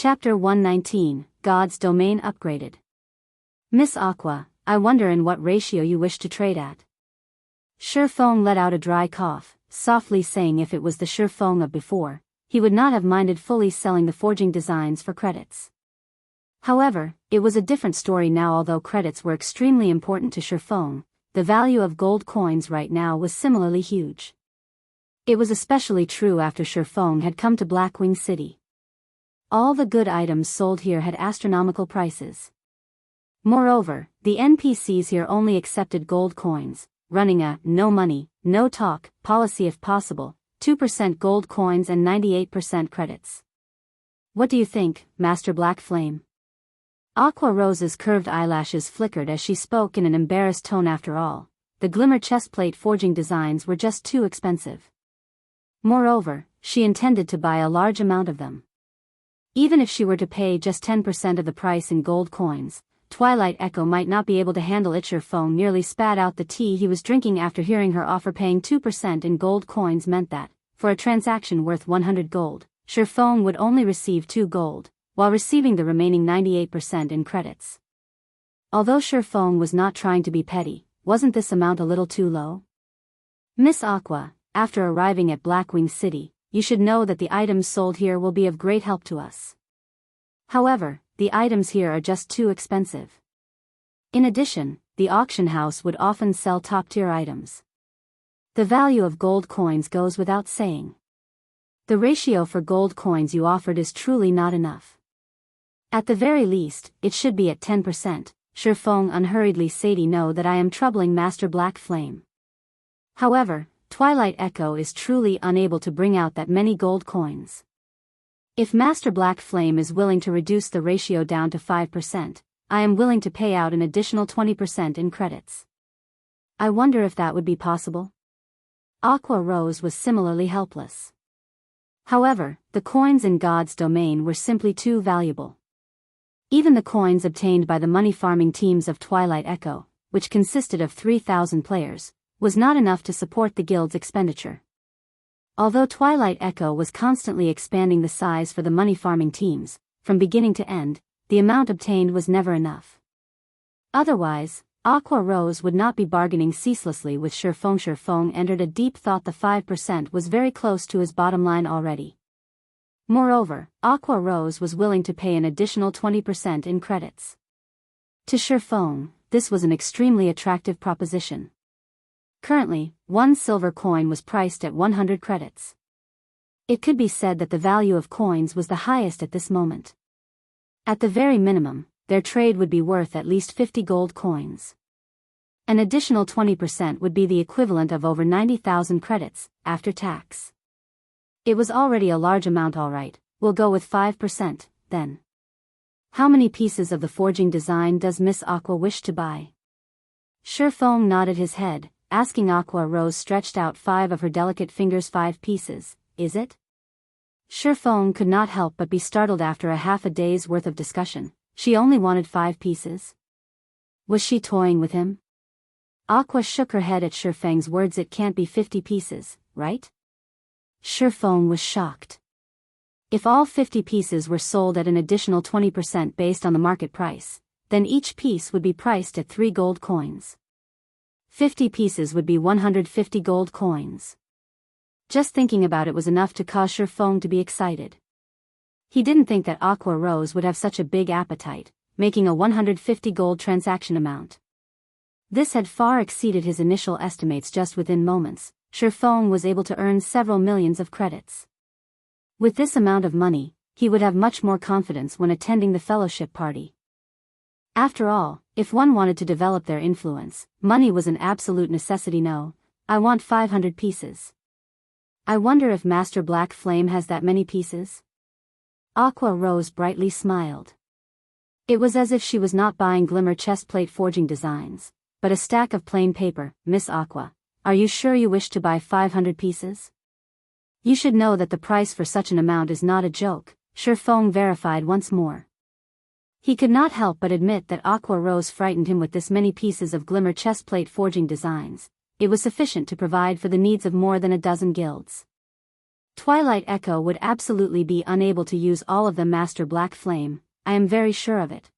Chapter 119, God's Domain Upgraded. Miss Aqua, I wonder in what ratio you wish to trade at. Ye Feng let out a dry cough, softly saying if it was the Ye Feng of before, he would not have minded fully selling the forging designs for credits. However, it was a different story now. Although credits were extremely important to Ye Feng, the value of gold coins right now was similarly huge. It was especially true after Ye Feng had come to Blackwing City. All the good items sold here had astronomical prices. Moreover, the NPCs here only accepted gold coins, running a no money, no talk policy if possible, 2% gold coins and 98% credits. What do you think, Master Black Flame? Aqua Rose's curved eyelashes flickered as she spoke in an embarrassed tone. After all, the glimmer chestplate forging designs were just too expensive. Moreover, she intended to buy a large amount of them. Even if she were to pay just 10% of the price in gold coins, Twilight Echo might not be able to handle it. Ye Feng nearly spat out the tea he was drinking after hearing her offer. Paying 2% in gold coins meant that, for a transaction worth 100 gold, Ye Feng would only receive 2 gold, while receiving the remaining 98% in credits. Although Ye Feng was not trying to be petty, wasn't this amount a little too low? Miss Aqua, after arriving at Blackwing City, you should know that the items sold here will be of great help to us. However, the items here are just too expensive. In addition, the auction house would often sell top-tier items. The value of gold coins goes without saying. The ratio for gold coins you offered is truly not enough. At the very least, it should be at 10%, Ye Feng unhurriedly said. Know that I am troubling Master Black Flame. However, Twilight Echo is truly unable to bring out that many gold coins. If Master Black Flame is willing to reduce the ratio down to 5%, I am willing to pay out an additional 20% in credits. I wonder if that would be possible? Aqua Rose was similarly helpless. However, the coins in God's domain were simply too valuable. Even the coins obtained by the money farming teams of Twilight Echo, which consisted of 3,000 players, was not enough to support the guild's expenditure. Although Twilight Echo was constantly expanding the size for the money farming teams, from beginning to end, the amount obtained was never enough. Otherwise, Aqua Rose would not be bargaining ceaselessly with Ye Feng. Ye Feng entered a deep thought. The 5% was very close to his bottom line already. Moreover, Aqua Rose was willing to pay an additional 20% in credits. To Ye Feng, this was an extremely attractive proposition. Currently, 1 silver coin was priced at 100 credits. It could be said that the value of coins was the highest at this moment. At the very minimum, their trade would be worth at least 50 gold coins. An additional 20% would be the equivalent of over 90,000 credits, after tax. It was already a large amount. Alright, we'll go with 5%, then. How many pieces of the forging design does Miss Aqua wish to buy? Ye Feng nodded his head, asking. Aqua Rose stretched out 5 of her delicate fingers. 5 pieces, is it? Ye Feng could not help but be startled. After a half a day's worth of discussion, she only wanted 5 pieces. Was she toying with him? Aqua shook her head at Ye Feng's words. It can't be 50 pieces, right? Ye Feng was shocked. If all 50 pieces were sold at an additional 20% based on the market price, then each piece would be priced at 3 gold coins. 50 pieces would be 150 gold coins. Just thinking about it was enough to cause Ye Feng to be excited. He didn't think that Aqua Rose would have such a big appetite, making a 150 gold transaction amount. This had far exceeded his initial estimates. Just within moments, Ye Feng was able to earn several millions of credits. With this amount of money, he would have much more confidence when attending the fellowship party. After all, if one wanted to develop their influence, money was an absolute necessity. No, I want 500 pieces. I wonder if Master Black Flame has that many pieces? Aqua Rose brightly smiled. It was as if she was not buying glimmer chestplate forging designs, but a stack of plain paper. Miss Aqua, are you sure you wish to buy 500 pieces? You should know that the price for such an amount is not a joke, Ye Feng verified once more. He could not help but admit that Aqua Rose frightened him. With this many pieces of glimmer chestplate forging designs, it was sufficient to provide for the needs of more than a dozen guilds. Twilight Echo would absolutely be unable to use all of them. Master Black Flame, I am very sure of it.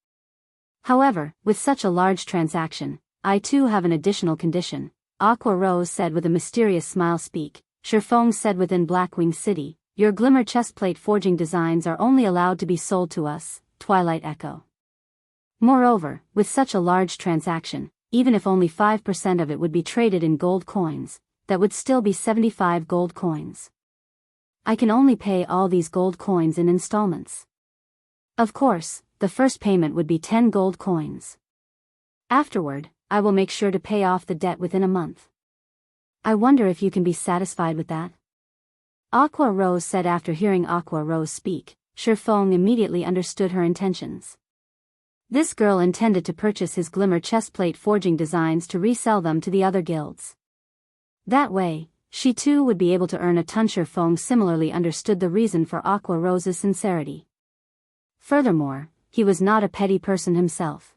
However, with such a large transaction, I too have an additional condition, Aqua Rose said with a mysterious smile. Speak, Ye Feng said. Within Blackwing City, your glimmer chestplate forging designs are only allowed to be sold to us, Twilight Echo. Moreover, with such a large transaction, even if only 5% of it would be traded in gold coins, that would still be 75 gold coins. I can only pay all these gold coins in installments. Of course, the first payment would be 10 gold coins. Afterward, I will make sure to pay off the debt within a month. I wonder if you can be satisfied with that? Aqua Rose said. After hearing Aqua Rose speak, Ye Feng immediately understood her intentions. This girl intended to purchase his glimmer chestplate forging designs to resell them to the other guilds. That way, she too would be able to earn a ton. Ye Feng similarly understood the reason for Aqua Rose's sincerity. Furthermore, he was not a petty person himself.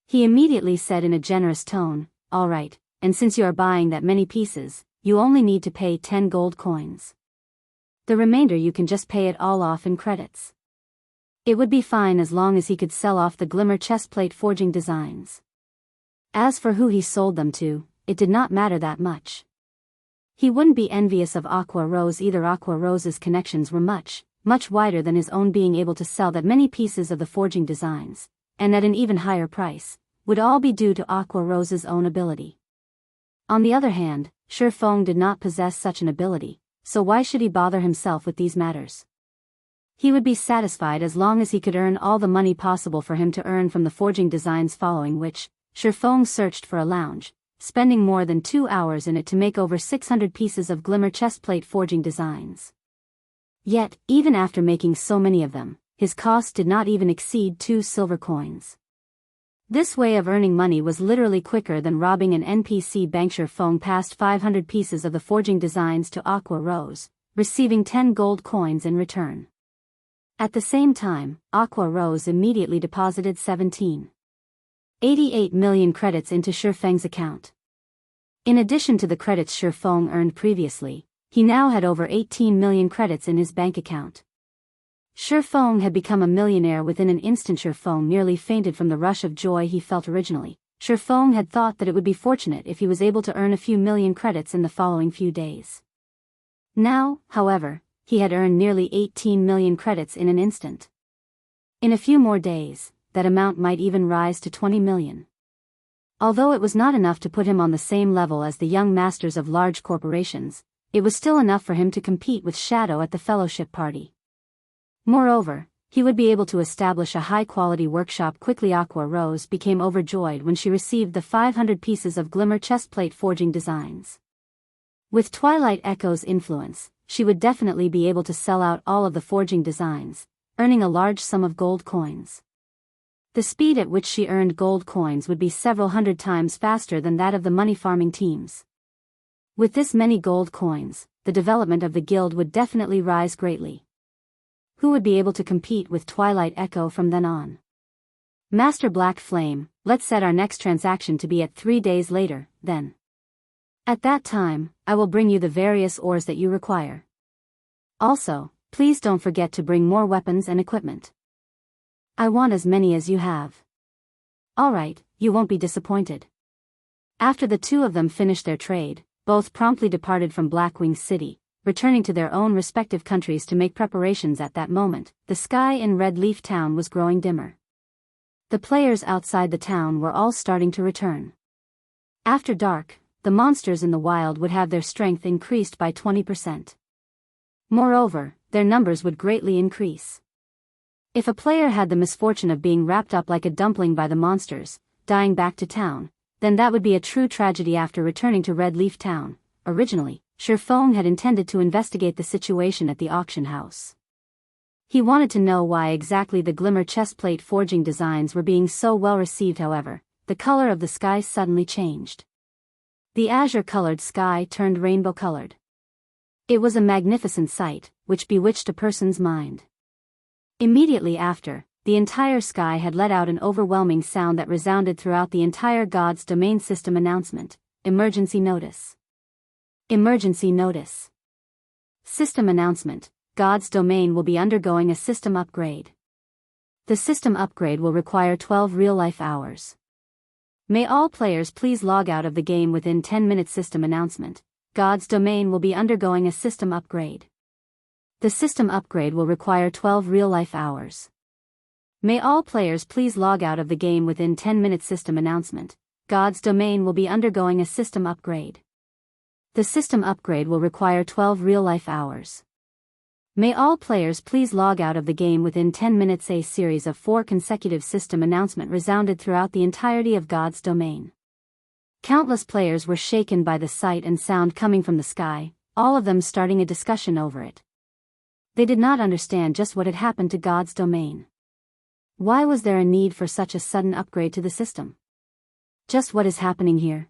He immediately said in a generous tone, "All right, and since you are buying that many pieces, you only need to pay 10 gold coins. The remainder you can just pay it all off in credits." It would be fine as long as he could sell off the glimmer chestplate forging designs. As for who he sold them to, it did not matter that much. He wouldn't be envious of Aqua Rose either. Aqua Rose's connections were much wider than his own. Being able to sell that many pieces of the forging designs, and at an even higher price, would all be due to Aqua Rose's own ability. On the other hand, Ye Feng did not possess such an ability, so why should he bother himself with these matters? He would be satisfied as long as he could earn all the money possible for him to earn from the forging designs. Following which, Ye Feng searched for a lounge, spending more than 2 hours in it to make over 600 pieces of glimmer chestplate forging designs. Yet, even after making so many of them, his cost did not even exceed 2 silver coins. This way of earning money was literally quicker than robbing an NPC bank. Ye Feng passed 500 pieces of the forging designs to Aqua Rose, receiving 10 gold coins in return. At the same time, Aqua Rose immediately deposited 17.88 million credits into Ye Feng's account. In addition to the credits Ye Feng earned previously, he now had over 18 million credits in his bank account. Ye Feng had become a millionaire within an instant. Ye Feng nearly fainted from the rush of joy he felt originally. Ye Feng had thought that it would be fortunate if he was able to earn a few million credits in the following few days. Now, however, he had earned nearly 18 million credits in an instant. In a few more days, that amount might even rise to 20 million. Although it was not enough to put him on the same level as the young masters of large corporations, it was still enough for him to compete with Shadow at the fellowship party. Moreover, he would be able to establish a high-quality workshop quickly. Aqua Rose became overjoyed when she received the 500 pieces of glimmer chestplate forging designs. With Twilight Echo's influence, she would definitely be able to sell out all of the forging designs, earning a large sum of gold coins. The speed at which she earned gold coins would be several hundred times faster than that of the money farming teams. With this many gold coins, the development of the guild would definitely rise greatly. Who would be able to compete with Twilight Echo from then on? Master Black Flame, let's set our next transaction to be at 3 days later, then. At that time, I will bring you the various ores that you require. Also, please don't forget to bring more weapons and equipment. I want as many as you have. Alright, you won't be disappointed. After the two of them finished their trade, both promptly departed from Blackwing City, returning to their own respective countries to make preparations. At that moment, the sky in Red Leaf Town was growing dimmer. The players outside the town were all starting to return. After dark, the monsters in the wild would have their strength increased by 20%. Moreover, their numbers would greatly increase. If a player had the misfortune of being wrapped up like a dumpling by the monsters, dying back to town, then that would be a true tragedy. After returning to Red Leaf Town, originally, Ye Feng had intended to investigate the situation at the auction house. He wanted to know why exactly the glimmer chestplate forging designs were being so well received. However, the color of the sky suddenly changed. The azure-colored sky turned rainbow-colored. It was a magnificent sight, which bewitched a person's mind. Immediately after, the entire sky had let out an overwhelming sound that resounded throughout the entire God's Domain System. Announcement: Emergency Notice. Emergency Notice. System announcement: God's domain will be undergoing a system upgrade. The system upgrade will require 12 real-life hours. May all players please log out of the game within 10 minutes. System announcement: God's domain will be undergoing a system upgrade. The system upgrade will require 12 real-life hours. May all players please log out of the game within 10 minutes. System announcement: God's domain will be undergoing a system upgrade. The system upgrade will require 12 real-life hours. May all players please log out of the game within 10 minutes. A series of 4 consecutive system announcements resounded throughout the entirety of God's domain. Countless players were shaken by the sight and sound coming from the sky, all of them starting a discussion over it. They did not understand just what had happened to God's domain. Why was there a need for such a sudden upgrade to the system? Just what is happening here?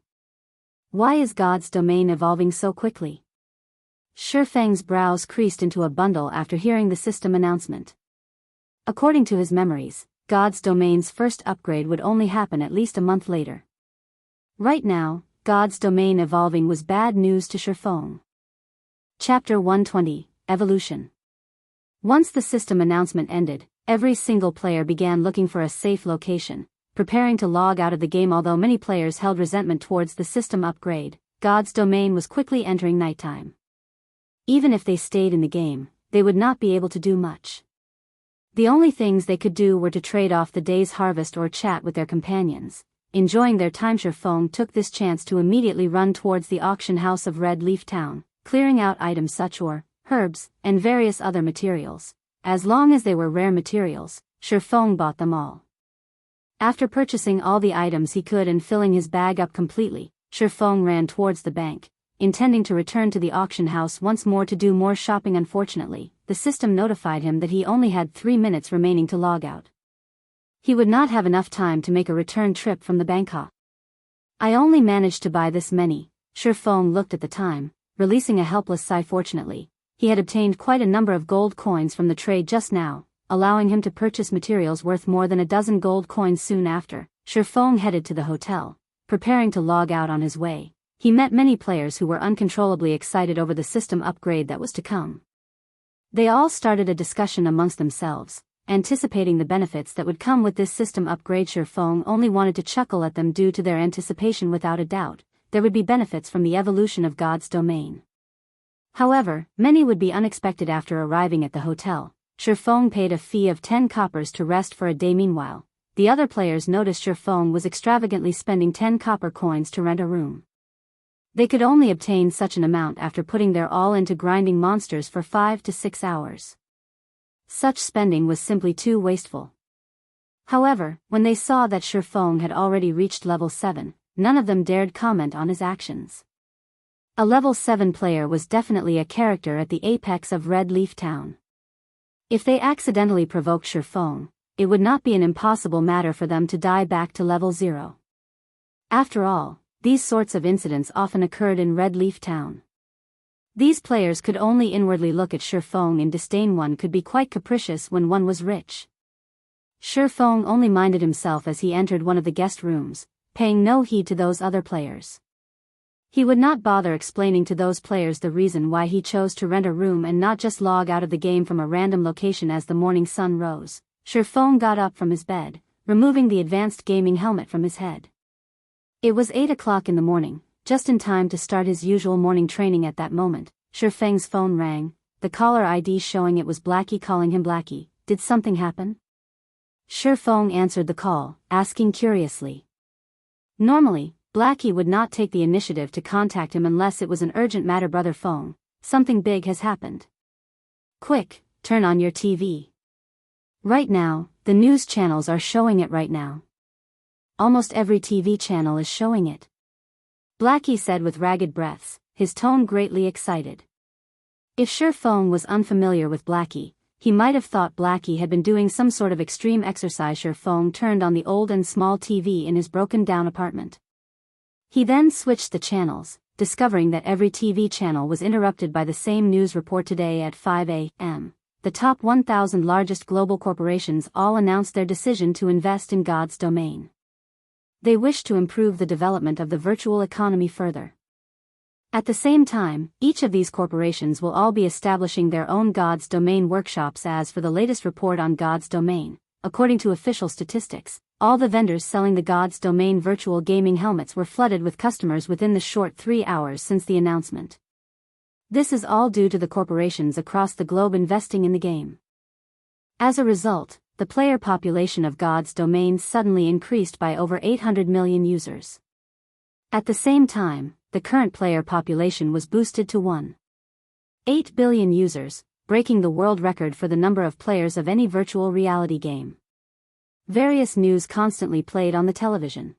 Why is God's domain evolving so quickly? Ye Feng's brows creased into a bundle after hearing the system announcement. According to his memories, God's domain's first upgrade would only happen at least a month later. Right now, God's domain evolving was bad news to Ye Feng. Chapter 120, Evolution. Once the system announcement ended, every single player began looking for a safe location, preparing to log out of the game. Although many players held resentment towards the system upgrade, God's domain was quickly entering nighttime. Even if they stayed in the game, they would not be able to do much. The only things they could do were to trade off the day's harvest or chat with their companions. Enjoying their time, Ye Feng took this chance to immediately run towards the auction house of Red Leaf Town, clearing out items such as herbs and various other materials. As long as they were rare materials, Ye Feng bought them all. After purchasing all the items he could and filling his bag up completely, Ye Feng ran towards the bank, intending to return to the auction house once more to do more shopping. Unfortunately, the system notified him that he only had 3 minutes remaining to log out. He would not have enough time to make a return trip from the Bangkok. I only managed to buy this many. Ye Feng looked at the time, releasing a helpless sigh. Fortunately, he had obtained quite a number of gold coins from the trade just now, allowing him to purchase materials worth more than a dozen gold coins. Soon after, Ye Feng headed to the hotel, preparing to log out. On his way, he met many players who were uncontrollably excited over the system upgrade that was to come. They all started a discussion amongst themselves, anticipating the benefits that would come with this system upgrade. Ye Feng only wanted to chuckle at them due to their anticipation. Without a doubt, there would be benefits from the evolution of God's domain. However, many would be unexpected. After arriving at the hotel, Ye Feng paid a fee of 10 coppers to rest for a day. Meanwhile, the other players noticed Ye Feng was extravagantly spending 10 copper coins to rent a room. They could only obtain such an amount after putting their all into grinding monsters for 5 to 6 hours. Such spending was simply too wasteful. However, when they saw that Ye Feng had already reached level 7, none of them dared comment on his actions. A level 7 player was definitely a character at the apex of Red Leaf Town. If they accidentally provoked Ye Feng, it would not be an impossible matter for them to die back to level 0. After all, these sorts of incidents often occurred in Red Leaf Town. These players could only inwardly look at Ye Feng in disdain. One could be quite capricious when one was rich. Ye Feng only minded himself as he entered one of the guest rooms, paying no heed to those other players. He would not bother explaining to those players the reason why he chose to rent a room and not just log out of the game from a random location. As the morning sun rose, Ye Feng got up from his bed, removing the advanced gaming helmet from his head. It was 8 o'clock in the morning, just in time to start his usual morning training. At that moment, Ye Feng's phone rang, the caller ID showing it was Blackie calling him. Blackie, did something happen? Ye Feng answered the call, asking curiously. Normally, Blackie would not take the initiative to contact him unless it was an urgent matter. Brother Feng, something big has happened. Quick, turn on your TV. Right now, the news channels are showing it right now. Almost every TV channel is showing it. Blackie said with ragged breaths, his tone greatly excited. If Ye Feng was unfamiliar with Blackie, he might have thought Blackie had been doing some sort of extreme exercise. Ye Feng turned on the old and small TV in his broken-down apartment. He then switched the channels, discovering that every TV channel was interrupted by the same news report. Today at 5 a.m., the top 1,000 largest global corporations all announced their decision to invest in God's domain. They wish to improve the development of the virtual economy further. At the same time, each of these corporations will all be establishing their own God's Domain workshops. As for the latest report on God's Domain, according to official statistics, all the vendors selling the God's Domain virtual gaming helmets were flooded with customers within the short 3 hours since the announcement. This is all due to the corporations across the globe investing in the game. As a result, the player population of God's Domain suddenly increased by over 800 million users. At the same time, the current player population was boosted to 1.8 billion users, breaking the world record for the number of players of any virtual reality game. Various news constantly played on the television.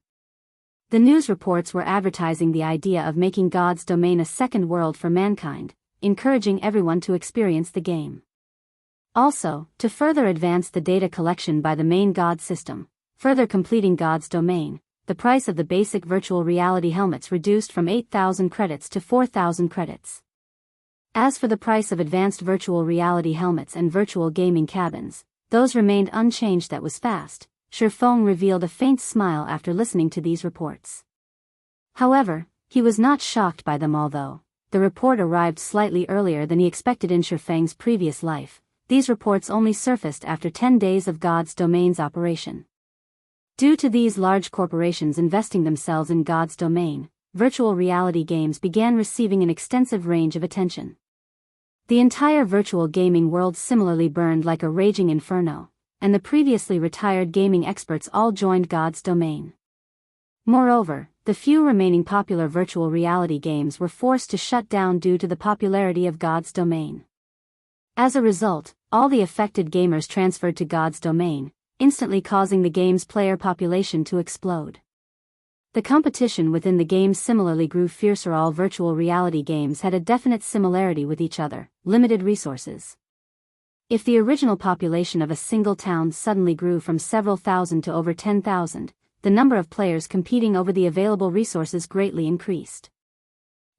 The news reports were advertising the idea of making God's Domain a second world for mankind, encouraging everyone to experience the game. Also, to further advance the data collection by the main God system, further completing God's Domain, the price of the basic virtual reality helmets reduced from 8,000 credits to 4,000 credits. As for the price of advanced virtual reality helmets and virtual gaming cabins, those remained unchanged. That was fast. Ye Feng revealed a faint smile after listening to these reports. However, he was not shocked by them. Although the report arrived slightly earlier than he expected in Ye Feng's previous life, these reports only surfaced after 10 days of God's Domain's operation. Due to these large corporations investing themselves in God's Domain, virtual reality games began receiving an extensive range of attention. The entire virtual gaming world similarly burned like a raging inferno, and the previously retired gaming experts all joined God's Domain. Moreover, the few remaining popular virtual reality games were forced to shut down due to the popularity of God's Domain. As a result, all the affected gamers transferred to God's Domain, instantly causing the game's player population to explode. The competition within the game similarly grew fiercer. All virtual reality games had a definite similarity with each other: limited resources. If the original population of a single town suddenly grew from several thousand to over 10,000, the number of players competing over the available resources greatly increased.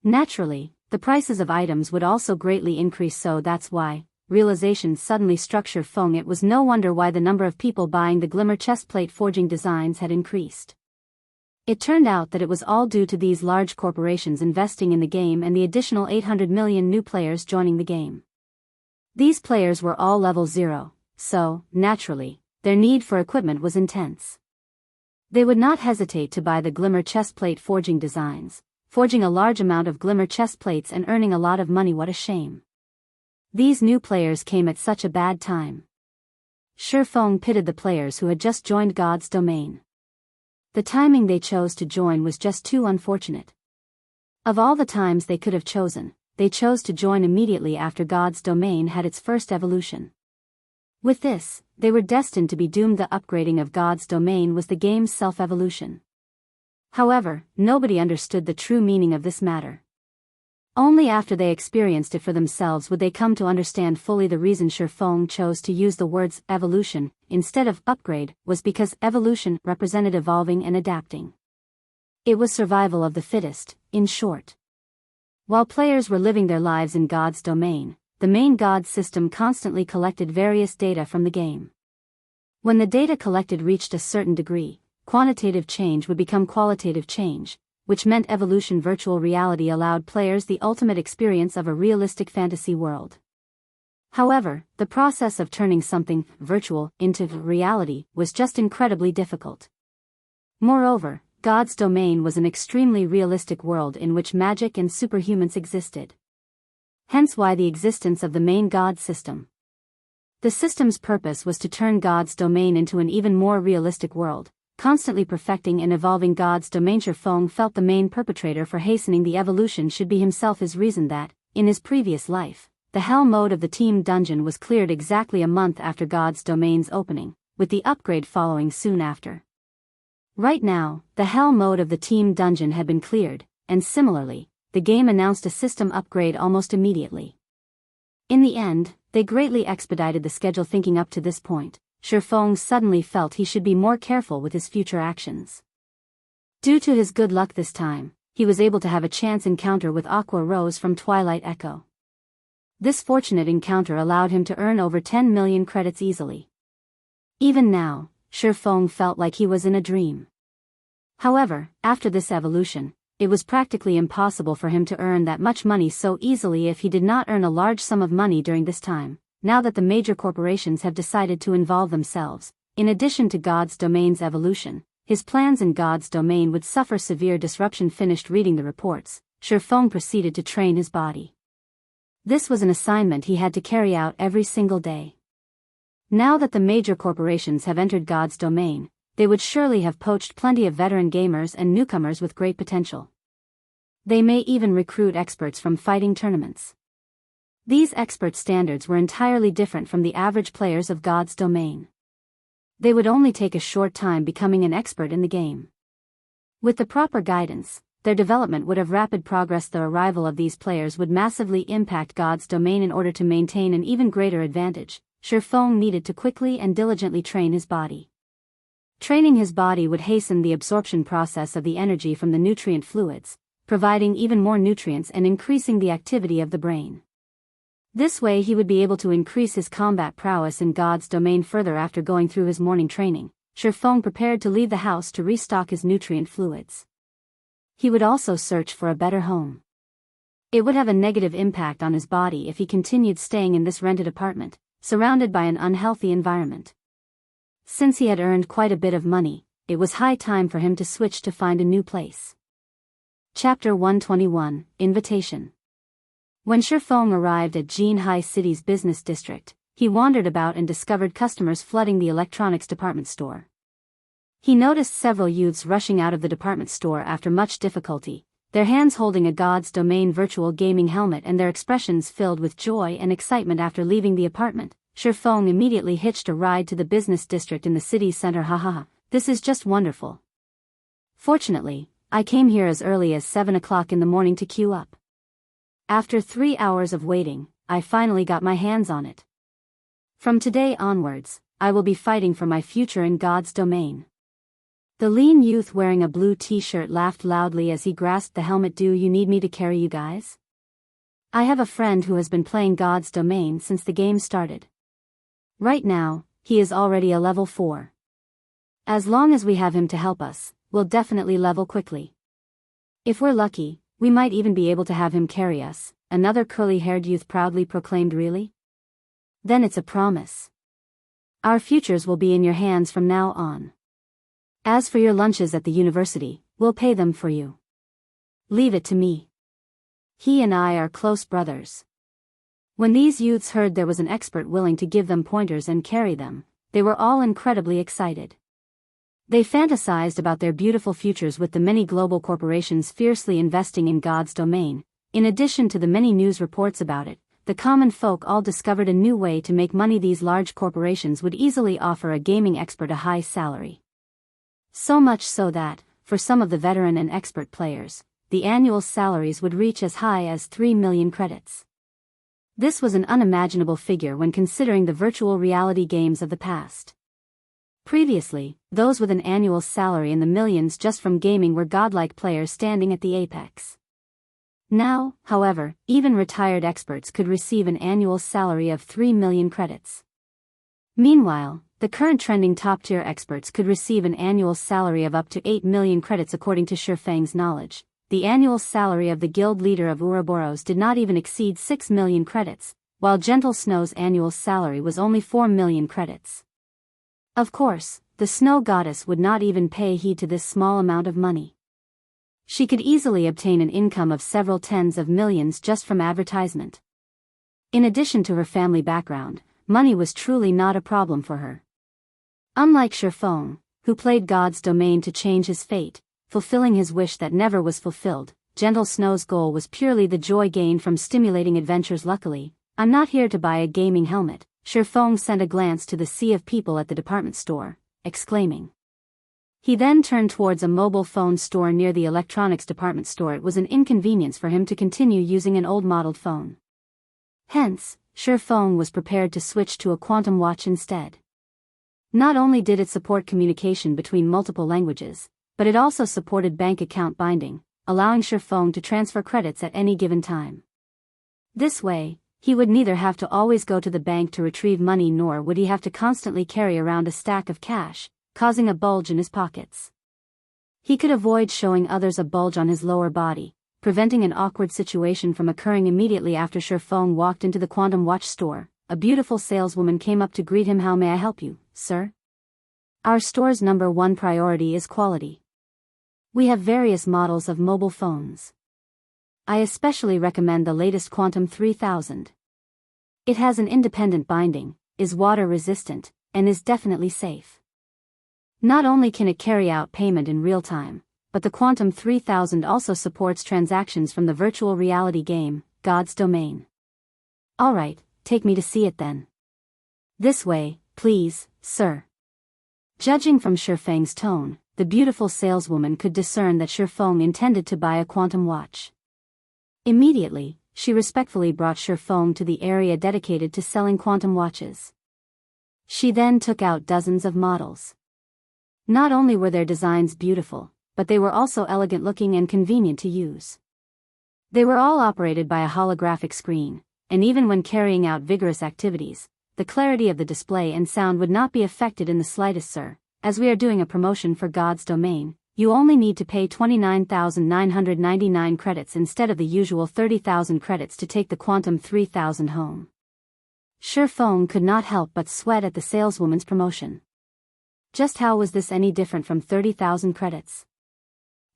Naturally, the prices of items would also greatly increase, so that's why realization suddenly struck Ye Feng. It was no wonder why the number of people buying the glimmer chestplate forging designs had increased. It turned out that it was all due to these large corporations investing in the game and the additional 800 million new players joining the game. These players were all level 0, so, naturally, their need for equipment was intense. They would not hesitate to buy the glimmer chestplate forging designs, forging a large amount of glimmer chestplates and earning a lot of money. What a shame. These new players came at such a bad time. Ye Feng pitied the players who had just joined God's Domain. The timing they chose to join was just too unfortunate. Of all the times they could have chosen, they chose to join immediately after God's Domain had its first evolution. With this, they were destined to be doomed. The upgrading of God's Domain was the game's self-evolution. However, nobody understood the true meaning of this matter. Only after they experienced it for themselves would they come to understand fully the reason Ye Feng chose to use the words evolution instead of upgrade was because evolution represented evolving and adapting. It was survival of the fittest, in short. While players were living their lives in God's Domain, the main God system constantly collected various data from the game. When the data collected reached a certain degree, quantitative change would become qualitative change, which meant evolution. Virtual reality allowed players the ultimate experience of a realistic fantasy world. However, the process of turning something virtual into reality was just incredibly difficult. Moreover, God's Domain was an extremely realistic world in which magic and superhumans existed. Hence why the existence of the main God system. The system's purpose was to turn God's Domain into an even more realistic world, constantly perfecting and evolving God's Domain. Ye Feng felt the main perpetrator for hastening the evolution should be himself. His reason that, in his previous life, the hell mode of the team dungeon was cleared exactly a month after God's Domain's opening, with the upgrade following soon after. Right now, the hell mode of the team dungeon had been cleared, and similarly, the game announced a system upgrade almost immediately. In the end, they greatly expedited the schedule. Thinking up to this point, Ye Feng suddenly felt he should be more careful with his future actions. Due to his good luck this time, he was able to have a chance encounter with Aqua Rose from Twilight Echo. This fortunate encounter allowed him to earn over 10 million credits easily. Even now, Ye Feng felt like he was in a dream. However, after this evolution, it was practically impossible for him to earn that much money so easily if he did not earn a large sum of money during this time. Now that the major corporations have decided to involve themselves, in addition to God's domain's evolution, his plans in God's domain would suffer severe disruption. Finished reading the reports, Ye Feng proceeded to train his body. This was an assignment he had to carry out every single day. Now that the major corporations have entered God's domain, they would surely have poached plenty of veteran gamers and newcomers with great potential. They may even recruit experts from fighting tournaments. These expert standards were entirely different from the average players of God's domain. They would only take a short time becoming an expert in the game. With the proper guidance, their development would have rapid progress. The arrival of these players would massively impact God's domain. In order to maintain an even greater advantage, Ye Feng needed to quickly and diligently train his body. Training his body would hasten the absorption process of the energy from the nutrient fluids, providing even more nutrients and increasing the activity of the brain. This way he would be able to increase his combat prowess in God's domain further. After going through his morning training, Ye Feng prepared to leave the house to restock his nutrient fluids. He would also search for a better home. It would have a negative impact on his body if he continued staying in this rented apartment, surrounded by an unhealthy environment. Since he had earned quite a bit of money, it was high time for him to switch to find a new place. Chapter 121, Invitation. When Ye Feng arrived at Jinhai City's business district, he wandered about and discovered customers flooding the electronics department store. He noticed several youths rushing out of the department store after much difficulty, their hands holding a God's domain virtual gaming helmet and their expressions filled with joy and excitement. After leaving the apartment, Ye Feng immediately hitched a ride to the business district in the city center. Ha, this is just wonderful. Fortunately, I came here as early as 7 o'clock in the morning to queue up. After 3 hours of waiting, I finally got my hands on it. From today onwards, I will be fighting for my future in God's domain. The lean youth wearing a blue t-shirt laughed loudly as he grasped the helmet. Do you need me to carry you guys? I have a friend who has been playing God's domain since the game started. Right now, he is already a level 4. As long as we have him to help us, we'll definitely level quickly. If we're lucky, we might even be able to have him carry us, another curly-haired youth proudly proclaimed. Really? Then it's a promise. Our futures will be in your hands from now on. As for your lunches at the university, we'll pay them for you. Leave it to me. He and I are close brothers. When these youths heard there was an expert willing to give them pointers and carry them, they were all incredibly excited. They fantasized about their beautiful futures with the many global corporations fiercely investing in God's domain. In addition to the many news reports about it, the common folk all discovered a new way to make money. These large corporations would easily offer a gaming expert a high salary. So much so that, for some of the veteran and expert players, the annual salaries would reach as high as 3 million credits. This was an unimaginable figure when considering the virtual reality games of the past. Previously, those with an annual salary in the millions just from gaming were godlike players standing at the apex. Now, however, even retired experts could receive an annual salary of 3 million credits. Meanwhile, the current trending top-tier experts could receive an annual salary of up to 8 million credits. According to Ye Feng's knowledge, the annual salary of the guild leader of Ouroboros did not even exceed 6 million credits, while Gentle Snow's annual salary was only 4 million credits. Of course, the snow goddess would not even pay heed to this small amount of money. She could easily obtain an income of several tens of millions just from advertisement. In addition to her family background, money was truly not a problem for her. Unlike Ye Feng, who played God's domain to change his fate, fulfilling his wish that never was fulfilled, Gentle Snow's goal was purely the joy gained from stimulating adventures. Luckily, I'm not here to buy a gaming helmet. Ye Feng sent a glance to the sea of people at the department store, exclaiming. He then turned towards a mobile phone store near the electronics department store. It was an inconvenience for him to continue using an old-modeled phone. Hence, Ye Feng was prepared to switch to a quantum watch instead. Not only did it support communication between multiple languages, but it also supported bank account binding, allowing Ye Feng to transfer credits at any given time. This way, he would neither have to always go to the bank to retrieve money nor would he have to constantly carry around a stack of cash, causing a bulge in his pockets. He could avoid showing others a bulge on his lower body, preventing an awkward situation from occurring immediately after Ye Feng walked into the quantum watch store. A beautiful saleswoman came up to greet him. "How may I help you, sir?" "Our store's #1 priority is quality. We have various models of mobile phones. I especially recommend the latest Quantum 3000. It has an independent binding, is water resistant, and is definitely safe. Not only can it carry out payment in real time, but the Quantum 3000 also supports transactions from the virtual reality game, God's Domain." "Alright, take me to see it then." "This way, please, sir." Judging from Ye Feng's tone, the beautiful saleswoman could discern that Ye Feng intended to buy a quantum watch. Immediately, she respectfully brought Ye Feng to the area dedicated to selling quantum watches. She then took out dozens of models. Not only were their designs beautiful, but they were also elegant looking and convenient to use. They were all operated by a holographic screen, and even when carrying out vigorous activities, the clarity of the display and sound would not be affected in the slightest, sir. As we are doing a promotion for God's Domain, you only need to pay 29,999 credits instead of the usual 30,000 credits to take the Quantum 3000 home. Ye Feng could not help but sweat at the saleswoman's promotion. Just how was this any different from 30,000 credits?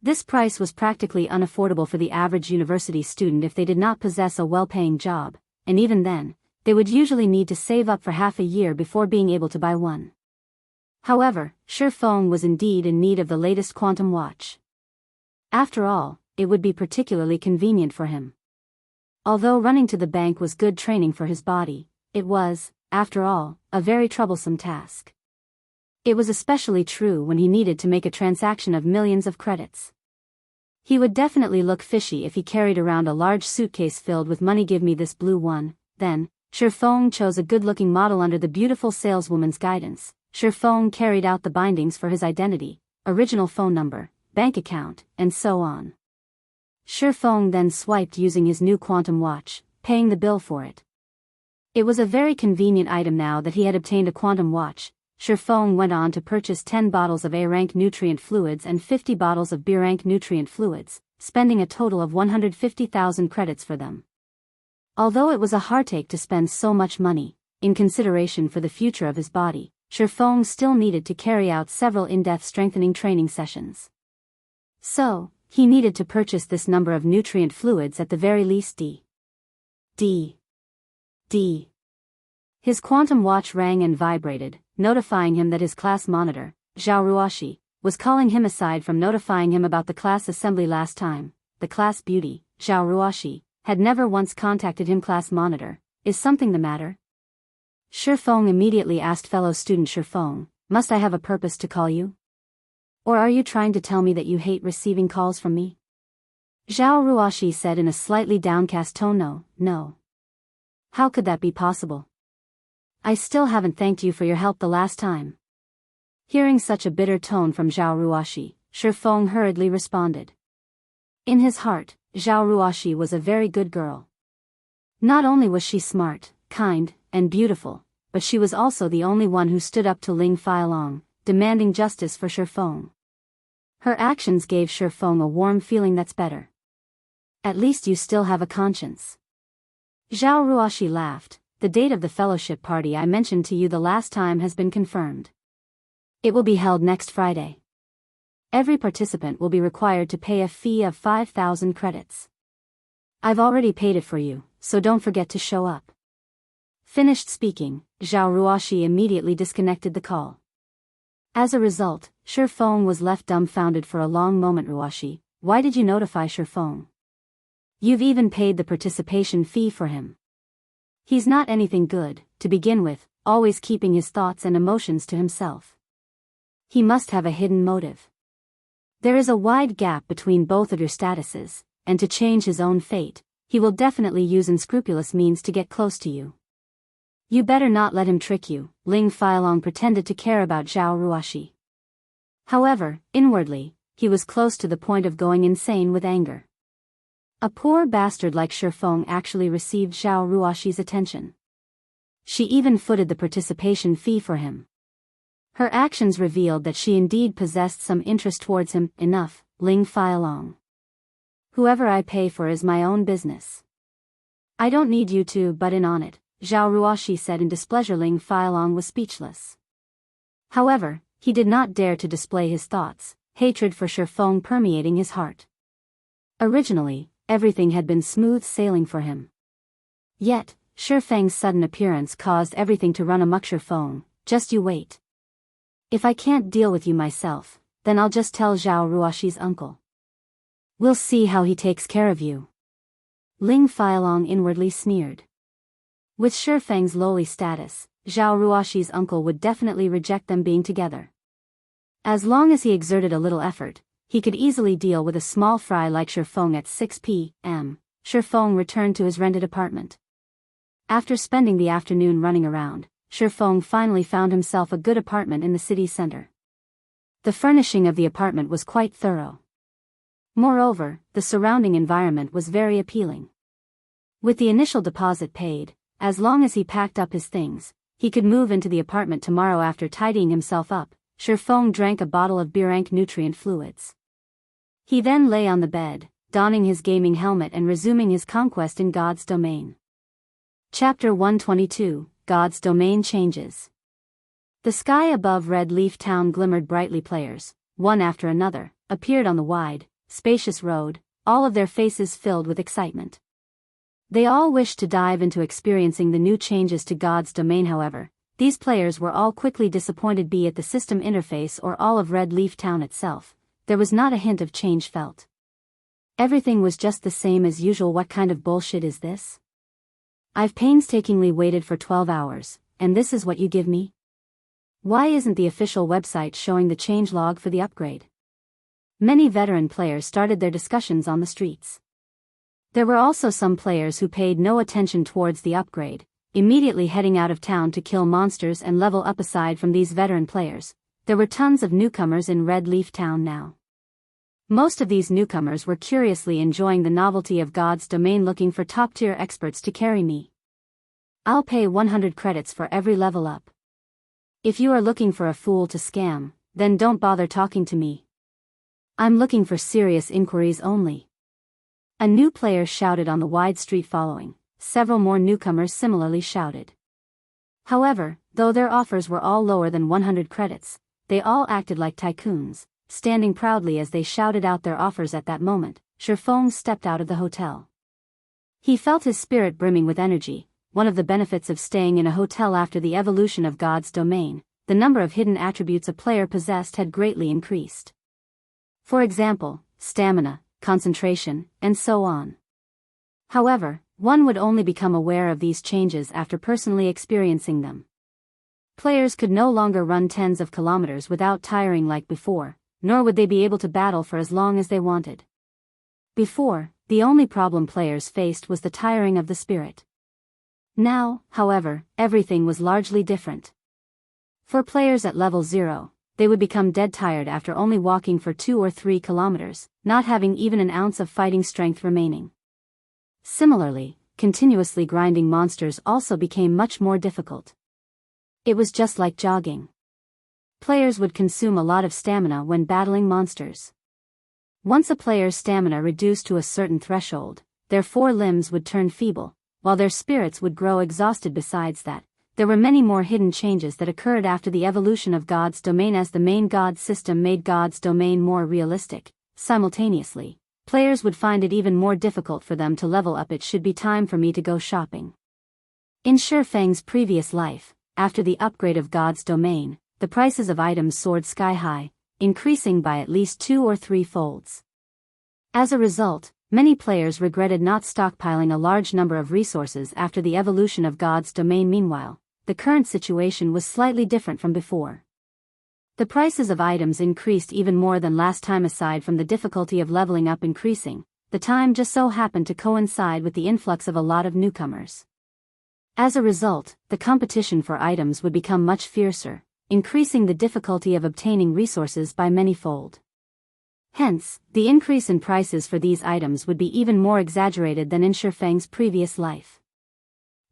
This price was practically unaffordable for the average university student if they did not possess a well-paying job, and even then, they would usually need to save up for half a year before being able to buy one. However, Ye Feng was indeed in need of the latest quantum watch. After all, it would be particularly convenient for him. Although running to the bank was good training for his body, it was, after all, a very troublesome task. It was especially true when he needed to make a transaction of millions of credits. He would definitely look fishy if he carried around a large suitcase filled with money. "Give me this blue one." Then, Ye Feng chose a good-looking model under the beautiful saleswoman's guidance. Ye Feng carried out the bindings for his identity, original phone number, bank account, and so on. Ye Feng then swiped using his new quantum watch, paying the bill for it. It was a very convenient item now that he had obtained a quantum watch. Ye Feng went on to purchase 10 bottles of A-rank nutrient fluids and 50 bottles of B-rank nutrient fluids, spending a total of 150,000 credits for them. Although it was a heartache to spend so much money, in consideration for the future of his body, Ye Feng still needed to carry out several in-depth strengthening training sessions. So, he needed to purchase this number of nutrient fluids at the very least. D. His quantum watch rang and vibrated, notifying him that his class monitor, Zhao Ruoshi, was calling him aside from notifying him about the class assembly last time. The class beauty, Zhao Ruoshi, had never once contacted him. "Class monitor, is something the matter?" Ye Feng immediately asked fellow student Ye Feng, "Must I have a purpose to call you? Or are you trying to tell me that you hate receiving calls from me?" Zhao Ruoshi said in a slightly downcast tone. No. How could that be possible? I still haven't thanked you for your help the last time." Hearing such a bitter tone from Zhao Ruoshi, Ye Feng hurriedly responded. In his heart, Zhao Ruoshi was a very good girl. Not only was she smart, kind, and beautiful, but she was also the only one who stood up to Ling Feilong, demanding justice for Ye Feng. Her actions gave Ye Feng a warm feeling. "That's better. At least you still have a conscience." Zhao Ruoshi laughed. "The date of the fellowship party I mentioned to you the last time has been confirmed. It will be held next Friday. Every participant will be required to pay a fee of 5,000 credits. I've already paid it for you, so don't forget to show up." Finished speaking, Zhao Ruoshi immediately disconnected the call. As a result, Ye Feng was left dumbfounded for a long moment. "Ruoshi, why did you notify Ye Feng? You've even paid the participation fee for him. He's not anything good, to begin with, always keeping his thoughts and emotions to himself. He must have a hidden motive. There is a wide gap between both of your statuses, and to change his own fate, he will definitely use unscrupulous means to get close to you. You better not let him trick you." Ling Feilong pretended to care about Zhao Ruoshi. However, inwardly, he was close to the point of going insane with anger. A poor bastard like Ye Feng actually received Zhao Ruoshi's attention. She even footed the participation fee for him. Her actions revealed that she indeed possessed some interest towards him. Enough, Ling Feilong. Whoever I pay for is my own business. I don't need you to butt in on it, Zhao Ruoxi said in displeasure. Ling Feilong was speechless. However, he did not dare to display his thoughts, hatred for Shi Feng permeating his heart. Originally, everything had been smooth sailing for him. Yet, Shi Feng's sudden appearance caused everything to run amok. Shi Feng, just you wait. If I can't deal with you myself, then I'll just tell Zhao Ruoxi's uncle. We'll see how he takes care of you. Ling Feilong inwardly sneered. With Shi Feng's lowly status, Zhao Ruoxi's uncle would definitely reject them being together. As long as he exerted a little effort, he could easily deal with a small fry like Shi Feng. At 6 p.m., Shi Feng returned to his rented apartment. After spending the afternoon running around, Shi Feng finally found himself a good apartment in the city center. The furnishing of the apartment was quite thorough. Moreover, the surrounding environment was very appealing. With the initial deposit paid, as long as he packed up his things, he could move into the apartment tomorrow. After tidying himself up, Shi Feng drank a bottle of Birank nutrient fluids. He then lay on the bed, donning his gaming helmet and resuming his conquest in God's domain. Chapter 122, God's Domain Changes. The sky above Red Leaf Town glimmered brightly. Players, one after another, appeared on the wide, spacious road, all of their faces filled with excitement. They all wished to dive into experiencing the new changes to God's domain. However, these players were all quickly disappointed. Be it the system interface or all of Red Leaf Town itself, there was not a hint of change felt. Everything was just the same as usual. What kind of bullshit is this? I've painstakingly waited for 12 hours, and this is what you give me? Why isn't the official website showing the changelog for the upgrade? Many veteran players started their discussions on the streets. There were also some players who paid no attention towards the upgrade, immediately heading out of town to kill monsters and level up. Aside from these veteran players, there were tons of newcomers in Red Leaf Town now. Most of these newcomers were curiously enjoying the novelty of God's domain, looking for top-tier experts to carry me. I'll pay 100 credits for every level up. If you are looking for a fool to scam, then don't bother talking to me. I'm looking for serious inquiries only. A new player shouted on the wide street. Following, several more newcomers similarly shouted. However, though their offers were all lower than 100 credits, they all acted like tycoons, standing proudly as they shouted out their offers. At that moment, Shi Feng stepped out of the hotel. He felt his spirit brimming with energy. One of the benefits of staying in a hotel after the evolution of God's domain, the number of hidden attributes a player possessed had greatly increased. For example, stamina, concentration, and so on. However, one would only become aware of these changes after personally experiencing them. Players could no longer run tens of kilometers without tiring like before, nor would they be able to battle for as long as they wanted. Before, the only problem players faced was the tiring of the spirit. Now, however, everything was largely different. For players at level 0, they would become dead tired after only walking for 2 or 3 kilometers, not having even an ounce of fighting strength remaining. Similarly, continuously grinding monsters also became much more difficult. It was just like jogging. Players would consume a lot of stamina when battling monsters. Once a player's stamina reduced to a certain threshold, their 4 limbs would turn feeble, while their spirits would grow exhausted. Besides that, there were many more hidden changes that occurred after the evolution of God's domain. As the main God system made God's domain more realistic, simultaneously, players would find it even more difficult for them to level up. It should be time for me to go shopping. In Shi Feng's previous life, after the upgrade of God's domain, the prices of items soared sky high, increasing by at least 2 or 3 folds. As a result, many players regretted not stockpiling a large number of resources after the evolution of God's domain. Meanwhile, the current situation was slightly different from before. The prices of items increased even more than last time. Aside from the difficulty of leveling up increasing, the time just so happened to coincide with the influx of a lot of newcomers. As a result, the competition for items would become much fiercer, increasing the difficulty of obtaining resources by many-fold. Hence, the increase in prices for these items would be even more exaggerated than in Shi Feng's previous life.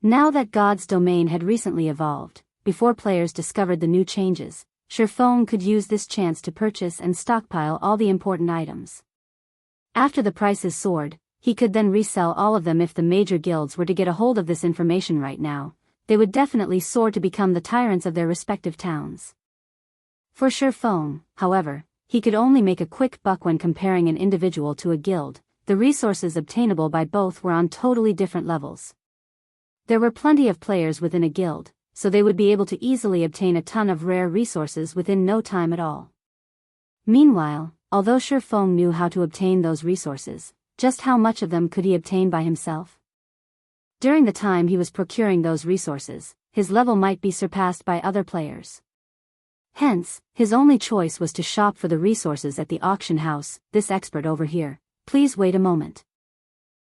Now that God's domain had recently evolved, before players discovered the new changes, Ye Feng could use this chance to purchase and stockpile all the important items. After the prices soared, he could then resell all of them. If the major guilds were to get a hold of this information right now, they would definitely soar to become the tyrants of their respective towns. For Ye Feng, however, he could only make a quick buck when comparing an individual to a guild. The resources obtainable by both were on totally different levels. There were plenty of players within a guild, so they would be able to easily obtain a ton of rare resources within no time at all. Meanwhile, although Ye Feng knew how to obtain those resources, just how much of them could he obtain by himself? During the time he was procuring those resources, his level might be surpassed by other players. Hence, his only choice was to shop for the resources at the auction house. This expert over here, please wait a moment.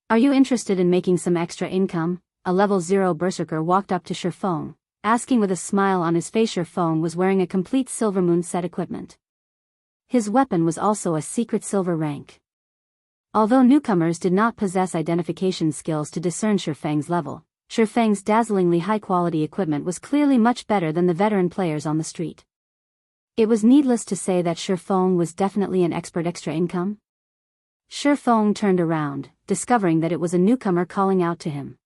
Are you interested in making some extra income? A level 0 berserker walked up to Ye Feng, asking with a smile on his face. Ye Feng was wearing a complete Silvermoon set equipment. His weapon was also a secret silver rank. Although newcomers did not possess identification skills to discern Ye Feng's level, Ye Feng's dazzlingly high-quality equipment was clearly much better than the veteran players on the street. It was needless to say that Ye Feng was definitely an expert. Extra income? Ye Feng turned around, discovering that it was a newcomer calling out to him.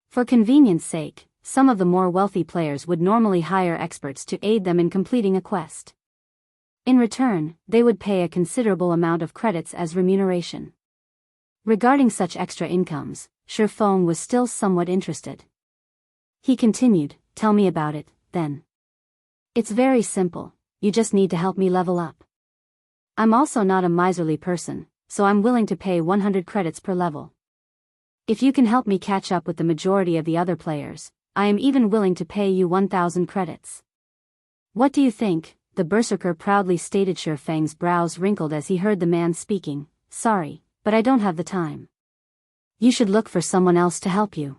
For convenience sake, some of the more wealthy players would normally hire experts to aid them in completing a quest. In return, they would pay a considerable amount of credits as remuneration. Regarding such extra incomes, Ye Feng was still somewhat interested. He continued, "Tell me about it, then." "It's very simple, you just need to help me level up. I'm also not a miserly person, so I'm willing to pay 100 credits per level. If you can help me catch up with the majority of the other players, I am even willing to pay you 1,000 credits. What do you think?" The berserker proudly stated. Ye Feng's brows wrinkled as he heard the man speaking. "Sorry, but I don't have the time. You should look for someone else to help you."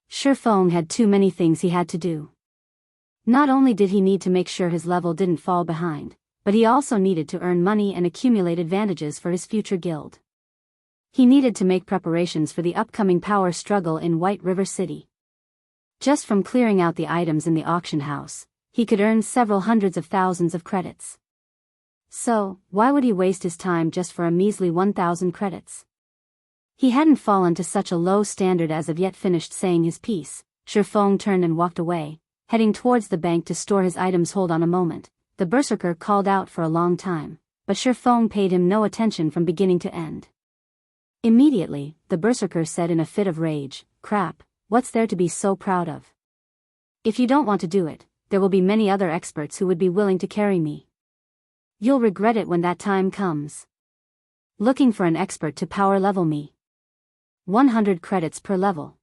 Ye Feng had too many things he had to do. Not only did he need to make sure his level didn't fall behind, but he also needed to earn money and accumulate advantages for his future guild. He needed to make preparations for the upcoming power struggle in White River City. Just from clearing out the items in the auction house, he could earn several hundreds of thousands of credits. So, why would he waste his time just for a measly 1,000 credits? He hadn't fallen to such a low standard as of yet. Finished saying his piece, Ye Feng turned and walked away, heading towards the bank to store his items. "Hold on a moment," the berserker called out for a long time, but Ye Feng paid him no attention from beginning to end. Immediately, the berserker said in a fit of rage, "Crap, what's there to be so proud of? If you don't want to do it, there will be many other experts who would be willing to carry me. You'll regret it when that time comes. Looking for an expert to power level me. 100 credits per level.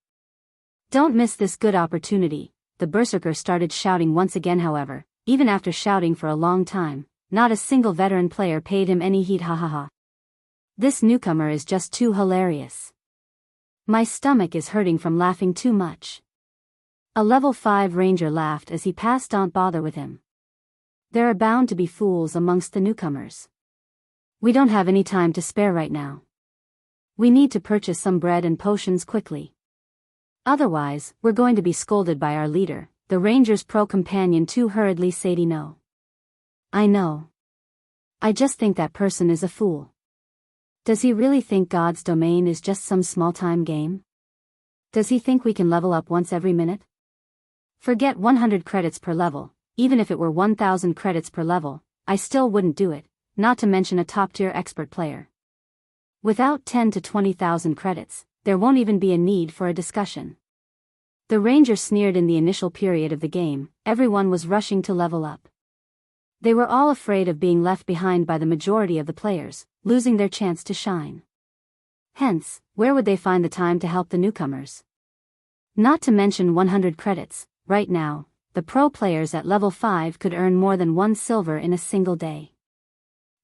Don't miss this good opportunity." The berserker started shouting once again. However, even after shouting for a long time, not a single veteran player paid him any heed. "Ha ha ha. This newcomer is just too hilarious. My stomach is hurting from laughing too much." A level 5 ranger laughed as he passed. "Don't bother with him. There are bound to be fools amongst the newcomers. We don't have any time to spare right now. We need to purchase some bread and potions quickly. Otherwise, we're going to be scolded by our leader," the ranger's pro-companion too hurriedly said. "No. I know. I just think that person is a fool. Does he really think God's domain is just some small-time game? Does he think we can level up once every minute? Forget 100 credits per level, even if it were 1,000 credits per level, I still wouldn't do it, not to mention a top-tier expert player. Without 10 to 20,000 credits, there won't even be a need for a discussion." The ranger sneered. In the initial period of the game, everyone was rushing to level up. They were all afraid of being left behind by the majority of the players, losing their chance to shine. Hence, where would they find the time to help the newcomers? Not to mention 100 credits. Right now, the pro players at level 5 could earn more than 1 silver in a single day.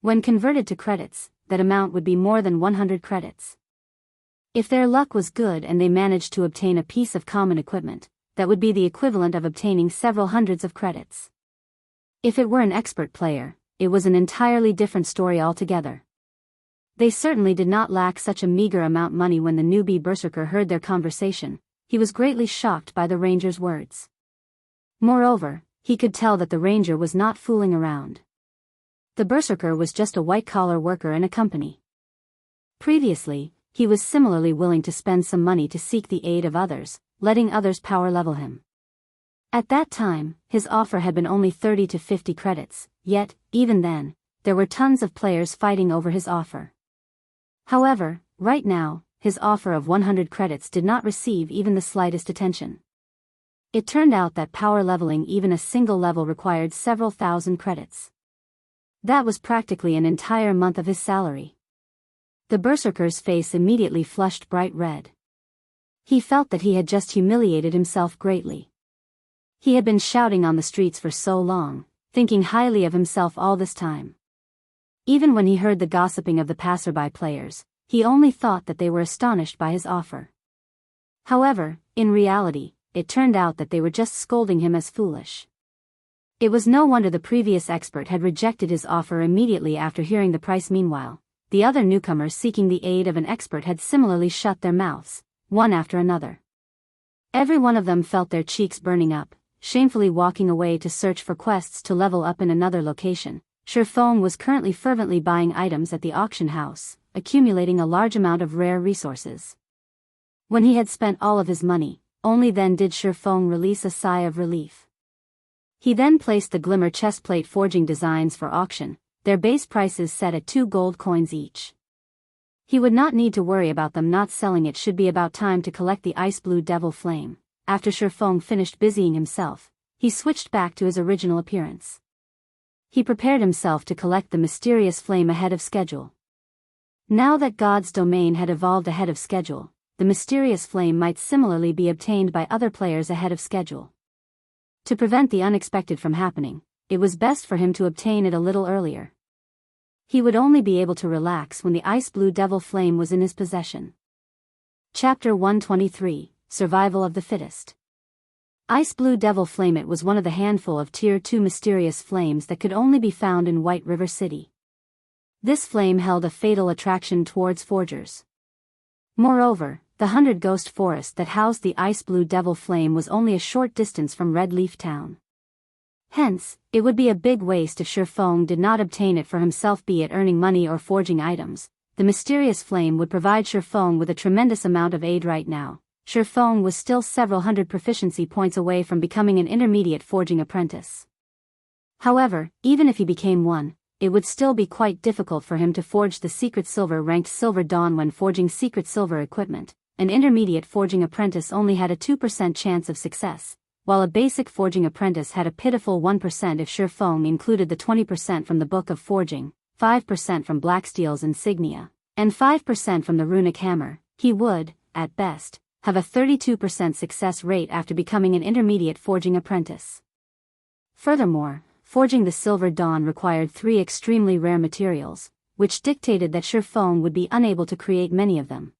When converted to credits, that amount would be more than 100 credits. If their luck was good and they managed to obtain a piece of common equipment, that would be the equivalent of obtaining several hundreds of credits. If it were an expert player, it was an entirely different story altogether. They certainly did not lack such a meager amount of money. When the newbie berserker heard their conversation, he was greatly shocked by the ranger's words. Moreover, he could tell that the ranger was not fooling around. The berserker was just a white-collar worker in a company. Previously, he was similarly willing to spend some money to seek the aid of others, letting others power level him. At that time, his offer had been only 30 to 50 credits, yet, even then, there were tons of players fighting over his offer. However, right now, his offer of 100 credits did not receive even the slightest attention. It turned out that power leveling even a single level required several thousand credits. That was practically an entire month of his salary. The berserker's face immediately flushed bright red. He felt that he had just humiliated himself greatly. He had been shouting on the streets for so long, thinking highly of himself all this time. Even when he heard the gossiping of the passerby players, he only thought that they were astonished by his offer. However, in reality, it turned out that they were just scolding him as foolish. It was no wonder the previous expert had rejected his offer immediately after hearing the price. Meanwhile, the other newcomers seeking the aid of an expert had similarly shut their mouths, one after another. Every one of them felt their cheeks burning up, shamefully walking away to search for quests to level up in another location. Ye Feng was currently fervently buying items at the auction house, accumulating a large amount of rare resources. When he had spent all of his money, only then did Ye Feng release a sigh of relief. He then placed the glimmer chestplate forging designs for auction, their base prices set at 2 gold coins each. He would not need to worry about them not selling. It should be about time to collect the ice blue devil flame. After Ye Feng finished busying himself, he switched back to his original appearance. He prepared himself to collect the mysterious flame ahead of schedule. Now that God's domain had evolved ahead of schedule, the mysterious flame might similarly be obtained by other players ahead of schedule. To prevent the unexpected from happening, it was best for him to obtain it a little earlier. He would only be able to relax when the ice blue devil flame was in his possession. Chapter 123, Survival of the Fittest. Ice blue devil flame. It was one of the handful of Tier 2 mysterious flames that could only be found in White River City. This flame held a fatal attraction towards forgers. Moreover, the 100 Ghost Forest that housed the ice blue devil flame was only a short distance from Red Leaf Town. Hence, it would be a big waste if Ye Feng did not obtain it for himself, be it earning money or forging items. The mysterious flame would provide Ye Feng with a tremendous amount of aid right now. Ye Feng was still several hundred proficiency points away from becoming an intermediate forging apprentice. However, even if he became one, it would still be quite difficult for him to forge the secret silver-ranked Silver Dawn when forging secret silver equipment. An intermediate forging apprentice only had a 2% chance of success, while a basic forging apprentice had a pitiful 1% if Ye Feng included the 20% from the Book of Forging, 5% from Blacksteel's insignia, and 5% from the runic hammer. He would, at best, have a 32% success rate after becoming an intermediate forging apprentice. Furthermore, forging the Silver Dawn required 3 extremely rare materials, which dictated that Ye Feng would be unable to create many of them.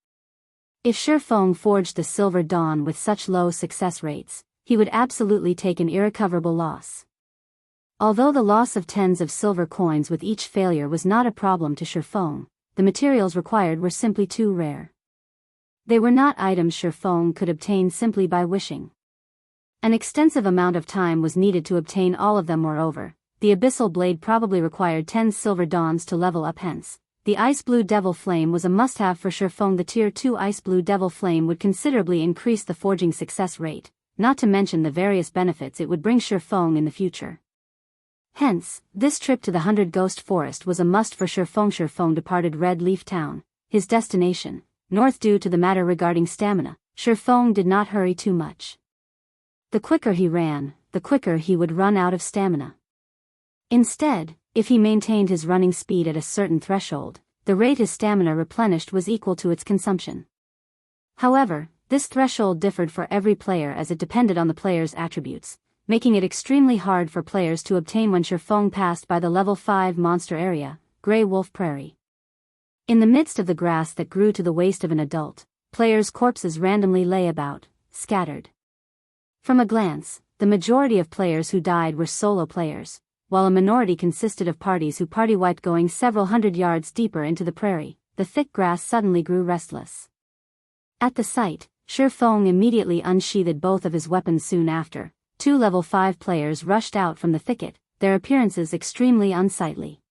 If Ye Feng forged the Silver Dawn with such low success rates, he would absolutely take an irrecoverable loss. Although the loss of tens of silver coins with each failure was not a problem to Ye Feng, the materials required were simply too rare. They were not items Ye Feng could obtain simply by wishing. An extensive amount of time was needed to obtain all of them. Moreover, the Abyssal Blade probably required 10 Silver Dawns to level up. Hence, the Ice Blue Devil Flame was a must-have for Ye Feng. The Tier 2 Ice Blue Devil Flame would considerably increase the forging success rate, not to mention the various benefits it would bring Ye Feng in the future. Hence, this trip to the 100 Ghost Forest was a must for Ye Feng. Ye Feng departed Red Leaf Town, his destination, north. Due to the matter regarding stamina, Ye Feng did not hurry too much. The quicker he ran, the quicker he would run out of stamina. Instead, if he maintained his running speed at a certain threshold, the rate his stamina replenished was equal to its consumption. However, this threshold differed for every player as it depended on the player's attributes, making it extremely hard for players to obtain when Ye Feng passed by the level 5 monster area, Grey Wolf Prairie. In the midst of the grass that grew to the waist of an adult, players' corpses randomly lay about, scattered. From a glance, the majority of players who died were solo players, while a minority consisted of parties who party-wiped. Going several hundred yards deeper into the prairie, the thick grass suddenly grew restless. At the sight, Ye Feng immediately unsheathed both of his weapons. Soon after, 2 level 5 players rushed out from the thicket, their appearances extremely unsightly.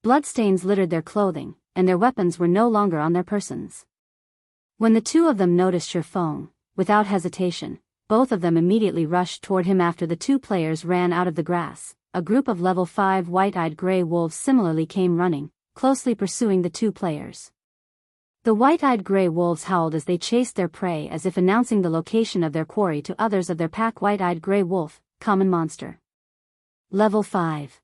Bloodstains littered their clothing, and their weapons were no longer on their persons. When the two of them noticed Ye Feng, without hesitation, both of them immediately rushed toward him. After the two players ran out of the grass, a group of level 5 white-eyed gray wolves similarly came running, closely pursuing the two players. The white-eyed gray wolves howled as they chased their prey, as if announcing the location of their quarry to others of their pack. White-eyed gray wolf, common monster. Level 5.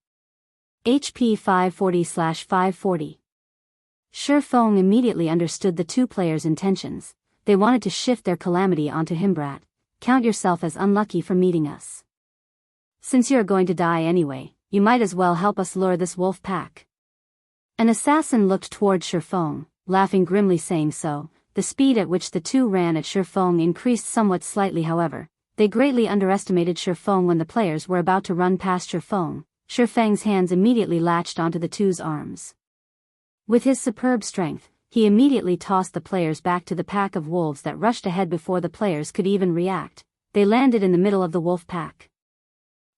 HP 540/540. Ye Feng immediately understood the two players' intentions. They wanted to shift their calamity onto him. Brat, count yourself as unlucky for meeting us. Since you're going to die anyway, you might as well help us lure this wolf pack. An assassin looked towards Ye Feng, laughing grimly, saying so. The speed at which the two ran at Ye Feng increased somewhat slightly. However, they greatly underestimated Ye Feng. When the players were about to run past Ye Feng's hands immediately latched onto the two's arms. With his superb strength, he immediately tossed the players back to the pack of wolves that rushed ahead. Before the players could even react, they landed in the middle of the wolf pack.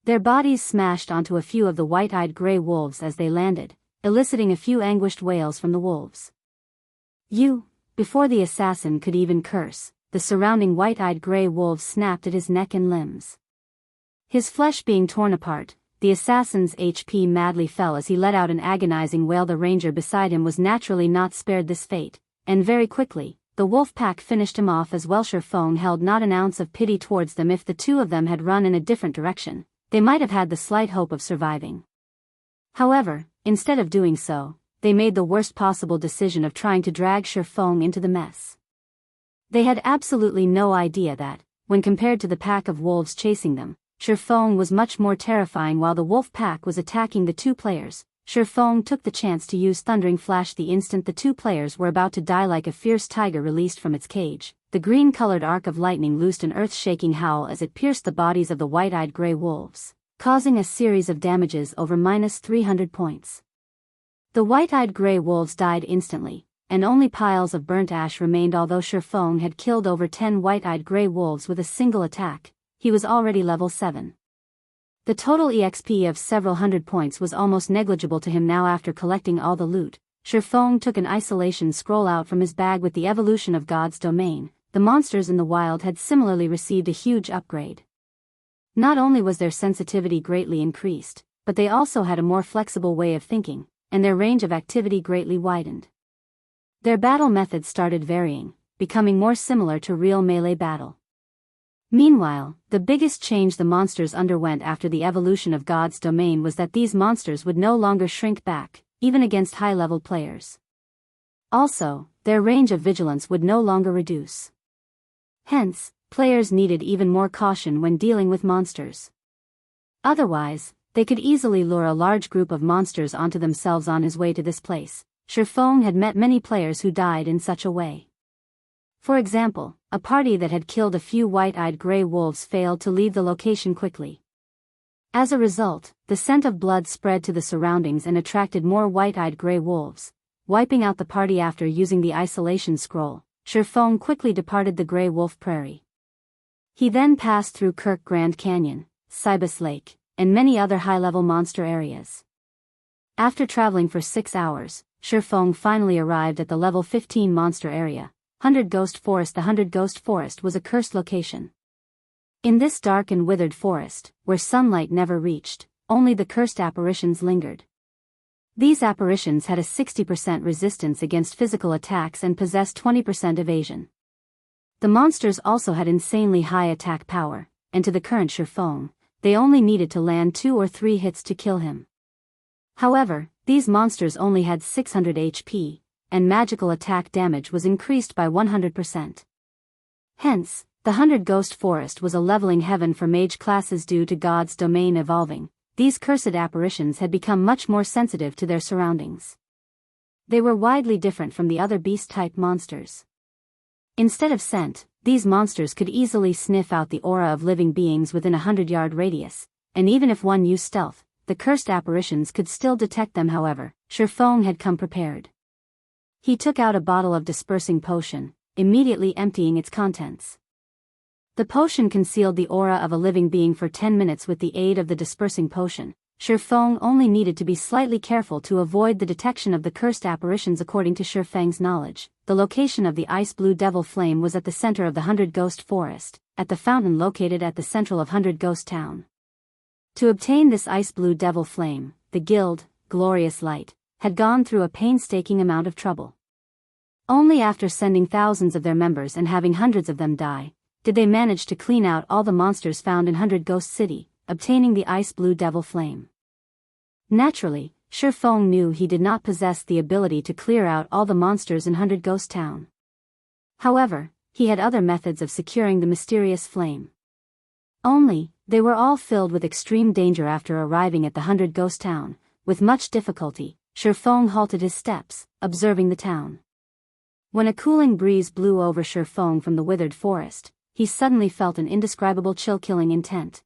Their bodies smashed onto a few of the white-eyed gray wolves as they landed, eliciting a few anguished wails from the wolves. You! Before the assassin could even curse, the surrounding white-eyed gray wolves snapped at his neck and limbs. His flesh being torn apart, the assassin's HP madly fell as he let out an agonizing wail. The ranger beside him was naturally not spared this fate, and very quickly, the wolf pack finished him off as well. Ye Feng held not an ounce of pity towards them. If the two of them had run in a different direction, they might have had the slight hope of surviving. However, instead of doing so, they made the worst possible decision of trying to drag Ye Feng into the mess. They had absolutely no idea that, when compared to the pack of wolves chasing them, Ye Feng was much more terrifying. While the wolf pack was attacking the two players, Ye Feng took the chance to use Thundering Flash. The instant the two players were about to die, like a fierce tiger released from its cage, the green-colored arc of lightning loosed an earth-shaking howl as it pierced the bodies of the white-eyed gray wolves, causing a series of damages over -300 points. The white-eyed gray wolves died instantly, and only piles of burnt ash remained. Although Ye Feng had killed over 10 white-eyed gray wolves with a single attack, he was already level 7. The total EXP of several hundred points was almost negligible to him now. After collecting all the loot, Ye Feng took an isolation scroll out from his bag. With the evolution of God's domain, the monsters in the wild had similarly received a huge upgrade. Not only was their sensitivity greatly increased, but they also had a more flexible way of thinking, and their range of activity greatly widened. Their battle methods started varying, becoming more similar to real melee battle. Meanwhile, the biggest change the monsters underwent after the evolution of God's domain was that these monsters would no longer shrink back, even against high-level players. Also, their range of vigilance would no longer reduce. Hence, players needed even more caution when dealing with monsters. Otherwise, they could easily lure a large group of monsters onto themselves. On his way to this place, Ye Feng had met many players who died in such a way. For example, a party that had killed a few white-eyed gray wolves failed to leave the location quickly. As a result, the scent of blood spread to the surroundings and attracted more white-eyed gray wolves, wiping out the party. After using the isolation scroll, Ye Feng quickly departed the Gray Wolf Prairie. He then passed through Kirk Grand Canyon, Cybus Lake, and many other high-level monster areas. After traveling for 6 hours, Ye Feng finally arrived at the level 15 monster area, 100 Ghost Forest. The 100 Ghost Forest was a cursed location. In this dark and withered forest, where sunlight never reached, only the cursed apparitions lingered. These apparitions had a 60% resistance against physical attacks and possessed 20% evasion. The monsters also had insanely high attack power, and to the current Ye Feng, they only needed to land 2 or 3 hits to kill him. However, these monsters only had 600 HP, and magical attack damage was increased by 100%. Hence, the 100 Ghost Forest was a leveling heaven for mage classes. Due to God's domain evolving, these cursed apparitions had become much more sensitive to their surroundings. They were widely different from the other beast-type monsters. Instead of scent, these monsters could easily sniff out the aura of living beings within a 100-yard radius, and even if one used stealth, the cursed apparitions could still detect them. However, Ye Feng had come prepared. He took out a bottle of dispersing potion, immediately emptying its contents. The potion concealed the aura of a living being for 10 minutes with the aid of the dispersing potion. Ye Feng only needed to be slightly careful to avoid the detection of the cursed apparitions. According to Ye Feng's knowledge, the location of the ice blue devil flame was at the center of the 100 Ghost Forest, at the fountain located at the central of 100 Ghost Town. To obtain this ice blue devil flame, the guild, Glorious Light, had gone through a painstaking amount of trouble. Only after sending thousands of their members and having hundreds of them die, did they manage to clean out all the monsters found in 100 Ghost City, obtaining the ice blue devil flame. Naturally, Ye Feng knew he did not possess the ability to clear out all the monsters in 100 Ghost Town. However, he had other methods of securing the mysterious flame. Only, they were all filled with extreme danger. After arriving at the 100 Ghost Town, with much difficulty, Ye Feng halted his steps, observing the town. When a cooling breeze blew over Ye Feng from the withered forest, he suddenly felt an indescribable chill-killing intent.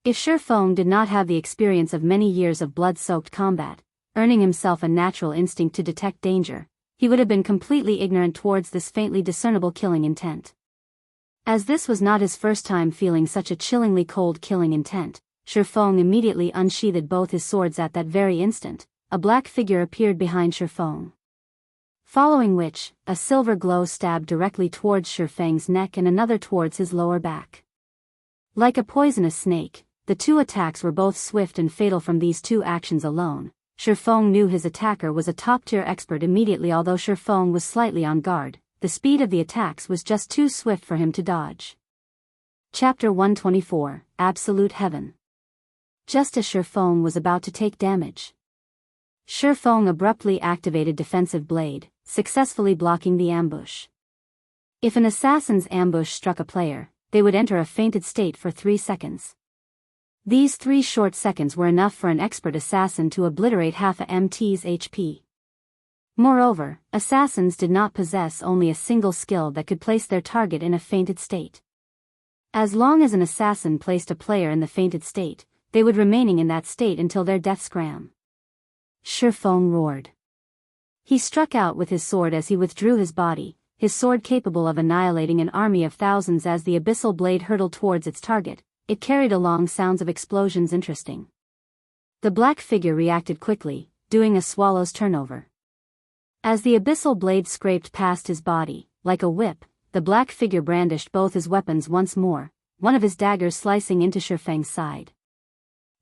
If Ye Feng did not have the experience of many years of blood-soaked combat, earning himself a natural instinct to detect danger, he would have been completely ignorant towards this faintly discernible killing intent. As this was not his first time feeling such a chillingly cold killing intent, Ye Feng immediately unsheathed both his swords. At that very instant, a black figure appeared behind Ye Feng. Following which, a silver glow stabbed directly towards Ye Feng's neck and another towards his lower back. Like a poisonous snake, the two attacks were both swift and fatal. From these two actions alone, Ye Feng knew his attacker was a top-tier expert immediately. Although Ye Feng was slightly on guard, the speed of the attacks was just too swift for him to dodge. Chapter 124, Absolute Heaven. Just as Ye Feng was about to take damage, Ye Feng abruptly activated Defensive Blade, successfully blocking the ambush. If an assassin's ambush struck a player, they would enter a fainted state for 3 seconds. These 3 short seconds were enough for an expert assassin to obliterate half a MT's HP. Moreover, assassins did not possess only a single skill that could place their target in a fainted state. As long as an assassin placed a player in the fainted state, they would remaining in that state until their death scram. Ye Feng roared. He struck out with his sword as he withdrew his body, his sword capable of annihilating an army of thousands. As the abyssal blade hurtled towards its target, it carried along sounds of explosions. Interesting. The black figure reacted quickly, doing a swallow's turnover. As the abyssal blade scraped past his body, like a whip, the black figure brandished both his weapons once more, one of his daggers slicing into Ye Feng's side.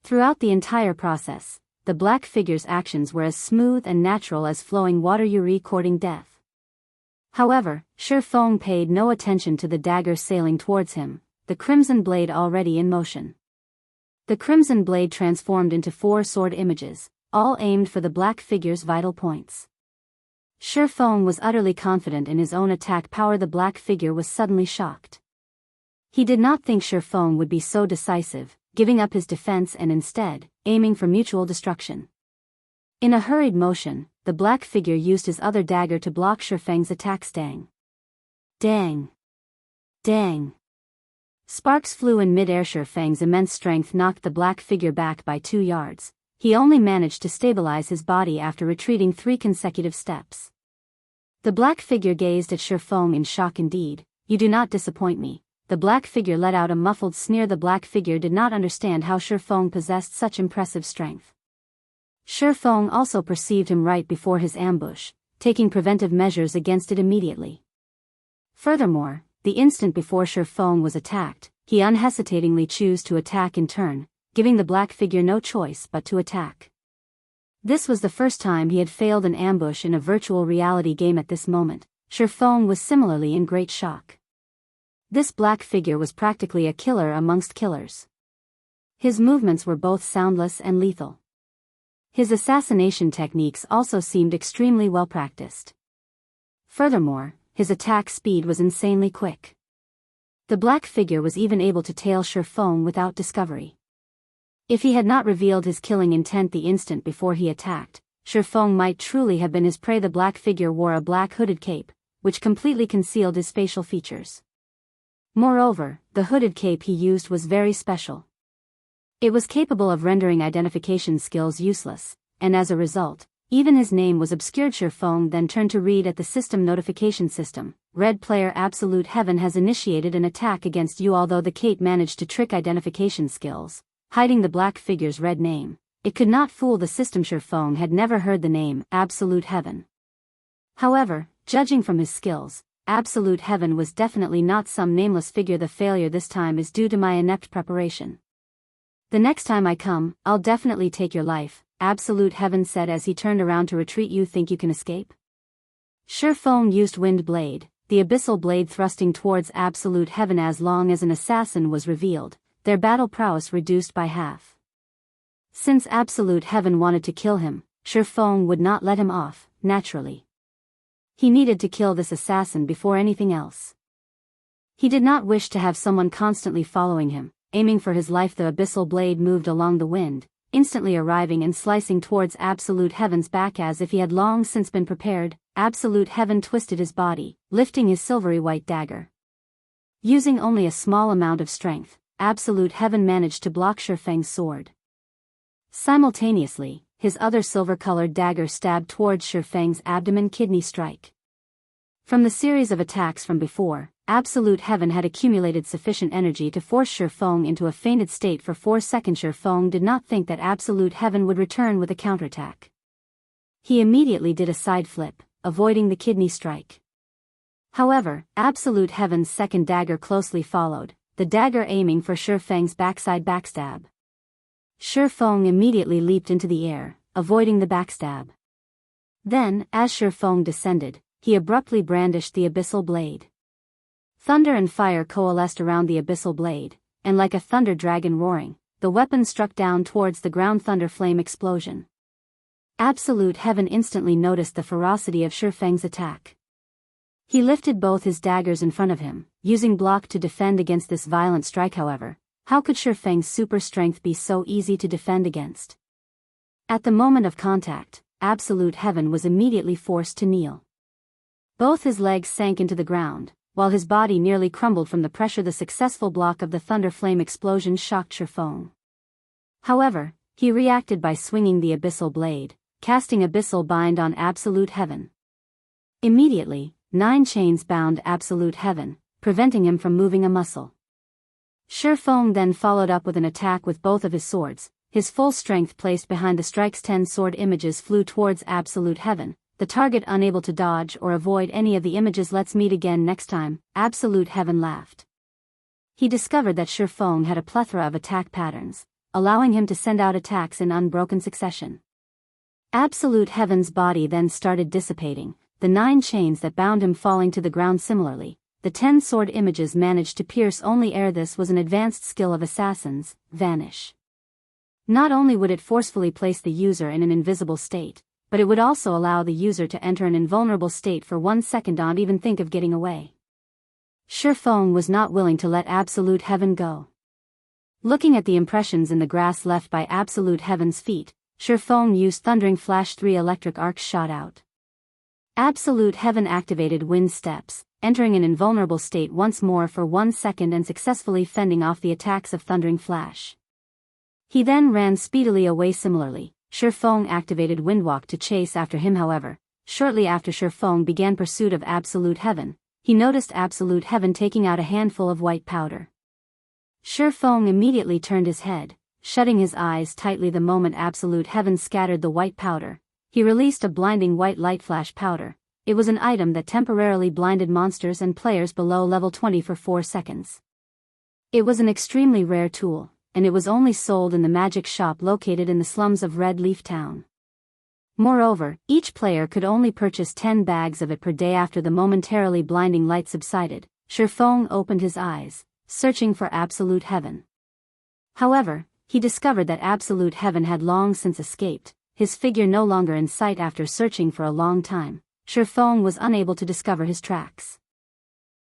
Throughout the entire process, the black figure's actions were as smooth and natural as flowing water courting death. However, Ye Feng paid no attention to the dagger sailing towards him, the crimson blade already in motion. The crimson blade transformed into 4 sword images, all aimed for the black figure's vital points. Ye Feng was utterly confident in his own attack power. The black figure was suddenly shocked. He did not think Ye Feng would be so decisive, giving up his defense and instead, aiming for mutual destruction. In a hurried motion, the black figure used his other dagger to block Ye Feng's attacks. Dang! Dang! Dang! Sparks flew in mid-air. Ye Feng's immense strength knocked the black figure back by 2 yards. He only managed to stabilize his body after retreating 3 consecutive steps. The black figure gazed at Ye Feng in shock. Indeed, you do not disappoint me. The black figure let out a muffled sneer. The black figure did not understand how Ye Feng possessed such impressive strength. Ye Feng also perceived him right before his ambush, taking preventive measures against it immediately. Furthermore, the instant before Ye Feng was attacked, he unhesitatingly chose to attack in turn, giving the black figure no choice but to attack. This was the first time he had failed an ambush in a virtual reality game. At this moment, Ye Feng was similarly in great shock. This black figure was practically a killer amongst killers. His movements were both soundless and lethal. His assassination techniques also seemed extremely well practiced. Furthermore, his attack speed was insanely quick. The black figure was even able to tail Ye Feng without discovery. If he had not revealed his killing intent the instant before he attacked, Ye Feng might truly have been his prey. The black figure wore a black hooded cape, which completely concealed his facial features. Moreover, the hooded cape he used was very special. It was capable of rendering identification skills useless, and as a result, Even his name was obscured. Shi Feng then turned to read at the system notification system. Red player Absolute Heaven has initiated an attack against you. Although the Kate managed to trick identification skills, hiding the black figure's red name, it could not fool the system. Shi Feng had never heard the name Absolute Heaven. However, judging from his skills, Absolute Heaven was definitely not some nameless figure. The failure this time is due to my inept preparation. The next time I come, I'll definitely take your life, Absolute Heaven said as he turned around to retreat. You think you can escape? Shi Feng used Wind Blade, the abyssal blade thrusting towards Absolute Heaven. As long as an assassin was revealed, their battle prowess reduced by half. Since Absolute Heaven wanted to kill him, Shi Feng would not let him off, naturally. He needed to kill this assassin before anything else. He did not wish to have someone constantly following him, aiming for his life. The abyssal blade moved along the wind, instantly arriving and slicing towards Absolute Heaven's back as if he had long since been prepared. Absolute Heaven twisted his body, lifting his silvery white dagger. Using only a small amount of strength, Absolute Heaven managed to block Shi Feng's sword. Simultaneously, his other silver-colored dagger stabbed towards Shi Feng's abdomen. Kidney strike. From the series of attacks from before, Absolute Heaven had accumulated sufficient energy to force Shi Feng into a fainted state for 4 seconds. Shi Feng did not think that Absolute Heaven would return with a counterattack. He immediately did a side flip, avoiding the kidney strike. However, Absolute Heaven's second dagger closely followed, the dagger aiming for Shi Feng's backside backstab. Shi Feng immediately leaped into the air, avoiding the backstab. Then, as Shi Feng descended, he abruptly brandished the abyssal blade. Thunder and fire coalesced around the abyssal blade, and like a thunder dragon roaring, the weapon struck down towards the ground. Thunder flame explosion. Absolute Heaven instantly noticed the ferocity of Shi Feng's attack. He lifted both his daggers in front of him, using block to defend against this violent strike. However, how could Shi Feng's super strength be so easy to defend against? At the moment of contact, Absolute Heaven was immediately forced to kneel. Both his legs sank into the ground, while his body nearly crumbled from the pressure. The successful block of the thunder flame explosion shocked Shi Feng. However, he reacted by swinging the abyssal blade, casting Abyssal Bind on Absolute Heaven. Immediately, 9 chains bound Absolute Heaven, preventing him from moving a muscle. Shi Feng then followed up with an attack with both of his swords, his full strength placed behind the strikes. 10 sword images flew towards Absolute Heaven, the target unable to dodge or avoid any of the images. Let's meet again next time, Absolute Heaven laughed. He discovered that Shi Feng had a plethora of attack patterns, allowing him to send out attacks in unbroken succession. Absolute Heaven's body then started dissipating, the 9 chains that bound him falling to the ground. Similarly, the 10 sword images managed to pierce only air. This was an advanced skill of assassins, Vanish. Not only would it forcefully place the user in an invisible state, but it would also allow the user to enter an invulnerable state for 1 second. Don't even think of getting away. Shi Feng was not willing to let Absolute Heaven go. Looking at the impressions in the grass left by Absolute Heaven's feet, Shi Feng used Thundering Flash. 3 electric arcs shot out. Absolute Heaven activated Wind Steps, entering an invulnerable state once more for 1 second and successfully fending off the attacks of Thundering Flash. He then ran speedily away. Similarly, Shi Feng activated Windwalk to chase after him. However, shortly after Shi Feng began pursuit of Absolute Heaven, he noticed Absolute Heaven taking out a handful of white powder. Shi Feng immediately turned his head, shutting his eyes tightly. The moment Absolute Heaven scattered the white powder, he released a blinding white light flash powder. It was an item that temporarily blinded monsters and players below level 20 for 4 seconds. It was an extremely rare tool, and it was only sold in the magic shop located in the slums of Red Leaf Town. Moreover, each player could only purchase 10 bags of it per day. After the momentarily blinding light subsided, Shi Feng opened his eyes, searching for Absolute Heaven. However, he discovered that Absolute Heaven had long since escaped, his figure no longer in sight. After searching for a long time, Shi Feng was unable to discover his tracks.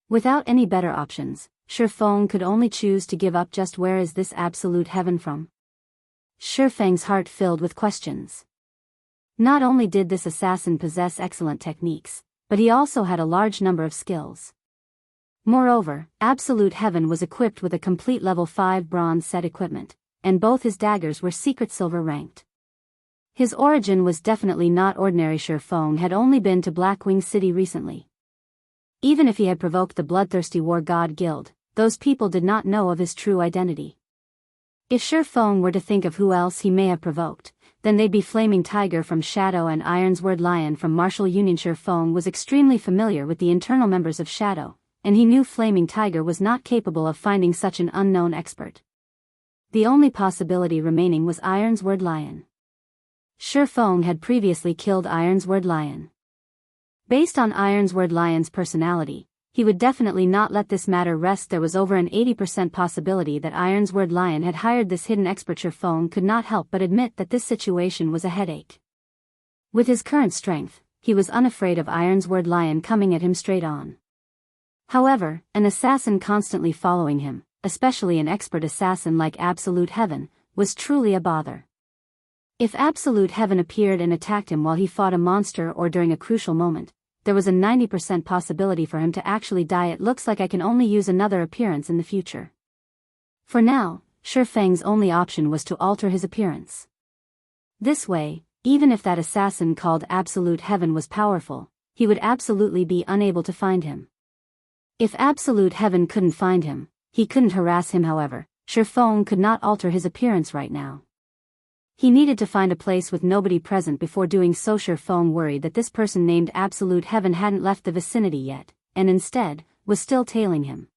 Without any better options, Shi Feng could only choose to give up. Just where is this Absolute Heaven from? Shi Feng's heart filled with questions. Not only did this assassin possess excellent techniques, but he also had a large number of skills. Moreover, Absolute Heaven was equipped with a complete level 5 bronze set equipment, and both his daggers were secret silver ranked. His origin was definitely not ordinary. Ye Feng had only been to Blackwing City recently. Even if he had provoked the bloodthirsty War God Guild, those people did not know of his true identity. If Ye Feng were to think of who else he may have provoked, then they'd be Flaming Tiger from Shadow and Ironsword Lion from Martial Union. Ye Feng was extremely familiar with the internal members of Shadow, and he knew Flaming Tiger was not capable of finding such an unknown expert. The only possibility remaining was Ironsword Lion. Ye Feng had previously killed Ironsword Lion. Based on Ironsword Lion's personality, he would definitely not let this matter rest. There was over an 80% possibility that Ironsword Lion had hired this hidden expert. Ye Feng could not help but admit that this situation was a headache. With his current strength, he was unafraid of Ironsword Lion coming at him straight on. However, an assassin constantly following him, especially an expert assassin like Absolute Heaven, was truly a bother. If Absolute Heaven appeared and attacked him while he fought a monster or during a crucial moment, there was a 90% possibility for him to actually die. It looks like I can only use another appearance in the future. For now, Ye Feng's only option was to alter his appearance. This way, even if that assassin called Absolute Heaven was powerful, he would absolutely be unable to find him. If Absolute Heaven couldn't find him, he couldn't harass him. However, Ye Feng could not alter his appearance right now. He needed to find a place with nobody present before doing so. Ye Feng worried that this person named Absolute Heaven hadn't left the vicinity yet, and instead, was still tailing him.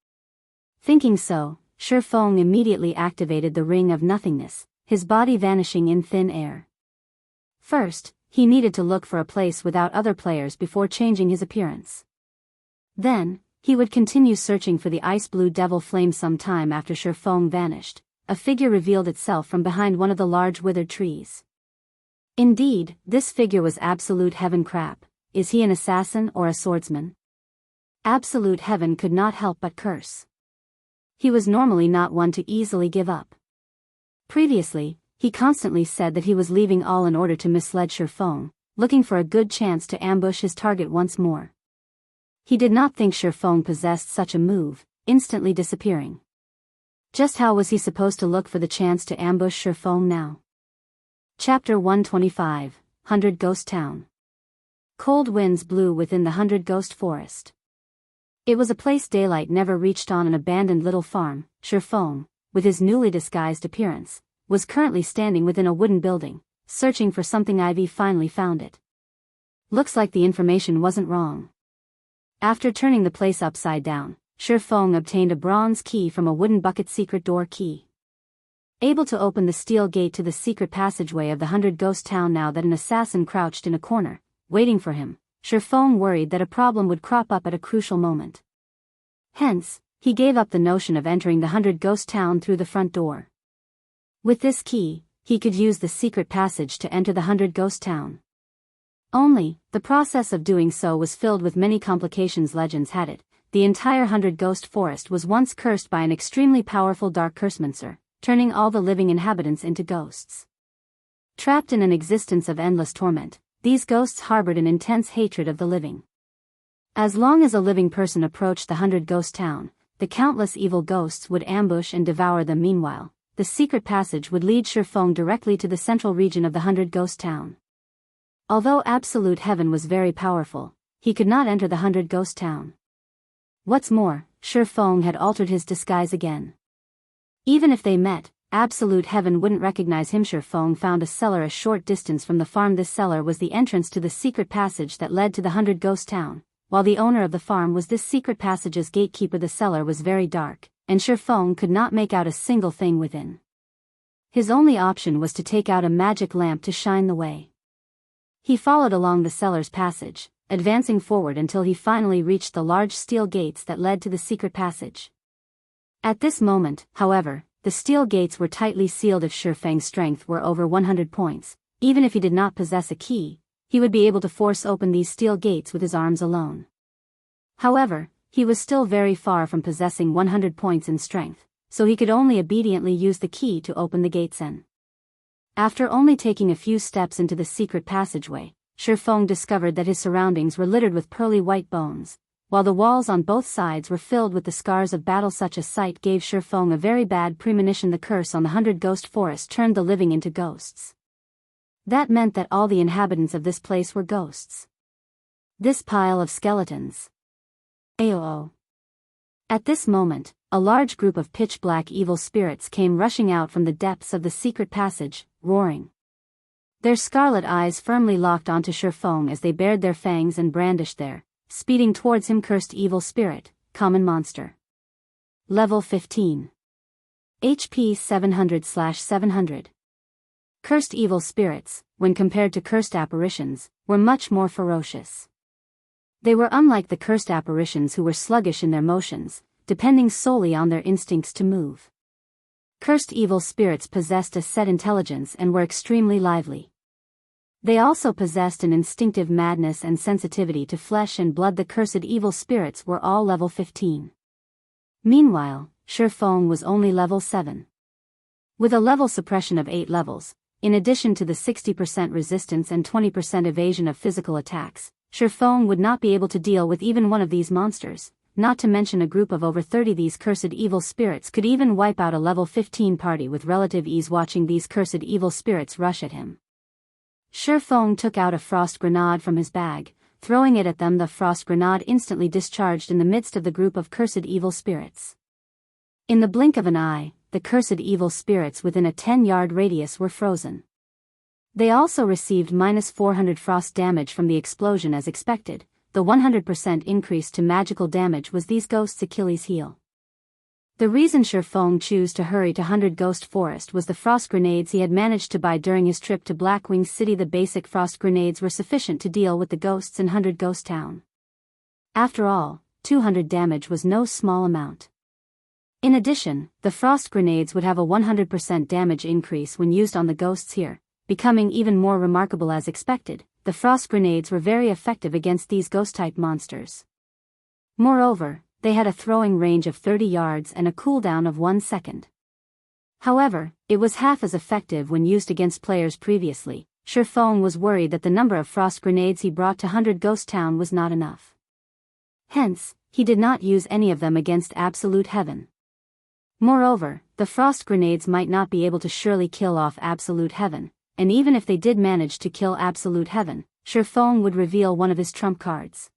Thinking so, Ye Feng immediately activated the Ring of Nothingness, his body vanishing in thin air. First, he needed to look for a place without other players before changing his appearance. Then, he would continue searching for the ice blue devil flame. Some time after Ye Feng vanished, a figure revealed itself from behind one of the large withered trees. Indeed, this figure was Absolute Heaven. Crap, is he an assassin or a swordsman? Absolute Heaven could not help but curse. He was normally not one to easily give up. Previously, he constantly said that he was leaving all in order to mislead Ye Feng, looking for a good chance to ambush his target once more. He did not think Ye Feng possessed such a move, instantly disappearing. Just how was he supposed to look for the chance to ambush Ye Feng now? Chapter 125, 100 Ghost Town. Cold winds blew within the 100 Ghost Forest. It was a place daylight never reached. On an abandoned little farm, Ye Feng, with his newly disguised appearance, was currently standing within a wooden building, searching for something. Ivy finally found it. Looks like the information wasn't wrong. After turning the place upside down, Ye Feng obtained a bronze key from a wooden bucket. Secret door key. Able to open the steel gate to the secret passageway of the 100 Ghost Town. Now that an assassin crouched in a corner, waiting for him, Ye Feng worried that a problem would crop up at a crucial moment. Hence, he gave up the notion of entering the 100 Ghost Town through the front door. With this key, he could use the secret passage to enter the 100 Ghost Town. Only, the process of doing so was filled with many complications. Legends had it, the entire 100 Ghost Forest was once cursed by an extremely powerful dark cursemonster, turning all the living inhabitants into ghosts. Trapped in an existence of endless torment, these ghosts harbored an intense hatred of the living. As long as a living person approached the 100 Ghost Town, the countless evil ghosts would ambush and devour them. Meanwhile, the secret passage would lead Ye Feng directly to the central region of the 100 Ghost Town. Although Absolute Heaven was very powerful, he could not enter the 100 Ghost Town. What's more, Ye Feng had altered his disguise again. Even if they met, Absolute Heaven wouldn't recognize him. Ye Feng found a cellar a short distance from the farm. This cellar was the entrance to the secret passage that led to the 100 Ghost Town, while the owner of the farm was this secret passage's gatekeeper. The cellar was very dark, and Ye Feng could not make out a single thing within. His only option was to take out a magic lamp to shine the way. He followed along the cellar's passage, advancing forward until he finally reached the large steel gates that led to the secret passage. At this moment, however, the steel gates were tightly sealed. If Ye Feng's strength were over 100 points, even if he did not possess a key, he would be able to force open these steel gates with his arms alone. However, he was still very far from possessing 100 points in strength, so he could only obediently use the key to open the gates. After only taking a few steps into the secret passageway, Ye Feng discovered that his surroundings were littered with pearly white bones, while the walls on both sides were filled with the scars of battle. Such a sight gave Ye Feng a very bad premonition. The curse on the 100 Ghost Forest turned the living into ghosts. That meant that all the inhabitants of this place were ghosts. This pile of skeletons. Aoo. At this moment, a large group of pitch-black evil spirits came rushing out from the depths of the secret passage, roaring. Their scarlet eyes firmly locked onto Ye Feng as they bared their fangs and brandished their, speeding towards him. Cursed evil spirit, common monster. Level 15. HP 700/700. Cursed evil spirits, when compared to cursed apparitions, were much more ferocious. They were unlike the cursed apparitions who were sluggish in their motions, depending solely on their instincts to move. Cursed evil spirits possessed a set intelligence and were extremely lively. They also possessed an instinctive madness and sensitivity to flesh and blood. The cursed evil spirits were all level 15. Meanwhile, Ye Feng was only level 7. With a level suppression of 8 levels, in addition to the 60% resistance and 20% evasion of physical attacks, Ye Feng would not be able to deal with even one of these monsters, not to mention a group of over 30. These cursed evil spirits could even wipe out a level 15 party with relative ease. Watching these cursed evil spirits rush at him, Ye Feng took out a frost grenade from his bag, throwing it at them. The frost grenade instantly discharged in the midst of the group of cursed evil spirits. In the blink of an eye, the cursed evil spirits within a 10-yard radius were frozen. They also received -400 frost damage from the explosion as expected. The 100% increase to magical damage was these ghosts' Achilles' heel. The reason Ye Feng chose to hurry to 100 Ghost Forest was the frost grenades he had managed to buy during his trip to Blackwing City. The basic frost grenades were sufficient to deal with the ghosts in 100 Ghost Town. After all, 200 damage was no small amount. In addition, the frost grenades would have a 100% damage increase when used on the ghosts here, becoming even more remarkable. As expected, the frost grenades were very effective against these ghost-type monsters. Moreover, they had a throwing range of 30 yards and a cooldown of 1 second. However, it was half as effective when used against players previously. Ye Feng was worried that the number of frost grenades he brought to 100 Ghost Town was not enough. Hence, he did not use any of them against Absolute Heaven. Moreover, the frost grenades might not be able to surely kill off Absolute Heaven, and even if they did manage to kill Absolute Heaven, Ye Feng would reveal one of his trump cards.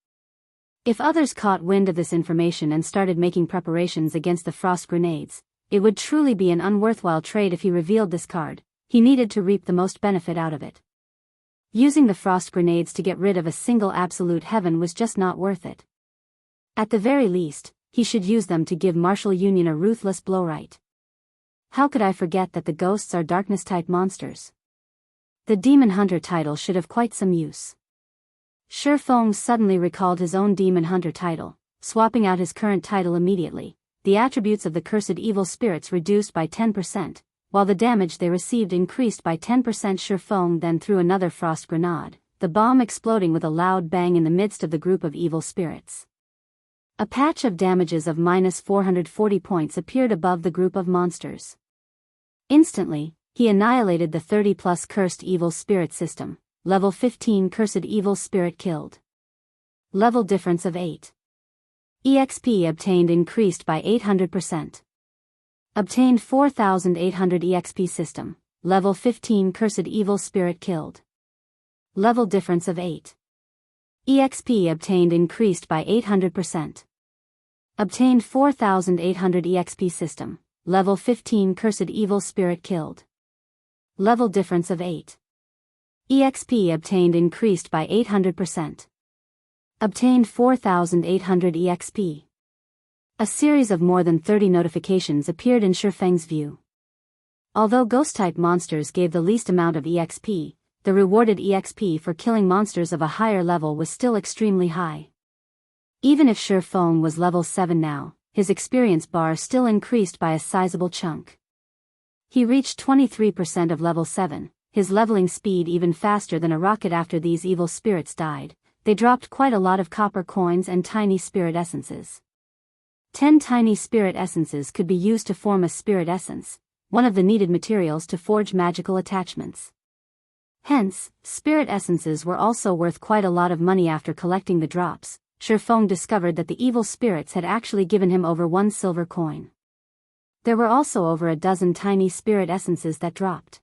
If others caught wind of this information and started making preparations against the frost grenades, it would truly be an unworthwhile trade. If he revealed this card, he needed to reap the most benefit out of it. Using the frost grenades to get rid of a single Absolute Heaven was just not worth it. At the very least, he should use them to give Martial Union a ruthless blow. Right? How could I forget that the ghosts are darkness-type monsters? The Demon Hunter title should have quite some use. Ye Feng suddenly recalled his own Demon Hunter title, swapping out his current title immediately. The attributes of the cursed evil spirits reduced by 10%, while the damage they received increased by 10%. Ye Feng then threw another frost grenade, the bomb exploding with a loud bang in the midst of the group of evil spirits. A patch of damages of -440 points appeared above the group of monsters. Instantly, he annihilated the 30+ cursed evil spirit system. Level 15 cursed evil spirit killed. Level difference of 8. EXP obtained increased by 800%. Obtained 4,800 EXP system. Level 15 cursed evil spirit killed. Level difference of 8. EXP obtained increased by 800%. Obtained 4,800 EXP system. Level 15 cursed evil spirit killed. Level difference of 8. EXP obtained increased by 800%. Obtained 4,800 EXP. A series of more than 30 notifications appeared in Ye Feng's view. Although ghost-type monsters gave the least amount of EXP, the rewarded EXP for killing monsters of a higher level was still extremely high. Even if Ye Feng was level 7 now, his experience bar still increased by a sizable chunk. He reached 23% of level 7, his leveling speed even faster than a rocket. After these evil spirits died, they dropped quite a lot of copper coins and tiny spirit essences. 10 tiny spirit essences could be used to form a spirit essence, one of the needed materials to forge magical attachments. Hence, spirit essences were also worth quite a lot of money. After collecting the drops, Ye Feng discovered that the evil spirits had actually given him over 1 silver coin. There were also over a dozen tiny spirit essences that dropped.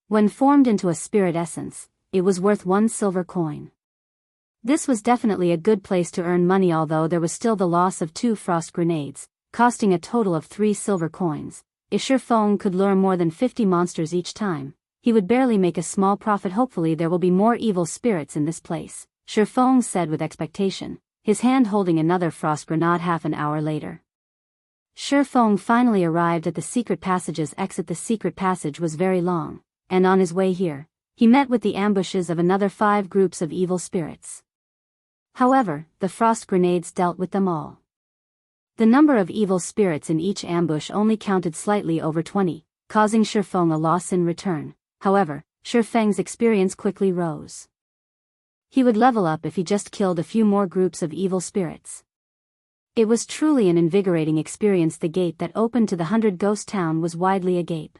When formed into a spirit essence, it was worth 1 silver coin. This was definitely a good place to earn money, although there was still the loss of 2 frost grenades, costing a total of 3 silver coins. If Ye Feng could lure more than 50 monsters each time, he would barely make a small profit. Hopefully there will be more evil spirits in this place, Ye Feng said with expectation, his hand holding another frost grenade. Half an hour later, Ye Feng finally arrived at the secret passage's exit. The secret passage was very long, and on his way here, he met with the ambushes of another 5 groups of evil spirits. However, the frost grenades dealt with them all. The number of evil spirits in each ambush only counted slightly over 20, causing Ye Feng a loss in return. However, Ye Feng's experience quickly rose. He would level up if he just killed a few more groups of evil spirits. It was truly an invigorating experience. The gate that opened to the 100 Ghost Town was widely agape.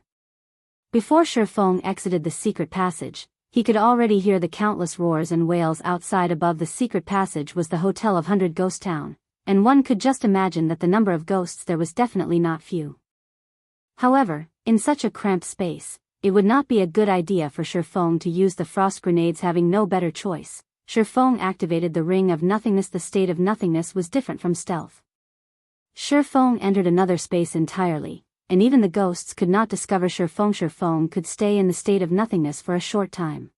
Before Ye Feng exited the secret passage, he could already hear the countless roars and wails outside. Above the secret passage was the hotel of 100 Ghost Town, and one could just imagine that the number of ghosts there was definitely not few. However, in such a cramped space, it would not be a good idea for Ye Feng to use the frost grenades. Having no better choice, Ye Feng activated the Ring of Nothingness. The state of nothingness was different from stealth. Ye Feng entered another space entirely, and even the ghosts could not discover Ye Feng. Ye Feng could stay in the state of nothingness for a short time.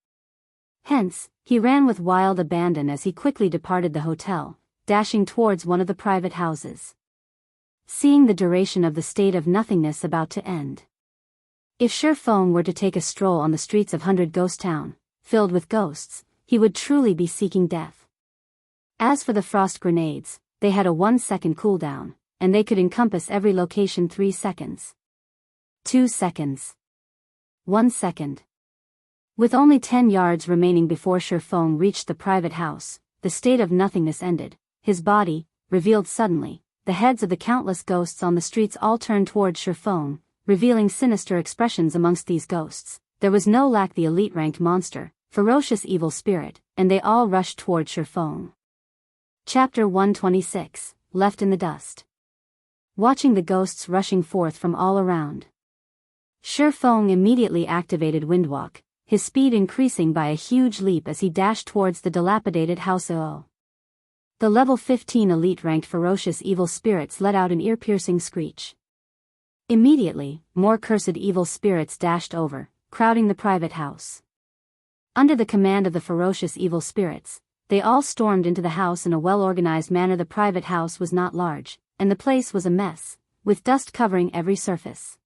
Hence, he ran with wild abandon as he quickly departed the hotel, dashing towards one of the private houses. Seeing the duration of the state of nothingness about to end, if Ye Feng were to take a stroll on the streets of 100 Ghost Town, filled with ghosts, he would truly be seeking death. As for the frost grenades, they had a 1-second cooldown, and they could encompass every location. 3 seconds. 2 seconds. 1 second. With only 10 yards remaining before Ye Feng reached the private house, the state of nothingness ended. His body, revealed suddenly, the heads of the countless ghosts on the streets all turned towards Ye Feng, revealing sinister expressions amongst these ghosts. There was no lack the elite-ranked monster, ferocious evil spirit, and they all rushed towards Ye Feng. Chapter 126, Left in the Dust. Watching the ghosts rushing forth from all around, Ye Feng immediately activated Windwalk, his speed increasing by a huge leap as he dashed towards the dilapidated house. The level 15 elite-ranked ferocious evil spirits let out an ear-piercing screech. Immediately, more cursed evil spirits dashed over, crowding the private house. Under the command of the ferocious evil spirits, they all stormed into the house in a well-organized manner. The private house was not large, and the place was a mess, with dust covering every surface.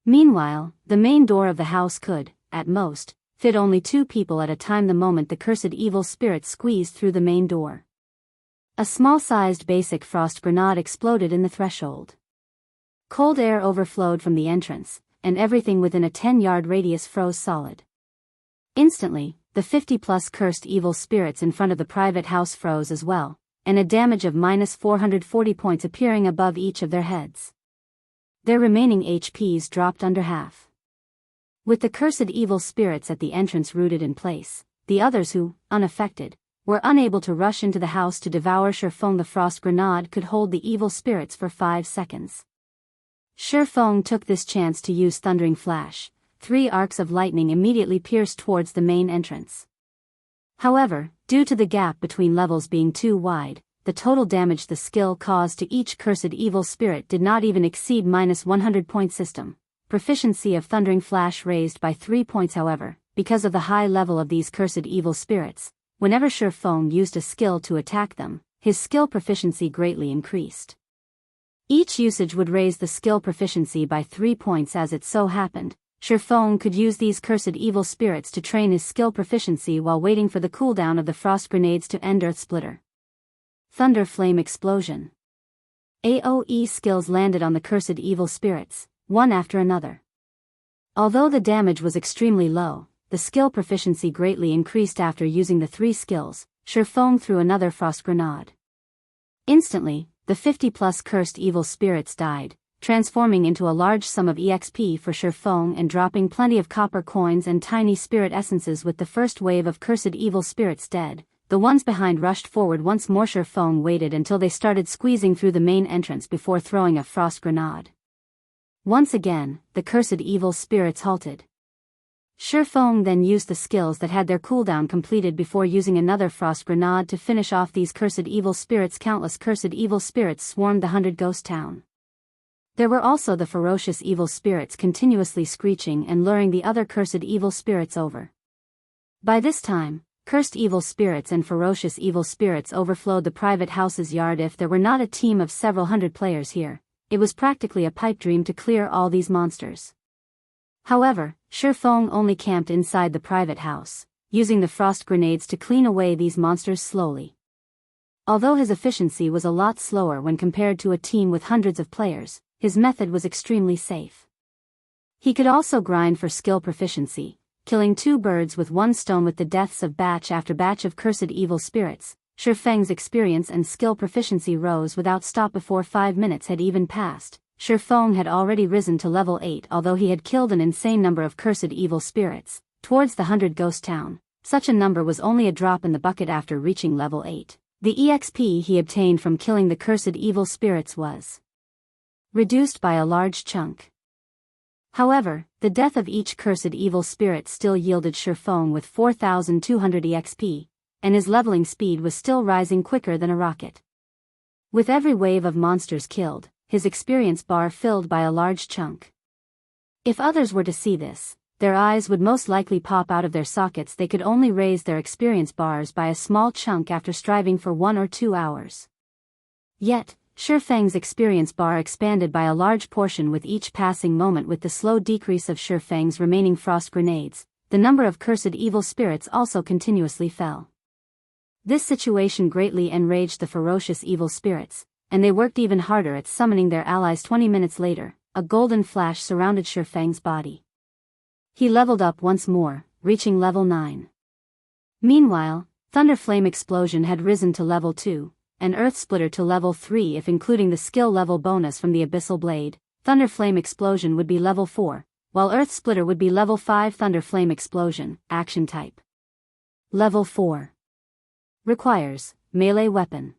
Meanwhile, the main door of the house could, at most, fit only 2 people at a time. The moment the cursed evil spirits squeezed through the main door, a small-sized basic frost grenade exploded in the threshold. Cold air overflowed from the entrance, and everything within a 10-yard radius froze solid. Instantly, the 50-plus cursed evil spirits in front of the private house froze as well, and a damage of -440 points appearing above each of their heads. Their remaining HPs dropped under half. With the cursed evil spirits at the entrance rooted in place, the others who, unaffected, were unable to rush into the house to devour Ye Feng. The frost grenade could hold the evil spirits for 5 seconds. Ye Feng took this chance to use Thundering Flash. 3 arcs of lightning immediately pierced towards the main entrance. However, due to the gap between levels being too wide, the total damage the skill caused to each cursed evil spirit did not even exceed -100 point system. Proficiency of Thundering Flash raised by 3 points. However, because of the high level of these cursed evil spirits, whenever Ye Feng used a skill to attack them, his skill proficiency greatly increased. Each usage would raise the skill proficiency by 3 points. As it so happened, Ye Feng could use these cursed evil spirits to train his skill proficiency while waiting for the cooldown of the frost grenades to end. Earth Splitter. Thunder Flame Explosion. AoE skills landed on the cursed evil spirits, one after another. Although the damage was extremely low, the skill proficiency greatly increased. After using the 3 skills, Ye Feng threw another frost grenade. Instantly, the 50-plus cursed evil spirits died, transforming into a large sum of EXP for Ye Feng and dropping plenty of copper coins and tiny spirit essences. With the first wave of cursed evil spirits dead, the ones behind rushed forward once more. Ye Feng waited until they started squeezing through the main entrance before throwing a frost grenade. Once again, the cursed evil spirits halted. Shi Feng then used the skills that had their cooldown completed before using another frost grenade to finish off these cursed evil spirits. Countless cursed evil spirits swarmed the 100 Ghost Town. There were also the ferocious evil spirits continuously screeching and luring the other cursed evil spirits over. By this time, cursed evil spirits and ferocious evil spirits overflowed the private house's yard. If there were not a team of several hundred players here, it was practically a pipe dream to clear all these monsters. However, Shi Feng only camped inside the private house, using the frost grenades to clean away these monsters slowly. Although his efficiency was a lot slower when compared to a team with hundreds of players, his method was extremely safe. He could also grind for skill proficiency, killing 2 birds with 1 stone with the deaths of batch after batch of cursed evil spirits. Shi Feng's experience and skill proficiency rose without stop before 5 minutes had even passed. Shi Feng had already risen to level 8. Although he had killed an insane number of cursed evil spirits towards the 100 Ghost Town, such a number was only a drop in the bucket after reaching level 8. The EXP he obtained from killing the cursed evil spirits was reduced by a large chunk. However, the death of each cursed evil spirit still yielded Shi Feng with 4,200 EXP, and his leveling speed was still rising quicker than a rocket. With every wave of monsters killed, his experience bar filled by a large chunk. If others were to see this, their eyes would most likely pop out of their sockets. They could only raise their experience bars by a small chunk after striving for 1 or 2 hours. Yet, Shi Feng's experience bar expanded by a large portion with each passing moment. With the slow decrease of Shi Feng's remaining frost grenades, the number of cursed evil spirits also continuously fell. This situation greatly enraged the ferocious evil spirits, and they worked even harder at summoning their allies. 20 minutes later, a golden flash surrounded Shi Feng's body. He leveled up once more, reaching level 9. Meanwhile, Thunder Flame Explosion had risen to level 2, and Earth Splitter to level 3. If including the skill level bonus from the Abyssal Blade, Thunder Flame Explosion would be level 4, while Earth Splitter would be level 5. Thunder Flame Explosion, Action Type. Level 4. Requires melee weapon.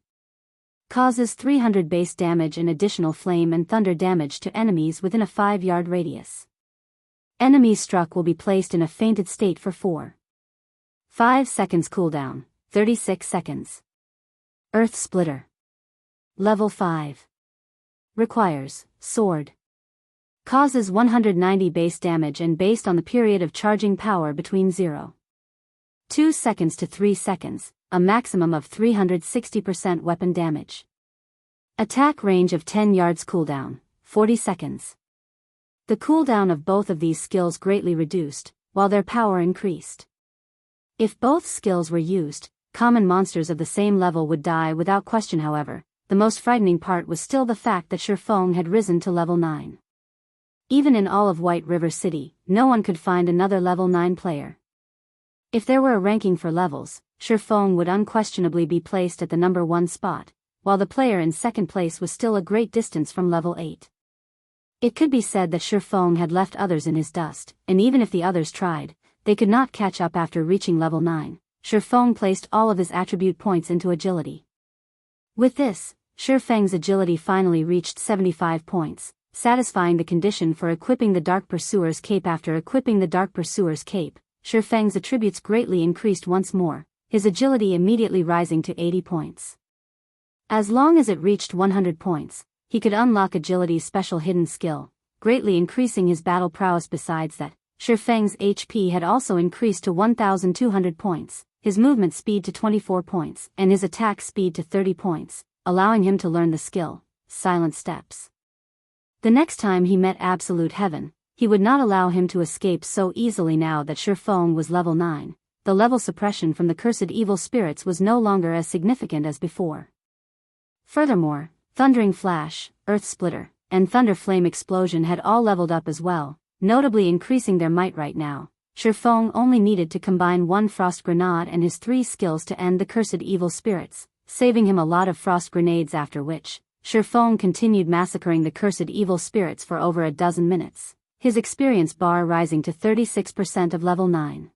Causes 300 base damage and additional flame and thunder damage to enemies within a 5-yard radius. Enemies struck will be placed in a fainted state for 5 seconds. Cooldown, 36 seconds. Earth Splitter. Level 5. Requires sword. Causes 190 base damage and based on the period of charging power between 0.2 seconds to 3 seconds, a maximum of 360% weapon damage. Attack range of 10 yards. Cooldown, 40 seconds. The cooldown of both of these skills greatly reduced, while their power increased. If both skills were used, common monsters of the same level would die without question. However, the most frightening part was still the fact that Shi Feng had risen to level 9. Even in all of White River City, no one could find another level 9 player. If there were a ranking for levels, Shi Feng would unquestionably be placed at the number 1 spot, while the player in second place was still a great distance from level 8. It could be said that Shi Feng had left others in his dust, and even if the others tried, they could not catch up after reaching level 9. Shi Feng placed all of his attribute points into agility. With this, Shi Feng's agility finally reached 75 points, satisfying the condition for equipping the Dark Pursuer's Cape. After equipping the Dark Pursuer's Cape, Shi Feng's attributes greatly increased once more, his agility immediately rising to 80 points. As long as it reached 100 points, he could unlock agility's special hidden skill, greatly increasing his battle prowess. Besides that, Shi Feng's HP had also increased to 1,200 points, his movement speed to 24 points, and his attack speed to 30 points, allowing him to learn the skill, Silent Steps. The next time he met Absolute Heaven, he would not allow him to escape so easily. Now that Shi Feng was level 9, the level suppression from the cursed evil spirits was no longer as significant as before. Furthermore, Thundering Flash, Earth Splitter, and Thunder Flame Explosion had all leveled up as well, notably increasing their might. Right now, Shi Feng only needed to combine 1 Frost Grenade and his 3 skills to end the cursed evil spirits, saving him a lot of frost grenades, after which, Shi Feng continued massacring the cursed evil spirits for over a dozen minutes, his experience bar rising to 36% of level 9.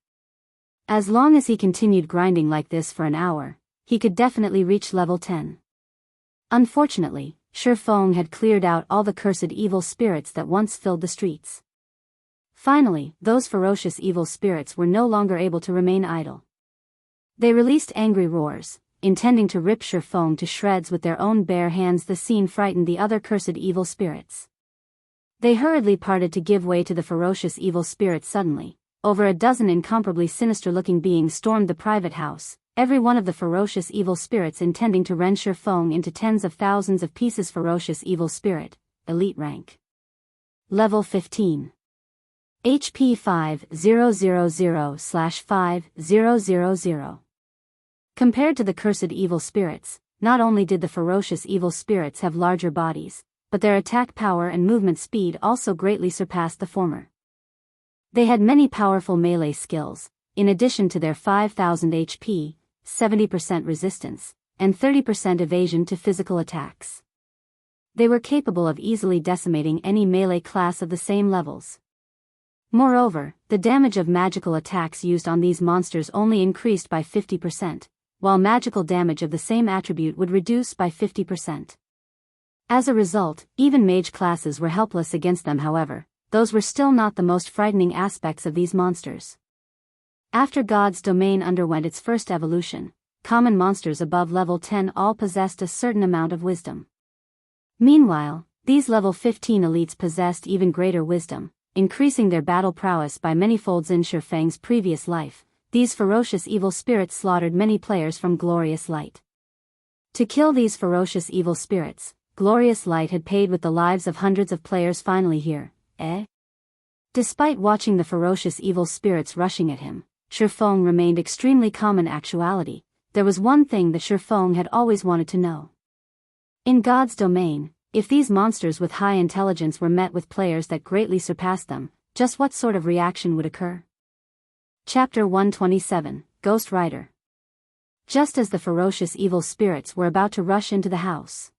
As long as he continued grinding like this for an hour, he could definitely reach level 10. Unfortunately, Shi Feng had cleared out all the cursed evil spirits that once filled the streets. Finally, those ferocious evil spirits were no longer able to remain idle. They released angry roars, intending to rip Ye Feng to shreds with their own bare hands. The scene frightened the other cursed evil spirits. They hurriedly parted to give way to the ferocious evil spirits. Suddenly, over a dozen incomparably sinister-looking beings stormed the private house, every one of the ferocious evil spirits intending to rend Ye Feng into tens of thousands of pieces. Ferocious evil spirit, elite rank. Level 15. HP 5000/5000. Compared to the cursed evil spirits, not only did the ferocious evil spirits have larger bodies, but their attack power and movement speed also greatly surpassed the former. They had many powerful melee skills, in addition to their 5000 HP, 70% resistance, and 30% evasion to physical attacks. They were capable of easily decimating any melee class of the same levels. Moreover, the damage of magical attacks used on these monsters only increased by 50%, while magical damage of the same attribute would reduce by 50%. As a result, even mage classes were helpless against them. However, those were still not the most frightening aspects of these monsters. After God's domain underwent its first evolution, common monsters above level 10 all possessed a certain amount of wisdom. Meanwhile, these level 15 elites possessed even greater wisdom, increasing their battle prowess by many folds. In Ye Feng's previous life, these ferocious evil spirits slaughtered many players from Glorious Light. To kill these ferocious evil spirits, Glorious Light had paid with the lives of hundreds of players. Finally here, Despite watching the ferocious evil spirits rushing at him, Ye Feng remained extremely calm. In actuality, there was one thing that Ye Feng had always wanted to know. In God's domain, if these monsters with high intelligence were met with players that greatly surpassed them, just what sort of reaction would occur? Chapter 127, Ghost Rider. Just as the ferocious evil spirits were about to rush into the house,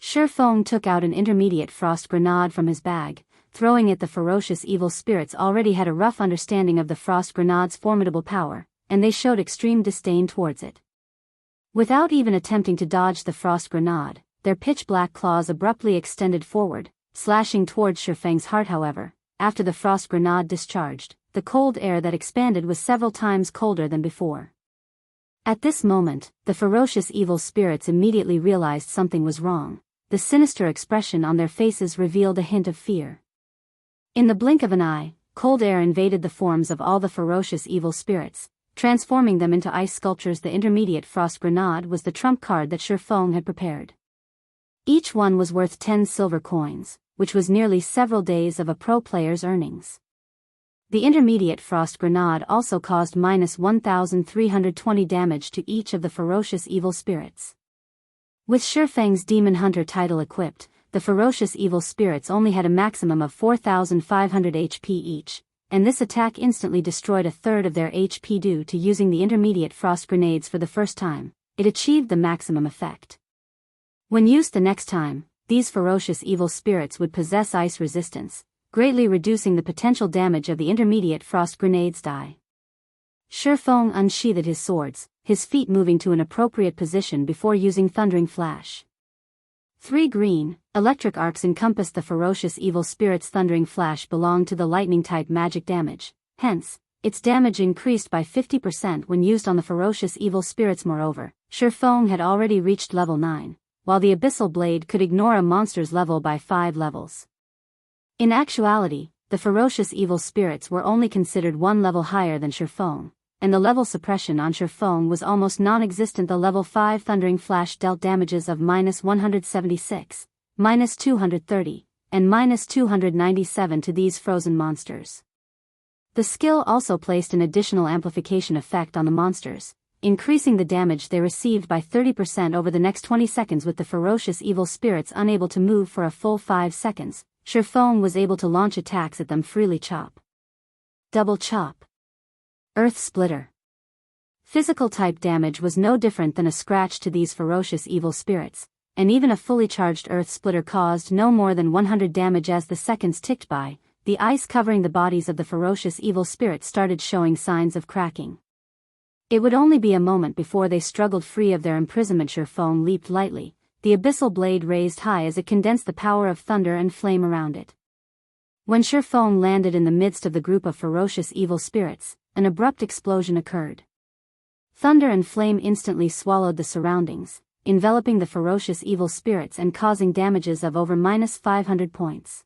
Ye Feng took out an intermediate frost grenade from his bag, throwing it. The ferocious evil spirits already had a rough understanding of the frost grenade's formidable power, and they showed extreme disdain towards it. Without even attempting to dodge the frost grenade, their pitch-black claws abruptly extended forward, slashing towards Ye Feng's heart. However, after the frost grenade discharged, the cold air that expanded was several times colder than before. At this moment, the ferocious evil spirits immediately realized something was wrong. The sinister expression on their faces revealed a hint of fear. In the blink of an eye, cold air invaded the forms of all the ferocious evil spirits, transforming them into ice sculptures. The intermediate frost grenade was the trump card that Ye Feng had prepared. Each one was worth 10 silver coins, which was nearly several days of a pro player's earnings. The intermediate frost grenade also caused -1,320 damage to each of the ferocious evil spirits. With Ye Feng's Demon Hunter title equipped, the ferocious evil spirits only had a maximum of 4,500 HP each, and this attack instantly destroyed a third of their HP. Due to using the intermediate frost grenades for the first time, it achieved the maximum effect. When used the next time, these ferocious evil spirits would possess ice resistance, greatly reducing the potential damage of the intermediate frost grenades. Ye Feng unsheathed his swords, his feet moving to an appropriate position before using Thundering Flash. 3 green, electric arcs encompassed the ferocious evil spirit's Thundering Flash belonged to the lightning-type magic damage, hence, its damage increased by 50% when used on the ferocious evil spirits. Moreover, Ye Feng had already reached level 9, while the Abyssal Blade could ignore a monster's level by 5 levels. In actuality, the ferocious evil spirits were only considered one level higher than Ye Feng, and the level suppression on Ye Feng was almost non-existent. The level 5 Thundering Flash dealt damages of -176, -230, and -297 to these frozen monsters. The skill also placed an additional amplification effect on the monsters, increasing the damage they received by 30% over the next 20 seconds. With the ferocious evil spirits unable to move for a full 5 seconds, Ye Feng was able to launch attacks at them freely. Chop. Double Chop. Earth Splitter. Physical type damage was no different than a scratch to these ferocious evil spirits, and even a fully charged Earth Splitter caused no more than 100 damage. As the seconds ticked by, the ice covering the bodies of the ferocious evil spirits started showing signs of cracking. It would only be a moment before they struggled free of their imprisonment. Ye Feng leaped lightly, the Abyssal Blade raised high as it condensed the power of thunder and flame around it. When Shi Feng landed in the midst of the group of ferocious evil spirits, an abrupt explosion occurred. Thunder and flame instantly swallowed the surroundings, enveloping the ferocious evil spirits and causing damages of over -500 points.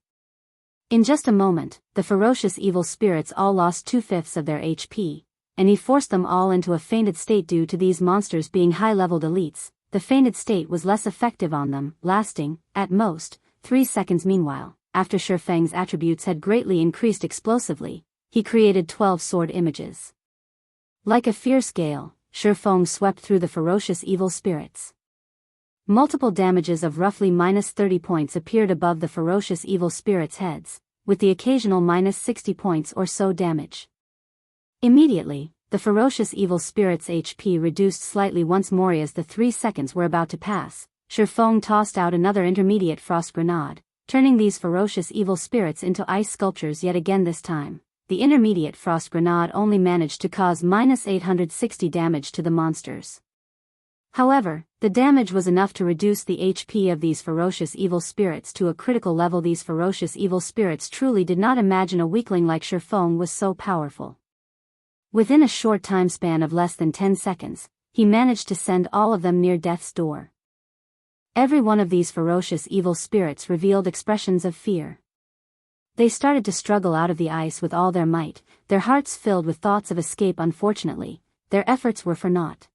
In just a moment, the ferocious evil spirits all lost 2/5 of their HP, and he forced them all into a fainted state. Due to these monsters being high-leveled elites, the fainted state was less effective on them, lasting, at most, 3 seconds. Meanwhile, after Shi Feng's attributes had greatly increased explosively, he created 12 sword images. Like a fierce gale, Shi Feng swept through the ferocious evil spirits. Multiple damages of roughly -30 points appeared above the ferocious evil spirits' heads, with the occasional -60 points or so damage. Immediately, the ferocious evil spirits' HP reduced slightly once more. As the 3 seconds were about to pass, Shi Feng tossed out another intermediate frost grenade, turning these ferocious evil spirits into ice sculptures yet again. This time, the intermediate frost grenade only managed to cause -860 damage to the monsters. However, the damage was enough to reduce the HP of these ferocious evil spirits to a critical level. These ferocious evil spirits truly did not imagine a weakling like Shi Feng was so powerful. Within a short time span of less than 10 seconds, he managed to send all of them near death's door. Every one of these ferocious evil spirits revealed expressions of fear. They started to struggle out of the ice with all their might, their hearts filled with thoughts of escape. Unfortunately, their efforts were for naught.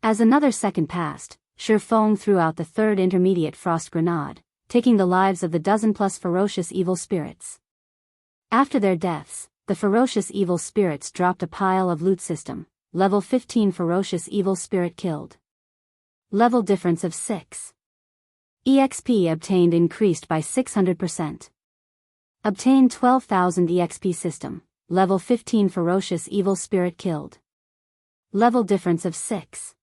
As another second passed, Shi Feng threw out the third intermediate frost grenade, taking the lives of the dozen-plus ferocious evil spirits. After their deaths, the ferocious evil spirits dropped a pile of loot. System, level 15 ferocious evil spirit killed. Level difference of 6. EXP obtained increased by 600%. Obtained 12,000 EXP. System, level 15 ferocious evil spirit killed. Level difference of 6.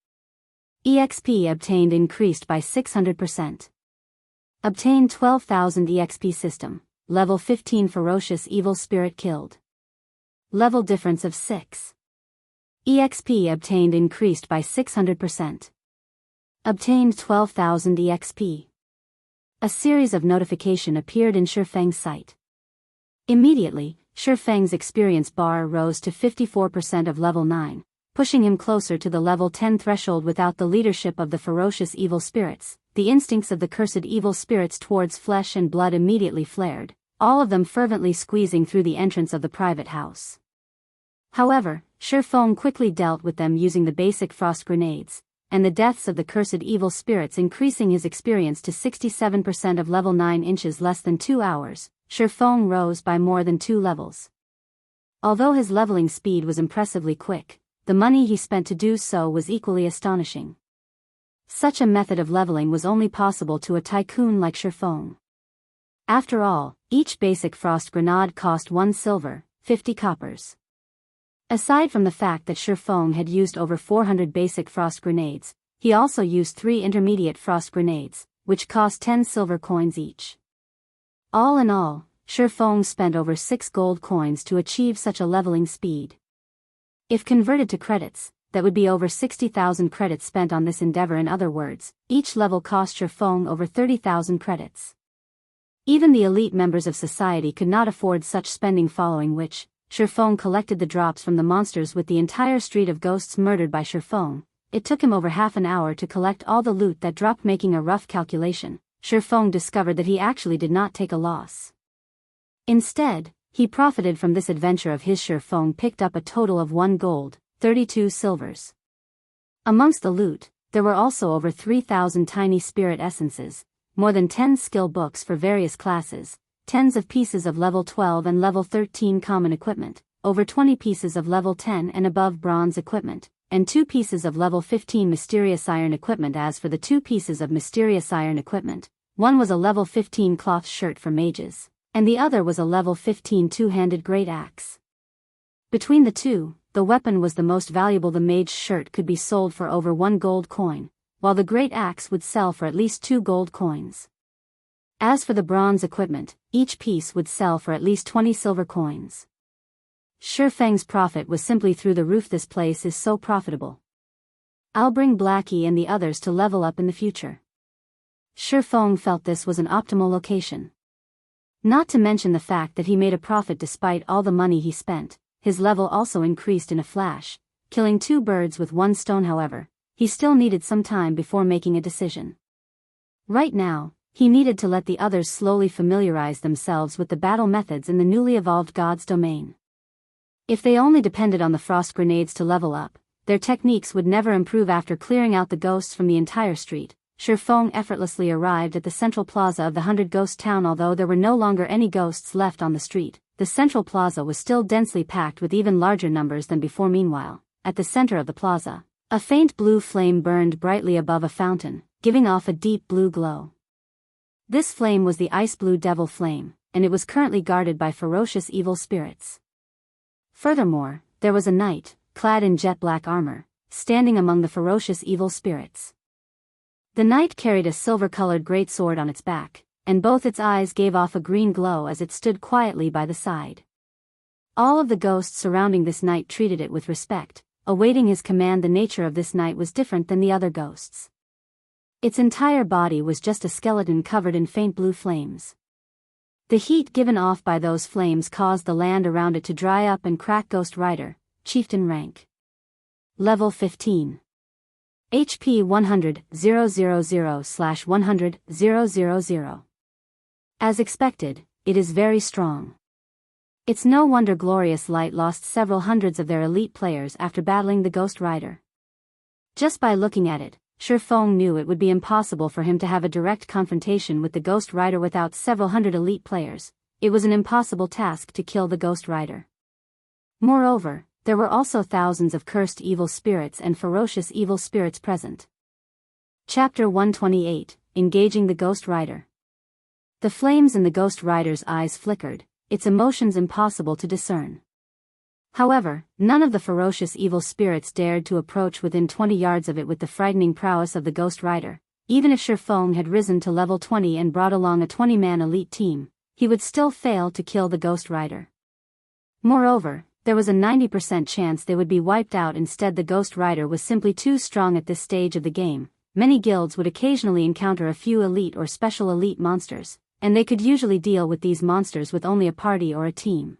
EXP obtained increased by 600%. Obtained 12,000 EXP. System, level 15 ferocious evil spirit killed. Level difference of 6. EXP obtained increased by 600%. Obtained 12,000 EXP. A series of notification appeared in Shi Feng's sight. Immediately, Shi Feng's experience bar rose to 54% of level 9. Pushing him closer to the level 10 threshold. Without the leadership of the ferocious evil spirits, the instincts of the cursed evil spirits towards flesh and blood immediately flared, all of them fervently squeezing through the entrance of the private house. However, Shi Feng quickly dealt with them using the basic frost grenades, and the deaths of the cursed evil spirits increasing his experience to 67% of level 9. Inches less than 2 hours, Shi Feng rose by more than 2 levels. Although his leveling speed was impressively quick, the money he spent to do so was equally astonishing. Such a method of leveling was only possible to a tycoon like Shi Feng. After all, each basic frost grenade cost 1 silver, 50 coppers. Aside from the fact that Shi Feng had used over 400 basic frost grenades, he also used 3 intermediate frost grenades, which cost 10 silver coins each. All in all, Shi Feng spent over 6 gold coins to achieve such a leveling speed. If converted to credits, that would be over 60,000 credits spent on this endeavor. In other words, each level cost Shi Feng over 30,000 credits. Even the elite members of society could not afford such spending. Following which, Shi Feng collected the drops from the monsters with the entire street of ghosts murdered by Shi Feng. It took him over half an hour to collect all the loot that dropped. Making a rough calculation, Shi Feng discovered that he actually did not take a loss. Instead, he profited from this adventure of his. Shi Feng picked up a total of 1 gold, 32 silvers. Amongst the loot, there were also over 3,000 tiny spirit essences, more than 10 skill books for various classes, tens of pieces of level 12 and level 13 common equipment, over 20 pieces of level 10 and above bronze equipment, and 2 pieces of level 15 mysterious iron equipment. As for the 2 pieces of mysterious iron equipment, one was a level 15 cloth shirt for mages, and the other was a level 15 two-handed great axe. Between the two, the weapon was the most valuable. The mage shirt could be sold for over 1 gold coin, while the great axe would sell for at least 2 gold coins. As for the bronze equipment, each piece would sell for at least 20 silver coins. Shi Feng's profit was simply through the roof. This place is so profitable. I'll bring Blackie and the others to level up in the future. Shi Feng felt this was an optimal location. Not to mention the fact that he made a profit despite all the money he spent. His level also increased in a flash, killing 2 birds with 1 stone. However, he still needed some time before making a decision. Right now, he needed to let the others slowly familiarize themselves with the battle methods in the newly evolved God's domain. If they only depended on the frost grenades to level up, their techniques would never improve. After clearing out the ghosts from the entire street, Ye Feng effortlessly arrived at the central plaza of the 100-ghost town. Although there were no longer any ghosts left on the street, the central plaza was still densely packed with even larger numbers than before. Meanwhile, at the center of the plaza, a faint blue flame burned brightly above a fountain, giving off a deep blue glow. This flame was the ice blue devil flame, and it was currently guarded by ferocious evil spirits. Furthermore, there was a knight, clad in jet black armor, standing among the ferocious evil spirits. The knight carried a silver-colored greatsword on its back, and both its eyes gave off a green glow as it stood quietly by the side. All of the ghosts surrounding this knight treated it with respect, awaiting his command. The nature of this knight was different than the other ghosts. Its entire body was just a skeleton covered in faint blue flames. The heat given off by those flames caused the land around it to dry up and crack. Ghost Rider, Chieftain rank. Level 15. HP 100,000/100,000. As expected, it is very strong. It's no wonder Glorious Light lost several hundreds of their elite players after battling the Ghost Rider. Just by looking at it, Ye Feng knew it would be impossible for him to have a direct confrontation with the Ghost Rider without several hundred elite players. It was an impossible task to kill the Ghost Rider. Moreover, there were also thousands of cursed evil spirits and ferocious evil spirits present. Chapter 128, Engaging the Ghost Rider. The flames in the Ghost Rider's eyes flickered, its emotions impossible to discern. However, none of the ferocious evil spirits dared to approach within 20 yards of it. With the frightening prowess of the Ghost Rider, even if Ye Feng had risen to level 20 and brought along a 20-man elite team, he would still fail to kill the Ghost Rider. Moreover, there was a 90% chance they would be wiped out. Instead, the Ghost Rider was simply too strong at this stage of the game. Many guilds would occasionally encounter a few elite or special elite monsters, and they could usually deal with these monsters with only a party or a team.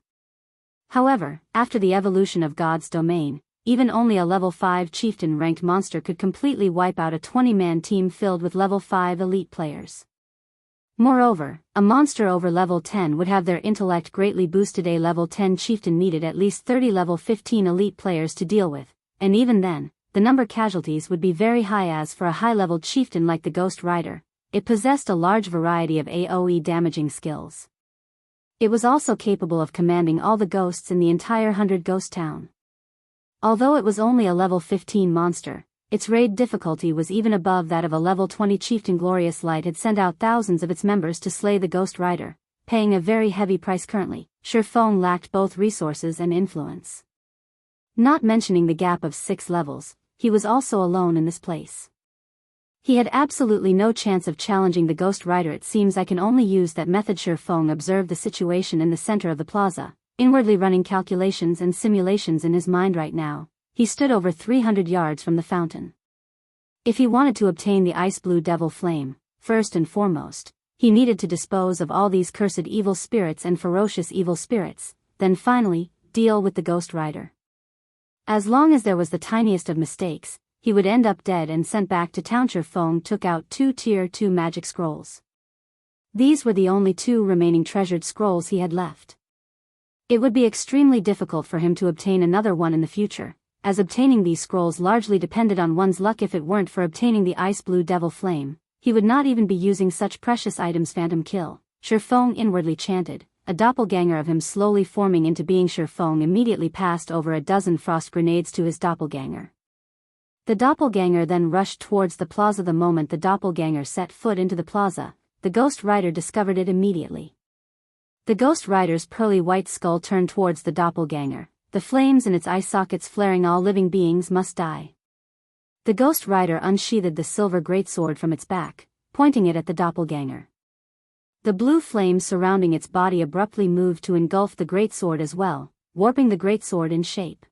However, after the evolution of God's domain, even only a level 5 chieftain-ranked monster could completely wipe out a 20-man team filled with level 5 elite players. Moreover, a monster over level 10 would have their intellect greatly boosted. A level 10 chieftain needed at least 30 level 15 elite players to deal with, and even then, the number casualties would be very high. As for a high-leveled chieftain like the Ghost Rider, it possessed a large variety of AoE damaging skills. It was also capable of commanding all the ghosts in the entire 100-ghost town. Although it was only a level 15 monster, its raid difficulty was even above that of a level 20 chieftain. Glorious Light had sent out thousands of its members to slay the Ghost Rider, paying a very heavy price. Currently, Ye Feng lacked both resources and influence. Not mentioning the gap of 6 levels, he was also alone in this place. He had absolutely no chance of challenging the Ghost Rider. It seems I can only use that method. Ye Feng observed the situation in the center of the plaza, inwardly running calculations and simulations in his mind. Right now, he stood over 300 yards from the fountain. If he wanted to obtain the ice blue devil flame, first and foremost, he needed to dispose of all these cursed evil spirits and ferocious evil spirits, then finally, deal with the Ghost Rider. As long as there was the tiniest of mistakes, he would end up dead and sent back to town. Ye Feng took out 2 Tier 2 magic scrolls. These were the only 2 remaining treasured scrolls he had left. It would be extremely difficult for him to obtain another one in the future, as obtaining these scrolls largely depended on one's luck. If it weren't for obtaining the ice blue devil flame, he would not even be using such precious items. Phantom kill, Ye Feng inwardly chanted, a doppelganger of him slowly forming into being. Ye Feng immediately passed over a dozen frost grenades to his doppelganger. The doppelganger then rushed towards the plaza. The moment the doppelganger set foot into the plaza, the Ghost Rider discovered it immediately. The Ghost Rider's pearly white skull turned towards the doppelganger, the flames in its eye sockets flaring. All living beings must die. The Ghost Rider unsheathed the silver greatsword from its back, pointing it at the doppelganger. The blue flames surrounding its body abruptly moved to engulf the greatsword as well, warping the greatsword in shape.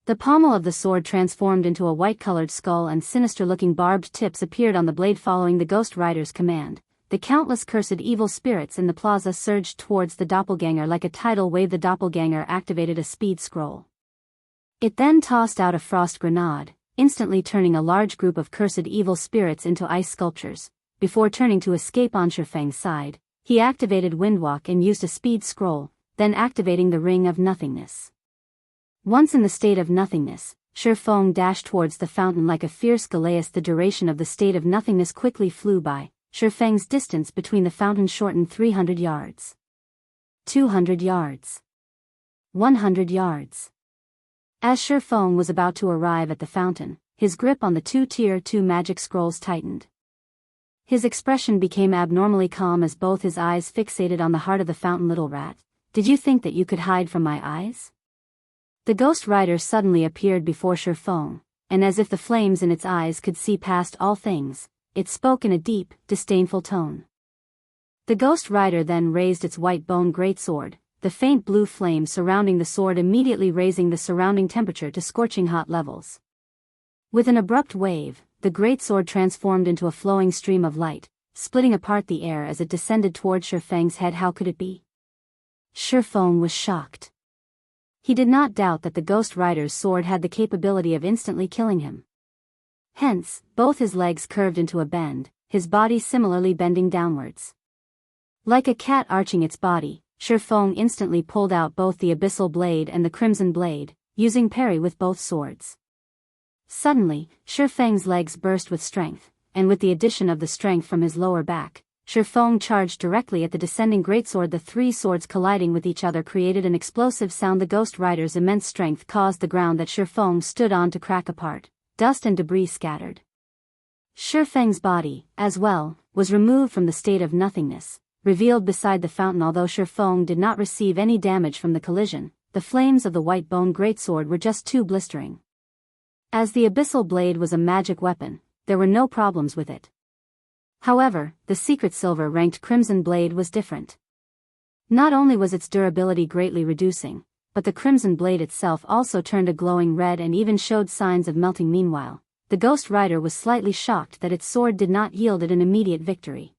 The pommel of the sword transformed into a white-colored skull and sinister-looking barbed tips appeared on the blade. Following the Ghost Rider's command, the countless cursed evil spirits in the plaza surged towards the doppelganger like a tidal wave. The doppelganger activated a speed scroll. It then tossed out a frost grenade, instantly turning a large group of cursed evil spirits into ice sculptures. Before turning to escape on Ye Feng's side, he activated Windwalk and used a speed scroll, then activating the Ring of Nothingness. Once in the state of nothingness, Ye Feng dashed towards the fountain like a fierce Galeas. The duration of the state of nothingness quickly flew by. Ye Feng's distance between the fountain shortened 300 yards. 200 yards. 100 yards. As Ye Feng was about to arrive at the fountain, his grip on the two Tier 2 magic scrolls tightened. His expression became abnormally calm as both his eyes fixated on the heart of the fountain. Little rat, did you think that you could hide from my eyes? The Ghost Rider suddenly appeared before Ye Feng, and as if the flames in its eyes could see past all things, it spoke in a deep, disdainful tone. The Ghost Rider then raised its white bone greatsword, the faint blue flame surrounding the sword immediately raising the surrounding temperature to scorching hot levels. With an abrupt wave, the greatsword transformed into a flowing stream of light, splitting apart the air as it descended towards Ye Feng's head. How could it be? Ye Feng was shocked. He did not doubt that the Ghost Rider's sword had the capability of instantly killing him. Hence, both his legs curved into a bend, his body similarly bending downwards. Like a cat arching its body, Ye Feng instantly pulled out both the Abyssal Blade and the Crimson Blade, using parry with both swords. Suddenly, Ye Feng's legs burst with strength, and with the addition of the strength from his lower back, Ye Feng charged directly at the descending greatsword. The three swords colliding with each other created an explosive sound. The Ghost Rider's immense strength caused the ground that Ye Feng stood on to crack apart. Dust and debris scattered. Ye Feng's body, as well, was removed from the state of nothingness, revealed beside the fountain. Although Ye Feng did not receive any damage from the collision, the flames of the white bone greatsword were just too blistering. As the Abyssal Blade was a magic weapon, there were no problems with it. However, the secret silver-ranked Crimson Blade was different. Not only was its durability greatly reducing, but the Crimson Blade itself also turned a glowing red and even showed signs of melting. Meanwhile, the Ghost Rider was slightly shocked that its sword did not yield it an immediate victory.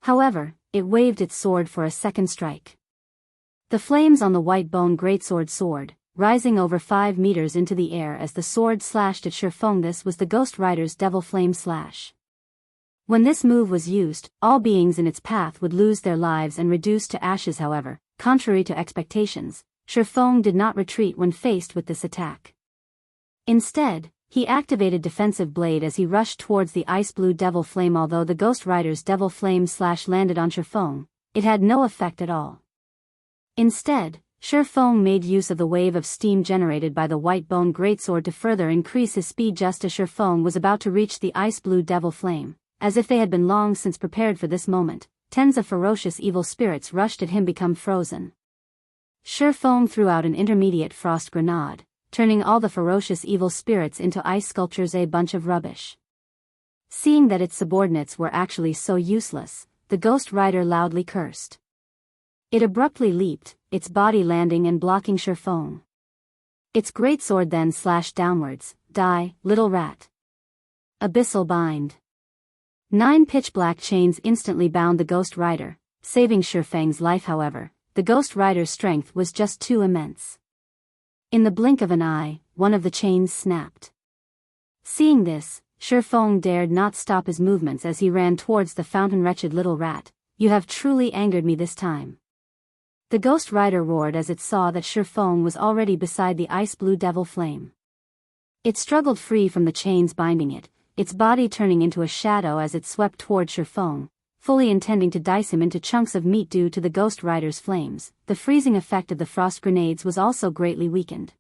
However, it waved its sword for a second strike. The flames on the white bone greatsword rising over 5 meters into the air as the sword slashed at Ye Feng. This was the Ghost Rider's Devil Flame Slash. When this move was used, all beings in its path would lose their lives and reduce to ashes. However, contrary to expectations, Ye Feng did not retreat when faced with this attack. Instead, he activated Defensive Blade as he rushed towards the ice blue Devil Flame. Although the Ghost Rider's Devil Flame Slash landed on Ye Feng, it had no effect at all. Instead, Ye Feng made use of the wave of steam generated by the white bone greatsword to further increase his speed. Just as Ye Feng was about to reach the ice blue Devil Flame, as if they had been long since prepared for this moment, tens of ferocious evil spirits rushed at him. Become frozen. Ye Feng threw out an intermediate frost grenade, turning all the ferocious evil spirits into ice sculptures. A bunch of rubbish. Seeing that its subordinates were actually so useless, the Ghost Rider loudly cursed. It abruptly leaped, its body landing and blocking Ye Feng. Its greatsword then slashed downwards. Die, little rat. Abyssal Bind. 9 pitch-black chains instantly bound the Ghost Rider, saving Ye Feng's life. However, the Ghost Rider's strength was just too immense. In the blink of an eye, one of the chains snapped. Seeing this, Ye Feng dared not stop his movements as he ran towards the fountain. Wretched little rat, you have truly angered me this time. The Ghost Rider roared as it saw that Ye Feng was already beside the ice blue Devil Flame. It struggled free from the chains binding it, its body turning into a shadow as it swept towards Ye Feng, fully intending to dice him into chunks of meat. Due to the Ghost Rider's flames, the freezing effect of the frost grenades was also greatly weakened.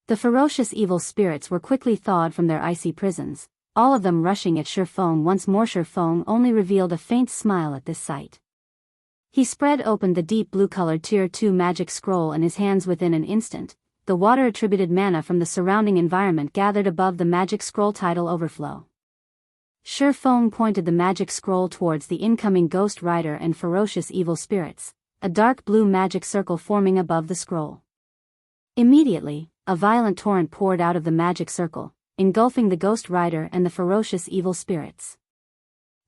The ferocious evil spirits were quickly thawed from their icy prisons, all of them rushing at Ye Feng once more. Ye Feng only revealed a faint smile at this sight. He spread open the deep blue-colored Tier 2 magic scroll in his hands. Within an instant, the water-attributed mana from the surrounding environment gathered above the magic scroll. Tidal overflow. Ye Feng pointed the magic scroll towards the incoming Ghost Rider and ferocious evil spirits, a dark blue magic circle forming above the scroll. Immediately, a violent torrent poured out of the magic circle, engulfing the Ghost Rider and the ferocious evil spirits.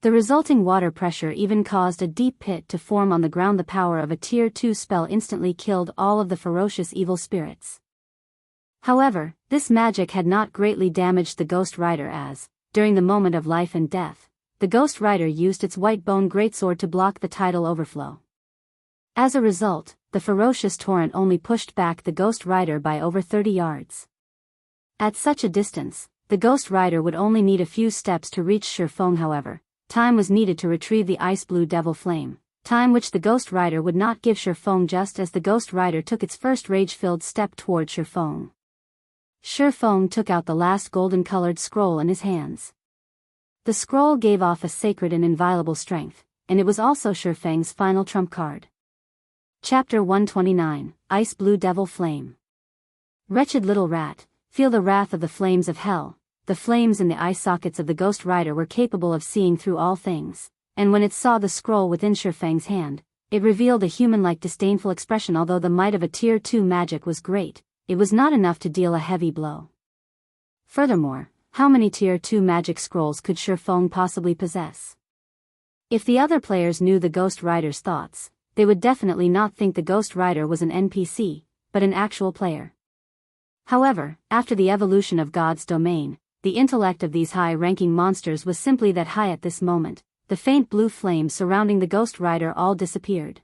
The resulting water pressure even caused a deep pit to form on the ground. The power of a Tier 2 spell instantly killed all of the ferocious evil spirits. However, this magic had not greatly damaged the Ghost Rider as, during the moment of life and death, the Ghost Rider used its white bone greatsword to block the tidal overflow. As a result, the ferocious torrent only pushed back the Ghost Rider by over 30 yards. At such a distance, the Ghost Rider would only need a few steps to reach Ye Feng. However, time was needed to retrieve the ice blue devil flame, time which the Ghost Rider would not give Ye Feng just as the Ghost Rider took its first rage-filled step towards Ye Feng. Ye Feng took out the last golden-colored scroll in his hands. The scroll gave off a sacred and inviolable strength, and it was also Ye Feng's final trump card. Chapter 129, Ice Blue Devil Flame. Wretched little rat, feel the wrath of the flames of hell. The flames in the eye sockets of the Ghost Rider were capable of seeing through all things, and when it saw the scroll within Ye Feng's hand, it revealed a human-like disdainful expression. Although the might of a Tier 2 magic was great, it was not enough to deal a heavy blow. Furthermore, how many Tier 2 magic scrolls could Ye Feng possibly possess? If the other players knew the Ghost Rider's thoughts, they would definitely not think the Ghost Rider was an NPC, but an actual player. However, after the evolution of God's domain, the intellect of these high-ranking monsters was simply that high. At this moment, the faint blue flames surrounding the Ghost Rider all disappeared.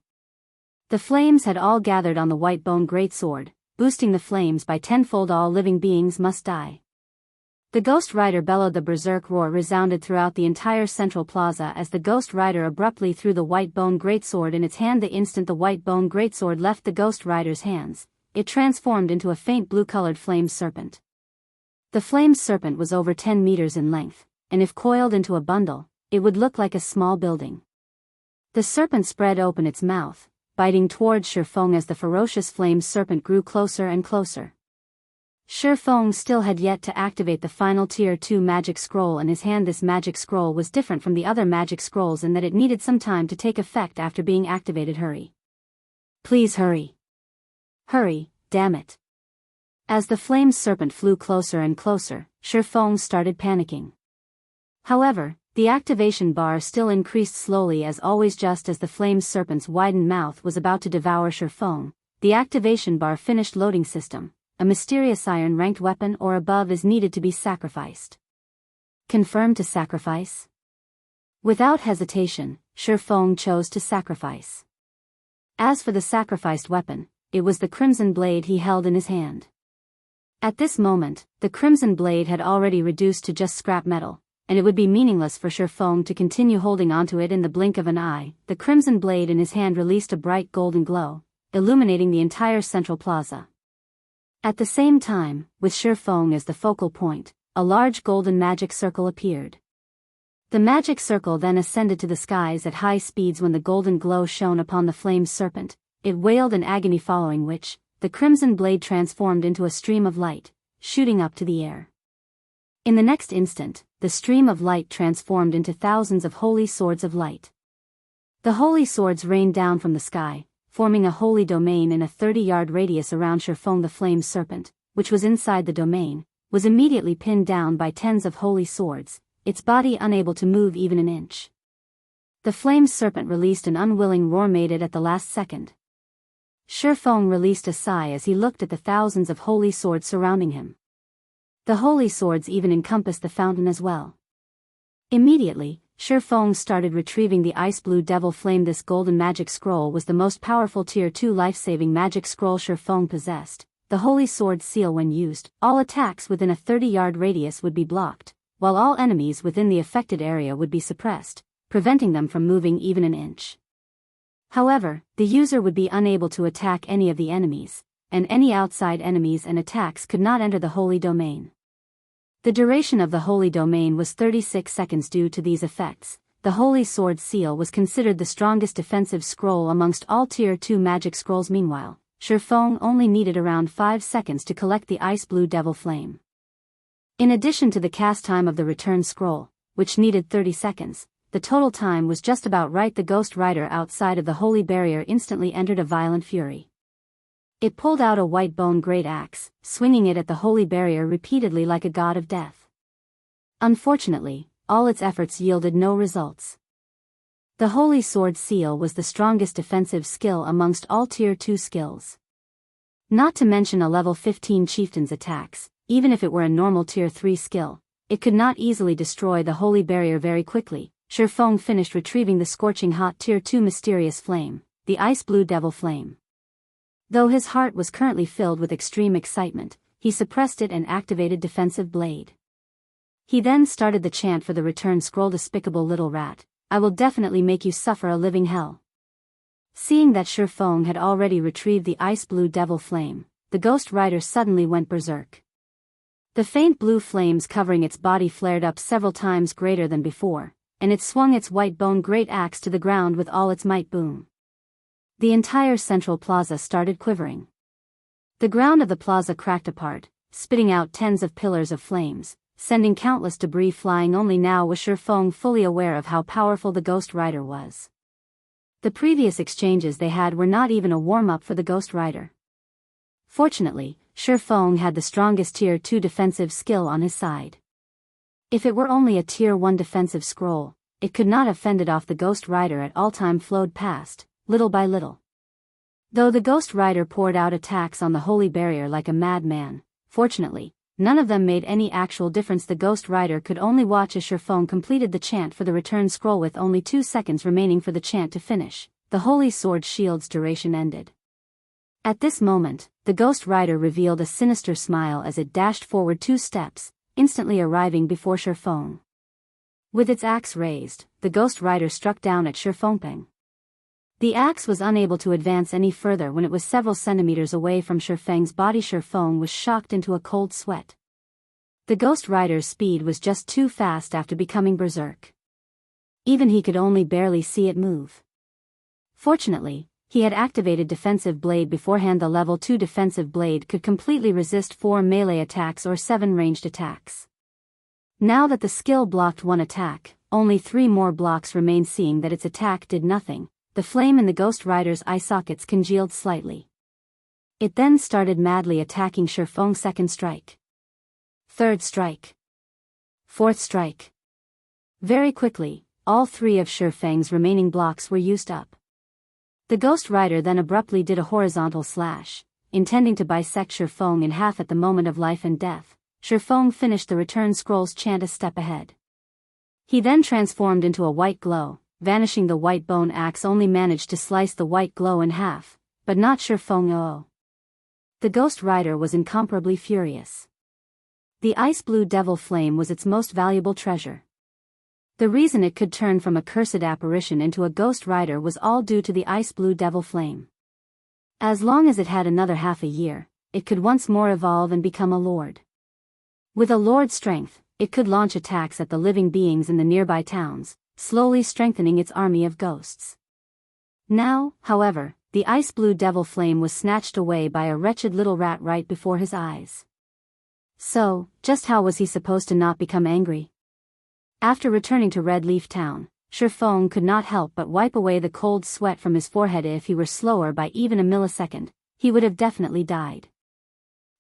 The flames had all gathered on the white bone greatsword, boosting the flames by tenfold. All living beings must die. The Ghost Rider bellowed. The berserk roar resounded throughout the entire central plaza as the Ghost Rider abruptly threw the white bone greatsword in its hand. The instant the white bone greatsword left the Ghost Rider's hands, it transformed into a faint blue-colored flame serpent. The flame serpent was over 10 meters in length, and if coiled into a bundle, it would look like a small building. The serpent spread open its mouth, biting towards Ye Feng as the ferocious flame serpent grew closer and closer. Ye Feng still had yet to activate the final Tier 2 magic scroll in his hand. This magic scroll was different from the other magic scrolls in that it needed some time to take effect after being activated. Hurry. Please hurry. Hurry, damn it. As the flame serpent flew closer and closer, Ye Feng started panicking. However, the activation bar still increased slowly as always. Just as the flame serpent's widened mouth was about to devour Ye Feng, the activation bar finished loading. System. A mysterious iron-ranked weapon or above is needed to be sacrificed. Confirm to sacrifice? Without hesitation, Ye Feng chose to sacrifice. As for the sacrificed weapon, it was the crimson blade he held in his hand. At this moment, the crimson blade had already reduced to just scrap metal, and it would be meaningless for Ye Feng to continue holding onto it in the blink of an eye. The crimson blade in his hand released a bright golden glow, illuminating the entire central plaza. At the same time, with Ye Feng as the focal point, a large golden magic circle appeared. The magic circle then ascended to the skies at high speeds. When the golden glow shone upon the flame serpent, it wailed in agony, following which, the crimson blade transformed into a stream of light, shooting up to the air. In the next instant, the stream of light transformed into thousands of holy swords of light. The holy swords rained down from the sky, forming a holy domain in a 30-yard radius around Ye Feng. The flame serpent, which was inside the domain, was immediately pinned down by tens of holy swords, its body unable to move even an inch. The flame serpent released an unwilling roar made it at the last second. Ye Feng released a sigh as he looked at the thousands of holy swords surrounding him. The holy swords even encompassed the fountain as well. Immediately, Ye Feng started retrieving the ice blue devil flame. This golden magic scroll was the most powerful Tier 2 life-saving magic scroll Ye Feng possessed. The holy sword seal, when used, all attacks within a 30-yard radius would be blocked, while all enemies within the affected area would be suppressed, preventing them from moving even an inch. However, the user would be unable to attack any of the enemies, and any outside enemies and attacks could not enter the holy domain. The duration of the holy domain was 36 seconds. Due to these effects, the holy sword seal was considered the strongest defensive scroll amongst all Tier 2 magic scrolls. Meanwhile, Ye Feng only needed around 5 seconds to collect the ice blue devil flame. In addition to the cast time of the return scroll, which needed 30 seconds, the total time was just about right. The Ghost Rider outside of the holy barrier instantly entered a violent fury. It pulled out a white bone great axe, swinging it at the holy barrier repeatedly like a god of death. Unfortunately, all its efforts yielded no results. The Holy Sword Seal was the strongest defensive skill amongst all Tier 2 skills. Not to mention a level 15 chieftain's attacks, even if it were a normal Tier 3 skill, it could not easily destroy the Holy Barrier very quickly. Ye Feng finished retrieving the scorching hot Tier 2 mysterious flame, the Ice Blue Devil Flame. Though his heart was currently filled with extreme excitement, he suppressed it and activated Defensive Blade. He then started the chant for the return scroll. Despicable little rat, I will definitely make you suffer a living hell. Seeing that Ye Feng had already retrieved the Ice Blue Devil Flame, the Ghost Rider suddenly went berserk. The faint blue flames covering its body flared up several times greater than before, and it swung its white bone great axe to the ground with all its might. Boom! The entire central plaza started quivering. The ground of the plaza cracked apart, spitting out tens of pillars of flames, sending countless debris flying. Only now was Ye Feng fully aware of how powerful the Ghost Rider was. The previous exchanges they had were not even a warm-up for the Ghost Rider. Fortunately, Ye Feng had the strongest Tier 2 defensive skill on his side. If it were only a Tier 1 defensive scroll, it could not have fended off the Ghost Rider at all. Time flowed past, little by little. Though the Ghost Rider poured out attacks on the Holy Barrier like a madman, fortunately, none of them made any actual difference. The Ghost Rider could only watch as Ye Feng completed the chant for the return scroll. With only 2 seconds remaining for the chant to finish, the Holy Sword Shield's duration ended. At this moment, the Ghost Rider revealed a sinister smile as it dashed forward 2 steps, instantly arriving before Ye Feng. With its axe raised, the Ghost Rider struck down at Ye Feng. The axe was unable to advance any further when it was several centimeters away from Ye Feng's body. Ye Feng was shocked into a cold sweat. The Ghost Rider's speed was just too fast after becoming berserk. Even he could only barely see it move. Fortunately, he had activated Defensive Blade beforehand. The level 2 Defensive Blade could completely resist 4 melee attacks or 7 ranged attacks. Now that the skill blocked 1 attack, only 3 more blocks remained. Seeing that its attack did nothing, the flame in the Ghost Rider's eye sockets congealed slightly. It then started madly attacking Ye Feng's second strike. Third strike. Fourth strike. Very quickly, all 3 of Ye Feng's remaining blocks were used up. The Ghost Rider then abruptly did a horizontal slash, intending to bisect Ye Feng in half. At the moment of life and death, Ye Feng finished the return scroll's chant a step ahead. He then transformed into a white glow, vanishing. The white bone axe only managed to slice the white glow in half, but not Ye Feng. Oh! The Ghost Rider was incomparably furious. The Ice Blue Devil Flame was its most valuable treasure. The reason it could turn from a cursed apparition into a Ghost Rider was all due to the Ice Blue Devil Flame. As long as it had another half a year, it could once more evolve and become a lord. With a lord's strength, it could launch attacks at the living beings in the nearby towns, slowly strengthening its army of ghosts. Now, however, the Ice Blue Devil Flame was snatched away by a wretched little rat right before his eyes. So, just how was he supposed to not become angry? After returning to Red Leaf Town, Ye Feng could not help but wipe away the cold sweat from his forehead. If he were slower by even a millisecond, he would have definitely died.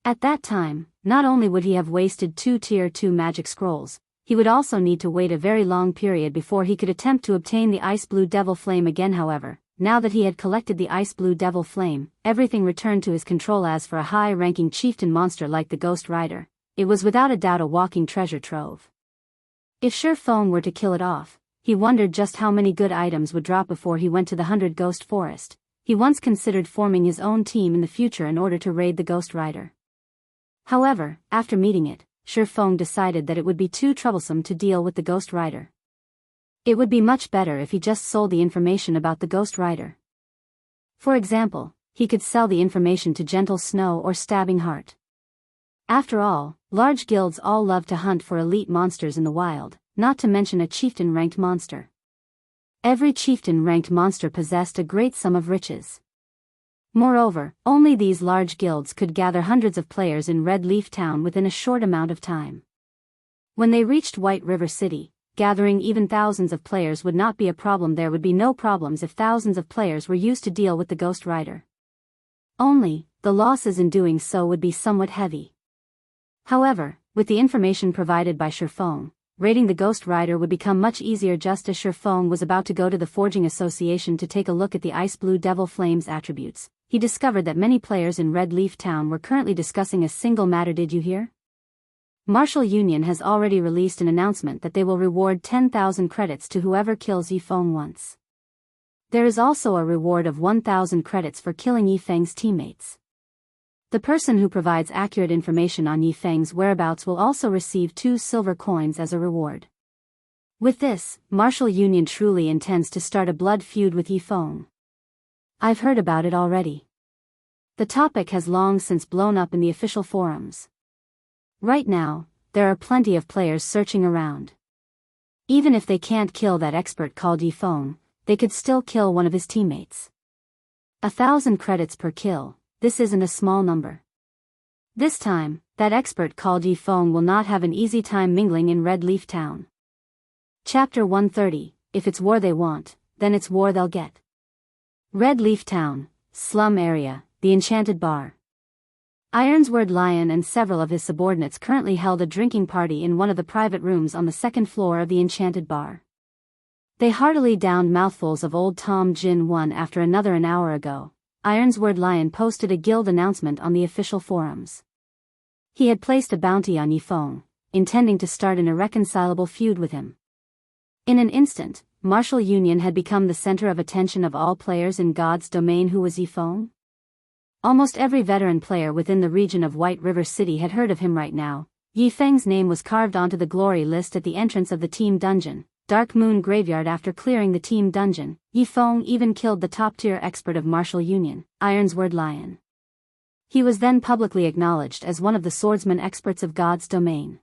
At that time, not only would he have wasted 2 Tier 2 magic scrolls, he would also need to wait a very long period before he could attempt to obtain the Ice Blue Devil Flame again. However, now that he had collected the Ice Blue Devil Flame, everything returned to his control. As for a high-ranking chieftain monster like the Ghost Rider, it was without a doubt a walking treasure trove. If Ye Feng were to kill it off, he wondered just how many good items would drop before he went to the 100 Ghost Forest. He once considered forming his own team in the future in order to raid the Ghost Rider. However, after meeting it, Ye Feng decided that it would be too troublesome to deal with the Ghost Rider. It would be much better if he just sold the information about the Ghost Rider. For example, he could sell the information to Gentle Snow or Stabbing Heart. After all, large guilds all love to hunt for elite monsters in the wild, not to mention a chieftain-ranked monster. Every chieftain-ranked monster possessed a great sum of riches. Moreover, only these large guilds could gather hundreds of players in Red Leaf Town within a short amount of time. When they reached White River City, gathering even thousands of players would not be a problem. There would be no problems if thousands of players were used to deal with the Ghost Rider. Only, the losses in doing so would be somewhat heavy. However, with the information provided by Ye Feng, raiding the Ghost Rider would become much easier. Just as Ye Feng was about to go to the Forging Association to take a look at the Ice Blue Devil Flames attributes, he discovered that many players in Red Leaf Town were currently discussing a single matter. Did you hear? Martial Union has already released an announcement that they will reward 10,000 credits to whoever kills Ye Feng once. There is also a reward of 1,000 credits for killing Ye Feng's teammates. The person who provides accurate information on Ye Feng's whereabouts will also receive 2 silver coins as a reward. With this, Martial Union truly intends to start a blood feud with Ye Feng. I've heard about it already. The topic has long since blown up in the official forums. Right now, there are plenty of players searching around. Even if they can't kill that expert called Ye Feng, they could still kill one of his teammates. 1,000 credits per kill. This isn't a small number. This time, that expert called Ye Feng will not have an easy time mingling in Red Leaf Town. Chapter 130, If it's war they want, then it's war they'll get. Red Leaf Town, slum area, the Enchanted Bar. Ironsword Lion and several of his subordinates currently held a drinking party in one of the private rooms on the second floor of the Enchanted Bar. They heartily downed mouthfuls of Old Tom Gin one after another. An hour ago, Ironsword Lion posted a guild announcement on the official forums. He had placed a bounty on Ye Feng, intending to start an irreconcilable feud with him. In an instant, Martial Union had become the center of attention of all players in God's domain. Who was Ye Feng? Almost every veteran player within the region of White River City had heard of him. Right now, Ye Feng's name was carved onto the glory list at the entrance of the team dungeon, Dark Moon Graveyard. After clearing the team dungeon, Ye Feng even killed the top-tier expert of Martial Union, Ironsword Lion. He was then publicly acknowledged as one of the swordsman experts of God's domain.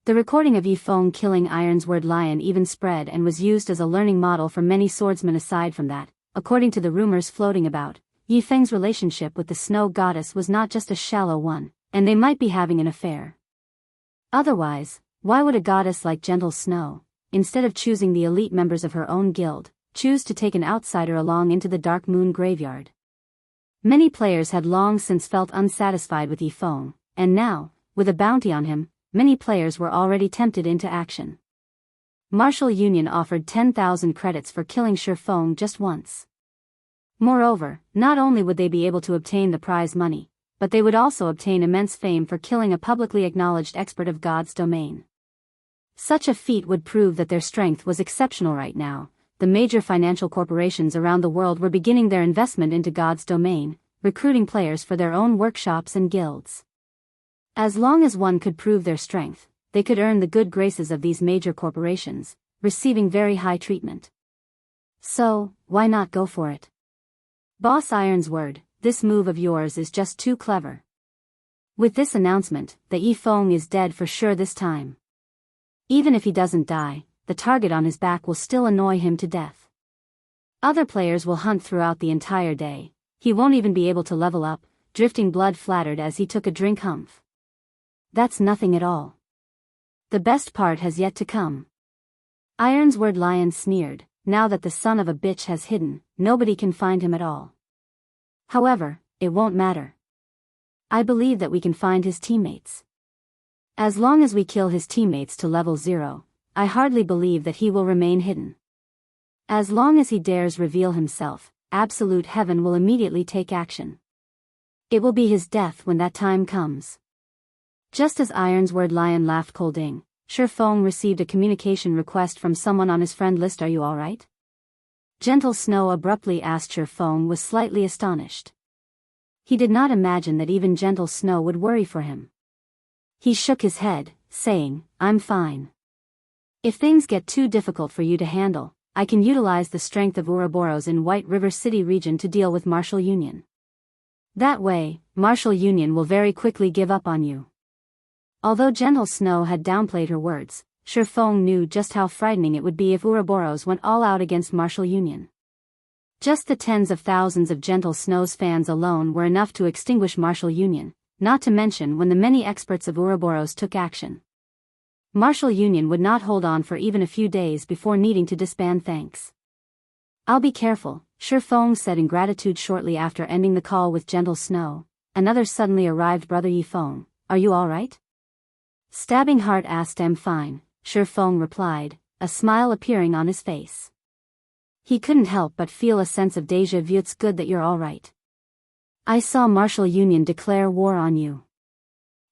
The recording of Ye Feng killing Ironsword Lion even spread and was used as a learning model for many swordsmen. Aside from that, according to the rumors floating about, Ye Feng's relationship with the Snow Goddess was not just a shallow one, and they might be having an affair. Otherwise, why would a goddess like Gentle Snow, instead of choosing the elite members of her own guild, choose to take an outsider along into the Dark Moon Graveyard? Many players had long since felt unsatisfied with Ye Feng, and now, with a bounty on him, many players were already tempted into action. Martial Union offered 10,000 credits for killing Ye Feng just once. Moreover, not only would they be able to obtain the prize money, but they would also obtain immense fame for killing a publicly acknowledged expert of God's domain. Such a feat would prove that their strength was exceptional. Right now, the major financial corporations around the world were beginning their investment into God's domain, recruiting players for their own workshops and guilds. As long as one could prove their strength, they could earn the good graces of these major corporations, receiving very high treatment. So, why not go for it? Boss Ironsword, this move of yours is just too clever. With this announcement, that Ye Feng is dead for sure this time. Even if he doesn't die, the target on his back will still annoy him to death. Other players will hunt throughout the entire day. He won't even be able to level up, drifting blood flattered as he took a drink. Humph. That's nothing at all. The best part has yet to come. Ironsword Lion sneered. Now that the son of a bitch has hidden, nobody can find him at all. However, it won't matter. I believe that we can find his teammates. As long as we kill his teammates to level 0, I hardly believe that he will remain hidden. As long as he dares reveal himself, absolute heaven will immediately take action. It will be his death when that time comes. Just as Ironsword Lion laughed colding, Ye Feng received a communication request from someone on his friend list. Are you alright? Gentle Snow abruptly asked. Ye Feng was slightly astonished. He did not imagine that even Gentle Snow would worry for him. He shook his head, saying, I'm fine. If things get too difficult for you to handle, I can utilize the strength of Ouroboros in White River City region to deal with Martial Union. That way, Martial Union will very quickly give up on you. Although Gentle Snow had downplayed her words, Ye Feng knew just how frightening it would be if Ouroboros went all out against Martial Union. Just the tens of thousands of Gentle Snow's fans alone were enough to extinguish Martial Union, not to mention when the many experts of Ouroboros took action. Martial Union would not hold on for even a few days before needing to disband. Thanks. I'll be careful, Ye Feng said in gratitude shortly after ending the call with Gentle Snow. Another suddenly arrived brother Ye Feng, are you alright? Stabbing Heart asked. I'm fine, Shi Feng replied, a smile appearing on his face. He couldn't help but feel a sense of déjà vu. It's good that you're all right. I saw Martial Union declare war on you.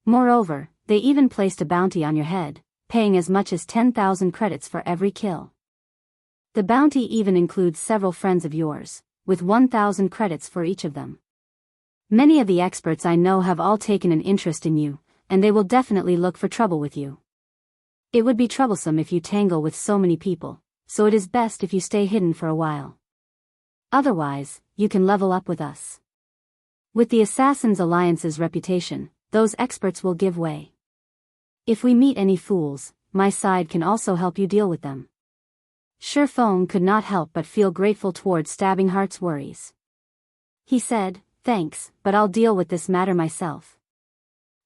Moreover, they even placed a bounty on your head, paying as much as 10,000 credits for every kill. The bounty even includes several friends of yours, with 1,000 credits for each of them. Many of the experts I know have all taken an interest in you, and they will definitely look for trouble with you. It would be troublesome if you tangle with so many people, so it is best if you stay hidden for a while. Otherwise, you can level up with us. With the Assassins Alliance's reputation, those experts will give way. If we meet any fools, my side can also help you deal with them. Shi Feng could not help but feel grateful towards Stabbing Heart's worries. He said, thanks, but I'll deal with this matter myself.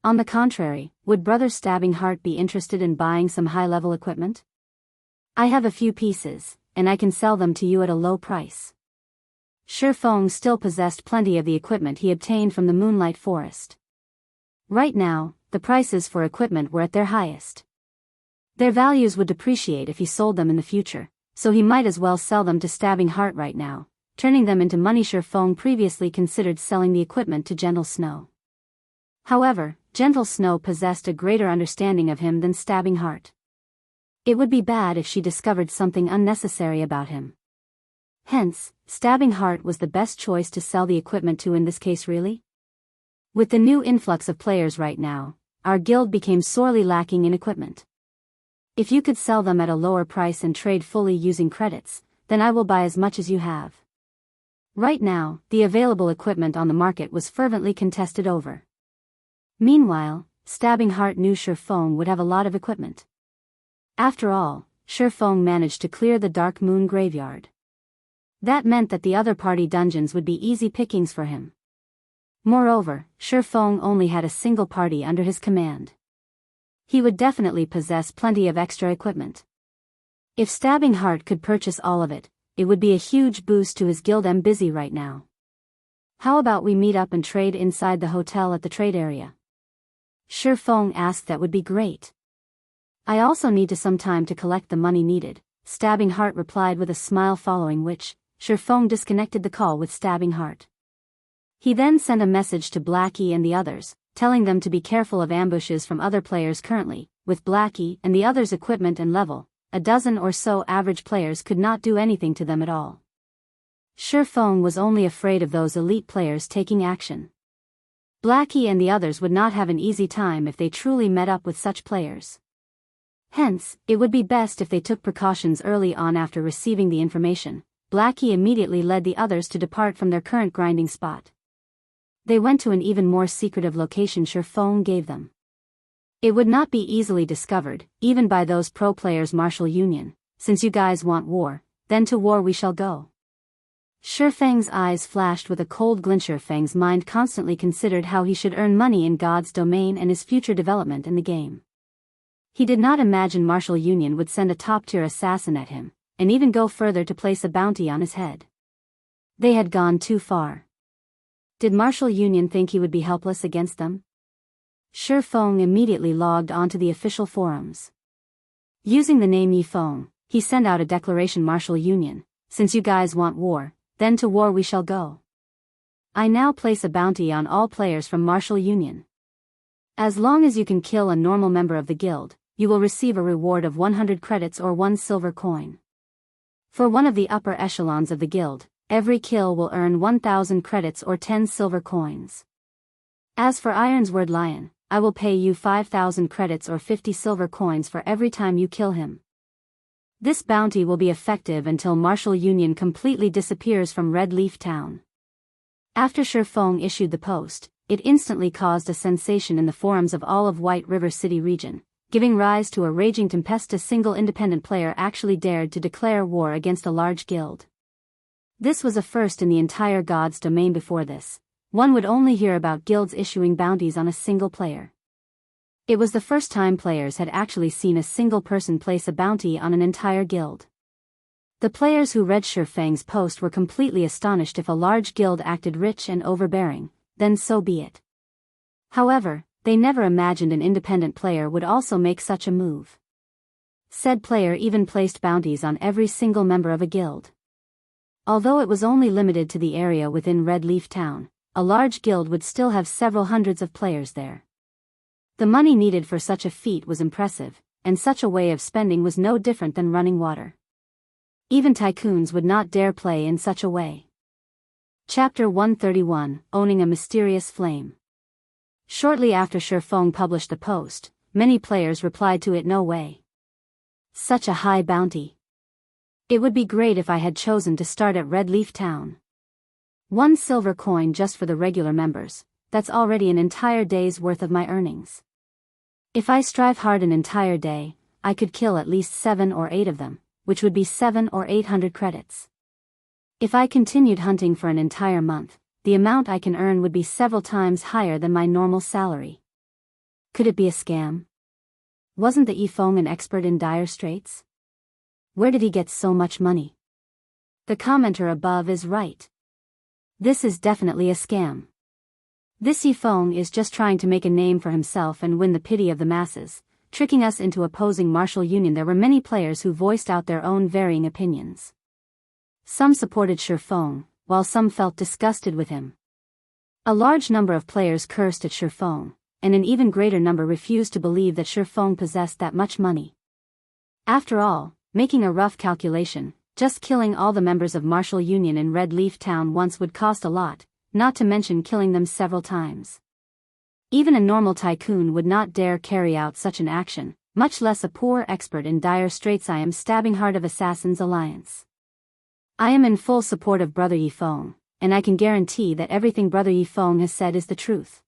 On the contrary, would Brother Stabbing Heart be interested in buying some high-level equipment? I have a few pieces, and I can sell them to you at a low price. Shi Feng still possessed plenty of the equipment he obtained from the Moonlight Forest. Right now, the prices for equipment were at their highest. Their values would depreciate if he sold them in the future, so he might as well sell them to Stabbing Heart right now, turning them into money. Shi Feng previously considered selling the equipment to Gentle Snow. However, Gentle Snow possessed a greater understanding of him than Stabbing Heart. It would be bad if she discovered something unnecessary about him. Hence, Stabbing Heart was the best choice to sell the equipment to in this case. Really? With the new influx of players right now, our guild became sorely lacking in equipment. If you could sell them at a lower price and trade fully using credits, then I will buy as much as you have. Right now, the available equipment on the market was fervently contested over. Meanwhile, Stabbing Heart knew Shi Feng would have a lot of equipment. After all, Shi Feng managed to clear the Dark Moon Graveyard. That meant that the other party dungeons would be easy pickings for him. Moreover, Shi Feng only had a single party under his command. He would definitely possess plenty of extra equipment. If Stabbing Heart could purchase all of it, it would be a huge boost to his guild. I'm busy right now. How about we meet up and trade inside the hotel at the trade area? Shi Feng asked. That would be great. I also need some time to collect the money needed, Stabbing Heart replied with a smile, following which, Shi Feng disconnected the call with Stabbing Heart. He then sent a message to Blackie and the others, telling them to be careful of ambushes from other players. Currently, with Blackie and the others' equipment and level, a dozen or so average players could not do anything to them at all. Shi Feng was only afraid of those elite players taking action. Blackie and the others would not have an easy time if they truly met up with such players. Hence, it would be best if they took precautions early on. After receiving the information, Blackie immediately led the others to depart from their current grinding spot. They went to an even more secretive location Shi Feng gave them. It would not be easily discovered, even by those pro players. Martial Union, since you guys want war, then to war we shall go. Shi Feng's eyes flashed with a cold glint. Shi Feng's mind constantly considered how he should earn money in God's domain and his future development in the game. He did not imagine Martial Union would send a top-tier assassin at him, and even go further to place a bounty on his head. They had gone too far. Did Martial Union think he would be helpless against them? Shi Feng immediately logged onto the official forums. Using the name Ye Feng, he sent out a declaration. Martial Union, since you guys want war, then to war we shall go. I now place a bounty on all players from Martial Union. As long as you can kill a normal member of the guild, you will receive a reward of 100 credits or 1 silver coin. For one of the upper echelons of the guild, every kill will earn 1,000 credits or 10 silver coins. As for Ironsword Lion, I will pay you 5,000 credits or 50 silver coins for every time you kill him. This bounty will be effective until Martial Union completely disappears from Red Leaf Town. After Shi Feng issued the post, it instantly caused a sensation in the forums of all of White River City region, giving rise to a raging tempest. A single independent player actually dared to declare war against a large guild. This was a first in the entire God's domain. Before this, one would only hear about guilds issuing bounties on a single player. It was the first time players had actually seen a single person place a bounty on an entire guild. The players who read Shi Feng's post were completely astonished. If a large guild acted rich and overbearing, then so be it. However, they never imagined an independent player would also make such a move. Said player even placed bounties on every single member of a guild. Although it was only limited to the area within Red Leaf Town, a large guild would still have several hundreds of players there. The money needed for such a feat was impressive, and such a way of spending was no different than running water. Even tycoons would not dare play in such a way. Chapter 131, Owning a Mysterious Flame. Shortly after Ye Feng published the post, many players replied to it, "No way. Such a high bounty. It would be great if I had chosen to start at Red Leaf Town. 1 silver coin just for the regular members, that's already an entire day's worth of my earnings. If I strive hard an entire day, I could kill at least 7 or 8 of them, which would be 700 or 800 credits. If I continued hunting for an entire month, the amount I can earn would be several times higher than my normal salary. Could it be a scam? Wasn't the Ye Feng an expert in dire straits? Where did he get so much money?" The commenter above is right. This is definitely a scam. This Ye Feng is just trying to make a name for himself and win the pity of the masses, tricking us into opposing martial union. There were many players who voiced out their own varying opinions. Some supported Ye Feng, while some felt disgusted with him. A large number of players cursed at Ye Feng, and an even greater number refused to believe that Ye Feng possessed that much money. After all, making a rough calculation, just killing all the members of Martial Union in Red Leaf Town once would cost a lot, not to mention killing them several times. Even a normal tycoon would not dare carry out such an action, much less a poor expert in dire straits. I am stabbing heart of Assassins Alliance. I am in full support of Brother Ye Feng, and I can guarantee that everything Brother Ye Feng has said is the truth.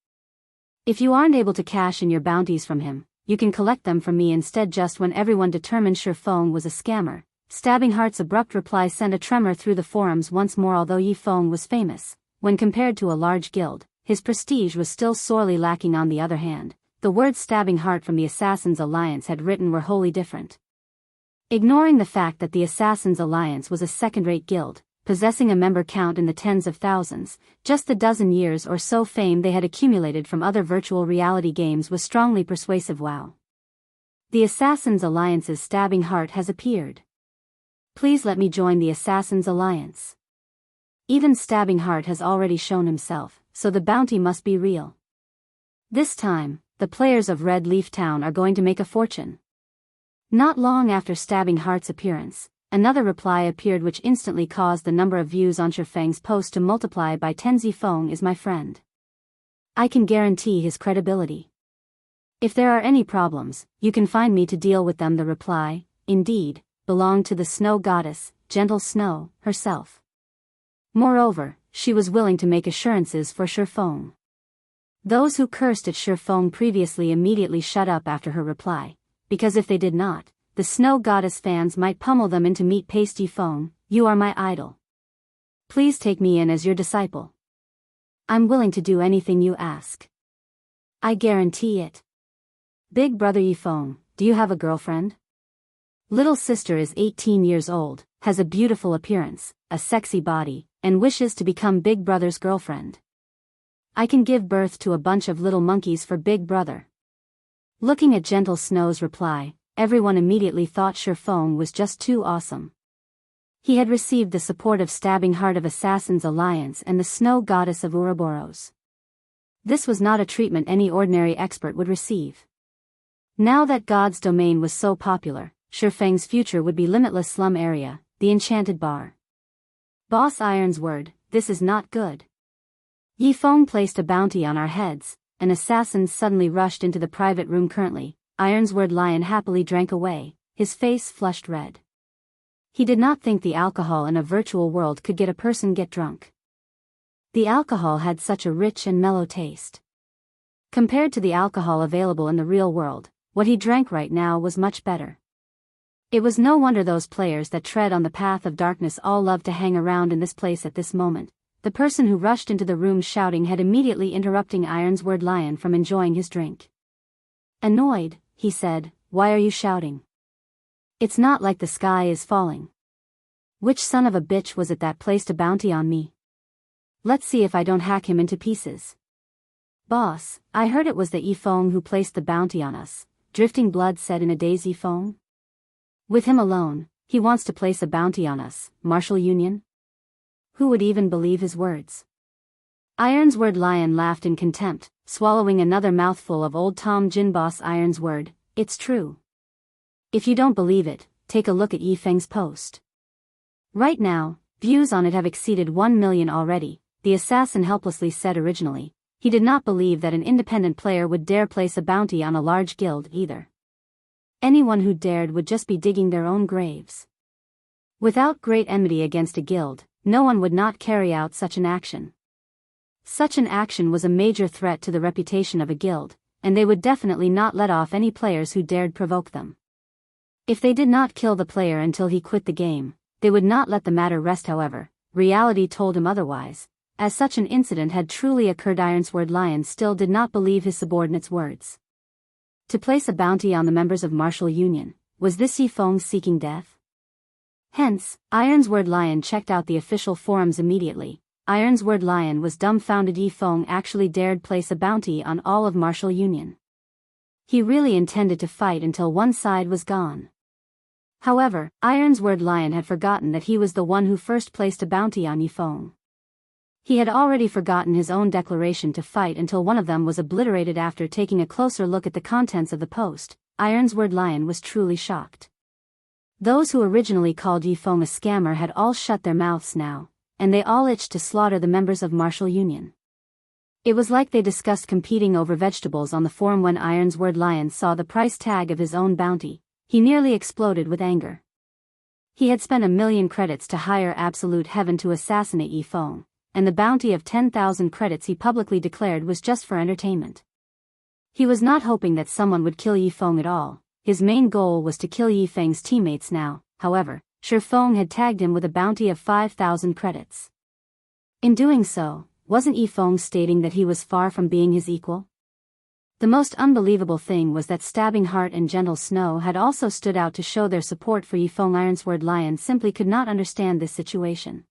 If you aren't able to cash in your bounties from him, you can collect them from me instead. Just when everyone determined Ye Feng was a scammer, Stabbing Heart's abrupt reply sent a tremor through the forums once more. Although Ye Feng was famous, when compared to a large guild, his prestige was still sorely lacking. On the other hand, the words Stabbing Heart from the Assassins Alliance had written were wholly different. Ignoring the fact that the Assassins Alliance was a second-rate guild, possessing a member count in the tens of thousands, just the dozen years or so fame they had accumulated from other virtual reality games was strongly persuasive. Wow. The Assassins Alliance's Stabbing Heart has appeared. Please let me join the Assassins Alliance. Even Stabbing Heart has already shown himself, so the bounty must be real. This time, the players of Red Leaf Town are going to make a fortune. Not long after Stabbing Heart's appearance, another reply appeared which instantly caused the number of views on Ye Feng's post to multiply by 10. Ye Feng is my friend. I can guarantee his credibility. If there are any problems, you can find me to deal with them. The reply, indeed, belonged to the snow goddess, Gentle Snow, herself. Moreover, she was willing to make assurances for Ye Feng. Those who cursed at Ye Feng previously immediately shut up after her reply, because if they did not, the snow goddess fans might pummel them into meat paste. Ye Feng, you are my idol. Please take me in as your disciple. I'm willing to do anything you ask. I guarantee it. Big brother Ye Feng, do you have a girlfriend? Little sister is 18 years old, has a beautiful appearance, a sexy body, and wishes to become Big Brother's girlfriend. I can give birth to a bunch of little monkeys for Big Brother. Looking at Gentle Snow's reply, everyone immediately thought Ye Feng was just too awesome. He had received the support of Stabbing Heart of Assassins Alliance and the Snow Goddess of Ouroboros. This was not a treatment any ordinary expert would receive. Now that God's domain was so popular, Ye Feng's future would be limitless. Slum area, the Enchanted Bar. Boss Iron's word, this is not good. Ye Feng placed a bounty on our heads. An assassin suddenly rushed into the private room. Currently, Ironsword Lion happily drank away, his face flushed red. He did not think the alcohol in a virtual world could get a person get drunk. The alcohol had such a rich and mellow taste. Compared to the alcohol available in the real world, what he drank right now was much better. It was no wonder those players that tread on the path of darkness all love to hang around in this place at this moment. The person who rushed into the room shouting had immediately interrupting Ironsword Lion from enjoying his drink. Annoyed, he said, "Why are you shouting? It's not like the sky is falling. Which son of a bitch was it that placed a bounty on me? Let's see if I don't hack him into pieces." "Boss, I heard it was the Ye Feng who placed the bounty on us," Drifting Blood said in a daze. "Ye Feng? With him alone, he wants to place a bounty on us, Martial Union? Who would even believe his words? Ironsword Lion laughed in contempt, swallowing another mouthful of Old Tom Gin Boss Ironsword. It's true. If you don't believe it, take a look at Ye Feng's post. Right now, views on it have exceeded 1 million already, the assassin helplessly said originally. He did not believe that an independent player would dare place a bounty on a large guild either. Anyone who dared would just be digging their own graves. Without great enmity against a guild, no one would not carry out such an action. Such an action was a major threat to the reputation of a guild, and they would definitely not let off any players who dared provoke them. If they did not kill the player until he quit the game, they would not let the matter rest. However, reality told him otherwise. As such an incident had truly occurred, Ironsword Lion still did not believe his subordinate's words. To place a bounty on the members of Martial Union, was this Ye Feng seeking death? Hence, Ironsword Lion checked out the official forums immediately. Ironsword Lion was dumbfounded. Ye Feng actually dared place a bounty on all of Martial Union. He really intended to fight until one side was gone. However, Ironsword Lion had forgotten that he was the one who first placed a bounty on Ye Feng. He had already forgotten his own declaration to fight until one of them was obliterated. After taking a closer look at the contents of the post, Ironsword Lion was truly shocked. Those who originally called Ye Feng a scammer had all shut their mouths now, and they all itched to slaughter the members of Martial Union. It was like they discussed competing over vegetables on the forum. When Ironsword Lion saw the price tag of his own bounty, he nearly exploded with anger. He had spent 1,000,000 credits to hire Absolute Heaven to assassinate Ye Feng, and the bounty of 10,000 credits he publicly declared was just for entertainment. He was not hoping that someone would kill Ye Feng at all. His main goal was to kill Ye Feng's teammates now. However, Ye Feng had tagged him with a bounty of 5,000 credits. In doing so, wasn't Ye Feng stating that he was far from being his equal? The most unbelievable thing was that Stabbing Heart and Gentle Snow had also stood out to show their support for Ye Feng. Ironsword Lion simply could not understand this situation.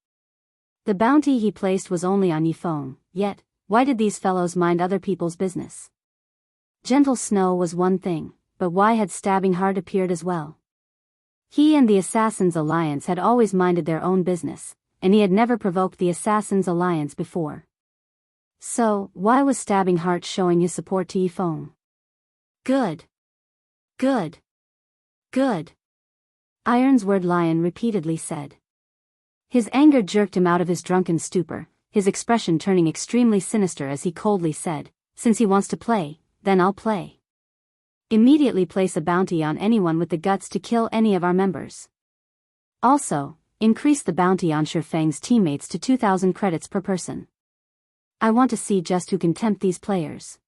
The bounty he placed was only on Ye Feng, yet, why did these fellows mind other people's business? Gentle Snow was one thing, but why had Stabbing Heart appeared as well? He and the Assassins' Alliance had always minded their own business, and he had never provoked the Assassins' Alliance before. So, why was Stabbing Heart showing his support to Ye Feng? Good. Good. Good. Ironsword Lion repeatedly said. His anger jerked him out of his drunken stupor, his expression turning extremely sinister as he coldly said, "Since he wants to play, then I'll play. Immediately place a bounty on anyone with the guts to kill any of our members. Also, increase the bounty on Ye Feng's teammates to 2,000 credits per person. I want to see just who can tempt these players.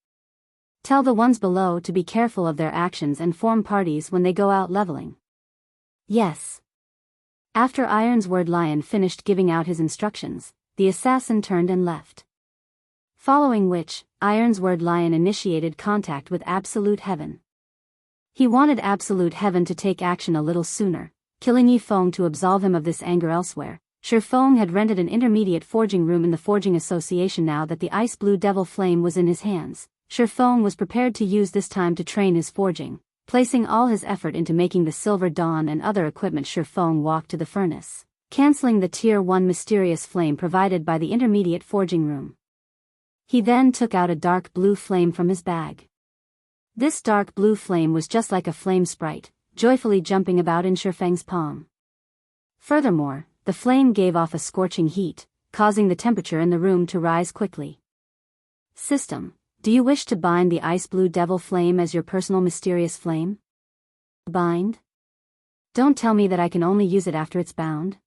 Tell the ones below to be careful of their actions and form parties when they go out leveling." Yes. After Ironsword Lion finished giving out his instructions, the assassin turned and left. Following which, Ironsword Lion initiated contact with Absolute Heaven. He wanted Absolute Heaven to take action a little sooner, killing Ye Feng to absolve him of this anger elsewhere. Ye Feng had rented an intermediate forging room in the Forging Association. Now that the Ice Blue Devil Flame was in his hands, Ye Feng was prepared to use this time to train his forging, placing all his effort into making the Silver Dawn and other equipment. Ye Feng walked to the furnace, cancelling the Tier 1 mysterious flame provided by the intermediate forging room. He then took out a dark blue flame from his bag. This dark blue flame was just like a flame sprite, joyfully jumping about in Ye Feng's palm. Furthermore, the flame gave off a scorching heat, causing the temperature in the room to rise quickly. System, do you wish to bind the Ice Blue Devil Flame as your personal mysterious flame? Bind? Don't tell me that I can only use it after it's bound.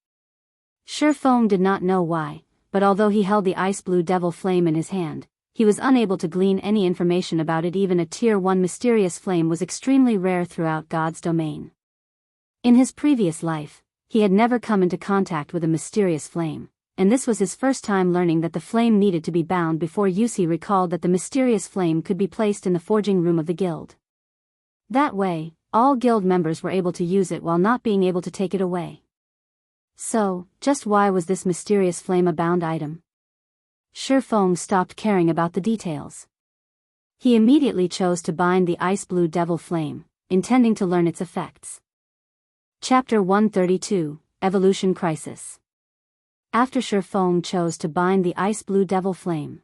Ye Feng did not know why, but although he held the Ice Blue Devil Flame in his hand, he was unable to glean any information about it. Even a Tier 1 mysterious flame was extremely rare throughout God's domain. In his previous life, he had never come into contact with a mysterious flame, and this was his first time learning that the flame needed to be bound before use. He recalled that the mysterious flame could be placed in the forging room of the guild. That way, all guild members were able to use it while not being able to take it away. So, just why was this mysterious flame a bound item? Ye Feng stopped caring about the details. He immediately chose to bind the Ice Blue Devil Flame, intending to learn its effects. Chapter 132, Evolution Crisis. After Ye Feng chose to bind the ice-blue devil flame.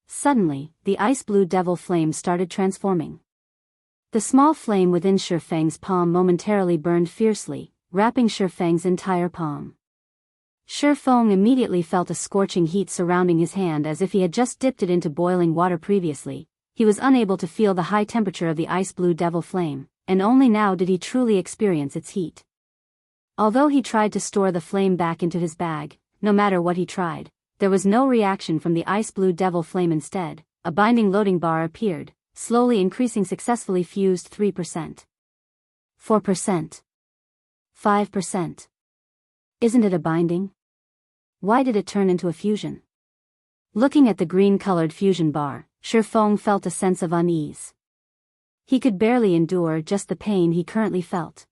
Suddenly, the ice-blue devil flame started transforming. The small flame within Ye Feng's palm momentarily burned fiercely, wrapping Ye Feng's entire palm. Ye Feng immediately felt a scorching heat surrounding his hand as if he had just dipped it into boiling water previously. He was unable to feel the high temperature of the ice-blue devil flame, and only now did he truly experience its heat. Although he tried to store the flame back into his bag, no matter what he tried, there was no reaction from the ice-blue devil flame. Instead, a binding loading bar appeared, slowly increasing, successfully fused 3%. 4%. 5%. Isn't it a binding? Why did it turn into a fusion? Looking at the green-colored fusion bar, Ye Feng felt a sense of unease. He could barely endure just the pain he currently felt.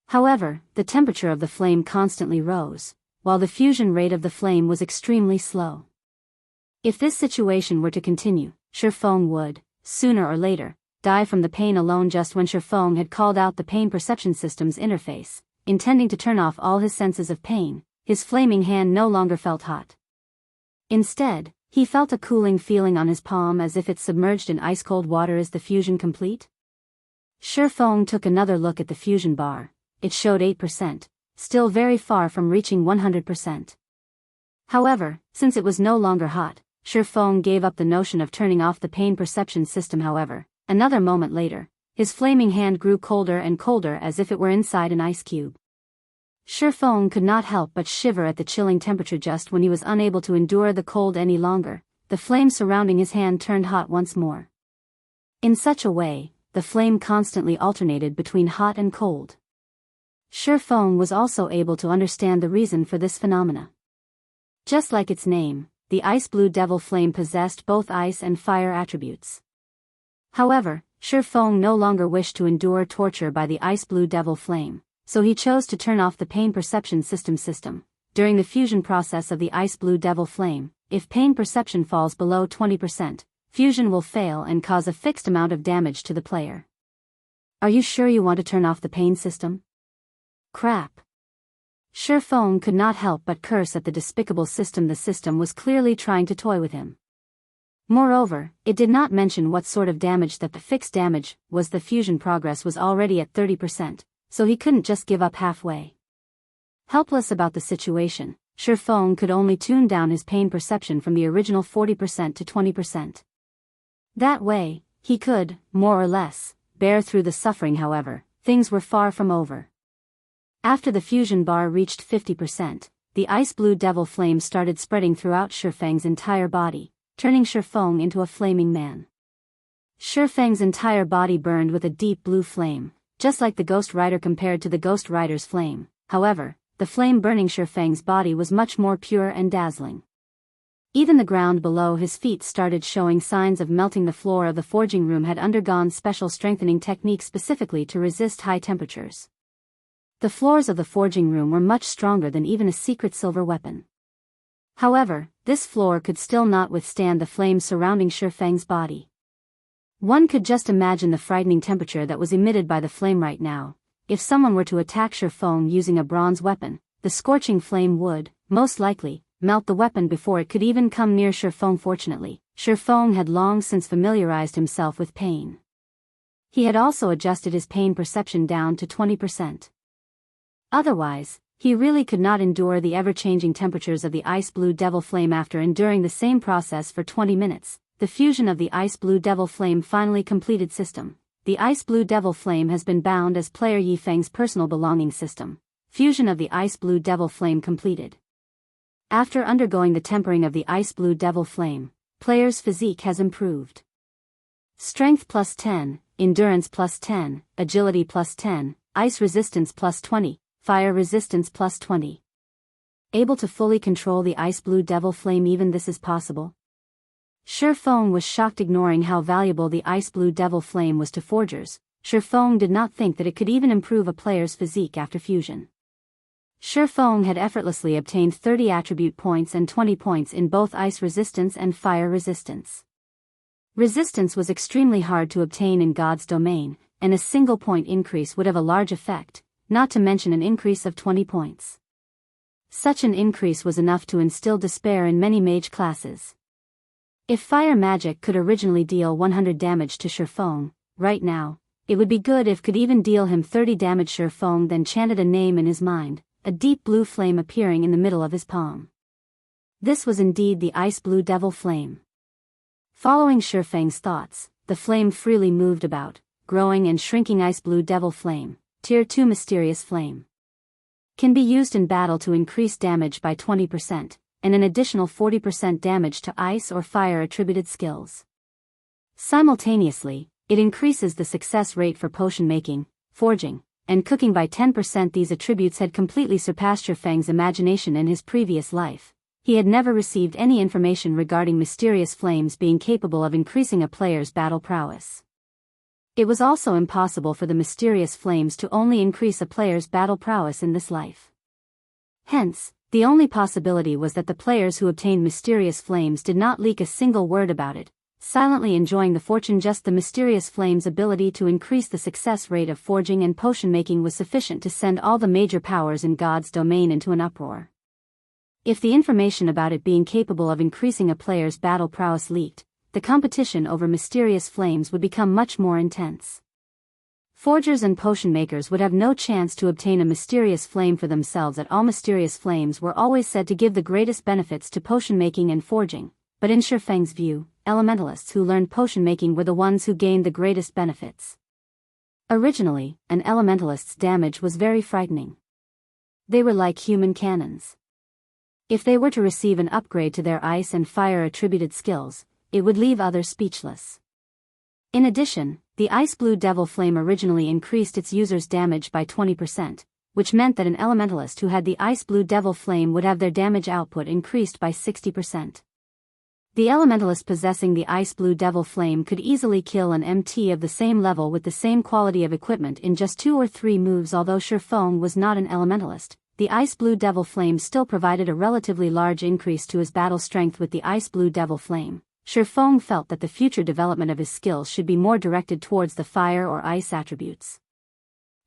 However, the temperature of the flame constantly rose, while the fusion rate of the flame was extremely slow. If this situation were to continue, Ye Feng would, sooner or later, die from the pain alone. Just when Ye Feng had called out the pain perception system's interface, intending to turn off all his senses of pain, his flaming hand no longer felt hot. Instead, he felt a cooling feeling on his palm as if it's submerged in ice-cold water. Is the fusion complete? Ye Feng took another look at the fusion bar. It showed 8%, still very far from reaching 100%. However, since it was no longer hot, Ye Feng gave up the notion of turning off the pain perception system. However, another moment later, his flaming hand grew colder and colder as if it were inside an ice cube. Ye Feng could not help but shiver at the chilling temperature. Just when he was unable to endure the cold any longer, the flame surrounding his hand turned hot once more. In such a way, the flame constantly alternated between hot and cold. Ye Feng was also able to understand the reason for this phenomena. Just like its name, the ice-blue devil flame possessed both ice and fire attributes. However, Ye Feng no longer wished to endure torture by the ice-blue devil flame, so he chose to turn off the pain perception system. During the fusion process of the ice-blue devil flame, if pain perception falls below 20%, fusion will fail and cause a fixed amount of damage to the player. Are you sure you want to turn off the pain system? Crap. Ye Feng could not help but curse at the despicable system. The system was clearly trying to toy with him. Moreover, it did not mention what sort of damage that the fixed damage was. The fusion progress was already at 30%, so he couldn't just give up halfway. Helpless about the situation, Ye Feng could only tune down his pain perception from the original 40% to 20%. That way, he could, more or less, bear through the suffering. However, things were far from over. After the fusion bar reached 50%, the ice-blue devil flame started spreading throughout Ye Feng's entire body, turning Ye Feng into a flaming man. Ye Feng's entire body burned with a deep blue flame, just like the Ghost Rider. Compared to the Ghost Rider's flame, however, the flame burning Ye Feng's body was much more pure and dazzling. Even the ground below his feet started showing signs of melting. The floor of the forging room had undergone special strengthening techniques specifically to resist high temperatures. The floors of the forging room were much stronger than even a secret silver weapon. However, this floor could still not withstand the flames surrounding Ye Feng's body. One could just imagine the frightening temperature that was emitted by the flame right now. If someone were to attack Ye Feng using a bronze weapon, the scorching flame would, most likely, melt the weapon before it could even come near Ye Feng. Fortunately, Ye Feng had long since familiarized himself with pain. He had also adjusted his pain perception down to 20%. Otherwise, he really could not endure the ever-changing temperatures of the ice-blue devil flame. After enduring the same process for 20 minutes, the fusion of the ice-blue devil flame finally completed. System. The ice-blue devil flame has been bound as player Ye Feng's personal belonging. System. Fusion of the ice-blue devil flame completed. After undergoing the tempering of the ice-blue devil flame, player's physique has improved. Strength plus 10, endurance plus 10, agility plus 10, ice resistance plus 20. Fire resistance plus 20. Able to fully control the ice-blue devil flame. Even this is possible? Ye Feng was shocked. Ignoring how valuable the ice-blue devil flame was to forgers, Ye Feng did not think that it could even improve a player's physique after fusion. Ye Feng had effortlessly obtained 30 attribute points and 20 points in both ice resistance and fire resistance. Resistance was extremely hard to obtain in God's domain, and a single point increase would have a large effect. not to mention an increase of 20 points. Such an increase was enough to instill despair in many mage classes. If fire magic could originally deal 100 damage to Ye Feng, right now, it would be good if could even deal him 30 damage. Ye Feng then chanted a name in his mind, a deep blue flame appearing in the middle of his palm. This was indeed the ice blue devil flame. Following Ye Feng's thoughts, the flame freely moved about, growing and shrinking. Ice blue devil flame, tier 2 mysterious flame. Can be used in battle to increase damage by 20%, and an additional 40% damage to ice or fire attributed skills. Simultaneously, it increases the success rate for potion making, forging, and cooking by 10%. These attributes had completely surpassed Ye Feng's imagination in his previous life. He had never received any information regarding mysterious flames being capable of increasing a player's battle prowess. It was also impossible for the mysterious flames to only increase a player's battle prowess in this life. Hence, the only possibility was that the players who obtained mysterious flames did not leak a single word about it, silently enjoying the fortune. Just the mysterious flame's ability to increase the success rate of forging and potion making was sufficient to send all the major powers in God's domain into an uproar. If the information about it being capable of increasing a player's battle prowess leaked, the competition over mysterious flames would become much more intense. Forgers and potion makers would have no chance to obtain a mysterious flame for themselves at all. Mysterious flames were always said to give the greatest benefits to potion making and forging, but in Ye Feng's view, elementalists who learned potion making were the ones who gained the greatest benefits. Originally, an elementalist's damage was very frightening. They were like human cannons. If they were to receive an upgrade to their ice and fire attributed skills, it would leave others speechless. In addition, the ice blue devil flame originally increased its user's damage by 20%, which meant that an elementalist who had the ice blue devil flame would have their damage output increased by 60%. The elementalist possessing the ice blue devil flame could easily kill an MT of the same level with the same quality of equipment in just 2 or 3 moves. Although Ye Feng was not an elementalist, the ice blue devil flame still provided a relatively large increase to his battle strength. With the ice blue devil flame, Ye Feng felt that the future development of his skills should be more directed towards the fire or ice attributes.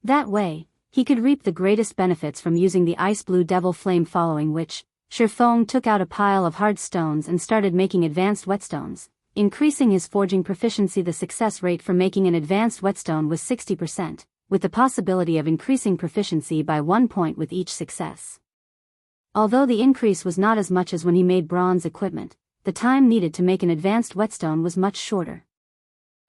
That way, he could reap the greatest benefits from using the ice blue devil flame. Following which, Ye Feng took out a pile of hard stones and started making advanced whetstones, increasing his forging proficiency. The success rate for making an advanced whetstone was 60%, with the possibility of increasing proficiency by 1 point with each success. Although the increase was not as much as when he made bronze equipment, the time needed to make an advanced whetstone was much shorter.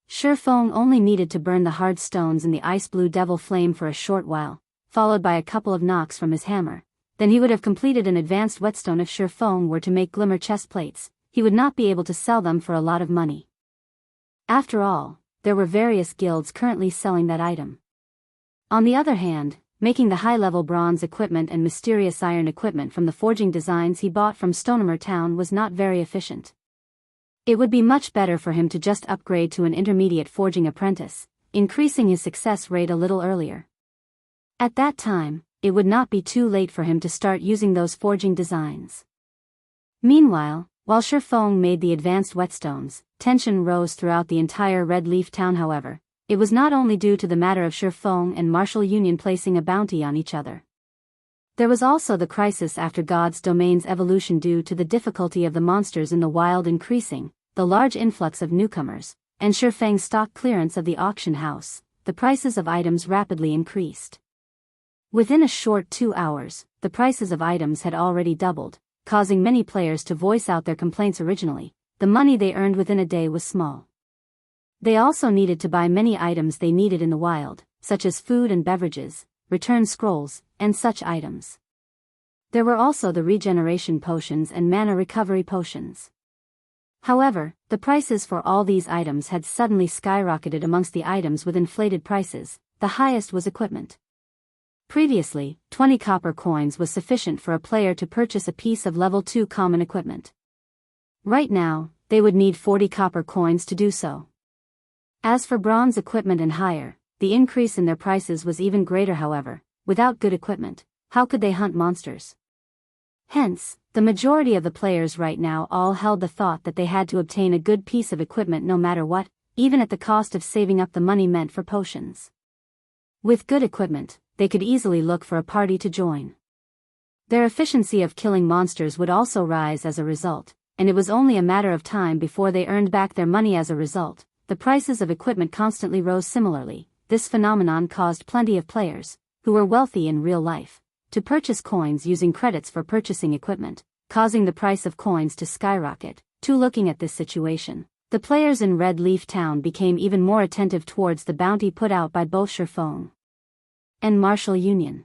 Ye Feng only needed to burn the hard stones in the ice blue devil flame for a short while, followed by a couple of knocks from his hammer. Then he would have completed an advanced whetstone. If Ye Feng were to make glimmer chest plates, he would not be able to sell them for a lot of money. After all, there were various guilds currently selling that item. On the other hand, making the high-level bronze equipment and mysterious iron equipment from the forging designs he bought from Stonemer Town was not very efficient. It would be much better for him to just upgrade to an intermediate forging apprentice, increasing his success rate a little earlier. At that time, it would not be too late for him to start using those forging designs. Meanwhile, while Ye Feng made the advanced whetstones, tension rose throughout the entire Red Leaf Town. However, it was not only due to the matter of Ye Feng and Martial Union placing a bounty on each other. There was also the crisis after God's domain's evolution due to the difficulty of the monsters in the wild increasing, the large influx of newcomers, and Ye Feng's stock clearance of the auction house. The prices of items rapidly increased. Within a short 2 hours, the prices of items had already doubled, causing many players to voice out their complaints. Originally, the money they earned within a day was small. They also needed to buy many items they needed in the wild, such as food and beverages, return scrolls, and such items. There were also the regeneration potions and mana recovery potions. However, the prices for all these items had suddenly skyrocketed. Amongst the items with inflated prices, the highest was equipment. Previously, 20 copper coins was sufficient for a player to purchase a piece of level 2 common equipment. Right now, they would need 40 copper coins to do so. As for bronze equipment and higher, the increase in their prices was even greater. However, without good equipment, how could they hunt monsters? Hence, the majority of the players right now all held the thought that they had to obtain a good piece of equipment no matter what, even at the cost of saving up the money meant for potions. With good equipment, they could easily look for a party to join. Their efficiency of killing monsters would also rise as a result, and it was only a matter of time before they earned back their money as a result. The prices of equipment constantly rose similarly. This phenomenon caused plenty of players, who were wealthy in real life, to purchase coins using credits for purchasing equipment, causing the price of coins to skyrocket. Looking at this situation, the players in Red Leaf Town became even more attentive towards the bounty put out by both Ye Feng and Martial Union.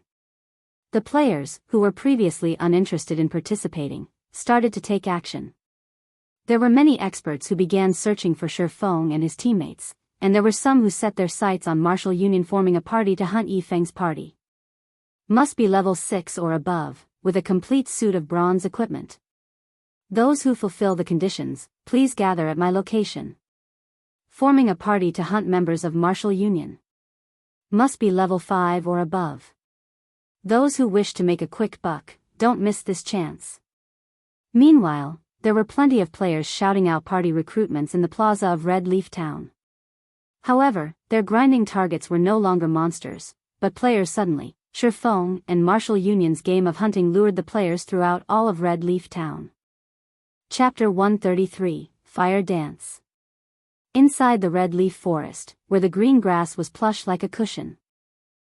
The players, who were previously uninterested in participating, started to take action. There were many experts who began searching for Ye Feng and his teammates, and there were some who set their sights on Martial Union forming a party to hunt Ye Feng's party. Must be level 6 or above, with a complete suit of bronze equipment. Those who fulfill the conditions, please gather at my location. Forming a party to hunt members of Martial Union. Must be level 5 or above. Those who wish to make a quick buck, don't miss this chance. Meanwhile, there were plenty of players shouting out party recruitments in the plaza of Red Leaf Town. However, their grinding targets were no longer monsters, but players suddenly. Ye Feng and Martial Union's game of hunting lured the players throughout all of Red Leaf Town. Chapter 133, Fire Dance. Inside the Red Leaf Forest, where the green grass was plush like a cushion.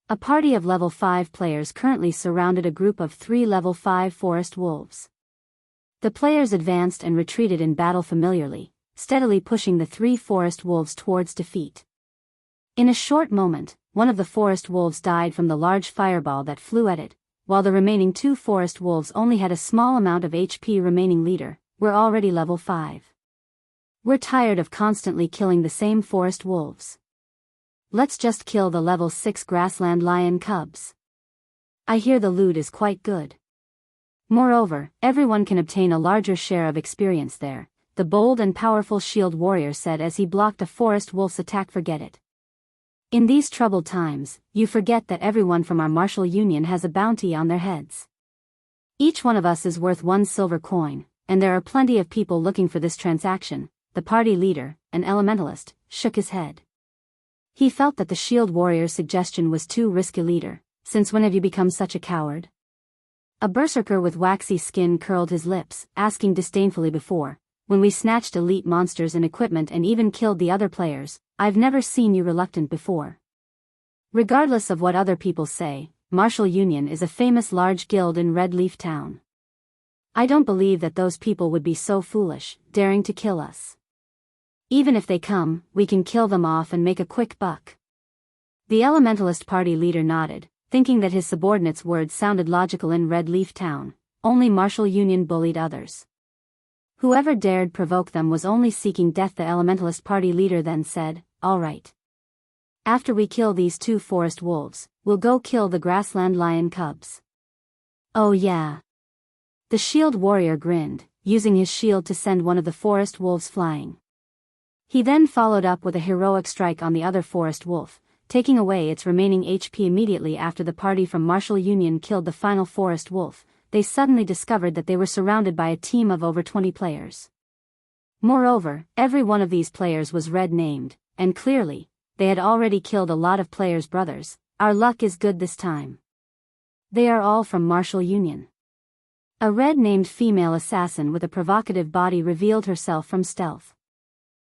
A party of level 5 players currently surrounded a group of 3 level 5 forest wolves. The players advanced and retreated in battle familiarly, steadily pushing the 3 forest wolves towards defeat. In a short moment, one of the forest wolves died from the large fireball that flew at it, while the remaining 2 forest wolves only had a small amount of HP remaining. Leader, we're already level 5. We're tired of constantly killing the same forest wolves. Let's just kill the level 6 grassland lion cubs. I hear the loot is quite good. Moreover, everyone can obtain a larger share of experience there, the bold and powerful shield warrior said as he blocked a forest wolf's attack. Forget it. In these troubled times, you forget that everyone from our Martial Union has a bounty on their heads. Each one of us is worth 1 silver coin, and there are plenty of people looking for this transaction. The party leader, an elementalist, shook his head. He felt that the shield warrior's suggestion was too risky. Leader, since when have you become such a coward? A berserker with waxy skin curled his lips, asking disdainfully. Before, when we snatched elite monsters and equipment and even killed the other players, I've never seen you reluctant before. Regardless of what other people say, Martial Union is a famous large guild in Red Leaf Town. I don't believe that those people would be so foolish, daring to kill us. Even if they come, we can kill them off and make a quick buck. The Elementalist party leader nodded, thinking that his subordinate's words sounded logical. In Red Leaf Town, only Martial Union bullied others. Whoever dared provoke them was only seeking death. The Elementalist party leader then said, all right. After we kill these 2 forest wolves, we'll go kill the grassland lion cubs. Oh yeah. The shield warrior grinned, using his shield to send one of the forest wolves flying. He then followed up with a heroic strike on the other forest wolf, taking away its remaining HP. Immediately after the party from Martial Union killed the final forest wolf, they suddenly discovered that they were surrounded by a team of over 20 players. Moreover, every one of these players was red named, and clearly, they had already killed a lot of players' brothers. Our luck is good this time. They are all from Martial Union. A red-named female assassin with a provocative body revealed herself from stealth.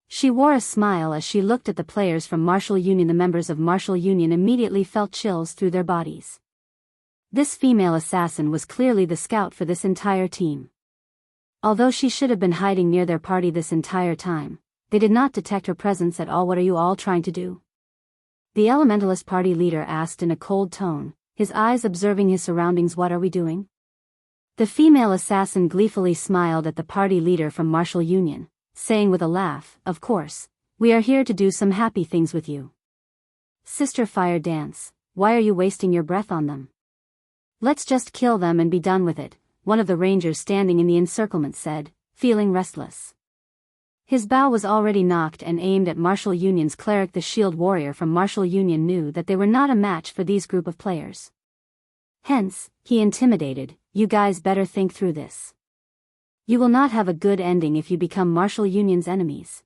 She wore a smile as she looked at the players from Martial Union. The members of Martial Union immediately felt chills through their bodies. This female assassin was clearly the scout for this entire team. Although she should have been hiding near their party this entire time, they did not detect her presence at all. What are you all trying to do? The Elementalist party leader asked in a cold tone, his eyes observing his surroundings. What are we doing? The female assassin gleefully smiled at the party leader from Martial Union, saying with a laugh, of course, we are here to do some happy things with you. Sister Fire Dance, why are you wasting your breath on them? Let's just kill them and be done with it, one of the rangers standing in the encirclement said, feeling restless. His bow was already knocked and aimed at Martial Union's cleric. The shield warrior from Martial Union knew that they were not a match for these group of players. Hence, he intimidated, you guys better think through this. You will not have a good ending if you become Martial Union's enemies.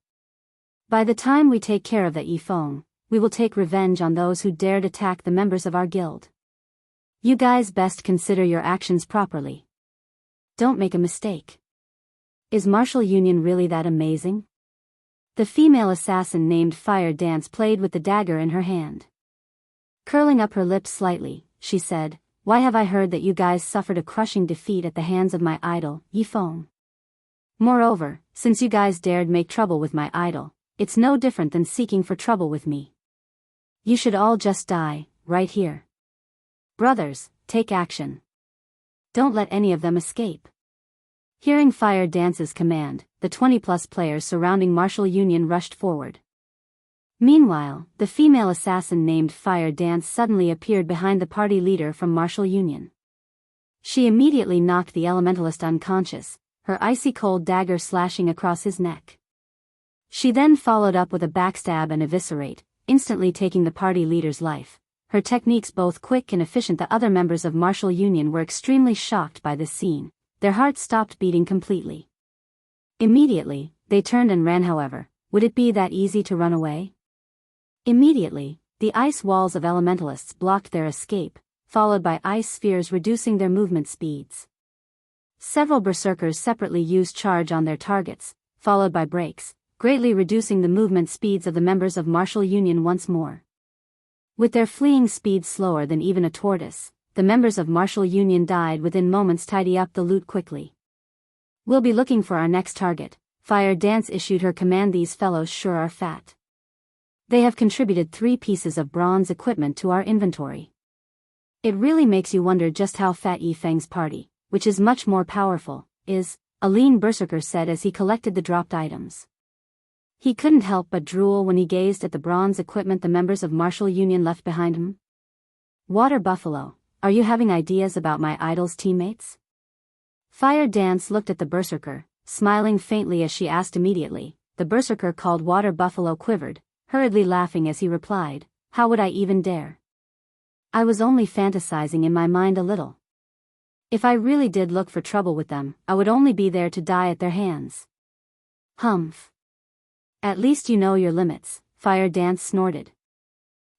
By the time we take care of the Ye Feng, we will take revenge on those who dared attack the members of our guild. You guys best consider your actions properly. Don't make a mistake. Is martial union really that amazing? The female assassin named Fire Dance played with the dagger in her hand. Curling up her lips slightly, she said, "Why have I heard that you guys suffered a crushing defeat at the hands of my idol, Ye Feng? Moreover, since you guys dared make trouble with my idol, it's no different than seeking for trouble with me. You should all just die, right here. Brothers, take action. Don't let any of them escape." Hearing Fire Dance's command, the 20-plus players surrounding Martial Union rushed forward. Meanwhile, the female assassin named Fire Dance suddenly appeared behind the party leader from Martial Union. She immediately knocked the elementalist unconscious, her icy cold dagger slashing across his neck. She then followed up with a backstab and eviscerate, instantly taking the party leader's life. Her techniques both quick and efficient. The other members of Martial Union were extremely shocked by this scene. Their hearts stopped beating completely. Immediately, they turned and ran. However, would it be that easy to run away? Immediately, the ice walls of elementalists blocked their escape, followed by ice spheres reducing their movement speeds. Several berserkers separately used charge on their targets, followed by breaks, greatly reducing the movement speeds of the members of Martial Union once more. With their fleeing speed slower than even a tortoise, the members of Martial Union died within moments. Tidy up the loot quickly. We'll be looking for our next target. Fire Dance issued her command. These fellows sure are fat. They have contributed 3 pieces of bronze equipment to our inventory. It really makes you wonder just how fat Ye Feng's party, which is much more powerful, is, a lean berserker said as he collected the dropped items. He couldn't help but drool when he gazed at the bronze equipment the members of Martial Union left behind him. Water Buffalo, are you having ideas about my idol's teammates? Fire Dance looked at the berserker, smiling faintly as she asked. Immediately, the berserker called Water Buffalo quivered, hurriedly laughing as he replied, "How would I even dare? I was only fantasizing in my mind a little. If I really did look for trouble with them, I would only be there to die at their hands." Humph. At least you know your limits, Fire Dance snorted.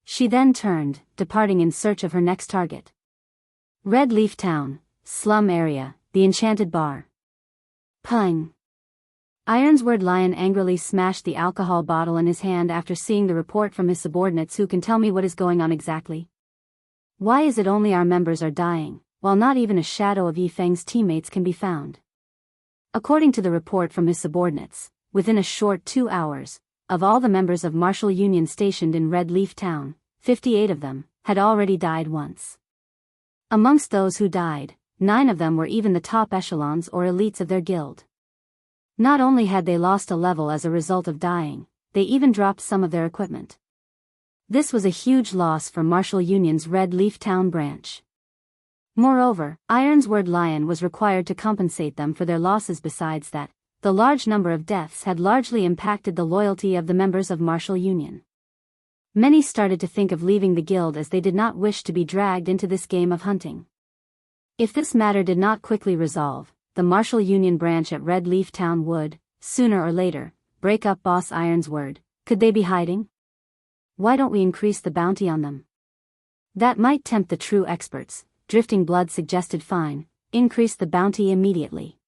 She then turned, departing in search of her next target. Red Leaf Town, slum area, the enchanted bar. Pung. Ironsword Lion angrily smashed the alcohol bottle in his hand after seeing the report from his subordinates. Who can tell me what is going on exactly? Why is it only our members are dying, while not even a shadow of Ye Feng's teammates can be found? According to the report from his subordinates, within a short 2 hours, of all the members of Martial Union stationed in Red Leaf Town, 58 of them had already died once. Amongst those who died, 9 of them were even the top echelons or elites of their guild. Not only had they lost a level as a result of dying, they even dropped some of their equipment. This was a huge loss for Martial Union's Red Leaf Town branch. Moreover, Ironsword Lion was required to compensate them for their losses. Besides that, the large number of deaths had largely impacted the loyalty of the members of Martial Union. Many started to think of leaving the guild as they did not wish to be dragged into this game of hunting. If this matter did not quickly resolve, the Martial Union branch at Red Leaf Town would, sooner or later, break up. Boss Ironsword, could they be hiding? Why don't we increase the bounty on them? That might tempt the true experts, Drifting Blood suggested. Fine, increase the bounty immediately.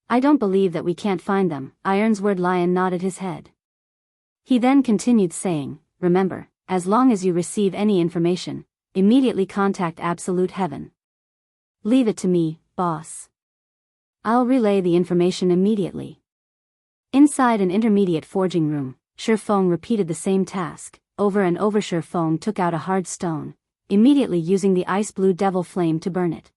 I don't believe that we can't find them. Ironsword Lion nodded his head. He then continued saying, remember, as long as you receive any information, immediately contact Absolute Heaven. Leave it to me, boss. I'll relay the information immediately. Inside an intermediate forging room, Ye Feng repeated the same task, over and over. Ye Feng took out a hard stone, immediately using the ice blue devil flame to burn it.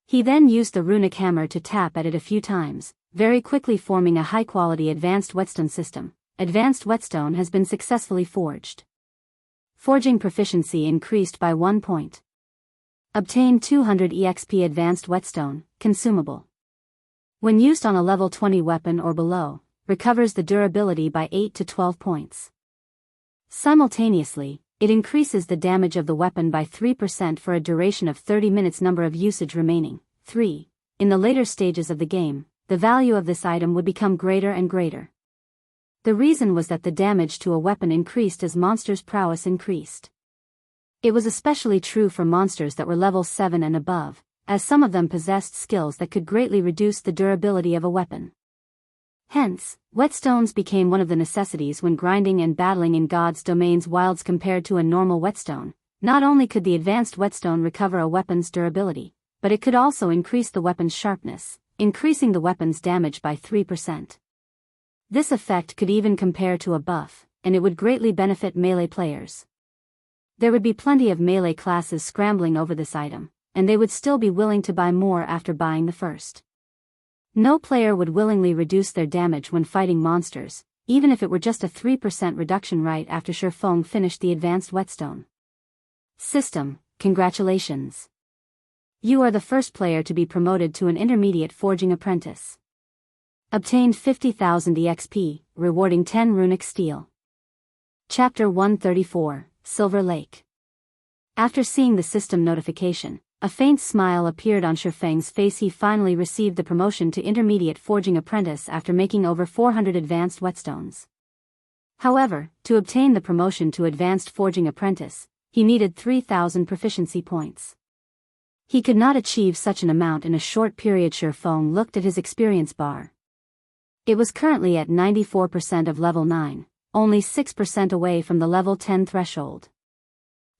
He then used the runic hammer to tap at it a few times, very quickly forming a high-quality advanced whetstone system. Advanced whetstone has been successfully forged. Forging proficiency increased by 1 point. Obtain 200 EXP. Advanced whetstone, consumable. When used on a level 20 weapon or below, recovers the durability by 8 to 12 points. Simultaneously, it increases the damage of the weapon by 3% for a duration of 30 minutes. Number of usage remaining, 3. In the later stages of the game, the value of this item would become greater and greater. The reason was that the damage to a weapon increased as monsters' prowess increased. It was especially true for monsters that were level 7 and above, as some of them possessed skills that could greatly reduce the durability of a weapon. Hence, whetstones became one of the necessities when grinding and battling in God's domain's wilds. Compared to a normal whetstone, not only could the advanced whetstone recover a weapon's durability, but it could also increase the weapon's sharpness, increasing the weapon's damage by 3%. This effect could even compare to a buff, and it would greatly benefit melee players. There would be plenty of melee classes scrambling over this item, and they would still be willing to buy more after buying the first. No player would willingly reduce their damage when fighting monsters, even if it were just a 3% reduction right after Ye Feng finished the advanced whetstone. System, congratulations. You are the first player to be promoted to an intermediate forging apprentice. Obtained 50,000 EXP, rewarding 10 runic steel. Chapter 134, Silver Lake. After seeing the system notification, a faint smile appeared on Ye Feng's face. He finally received the promotion to intermediate forging apprentice after making over 400 advanced whetstones. However, to obtain the promotion to advanced forging apprentice, he needed 3,000 proficiency points. He could not achieve such an amount in a short period. Ye Feng looked at his experience bar. It was currently at 94% of level 9, only 6% away from the level 10 threshold.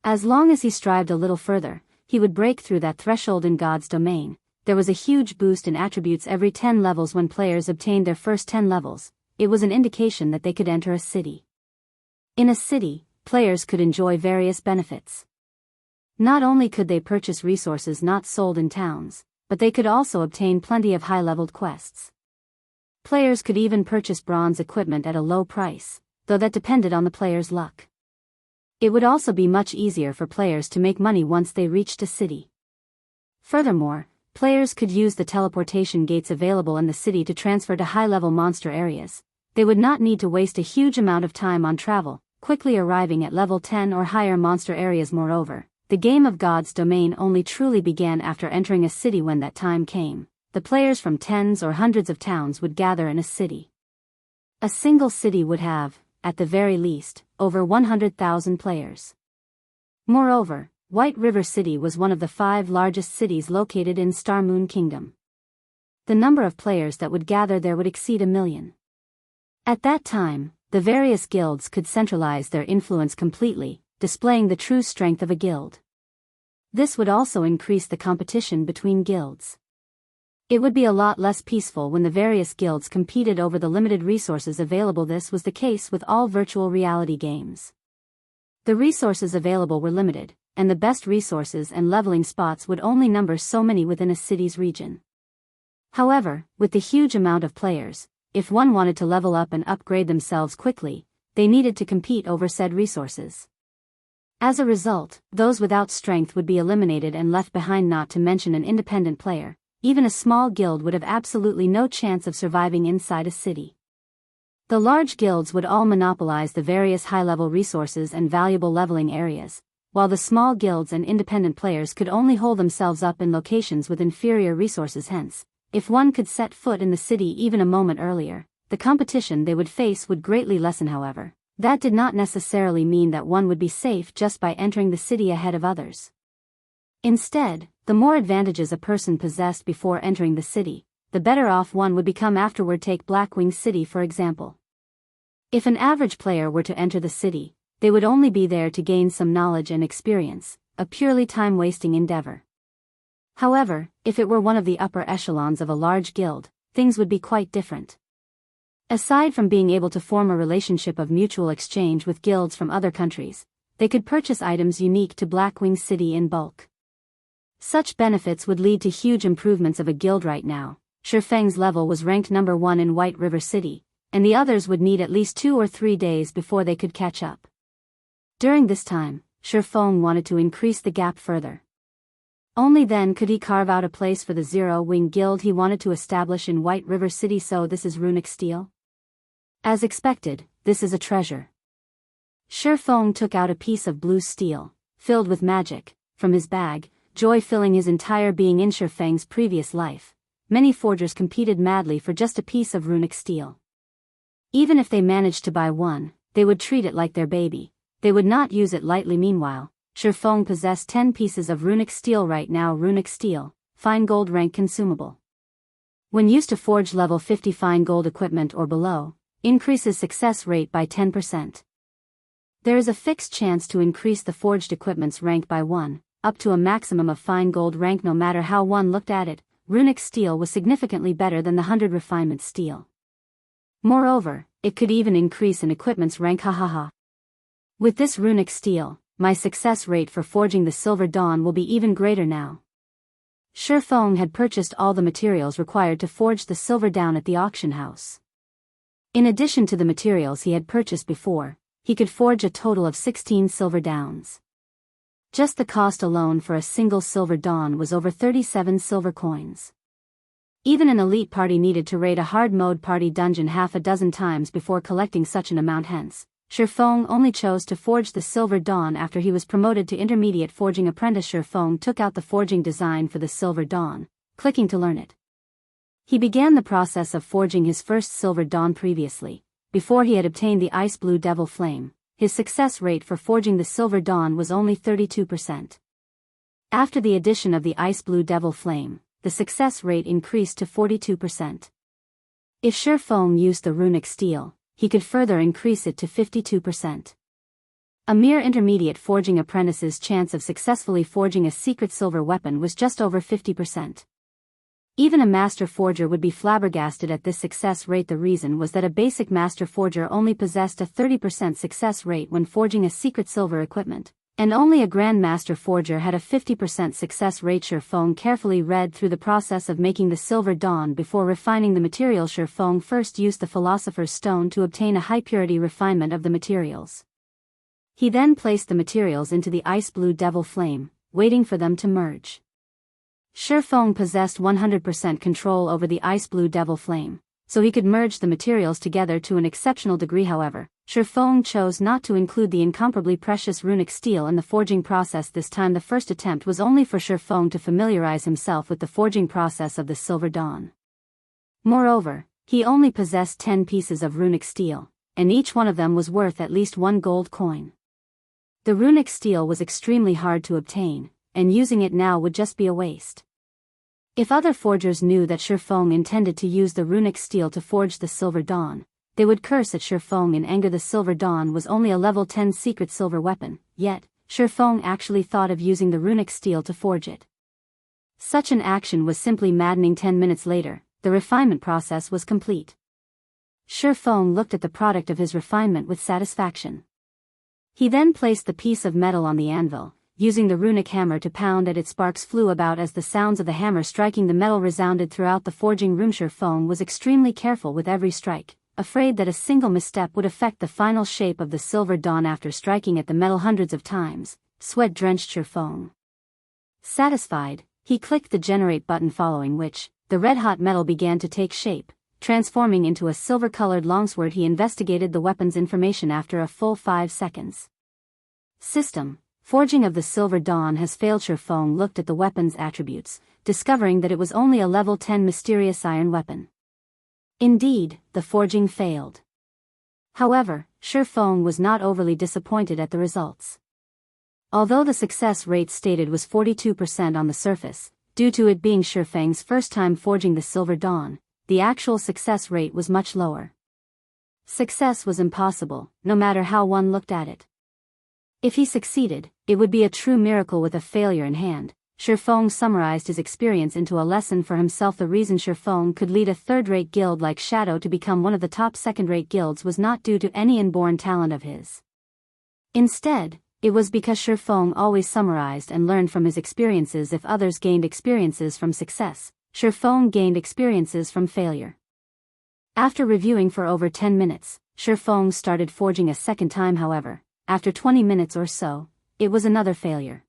As long as he strived a little further, he would break through that threshold in God's domain. There was a huge boost in attributes every 10 levels when players obtained their first 10 levels. It was an indication that they could enter a city. In a city, players could enjoy various benefits. Not only could they purchase resources not sold in towns, but they could also obtain plenty of high-leveled quests. Players could even purchase bronze equipment at a low price, though that depended on the player's luck. It would also be much easier for players to make money once they reached a city. Furthermore, players could use the teleportation gates available in the city to transfer to high-level monster areas. They would not need to waste a huge amount of time on travel, quickly arriving at level 10 or higher monster areas. Moreover, the game of God's domain only truly began after entering a city. When that time came, the players from tens or hundreds of towns would gather in a city. A single city would have, at the very least, over 100,000 players. Moreover, White River City was one of the 5 largest cities located in Star Moon Kingdom. The number of players that would gather there would exceed 1 million. At that time, the various guilds could centralize their influence completely, displaying the true strength of a guild. This would also increase the competition between guilds. It would be a lot less peaceful when the various guilds competed over the limited resources available. This was the case with all virtual reality games. The resources available were limited, and the best resources and leveling spots would only number so many within a city's region. However, with the huge amount of players, if one wanted to level up and upgrade themselves quickly, they needed to compete over said resources. As a result, those without strength would be eliminated and left behind. Not to mention an independent player. Even a small guild would have absolutely no chance of surviving inside a city. The large guilds would all monopolize the various high-level resources and valuable leveling areas, while the small guilds and independent players could only hold themselves up in locations with inferior resources. Hence, if one could set foot in the city even a moment earlier, the competition they would face would greatly lessen. However, that did not necessarily mean that one would be safe just by entering the city ahead of others. Instead, the more advantages a person possessed before entering the city, the better off one would become afterward. Take Blackwing City for example. If an average player were to enter the city, they would only be there to gain some knowledge and experience, a purely time-wasting endeavor. However, if it were one of the upper echelons of a large guild, things would be quite different. Aside from being able to form a relationship of mutual exchange with guilds from other countries, they could purchase items unique to Blackwing City in bulk. Such benefits would lead to huge improvements of a guild. Right now, Ye Feng's level was ranked number 1 in White River City, and the others would need at least 2 or 3 days before they could catch up. During this time, Ye Feng wanted to increase the gap further. Only then could he carve out a place for the Zero-Wing Guild he wanted to establish in White River City. So this is runic steel? As expected, this is a treasure. Ye Feng took out a piece of blue steel, filled with magic, from his bag, joy filling his entire being. In Ye Feng's previous life, many forgers competed madly for just a piece of runic steel. Even if they managed to buy one, they would treat it like their baby. They would not use it lightly. Meanwhile, Ye Feng possessed 10 pieces of runic steel right now. Runic steel, fine gold rank consumable. When used to forge level 50 fine gold equipment or below, increases success rate by 10%. There is a fixed chance to increase the forged equipment's rank by 1, up to a maximum of fine gold rank. No matter how one looked at it, runic steel was significantly better than the 100 refinement steel. Moreover, it could even increase an equipment's rank. Hahaha. With this runic steel, my success rate for forging the Silver Dawn will be even greater now. Ye Feng had purchased all the materials required to forge the Silver Dawn at the auction house. In addition to the materials he had purchased before, he could forge a total of 16 Silver Dawns. Just the cost alone for a single Silver Dawn was over 37 silver coins. Even an elite party needed to raid a hard mode party dungeon half a dozen times before collecting such an amount. Hence, Ye Feng only chose to forge the Silver Dawn after he was promoted to intermediate forging apprentice. Ye Feng took out the forging design for the Silver Dawn, clicking to learn it. He began the process of forging his first Silver Dawn previously, before he had obtained the Ice Blue Devil Flame. His success rate for forging the Silver Dawn was only 32%. After the addition of the Ice Blue Devil Flame, the success rate increased to 42%. If Ye Feng used the runic steel, he could further increase it to 52%. A mere intermediate forging apprentice's chance of successfully forging a secret silver weapon was just over 50%. Even a master forger would be flabbergasted at this success rate. The reason was that a basic master forger only possessed a 30% success rate when forging a secret silver equipment, and only a grand master forger had a 50% success rate. Ye Feng carefully read through the process of making the Silver Dawn before refining the materials. Ye Feng first used the Philosopher's Stone to obtain a high-purity refinement of the materials. He then placed the materials into the Ice Blue Devil Flame, waiting for them to merge. Ye Feng possessed 100% control over the Ice Blue Devil Flame, so he could merge the materials together to an exceptional degree. However, Ye Feng chose not to include the incomparably precious runic steel in the forging process this time. The first attempt was only for Ye Feng to familiarize himself with the forging process of the Silver Dawn. Moreover, he only possessed 10 pieces of runic steel, and each one of them was worth at least 1 gold coin. The runic steel was extremely hard to obtain, and using it now would just be a waste. If other forgers knew that Ye Feng intended to use the runic steel to forge the Silver Dawn, they would curse at Ye Feng in anger. The Silver Dawn was only a level 10 secret silver weapon, yet, Ye Feng actually thought of using the runic steel to forge it. Such an action was simply maddening. 10 minutes later, the refinement process was complete. Ye Feng looked at the product of his refinement with satisfaction. He then placed the piece of metal on the anvil, using the runic hammer to pound at it. Sparks flew about as the sounds of the hammer striking the metal resounded throughout the forging room. Ye Feng was extremely careful with every strike, afraid that a single misstep would affect the final shape of the Silver Dawn. After striking at the metal hundreds of times, sweat drenched Ye Feng. Satisfied, he clicked the generate button, following which, the red-hot metal began to take shape, transforming into a silver-colored longsword. He investigated the weapon's information after a full 5 seconds. System: forging of the Silver Dawn has failed. Ye Feng looked at the weapon's attributes, discovering that it was only a level 10 mysterious iron weapon. Indeed, the forging failed. However, Ye Feng was not overly disappointed at the results. Although the success rate stated was 42% on the surface, due to it being Ye Feng's first time forging the Silver Dawn, the actual success rate was much lower. Success was impossible, no matter how one looked at it. If he succeeded, it would be a true miracle. With a failure in hand, Ye Feng summarized his experience into a lesson for himself. The reason Ye Feng could lead a third-rate guild like Shadow to become one of the top second-rate guilds was not due to any inborn talent of his. Instead, it was because Ye Feng always summarized and learned from his experiences. If others gained experiences from success, Ye Feng gained experiences from failure. After reviewing for over 10 minutes, Ye Feng started forging a second time. However, after 20 minutes or so, it was another failure.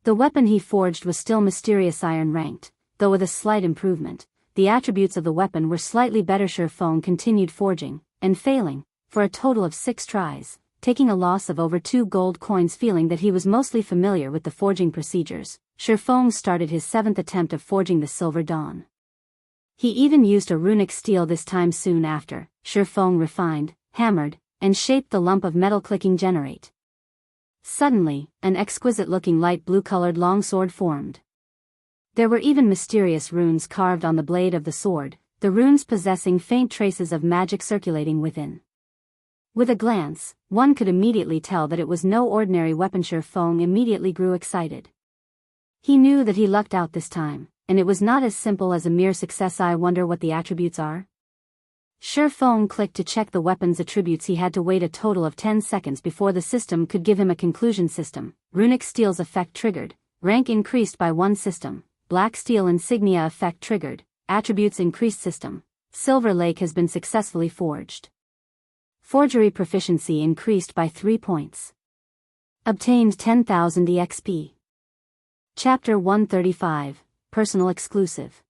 The weapon he forged was still mysterious iron ranked, though with a slight improvement. The attributes of the weapon were slightly better. Ye Feng continued forging, and failing, for a total of 6 tries, taking a loss of over 2 gold coins. Feeling that he was mostly familiar with the forging procedures, Ye Feng started his 7th attempt of forging the Silver Dawn. He even used a runic steel this time. Soon after, Ye Feng refined, hammered, and shaped the lump of metal clicking generate. Suddenly, an exquisite-looking light blue-colored longsword formed. There were even mysterious runes carved on the blade of the sword, the runes possessing faint traces of magic circulating within. With a glance, one could immediately tell that it was no ordinary weapon. Ye Feng immediately grew excited. He knew that he lucked out this time, and it was not as simple as a mere success. I wonder what the attributes are? Ye Feng clicked to check the weapon's attributes. He had to wait a total of 10 seconds before the system could give him a conclusion. System: runic steel's effect triggered, rank increased by 1 system, black steel insignia effect triggered, attributes increased. System: silver lake has been successfully forged. Forgery proficiency increased by 3 points. Obtained 10,000 EXP. Chapter 135, Personal Exclusive.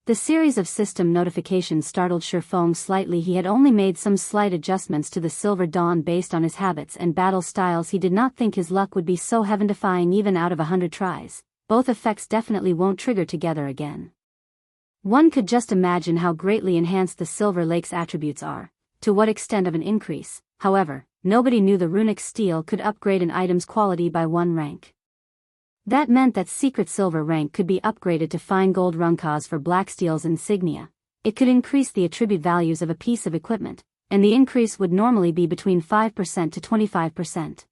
The series of system notifications startled Ye Feng slightly. He had only made some slight adjustments to the Silver Dawn based on his habits and battle styles. He did not think his luck would be so heaven-defying even out of 100 tries. Both effects definitely won't trigger together again. One could just imagine how greatly enhanced the Silver Lake's attributes are, to what extent of an increase. However, nobody knew the runic steel could upgrade an item's quality by 1 rank. That meant that secret silver rank could be upgraded to fine gold runkas for black steel's insignia. It could increase the attribute values of a piece of equipment, and the increase would normally be between 5% to 25%.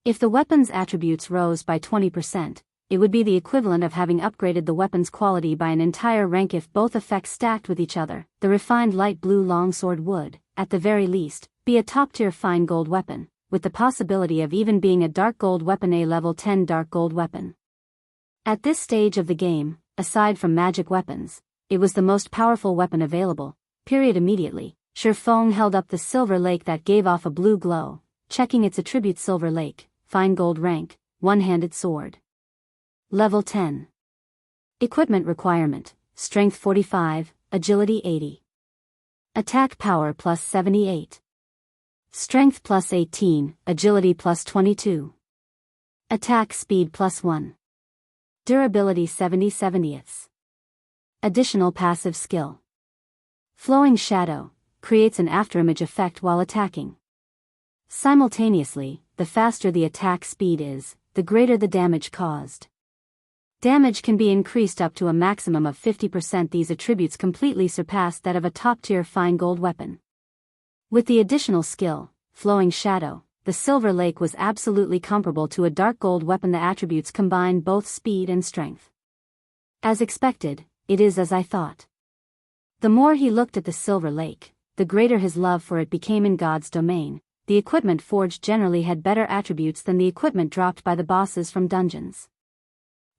If the weapon's attributes rose by 20%, it would be the equivalent of having upgraded the weapon's quality by an entire rank. If both effects stacked with each other, the refined light blue longsword would, at the very least, be a top-tier fine gold weapon, with the possibility of even being a dark gold weapon, a level 10 dark gold weapon. At this stage of the game, aside from magic weapons, it was the most powerful weapon available. Immediately, Ye Feng held up the silver lake that gave off a blue glow, checking its attribute: silver lake, fine gold rank, one-handed sword. Level 10. Equipment requirement: strength 45, agility 80. Attack power plus 78. Strength plus 18, agility plus 22. Attack speed plus 1. Durability 70/70ths. Additional passive skill. Flowing shadow, creates an afterimage effect while attacking. Simultaneously, the faster the attack speed is, the greater the damage caused. Damage can be increased up to a maximum of 50%. These attributes completely surpassed that of a top-tier fine gold weapon. With the additional skill, Flowing Shadow, the Silver Lake was absolutely comparable to a dark gold weapon. The attributes combine both speed and strength. As expected, it is as I thought. The more he looked at the Silver Lake, the greater his love for it became. In God's domain, the equipment forged generally had better attributes than the equipment dropped by the bosses from dungeons.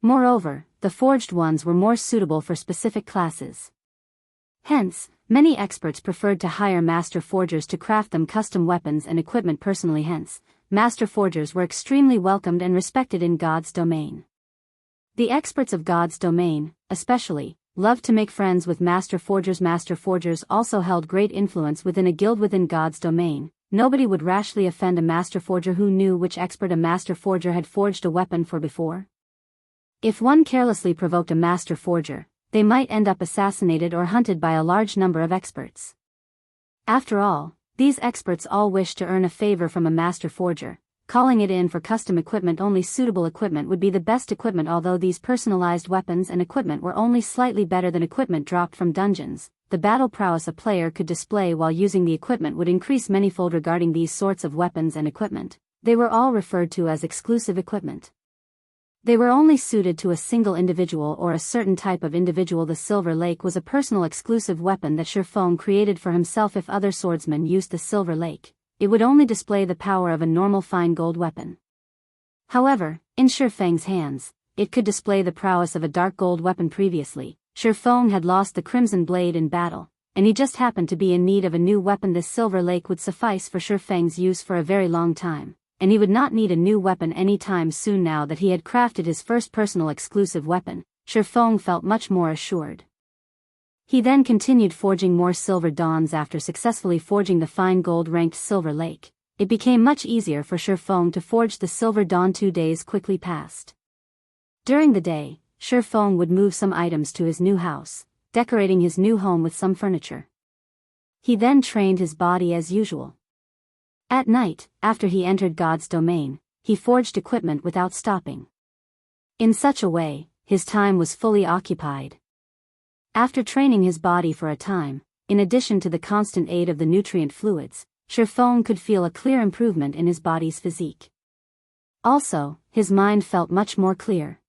Moreover, the forged ones were more suitable for specific classes. Hence, many experts preferred to hire master forgers to craft them custom weapons and equipment personally. Hence, master forgers were extremely welcomed and respected in God's domain. The experts of God's domain, especially, loved to make friends with master forgers. Master forgers also held great influence within a guild within God's domain. Nobody would rashly offend a master forger who knew which expert a master forger had forged a weapon for before. If one carelessly provoked a master forger, they might end up assassinated or hunted by a large number of experts. After all, these experts all wished to earn a favor from a master forger, calling it in for custom equipment. Only suitable equipment would be the best equipment. Although these personalized weapons and equipment were only slightly better than equipment dropped from dungeons, the battle prowess a player could display while using the equipment would increase manyfold. Regarding these sorts of weapons and equipment, they were all referred to as exclusive equipment. They were only suited to a single individual or a certain type of individual. The Silver Lake was a personal exclusive weapon that Ye Feng created for himself. If other swordsmen used the Silver Lake, it would only display the power of a normal fine gold weapon. However, in Ye Feng's hands, it could display the prowess of a dark gold weapon. Previously, Ye Feng had lost the Crimson Blade in battle, and he just happened to be in need of a new weapon. This Silver Lake would suffice for Ye Feng's use for a very long time, and he would not need a new weapon anytime soon. Now that he had crafted his first personal exclusive weapon, Ye Feng felt much more assured. He then continued forging more Silver Dawns. After successfully forging the fine gold-ranked Silver Lake, it became much easier for Ye Feng to forge the Silver Dawn. 2 days quickly passed. During the day, Ye Feng would move some items to his new house, decorating his new home with some furniture. He then trained his body as usual. At night, after he entered God's domain, he forged equipment without stopping. In such a way, his time was fully occupied. After training his body for a time, in addition to the constant aid of the nutrient fluids, Ye Feng could feel a clear improvement in his body's physique. Also, his mind felt much more clear.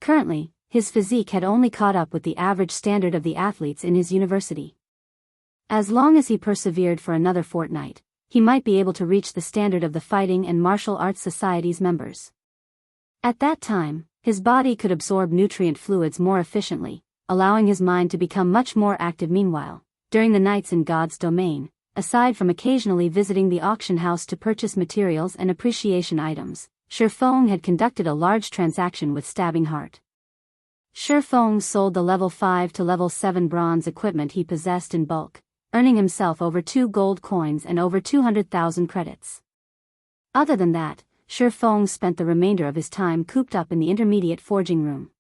Currently, his physique had only caught up with the average standard of the athletes in his university. As long as he persevered for another fortnight, he might be able to reach the standard of the Fighting and Martial Arts Society's members. At that time, his body could absorb nutrient fluids more efficiently, allowing his mind to become much more active. Meanwhile, during the nights in God's domain, aside from occasionally visiting the auction house to purchase materials and appreciation items, Ye Feng had conducted a large transaction with Stabbing Heart. Ye Feng sold the level 5 to level 7 bronze equipment he possessed in bulk, earning himself over 2 gold coins and over 200,000 credits. Other than that, Ye Feng spent the remainder of his time cooped up in the intermediate forging room.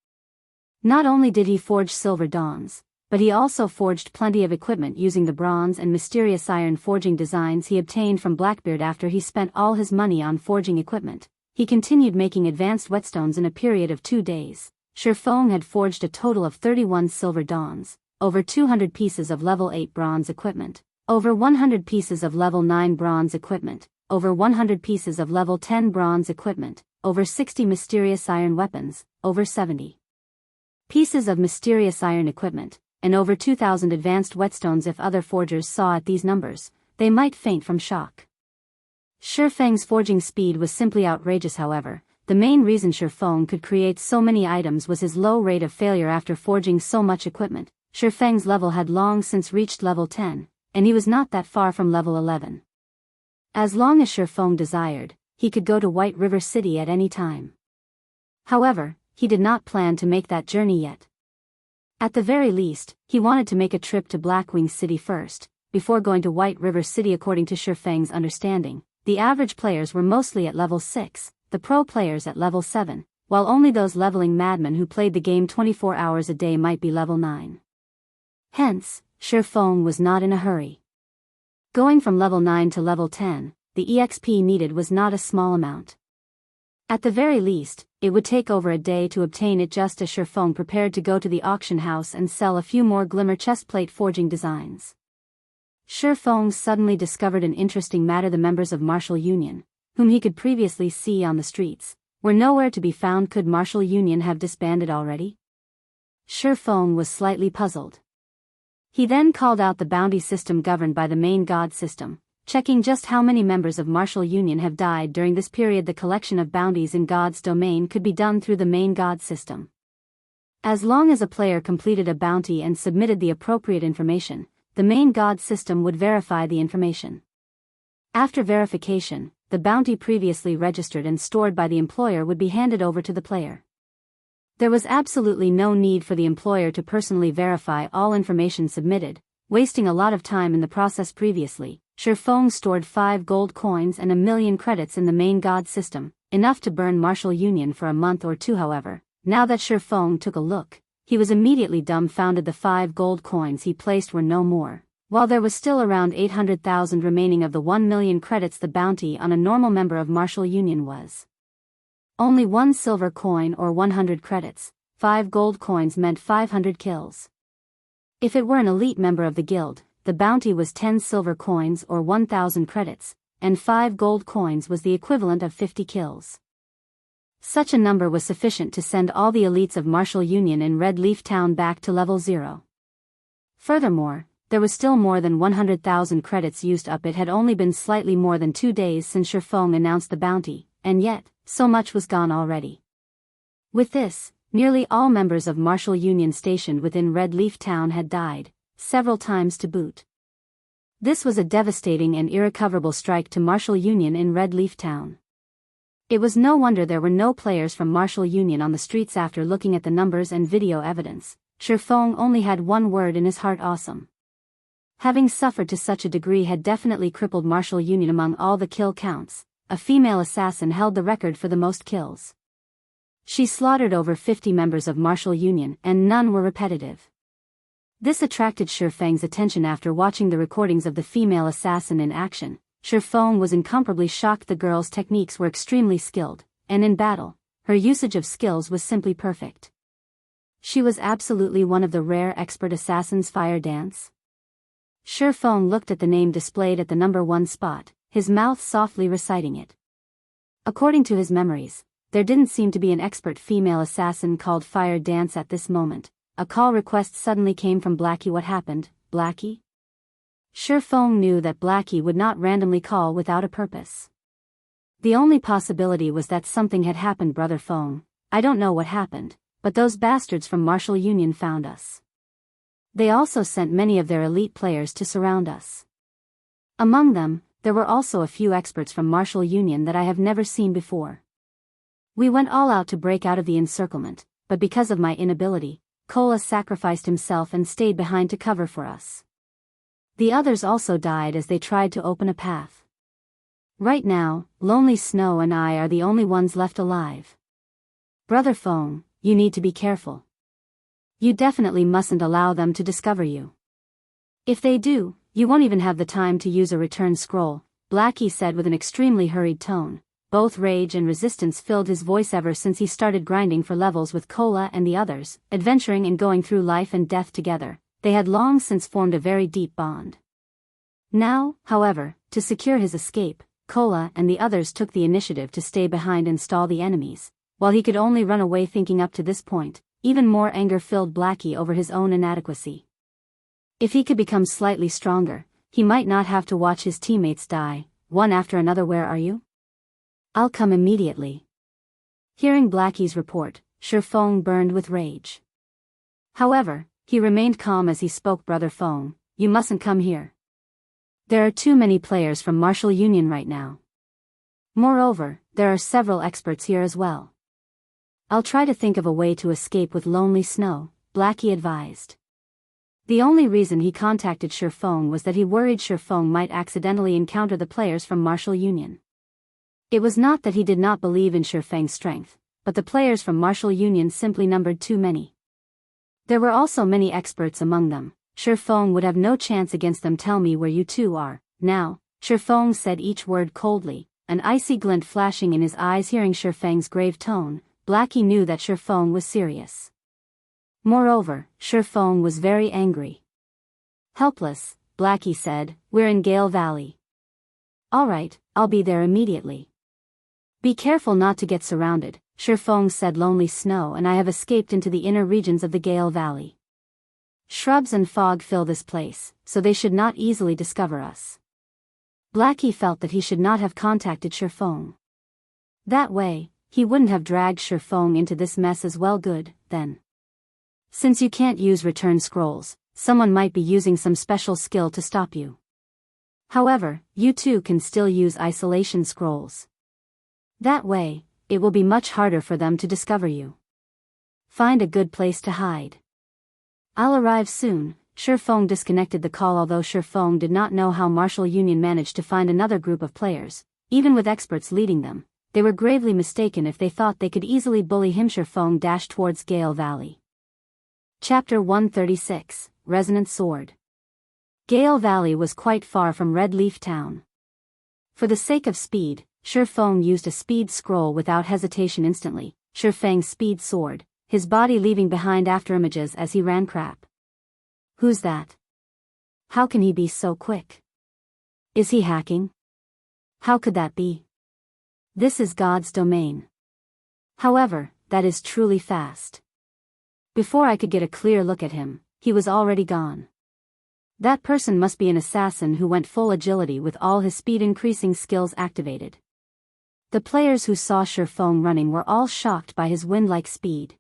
Not only did he forge silver dawns, but he also forged plenty of equipment using the bronze and mysterious iron forging designs he obtained from Blackbeard. After he spent all his money on forging equipment, he continued making advanced whetstones. In a period of 2 days, Ye Feng had forged a total of 31 silver dawns, over 200 pieces of level 8 bronze equipment, over 100 pieces of level 9 bronze equipment, over 100 pieces of level 10 bronze equipment, over 60 mysterious iron weapons, over 70 pieces of mysterious iron equipment, and over 2,000 advanced whetstones. If other forgers saw at these numbers, they might faint from shock. Ye Feng's forging speed was simply outrageous. However, the main reason Ye Feng could create so many items was his low rate of failure. After forging so much equipment, Ye Feng's level had long since reached level 10, and he was not that far from level 11. As long as Ye Feng desired, he could go to White River City at any time. However, he did not plan to make that journey yet. At the very least, he wanted to make a trip to Blackwing City first, before going to White River City. According to Ye Feng's understanding, the average players were mostly at level 6, the pro players at level 7, while only those leveling madmen who played the game 24 hours a day might be level 9. Hence, Ye Feng was not in a hurry. Going from level 9 to level 10, the EXP needed was not a small amount. At the very least, it would take over a day to obtain it. Just as Ye Feng prepared to go to the auction house and sell a few more glimmer chestplate forging designs, Ye Feng suddenly discovered an interesting matter. The members of Martial Union, whom he could previously see on the streets, were nowhere to be found. Could Martial Union have disbanded already? Ye Feng was slightly puzzled. He then called out the bounty system governed by the main god system, checking just how many members of Martial Union have died during this period. The collection of bounties in God's domain could be done through the main god system. As long as a player completed a bounty and submitted the appropriate information, the main god system would verify the information. After verification, the bounty previously registered and stored by the employer would be handed over to the player. There was absolutely no need for the employer to personally verify all information submitted, wasting a lot of time in the process. Previously, Ye Feng stored 5 gold coins and 1,000,000 credits in the main god system, enough to burn Martial Union for a month or two. However, now that Ye Feng took a look, he was immediately dumbfounded. The 5 gold coins he placed were no more, while there was still around 800,000 remaining of the 1,000,000 credits. The bounty on a normal member of Martial Union was only 1 silver coin or 100 credits. 5 gold coins meant 500 kills. If it were an elite member of the guild, the bounty was 10 silver coins or 1,000 credits, and 5 gold coins was the equivalent of 50 kills. Such a number was sufficient to send all the elites of Martial Union in Red Leaf Town back to level 0. Furthermore, there was still more than 100,000 credits used up. It had only been slightly more than 2 days since Ye Feng announced the bounty, and yet, so much was gone already. With this, nearly all members of Martial Union stationed within Red Leaf Town had died, several times to boot. This was a devastating and irrecoverable strike to Martial Union in Red Leaf Town. It was no wonder there were no players from Martial Union on the streets. After looking at the numbers and video evidence, Ye Feng only had one word in his heart: awesome. Having suffered to such a degree had definitely crippled Martial Union. Among all the kill counts, a female assassin held the record for the most kills. She slaughtered over 50 members of Martial Union, and none were repetitive. This attracted Shi Feng's attention after watching the recordings of the female assassin in action. Shi Feng was incomparably shocked. The girl's techniques were extremely skilled, and in battle, her usage of skills was simply perfect. She was absolutely one of the rare expert assassins. Fire dance? Shi Feng looked at the name displayed at the number 1 spot, his mouth softly reciting it. According to his memories, there didn't seem to be an expert female assassin called Fire Dance at this moment. A call request suddenly came from Blackie. What happened, Blackie? Shi Feng knew that Blackie would not randomly call without a purpose. The only possibility was that something had happened. Brother Feng, I don't know what happened, but those bastards from Martial Union found us. They also sent many of their elite players to surround us. Among them, there were also a few experts from Martial Union that I have never seen before. We went all out to break out of the encirclement, but because of my inability, Kola sacrificed himself and stayed behind to cover for us. The others also died as they tried to open a path. Right now, Lonely Snow and I are the only ones left alive. Brother Feng, you need to be careful. You definitely mustn't allow them to discover you. If they do, you won't even have the time to use a return scroll, Blackie said with an extremely hurried tone. Both rage and resistance filled his voice ever since he started grinding for levels with Kola and the others, adventuring and going through life and death together. They had long since formed a very deep bond. Now, however, to secure his escape, Kola and the others took the initiative to stay behind and stall the enemies, while he could only run away. Thinking up to this point, even more anger filled Blackie over his own inadequacy. If he could become slightly stronger, he might not have to watch his teammates die, one after another. Where are you? I'll come immediately. Hearing Blackie's report, Shi Feng burned with rage. However, he remained calm as he spoke. Brother Feng, you mustn't come here. There are too many players from Martial Union right now. Moreover, there are several experts here as well. I'll try to think of a way to escape with Lonely Snow, Blackie advised. The only reason he contacted Shi Feng was that he worried Shi Feng might accidentally encounter the players from Martial Union. It was not that he did not believe in Shi Feng's strength, but the players from Martial Union simply numbered too many. There were also many experts among them. Shi Feng would have no chance against them. Tell me where you two are, now, Shi Feng said each word coldly, an icy glint flashing in his eyes. Hearing Shi Feng's grave tone, Blackie knew that Shi Feng was serious. Moreover, Shi Feng was very angry. Helpless, Blackie said, we're in Gale Valley. Alright, I'll be there immediately. Be careful not to get surrounded, Shi Feng said. Lonely Snow and I have escaped into the inner regions of the Gale Valley. Shrubs and fog fill this place, so they should not easily discover us. Blackie felt that he should not have contacted Shi Feng. That way, he wouldn't have dragged Shi Feng into this mess as well. Good, then. Since you can't use return scrolls, someone might be using some special skill to stop you. However, you too can still use isolation scrolls. That way, it will be much harder for them to discover you. Find a good place to hide. I'll arrive soon. Shi Feng disconnected the call. Although Shi Feng did not know how Martial Union managed to find another group of players, even with experts leading them, they were gravely mistaken if they thought they could easily bully him. Shi Feng dashed towards Gale Valley. Chapter 136, Resonant Sword. Gale Valley was quite far from Red Leaf Town. For the sake of speed, Shi Feng used a speed scroll without hesitation. Instantly, Shi Feng's speed soared, his body leaving behind afterimages as he ran. Crap. Who's that? How can he be so quick? Is he hacking? How could that be? This is God's domain. However, that is truly fast. Before I could get a clear look at him, he was already gone. That person must be an assassin who went full agility with all his speed increasing skills activated. The players who saw Shi Feng running were all shocked by his wind-like speed.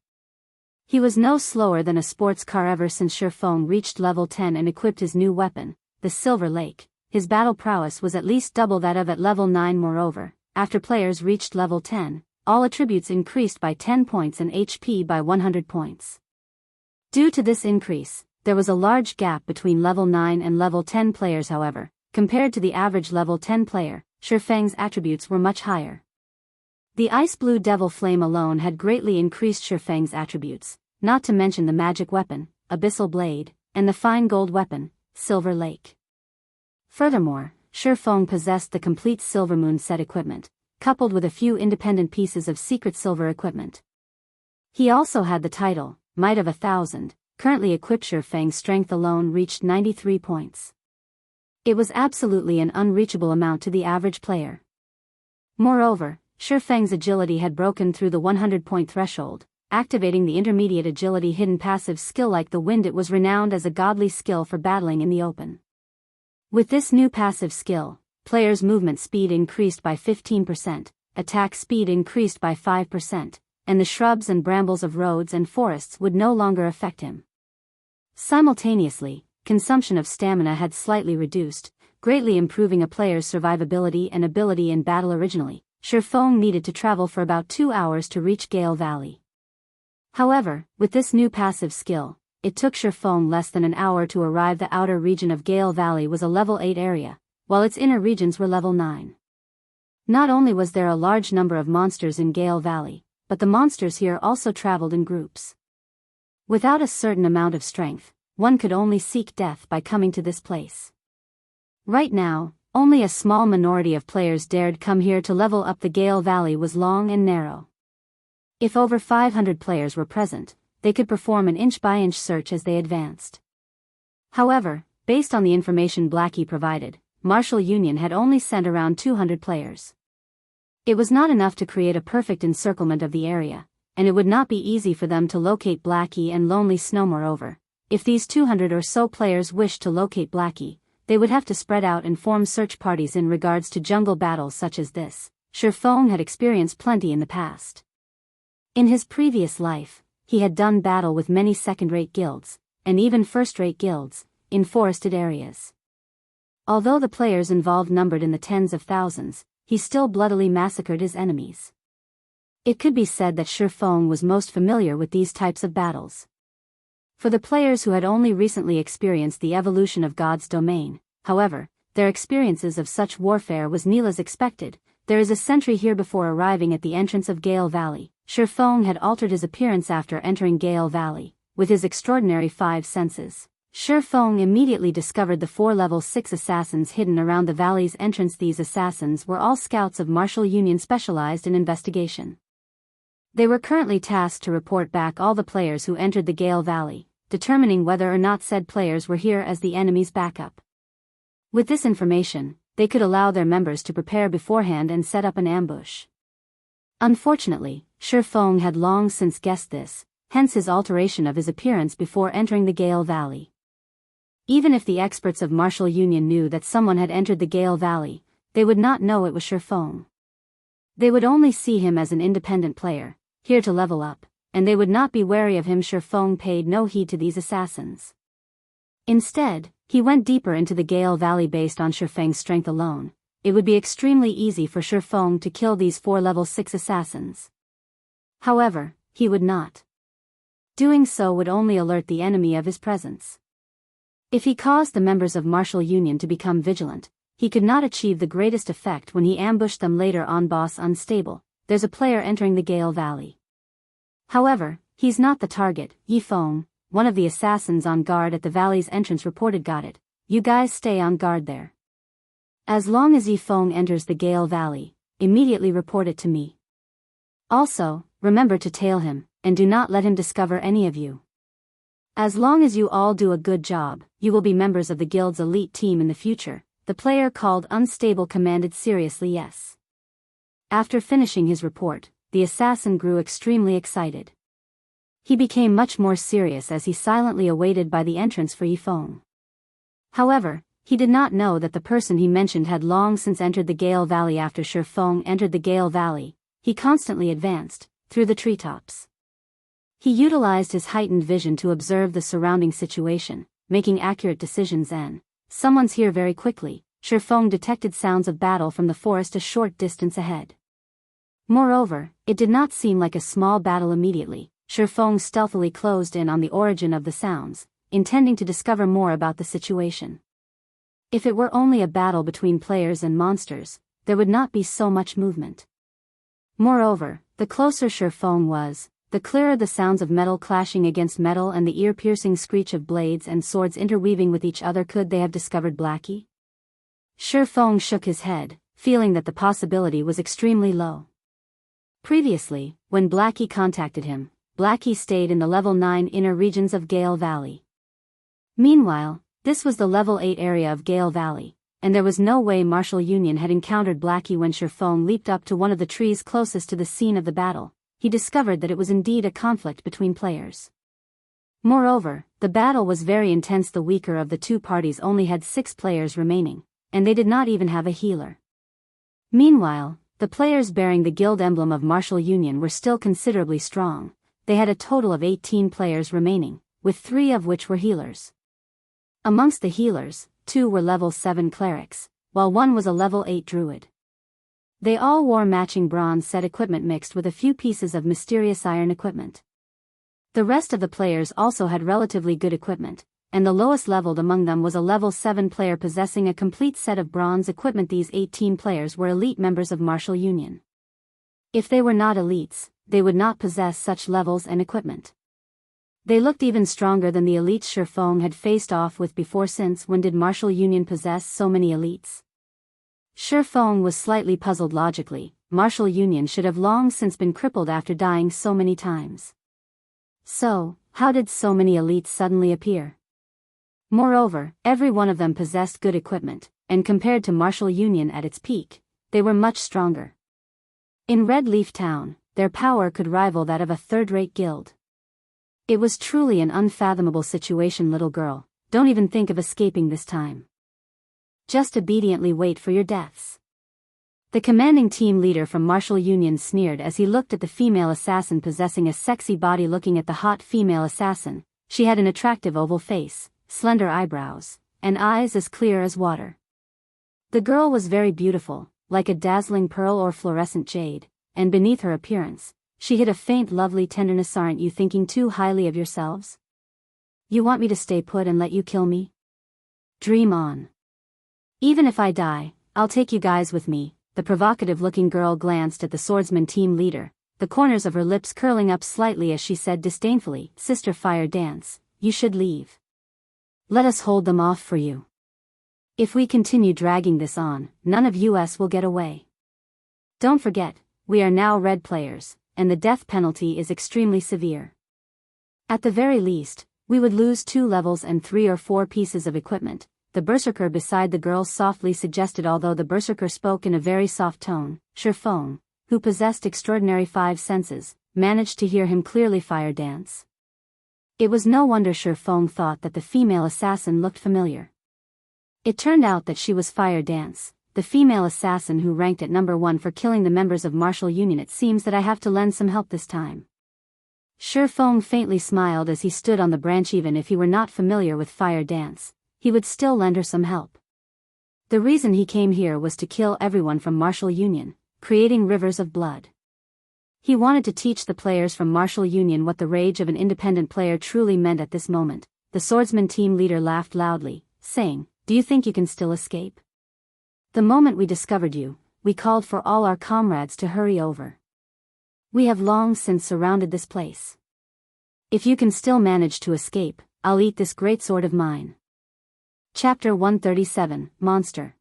He was no slower than a sports car. Ever since Shi Feng reached level 10 and equipped his new weapon, the Silver Lake, his battle prowess was at least double that of at level 9. Moreover, after players reached level 10, all attributes increased by 10 points and HP by 100 points. Due to this increase, there was a large gap between level 9 and level 10 players. However, compared to the average level 10 player, Shi Feng's attributes were much higher. The ice blue devil flame alone had greatly increased Shi Feng's attributes, not to mention the magic weapon, Abyssal Blade, and the fine gold weapon, Silver Lake. Furthermore, Ye Feng possessed the complete Silver Moon set equipment, coupled with a few independent pieces of secret silver equipment. He also had the title, Might of 1,000, currently equipped. Ye Feng's strength alone reached 93 points. It was absolutely an unreachable amount to the average player. Moreover, Ye Feng's agility had broken through the 100-point threshold, activating the intermediate agility hidden passive skill. Like the wind, it was renowned as a godly skill for battling in the open. With this new passive skill, players' movement speed increased by 15%, attack speed increased by 5%, and the shrubs and brambles of roads and forests would no longer affect him. Simultaneously, consumption of stamina had slightly reduced, greatly improving a player's survivability and ability in battle. Originally, Ye Feng needed to travel for about 2 hours to reach Gale Valley. However, with this new passive skill, it took Ye Feng less than an hour to arrive. The outer region of Gale Valley was a level 8 area, while its inner regions were level 9. Not only was there a large number of monsters in Gale Valley, but the monsters here also traveled in groups. Without a certain amount of strength, one could only seek death by coming to this place. Right now, only a small minority of players dared come here to level up. The Gale Valley was long and narrow. If over 500 players were present, they could perform an inch-by-inch search as they advanced. However, based on the information Blackie provided, Martial Union had only sent around 200 players. It was not enough to create a perfect encirclement of the area, and it would not be easy for them to locate Blackie and Lonely Snow. Moreover, if these 200 or so players wished to locate Blackie, they would have to spread out and form search parties. In regards to jungle battles such as this, Ye Feng had experienced plenty in the past. In his previous life, he had done battle with many second-rate guilds, and even first-rate guilds, in forested areas. Although the players involved numbered in the tens of thousands, he still bloodily massacred his enemies. It could be said that Ye Feng was most familiar with these types of battles. For the players who had only recently experienced the evolution of God's domain, however, their experiences of such warfare was nearly as expected. There is a sentry here. Before arriving at the entrance of Gale Valley, Ye Feng had altered his appearance. After entering Gale Valley, with his extraordinary 5 senses, Ye Feng immediately discovered the 4 level 6 assassins hidden around the valley's entrance. These assassins were all scouts of Martial Union specialized in investigation. They were currently tasked to report back all the players who entered the Gale Valley, determining whether or not said players were here as the enemy's backup. With this information, they could allow their members to prepare beforehand and set up an ambush. Unfortunately, Ye Feng had long since guessed this, hence his alteration of his appearance before entering the Gale Valley. Even if the experts of Martial Union knew that someone had entered the Gale Valley, they would not know it was Ye Feng. They would only see him as an independent player, here to level up, and they would not be wary of him. Ye Feng paid no heed to these assassins. Instead, he went deeper into the Gale Valley. Based on Ye Feng's strength alone, it would be extremely easy for Ye Feng to kill these 4 level 6 assassins. However, he would not. Doing so would only alert the enemy of his presence. If he caused the members of Martial Union to become vigilant, he could not achieve the greatest effect when he ambushed them later on. Boss unstable, there's a player entering the Gale Valley. However, he's not the target. Ye Feng, one of the assassins on guard at the valley's entrance, reported. Got it. You guys stay on guard there. As long as Ye Feng enters the Gale Valley, immediately report it to me. Also, remember to tail him, and do not let him discover any of you. As long as you all do a good job, you will be members of the guild's elite team in the future. The player called Unstable commanded. Seriously, yes. After finishing his report, the assassin grew extremely excited. He became much more serious as he silently awaited by the entrance for Ye Feng. However, he did not know that the person he mentioned had long since entered the Gale Valley. After Ye Feng entered the Gale Valley, he constantly advanced through the treetops. He utilized his heightened vision to observe the surrounding situation, making accurate decisions. And someone's here. Very quickly, Ye Feng detected sounds of battle from the forest a short distance ahead. Moreover, it did not seem like a small battle. Immediately, Ye Feng stealthily closed in on the origin of the sounds, intending to discover more about the situation. If it were only a battle between players and monsters, there would not be so much movement. Moreover, the closer Ye Feng was, the clearer the sounds of metal clashing against metal and the ear-piercing screech of blades and swords interweaving with each other. Could they have discovered Blackie? Ye Feng shook his head, feeling that the possibility was extremely low. Previously, when Blackie contacted him, Blackie stayed in the level 9 inner regions of Gale Valley. Meanwhile, this was the level 8 area of Gale Valley, and there was no way Martial Union had encountered Blackie. When Ye Feng leaped up to one of the trees closest to the scene of the battle, he discovered that it was indeed a conflict between players. Moreover, the battle was very intense. The weaker of the two parties only had 6 players remaining, and they did not even have a healer. Meanwhile, the players bearing the guild emblem of Martial Union were still considerably strong. They had a total of 18 players remaining, with 3 of which were healers. Amongst the healers, 2 were level 7 clerics, while 1 was a level 8 druid. They all wore matching bronze set equipment mixed with a few pieces of mysterious iron equipment. The rest of the players also had relatively good equipment, and the lowest leveled among them was a level 7 player possessing a complete set of bronze equipment. These 18 players were elite members of Martial Union. If they were not elites, they would not possess such levels and equipment. They looked even stronger than the elites Ye Feng had faced off with before. Since when did Martial Union possess so many elites? Ye Feng was slightly puzzled. Logically, Martial Union should have long since been crippled after dying so many times. So, how did so many elites suddenly appear? Moreover, every one of them possessed good equipment, and compared to Martial Union at its peak, they were much stronger. In Red Leaf Town, their power could rival that of a third-rate guild. It was truly an unfathomable situation. Little girl, don't even think of escaping this time. Just obediently wait for your deaths. The commanding team leader from Martial Union sneered as he looked at the female assassin possessing a sexy body. Looking at the hot female assassin, she had an attractive oval face, slender eyebrows, and eyes as clear as water. The girl was very beautiful, like a dazzling pearl or fluorescent jade, and beneath her appearance, she hid a faint lovely tenderness. Aren't you thinking too highly of yourselves? You want me to stay put and let you kill me? Dream on. Even if I die, I'll take you guys with me. The provocative-looking girl glanced at the swordsman team leader, the corners of her lips curling up slightly as she said disdainfully, Sister Fire Dance, you should leave. Let us hold them off for you. If we continue dragging this on, none of us will get away. Don't forget, we are now red players, and the death penalty is extremely severe. At the very least, we would lose 2 levels and 3 or 4 pieces of equipment, the berserker beside the girl softly suggested. Although the berserker spoke in a very soft tone, Ye Feng, who possessed extraordinary 5 senses, managed to hear him clearly. Fire Dance. It was no wonder Ye Feng thought that the female assassin looked familiar. It turned out that she was Fire Dance, the female assassin who ranked at number 1 for killing the members of Martial Union. It seems that I have to lend some help this time. Ye Feng faintly smiled as he stood on the branch. Even if he were not familiar with Fire Dance, he would still lend her some help. The reason he came here was to kill everyone from Martial Union, creating rivers of blood. He wanted to teach the players from Martial Union what the rage of an independent player truly meant. At this moment, the swordsman team leader laughed loudly, saying, "Do you think you can still escape? The moment we discovered you, we called for all our comrades to hurry over. We have long since surrounded this place. If you can still manage to escape, I'll eat this great sword of mine." Chapter 137, Monster.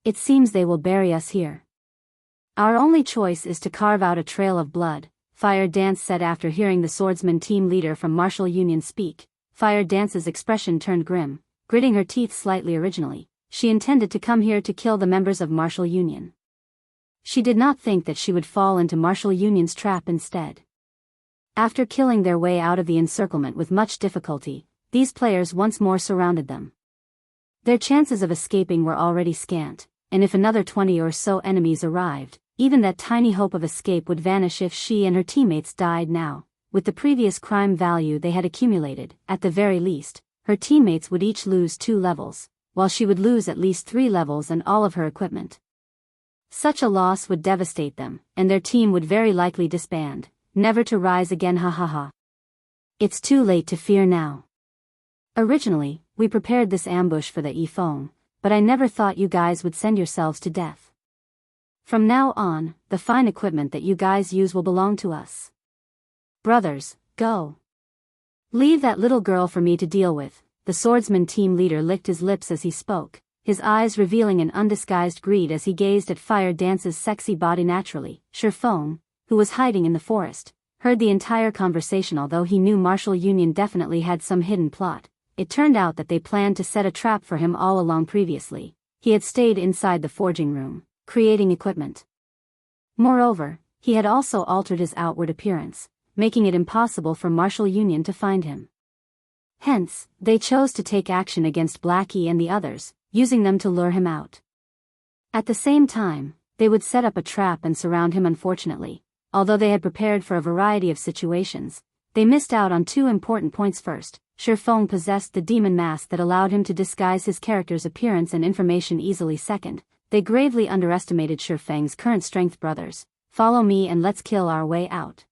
It seems they will bury us here. Our only choice is to carve out a trail of blood, Fire Dance said after hearing the swordsman team leader from Martial Union speak. Fire Dance's expression turned grim, gritting her teeth slightly. Originally, she intended to come here to kill the members of Martial Union. She did not think that she would fall into Martial Union's trap instead. After killing their way out of the encirclement with much difficulty, these players once more surrounded them. Their chances of escaping were already scant, and if another 20 or so enemies arrived, even that tiny hope of escape would vanish. If she and her teammates died now, with the previous crime value they had accumulated, at the very least, her teammates would each lose 2 levels, while she would lose at least 3 levels and all of her equipment. Such a loss would devastate them, and their team would very likely disband, never to rise again. Ha ha ha. It's too late to fear now. Originally, we prepared this ambush for the Ye Feng, but I never thought you guys would send yourselves to death. From now on, the fine equipment that you guys use will belong to us. Brothers, go. Leave that little girl for me to deal with. The swordsman team leader licked his lips as he spoke, his eyes revealing an undisguised greed as he gazed at Fire Dance's sexy body. Naturally, Ye Feng, who was hiding in the forest, heard the entire conversation. Although he knew Martial Union definitely had some hidden plot, it turned out that they planned to set a trap for him all along. Previously, he had stayed inside the forging room, creating equipment. Moreover, he had also altered his outward appearance, making it impossible for Martial Union to find him. Hence, they chose to take action against Blackie and the others, using them to lure him out. At the same time, they would set up a trap and surround him. Unfortunately, although they had prepared for a variety of situations, they missed out on two important points. First, Ye Feng possessed the demon mask that allowed him to disguise his character's appearance and information easily. Second, they gravely underestimated Ye Feng's current strength. Brothers, follow me and let's kill our way out.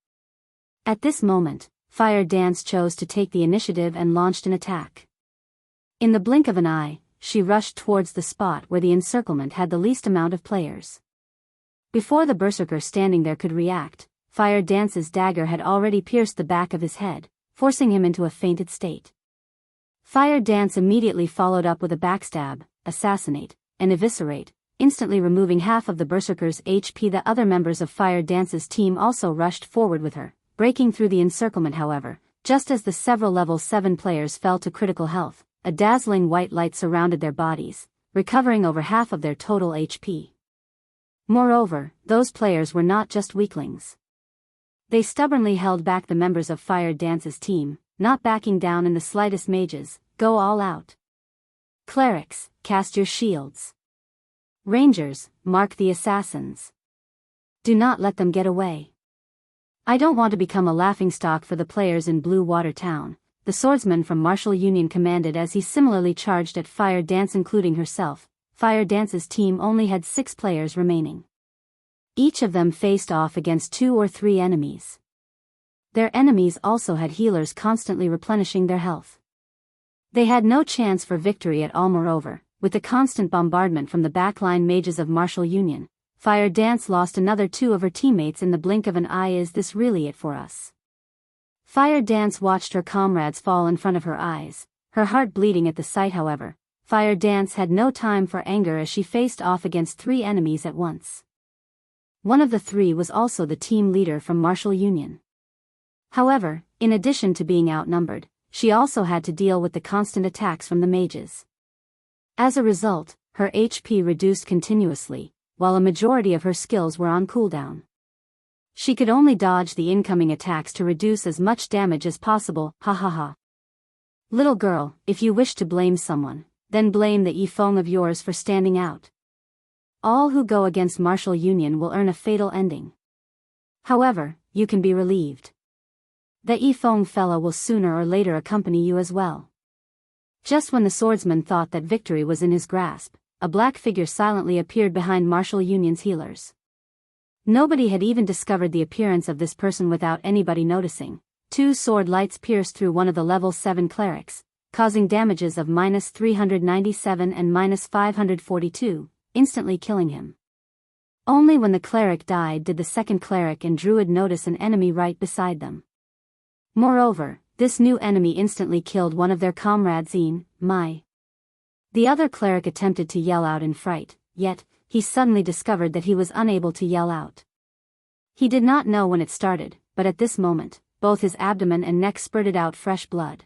At this moment, Fire Dance chose to take the initiative and launched an attack. In the blink of an eye, she rushed towards the spot where the encirclement had the least amount of players. Before the berserker standing there could react, Fire Dance's dagger had already pierced the back of his head, forcing him into a fainted state. Fire Dance immediately followed up with a backstab, assassinate, and eviscerate, instantly removing half of the berserker's HP. The other members of Fire Dance's team also rushed forward with her, breaking through the encirclement. However, just as the several level 7 players fell to critical health, a dazzling white light surrounded their bodies, recovering over half of their total HP. Moreover, those players were not just weaklings. They stubbornly held back the members of Fire Dance's team, not backing down in the slightest. Mages, go all out. Clerics, cast your shields. Rangers, mark the assassins. Do not let them get away. I don't want to become a laughingstock for the players in Blue Water Town, the swordsman from Martial Union commanded as he similarly charged at Fire Dance. Including herself, Fire Dance's team only had 6 players remaining. Each of them faced off against 2 or 3 enemies. Their enemies also had healers constantly replenishing their health. They had no chance for victory at all. Moreover, with the constant bombardment from the backline mages of Martial Union, Fire Dance lost another 2 of her teammates in the blink of an eye. Is this really it for us? Fire Dance watched her comrades fall in front of her eyes, her heart bleeding at the sight. However, Fire Dance had no time for anger as she faced off against 3 enemies at once. One of the 3 was also the team leader from Martial Union. However, in addition to being outnumbered, she also had to deal with the constant attacks from the mages. As a result, her HP reduced continuously, while a majority of her skills were on cooldown. She could only dodge the incoming attacks to reduce as much damage as possible. Ha ha ha. Little girl, if you wish to blame someone, then blame the Ye Feng of yours for standing out. All who go against Martial Union will earn a fatal ending. However, you can be relieved. The Ye Feng fellow will sooner or later accompany you as well. Just when the swordsman thought that victory was in his grasp, a black figure silently appeared behind Martial Union's healers. Nobody had even discovered the appearance of this person without anybody noticing. 2 sword lights pierced through one of the level 7 clerics, causing damages of -397 and -542, instantly killing him. Only when the cleric died did the second cleric and druid notice an enemy right beside them. Moreover, this new enemy instantly killed one of their comrades. My. The other cleric attempted to yell out in fright, yet, he suddenly discovered that he was unable to yell out. He did not know when it started, but at this moment, both his abdomen and neck spurted out fresh blood.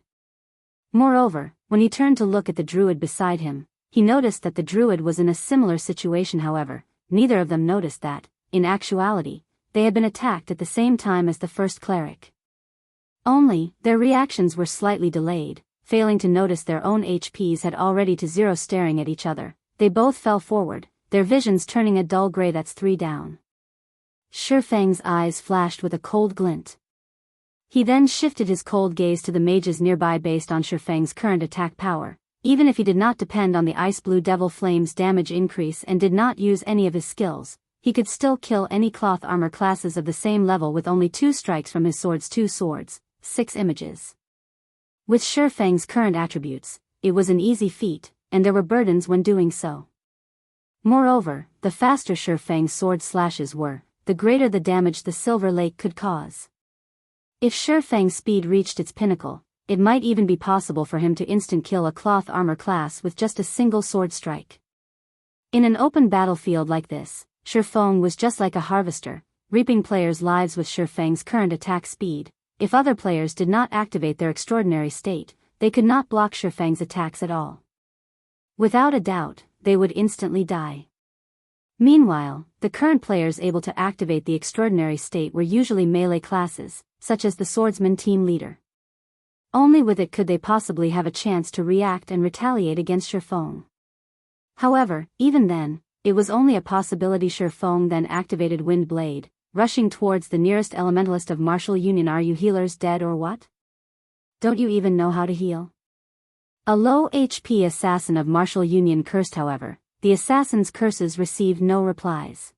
Moreover, when he turned to look at the druid beside him, he noticed that the druid was in a similar situation. However, neither of them noticed that, in actuality, they had been attacked at the same time as the first cleric. Only, their reactions were slightly delayed, failing to notice their own HPs had already to 0. Staring at each other, they both fell forward, their visions turning a dull gray. That's 3 down. Ye Feng's eyes flashed with a cold glint. He then shifted his cold gaze to the mages nearby. Based on Ye Feng's current attack power, even if he did not depend on the ice blue devil flame's damage increase and did not use any of his skills, he could still kill any cloth armor classes of the same level with only 2 strikes from his swords. 2 swords, 6 images. With Ye Feng's current attributes, it was an easy feat, and there were burdens when doing so. Moreover, the faster Ye Feng's sword slashes were, the greater the damage the Silver Lake could cause. If Ye Feng's speed reached its pinnacle, it might even be possible for him to instant kill a cloth armor class with just a single sword strike. In an open battlefield like this, Ye Feng was just like a harvester, reaping players' lives with Ye Feng's current attack speed. If other players did not activate their extraordinary state, they could not block Ye Feng's attacks at all. Without a doubt, they would instantly die. Meanwhile, the current players able to activate the extraordinary state were usually melee classes, such as the swordsman team leader. Only with it could they possibly have a chance to react and retaliate against Ye Feng. However, even then, it was only a possibility. Ye Feng then activated Wind Blade, rushing towards the nearest elementalist of martial union. Are you healers dead or what? Don't you even know how to heal? A low HP assassin of martial union cursed. However, the assassin's curses received no replies.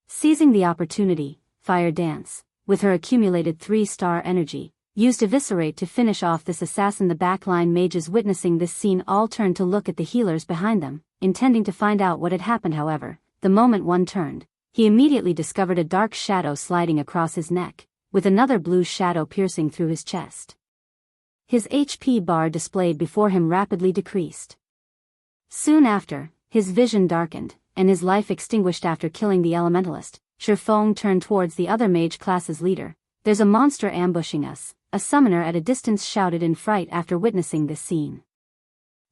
Seizing the opportunity, Fire Dance, with her accumulated 3-star energy, used Eviscerate to finish off this assassin. The backline mages witnessing this scene all turned to look at the healers behind them, intending to find out what had happened. However, the moment one turned, he immediately discovered a dark shadow sliding across his neck, with another blue shadow piercing through his chest. His HP bar displayed before him rapidly decreased. Soon after, his vision darkened, and his life extinguished. After killing the elementalist, Ye Feng turned towards the other mage class's leader. There's a monster ambushing us, a summoner at a distance shouted in fright after witnessing this scene.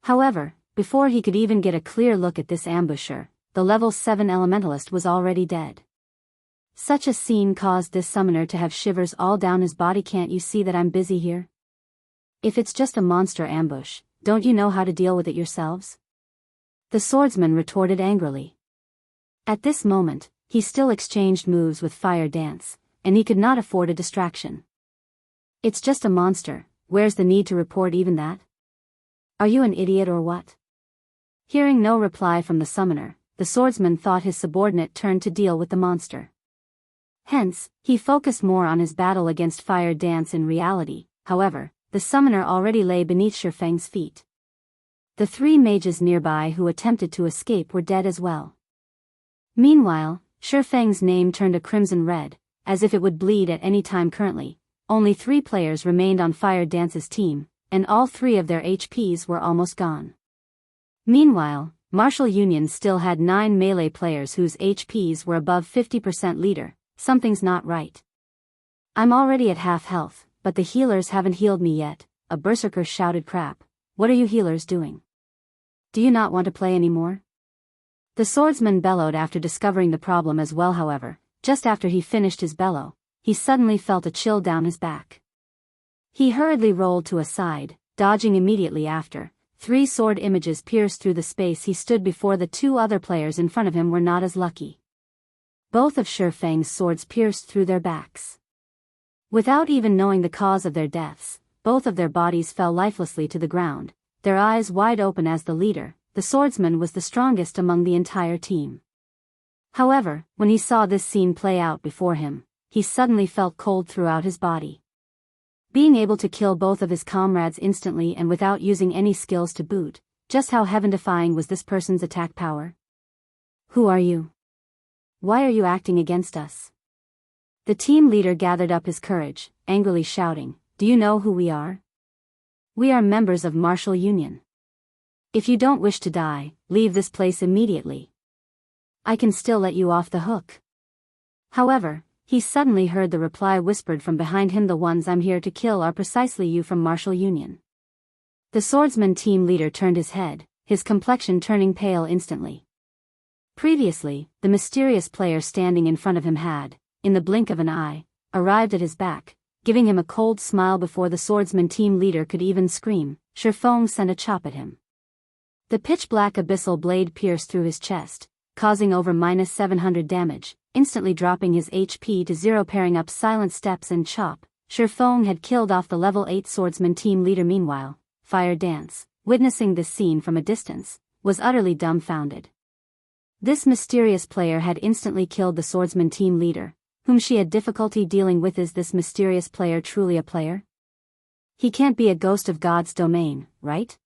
However, before he could even get a clear look at this ambusher, the level 7 elementalist was already dead. Such a scene caused this summoner to have shivers all down his body. Can't you see that I'm busy here? If it's just a monster ambush, don't you know how to deal with it yourselves? The swordsman retorted angrily. At this moment, he still exchanged moves with Fire Dance, and he could not afford a distraction. It's just a monster, where's the need to report even that? Are you an idiot or what? Hearing no reply from the summoner, the swordsman thought his subordinate turned to deal with the monster. Hence, he focused more on his battle against Fire Dance. In reality, however, the summoner already lay beneath Ye Feng's feet. The 3 mages nearby who attempted to escape were dead as well. Meanwhile, Ye Feng's name turned a crimson red, as if it would bleed at any time. Currently, only 3 players remained on Fire Dance's team, and all 3 of their HPs were almost gone. Meanwhile, Martial Union still had 9 melee players whose HPs were above 50%. Leader, something's not right. I'm already at half health, but the healers haven't healed me yet, a berserker shouted. Crap, what are you healers doing? Do you not want to play anymore? The swordsman bellowed after discovering the problem as well. However, just after he finished his bellow, he suddenly felt a chill down his back. He hurriedly rolled to a side, dodging immediately after. 3 sword images pierced through the space he stood before. The 2 other players in front of him were not as lucky. Both of Ye Feng's swords pierced through their backs. Without even knowing the cause of their deaths, both of their bodies fell lifelessly to the ground, their eyes wide open. As the leader, the swordsman was the strongest among the entire team. However, when he saw this scene play out before him, he suddenly felt cold throughout his body. Being able to kill both of his comrades instantly and without using any skills to boot, just how heaven-defying was this person's attack power? Who are you? Why are you acting against us? The team leader gathered up his courage, angrily shouting, Do you know who we are? We are members of Martial Union. If you don't wish to die, leave this place immediately. I can still let you off the hook. However, he suddenly heard the reply whispered from behind him. The ones I'm here to kill are precisely you from Martial Union. The swordsman team leader turned his head, his complexion turning pale instantly. Previously, the mysterious player standing in front of him had, in the blink of an eye, arrived at his back, giving him a cold smile. Before the swordsman team leader could even scream, Ye Feng sent a chop at him. The pitch-black abyssal blade pierced through his chest, causing over -700 damage, instantly dropping his HP to 0. Pairing up silent steps and chop, Ye Feng had killed off the level 8 swordsman team leader. Meanwhile, Fire Dance, witnessing this scene from a distance, was utterly dumbfounded. This mysterious player had instantly killed the swordsman team leader, whom she had difficulty dealing with. Is this mysterious player truly a player? He can't be a ghost of God's domain, right?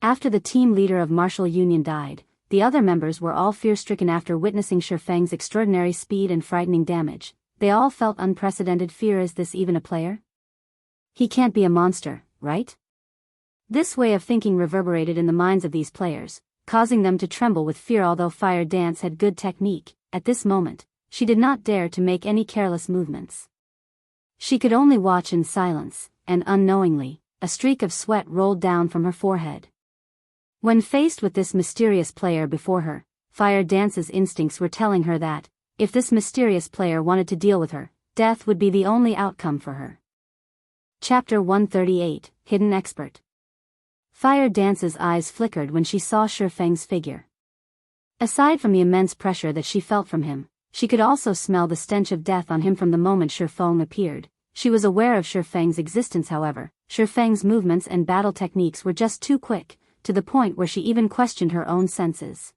After the team leader of Martial Union died, the other members were all fear-stricken after witnessing Ye Feng's extraordinary speed and frightening damage. they all felt unprecedented fear. Is this even a player? He can't be a monster, right? This way of thinking reverberated in the minds of these players, causing them to tremble with fear. Although Fire Dance had good technique, at this moment, she did not dare to make any careless movements. She could only watch in silence, and unknowingly, a streak of sweat rolled down from her forehead. When faced with this mysterious player before her, Fire Dance's instincts were telling her that, if this mysterious player wanted to deal with her, death would be the only outcome for her. Chapter 138, Hidden Expert. Fire Dance's eyes flickered when she saw Ye Feng's figure. Aside from the immense pressure that she felt from him, she could also smell the stench of death on him from the moment Ye Feng appeared. She was aware of Ye Feng's existence. However, Ye Feng's movements and battle techniques were just too quick, to the point where she even questioned her own senses.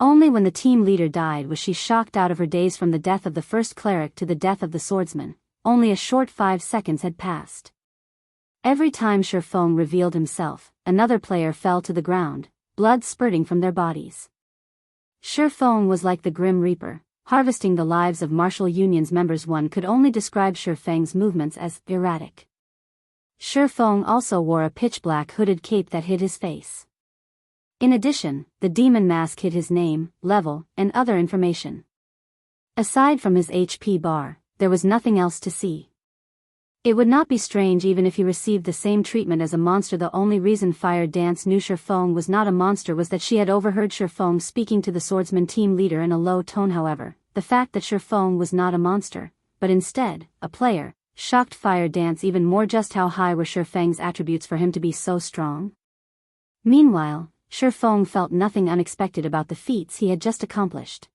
Only when the team leader died was she shocked out of her daze. From the death of the first cleric to the death of the swordsman, only a short 5 seconds had passed. Every time Ye Feng revealed himself, another player fell to the ground, blood spurting from their bodies. Ye Feng was like the Grim Reaper, harvesting the lives of martial union's members. One could only describe Ye Feng's movements as erratic. Ye Feng also wore a pitch-black hooded cape that hid his face. In addition, the demon mask hid his name, level, and other information. Aside from his HP bar, there was nothing else to see. It would not be strange even if he received the same treatment as a monster. The only reason Fire Dance knew Ye Feng was not a monster was that she had overheard Ye Feng speaking to the swordsman team leader in a low tone. However, the fact that Ye Feng was not a monster, but instead, a player, shocked Fire Dance even more. Just how high were Ye Feng's attributes for him to be so strong? Meanwhile, Ye Feng felt nothing unexpected about the feats he had just accomplished.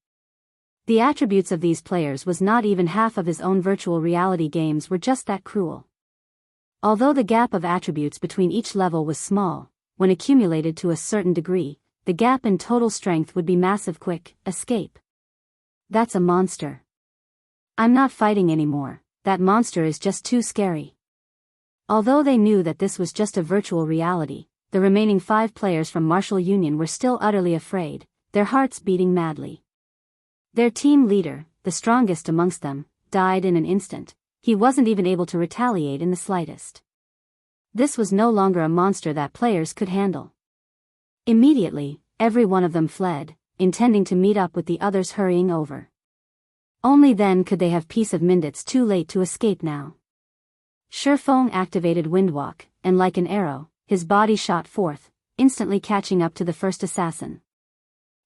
The attributes of these players was not even half of his own. Virtual reality games were just that cruel. Although the gap of attributes between each level was small, when accumulated to a certain degree, the gap in total strength would be massive. Quick escape. That's a monster. I'm not fighting anymore, that monster is just too scary. Although they knew that this was just a virtual reality, the remaining 5 players from Martial Union were still utterly afraid, their hearts beating madly. Their team leader, the strongest amongst them, died in an instant. He wasn't even able to retaliate in the slightest. This was no longer a monster that players could handle. Immediately, every one of them fled, intending to meet up with the others hurrying over. Only then could they have peace of mind. It's too late to escape now. Ye Feng activated Windwalk, and like an arrow, his body shot forth, instantly catching up to the first assassin.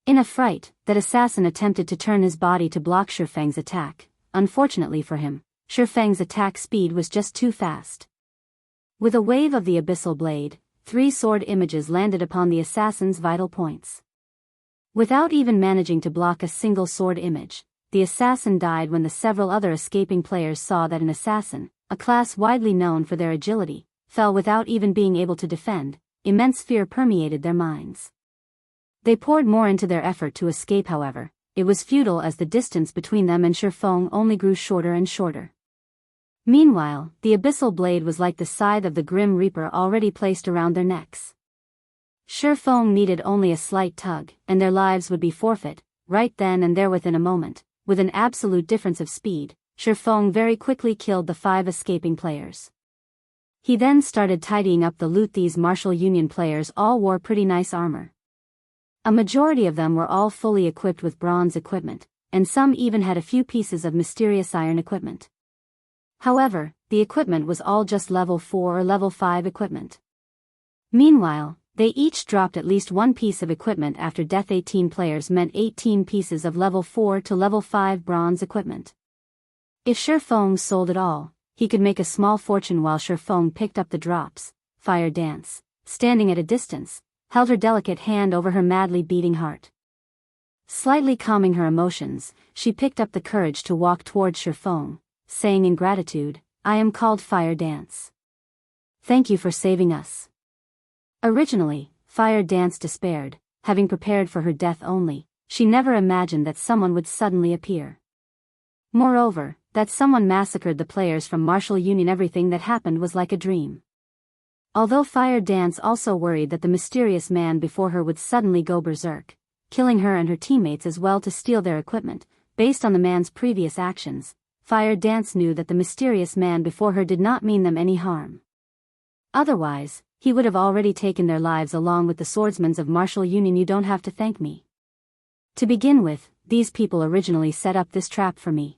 In a fright, that assassin attempted to turn his body to block Ye Feng's attack. Unfortunately for him, Ye Feng's attack speed was just too fast. With a wave of the abyssal blade, 3 sword images landed upon the assassin's vital points. Without even managing to block a single sword image, the assassin died. When the several other escaping players saw that an assassin, a class widely known for their agility, fell without even being able to defend, immense fear permeated their minds. They poured more into their effort to escape. However, it was futile as the distance between them and Ye Feng only grew shorter and shorter. Meanwhile, the abyssal blade was like the scythe of the Grim Reaper already placed around their necks. Ye Feng needed only a slight tug, and their lives would be forfeit, right then and there. Within a moment, with an absolute difference of speed, Ye Feng very quickly killed the 5 escaping players. He then started tidying up the loot. These Martial Union players all wore pretty nice armor. A majority of them were all fully equipped with bronze equipment, and some even had a few pieces of mysterious iron equipment. However, the equipment was all just level 4 or level 5 equipment. Meanwhile, they each dropped at least 1 piece of equipment after death. 18 players meant 18 pieces of level 4 to level 5 bronze equipment. If Ye Feng sold it all, he could make a small fortune. While Ye Feng picked up the drops, Fire Dance, standing at a distance, held her delicate hand over her madly beating heart. Slightly calming her emotions, she picked up the courage to walk towards Ye Feng, saying in gratitude, "I am called Fire Dance. Thank you for saving us." Originally, Fire Dance despaired, having prepared for her death only. She never imagined that someone would suddenly appear. Moreover, that someone massacred the players from Martial Union. Everything that happened was like a dream. Although Fire Dance also worried that the mysterious man before her would suddenly go berserk, killing her and her teammates as well to steal their equipment, based on the man's previous actions, Fire Dance knew that the mysterious man before her did not mean them any harm. Otherwise, he would have already taken their lives along with the swordsmen of Martial Union. You don't have to thank me. To begin with, these people originally set up this trap for me.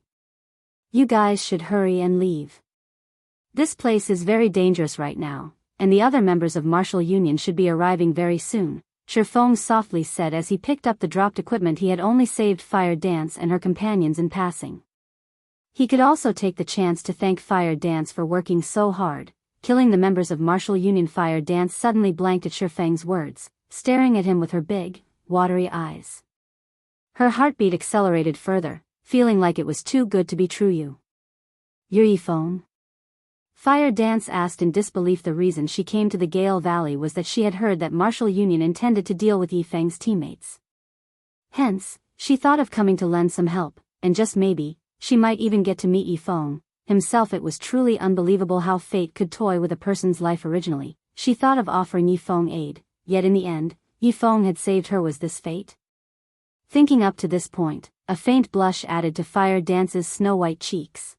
You guys should hurry and leave. This place is very dangerous right now, and the other members of Martial Union should be arriving very soon, Ye Feng softly said as he picked up the dropped equipment. He had only saved Fire Dance and her companions in passing. He could also take the chance to thank Fire Dance for working so hard, killing the members of Martial Union. Fire Dance suddenly blanked at Ye Feng's words, staring at him with her big, watery eyes. Her heartbeat accelerated further, feeling like it was too good to be true. You're Ye Feng? Fire Dance asked in disbelief. The reason she came to the Gale Valley was that she had heard that Martial Union intended to deal with Ye Feng's teammates. Hence, she thought of coming to lend some help, and just maybe, she might even get to meet Ye Feng himself. It was truly unbelievable how fate could toy with a person's life. Originally, she thought of offering Ye Feng aid, yet in the end, Ye Feng had saved her. Was this fate? Thinking up to this point, a faint blush added to Fire Dance's snow-white cheeks.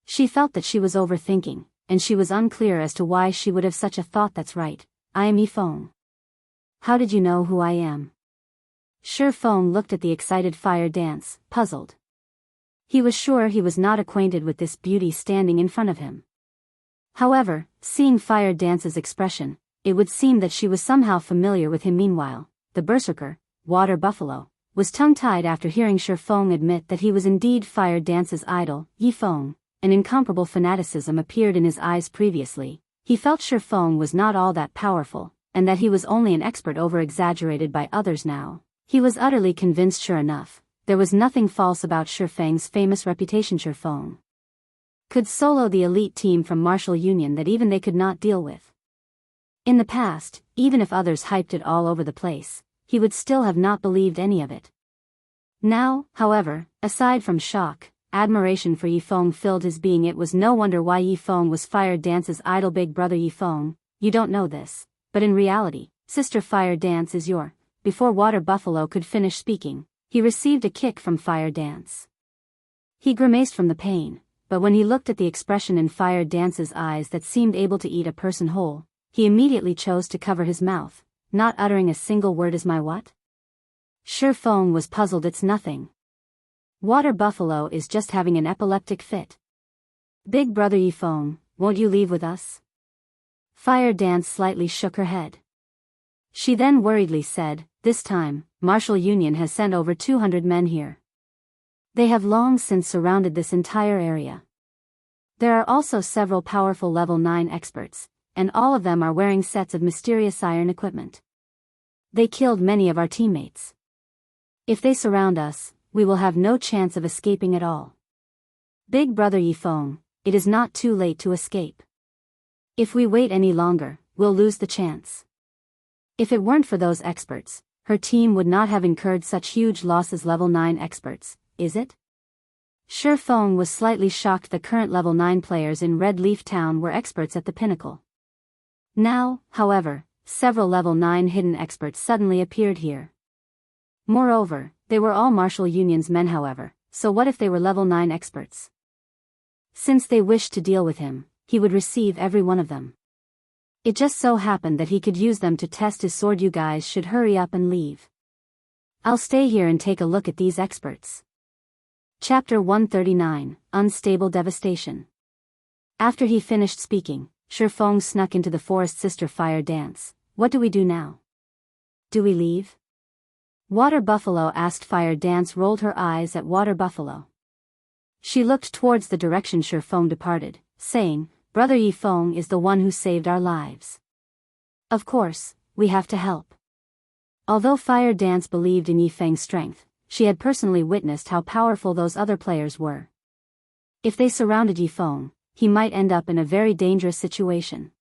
She felt that she was overthinking, and she was unclear as to why she would have such a thought. That's right, I am Ye Feng. How did you know who I am? Ye Feng looked at the excited Fire Dance, puzzled. He was sure he was not acquainted with this beauty standing in front of him. However, seeing Fire Dance's expression, it would seem that she was somehow familiar with him. Meanwhile, the berserker, Water Buffalo, was tongue-tied after hearing Ye Feng admit that he was indeed Fire Dance's idol. Ye Feng. An incomparable fanaticism appeared in his eyes. Previously, he felt Ye Feng was not all that powerful, and that he was only an expert over-exaggerated by others. Now, he was utterly convinced. Sure enough, there was nothing false about Ye Feng's famous reputation. Ye Feng could solo the elite team from Martial Union that even they could not deal with. In the past, even if others hyped it all over the place, he would still have not believed any of it. Now, however, aside from shock, admiration for Ye Feng filled his being. It was no wonder why Ye Feng was Fire Dance's idol. Big brother Ye Feng, you don't know this, but in reality, Sister Fire Dance is your. Before Water Buffalo could finish speaking, he received a kick from Fire Dance. He grimaced from the pain, but when he looked at the expression in Fire Dance's eyes that seemed able to eat a person whole, he immediately chose to cover his mouth, not uttering a single word. Is my what? Ye Feng was puzzled. It's nothing. Water Buffalo is just having an epileptic fit. Big brother Ye Feng, won't you leave with us? Fire Dance slightly shook her head. She then worriedly said, this time, Martial Union has sent over 200 men here. They have long since surrounded this entire area. There are also several powerful level 9 experts, and all of them are wearing sets of mysterious iron equipment. They killed many of our teammates. If they surround us, we will have no chance of escaping at all. Big brother Ye Feng, it is not too late to escape. If we wait any longer, we'll lose the chance. If it weren't for those experts, her team would not have incurred such huge losses. Level 9 experts, is it? Ye Feng was slightly shocked. The current level 9 players in Red Leaf Town were experts at the pinnacle. Now, however, several level 9 hidden experts suddenly appeared here. Moreover, they were all Martial Union's men. However, so what if they were level 9 experts? Since they wished to deal with him, he would receive every one of them. It just so happened that he could use them to test his sword. You guys should hurry up and leave. I'll stay here and take a look at these experts. Chapter 139, Unstable Devastation. After he finished speaking, Ye Feng snuck into the forest. Sister Fire Dance, what do we do now? Do we leave? Water Buffalo asked. Fire Dance rolled her eyes at Water Buffalo. She looked towards the direction Ye Feng departed, saying, Brother Ye Feng is the one who saved our lives. Of course, we have to help. Although Fire Dance believed in Ye Feng's strength, she had personally witnessed how powerful those other players were. If they surrounded Ye Feng, he might end up in a very dangerous situation.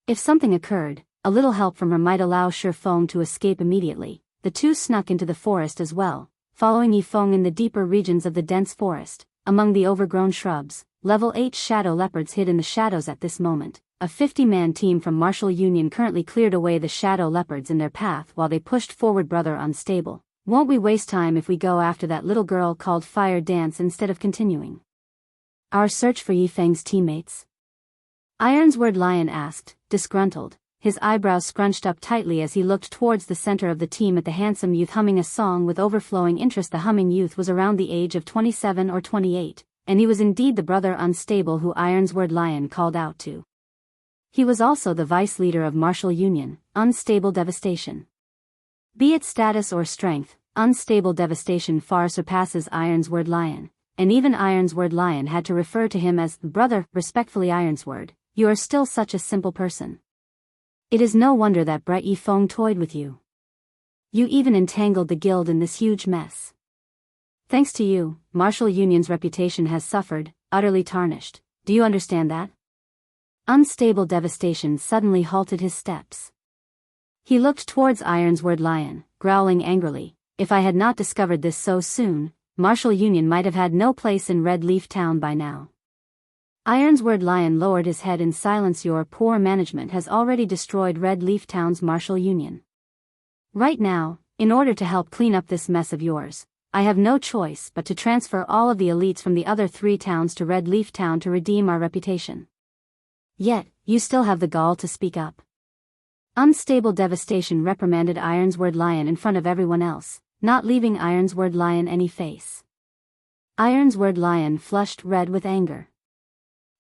If something occurred, a little help from her might allow Ye Feng to escape immediately. The two snuck into the forest as well, following Ye Feng in the deeper regions of the dense forest. Among the overgrown shrubs, level 8 shadow leopards hid in the shadows at this moment. A 50-man team from Martial Union currently cleared away the shadow leopards in their path while they pushed forward. Brother Unstable, won't we waste time if we go after that little girl called Fire Dance instead of continuing? Our search for Ye Feng's teammates? Ironsword Lion asked, disgruntled, his eyebrows scrunched up tightly as he looked towards the center of the team at the handsome youth humming a song with overflowing interest. The humming youth was around the age of 27 or 28, and he was indeed the brother Unstable who Ironsword Lion called out to. He was also the vice leader of martial union, Unstable Devastation. Be it status or strength, Unstable Devastation far surpasses Ironsword Lion, and even Ironsword Lion had to refer to him as brother. Respectfully, Ironsword, you are still such a simple person. It is no wonder that bright Ye Feng toyed with you. You even entangled the guild in this huge mess. Thanks to you, martial union's reputation has suffered, utterly tarnished. Do you understand that? Unstable Devastation suddenly halted his steps. He looked towards Ironsword Lion, growling angrily. If I had not discovered this so soon, martial union might have had no place in Red Leaf Town by now. Ironsword Lion lowered his head in silence. Your poor management has already destroyed Red Leaf Town's martial union. Right now, in order to help clean up this mess of yours, I have no choice but to transfer all of the elites from the other 3 towns to Red Leaf Town to redeem our reputation. Yet, you still have the gall to speak up. Unstable Devastation reprimanded Ironsword Lion in front of everyone else, not leaving Ironsword Lion any face. Ironsword Lion flushed red with anger.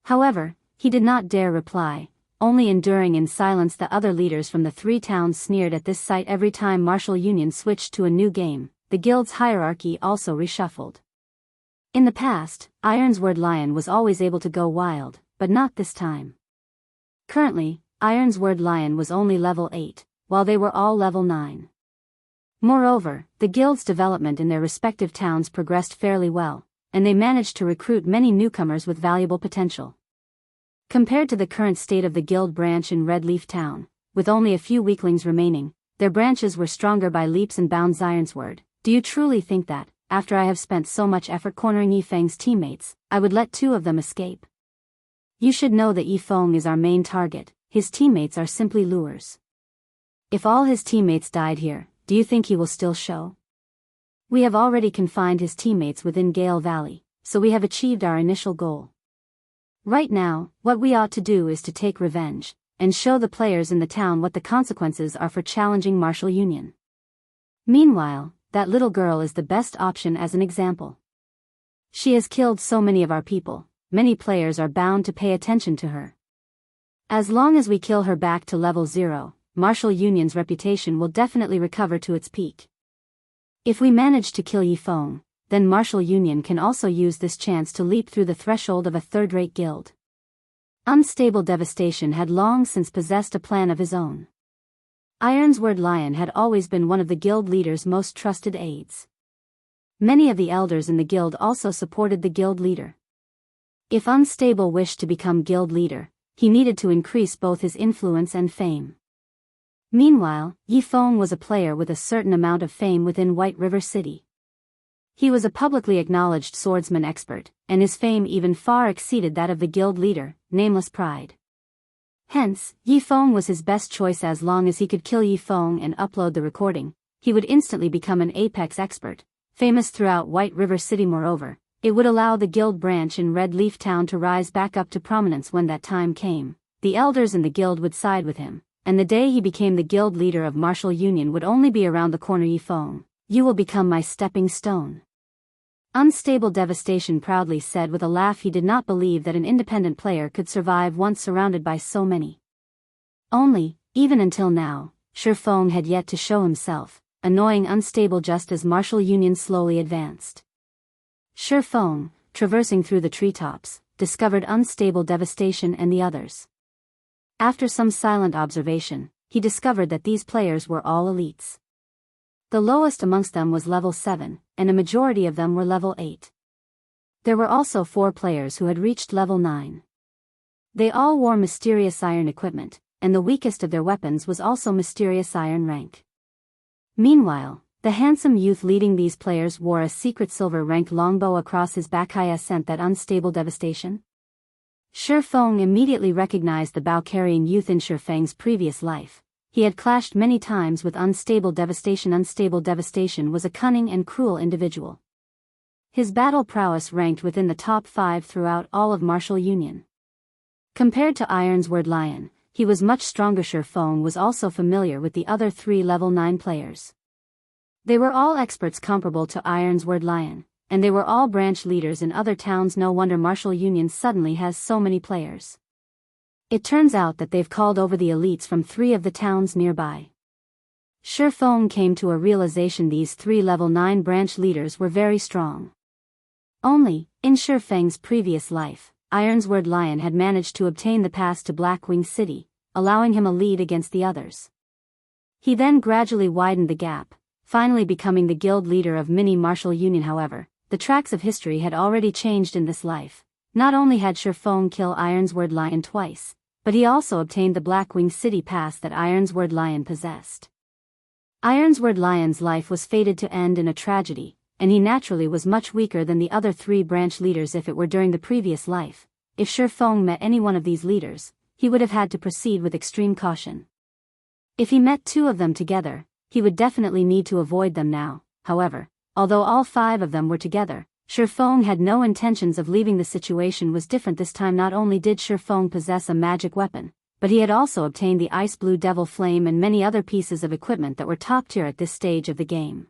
However, he did not dare reply, only enduring in silence. The other leaders from the 3 towns sneered at this sight. Every time martial union switched to a new game, the guild's hierarchy also reshuffled. In the past, Ironsword Lion was always able to go wild, but not this time. Currently, Ironsword Lion was only level 8, while they were all level 9. Moreover, the guild's development in their respective towns progressed fairly well, and they managed to recruit many newcomers with valuable potential. Compared to the current state of the guild branch in Red Leaf Town, with only a few weaklings remaining, their branches were stronger by leaps and bounds. Ironsword, do you truly think that, after I have spent so much effort cornering Ye Feng's teammates, I would let 2 of them escape? You should know that Ye Feng is our main target. His teammates are simply lures. If all his teammates died here, do you think he will still show? We have already confined his teammates within Gale Valley, so we have achieved our initial goal. Right now, what we ought to do is to take revenge, and show the players in the town what the consequences are for challenging martial union. Meanwhile, that little girl is the best option as an example. She has killed so many of our people, many players are bound to pay attention to her. As long as we kill her back to level 0, martial union's reputation will definitely recover to its peak. If we manage to kill Ye Feng, then martial union can also use this chance to leap through the threshold of a third-rate guild. Unstable Devastation had long since possessed a plan of his own. Ironsword Lion had always been one of the guild leader's most trusted aides. Many of the elders in the guild also supported the guild leader. If Unstable wished to become guild leader, he needed to increase both his influence and fame. Meanwhile, Ye Feng was a player with a certain amount of fame within White River City. He was a publicly acknowledged swordsman expert, and his fame even far exceeded that of the guild leader, Nameless Pride. Hence, Ye Feng was his best choice. As long as he could kill Ye Feng and upload the recording, he would instantly become an apex expert, famous throughout White River City. Moreover, it would allow the guild branch in Red Leaf Town to rise back up to prominence. When that time came, the elders in the guild would side with him, and the day he became the guild leader of martial union would only be around the corner. Ye Feng, you will become my stepping stone. Unstable Devastation proudly said with a laugh. He did not believe that an independent player could survive once surrounded by so many. Only, even until now, Ye Feng had yet to show himself, annoying Unstable just as martial union slowly advanced. Ye Feng, traversing through the treetops, discovered Unstable Devastation and the others. After some silent observation, he discovered that these players were all elites. The lowest amongst them was level 7, and a majority of them were level 8. There were also 4 players who had reached level 9. They all wore mysterious iron equipment, and the weakest of their weapons was also mysterious iron rank. Meanwhile, the handsome youth leading these players wore a secret silver rank longbow across his back. I sent that Unstable Devastation? Ye Feng immediately recognized the bow-carrying youth in Ye Feng's previous life. He had clashed many times with Unstable Devastation. Unstable Devastation was a cunning and cruel individual. His battle prowess ranked within the top 5 throughout all of Martial Union. Compared to Ironsward Lion, he was much stronger. Ye Feng was also familiar with the other 3 level 9 players. They were all experts comparable to Ironsward Lion, and they were all branch leaders in other towns. No wonder Martial Union suddenly has so many players. It turns out that they've called over the elites from 3 of the towns nearby. Ye Feng came to a realization these 3 level 9 branch leaders were very strong. Only, in Ye Feng's previous life, Ironsward Lion had managed to obtain the pass to Blackwing City, allowing him a lead against the others. He then gradually widened the gap, finally becoming the guild leader of Mini Martial Union. However, the tracks of history had already changed in this life. Not only had Ye Feng killed Ironsward Lion twice, but he also obtained the Blackwing City pass that Ironsward Lion possessed. Ironsward Lion's life was fated to end in a tragedy, and he naturally was much weaker than the other 3 branch leaders. If it were during the previous life, if Ye Feng met any one of these leaders, he would have had to proceed with extreme caution. If he met 2 of them together, he would definitely need to avoid them now. However, although all 5 of them were together, Ye Feng had no intentions of leaving. The situation was different this time. Not only did Ye Feng possess a magic weapon, but he had also obtained the Ice Blue Devil Flame and many other pieces of equipment that were top tier at this stage of the game.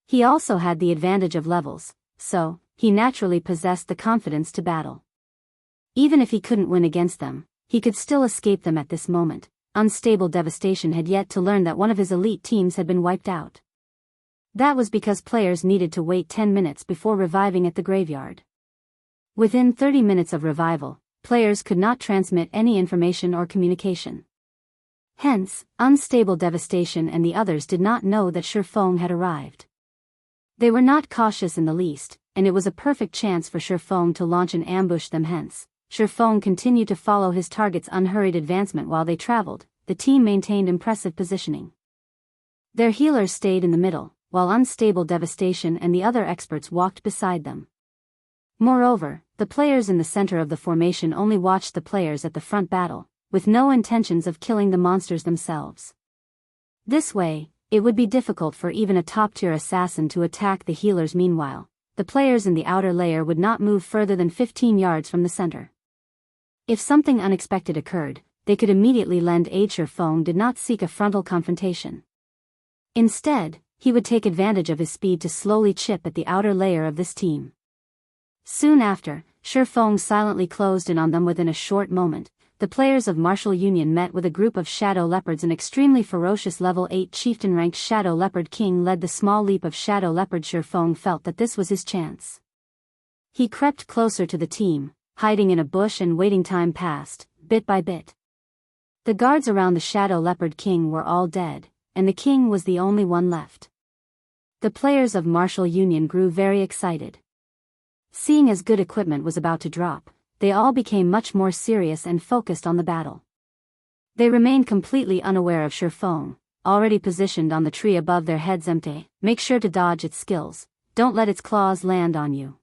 He also had the advantage of levels, so he naturally possessed the confidence to battle. Even if he couldn't win against them, he could still escape them at this moment. Unstable Devastation had yet to learn that one of his elite teams had been wiped out. That was because players needed to wait 10 minutes before reviving at the graveyard. Within 30 minutes of revival, players could not transmit any information or communication. Hence, Unstable Devastation and the others did not know that Ye Feng had arrived. They were not cautious in the least, and it was a perfect chance for Ye Feng to launch and ambush them. Hence, Ye Feng continued to follow his target's unhurried advancement. While they traveled, the team maintained impressive positioning. Their healers stayed in the middle, while Unstable Devastation and the other experts walked beside them. Moreover, the players in the center of the formation only watched the players at the front battle, with no intentions of killing the monsters themselves. This way, it would be difficult for even a top-tier assassin to attack the healers. Meanwhile, the players in the outer layer would not move further than 15 yards from the center. If something unexpected occurred, they could immediately lend aid. Ye Feng did not seek a frontal confrontation. Instead, he would take advantage of his speed to slowly chip at the outer layer of this team. Soon after, Ye Feng silently closed in on them. Within a short moment, the players of Martial Union met with a group of Shadow Leopards. An extremely ferocious level 8 chieftain-ranked Shadow Leopard King led the small leap of Shadow Leopard. Ye Feng felt that this was his chance. He crept closer to the team, hiding in a bush, and waiting. Time passed, bit by bit. The guards around the Shadow Leopard King were all dead, and the king was the only one left. The players of Martial Union grew very excited. Seeing as good equipment was about to drop, they all became much more serious and focused on the battle. They remained completely unaware of Ye Feng, already positioned on the tree above their heads. Empty. Make sure to dodge its skills, don't let its claws land on you.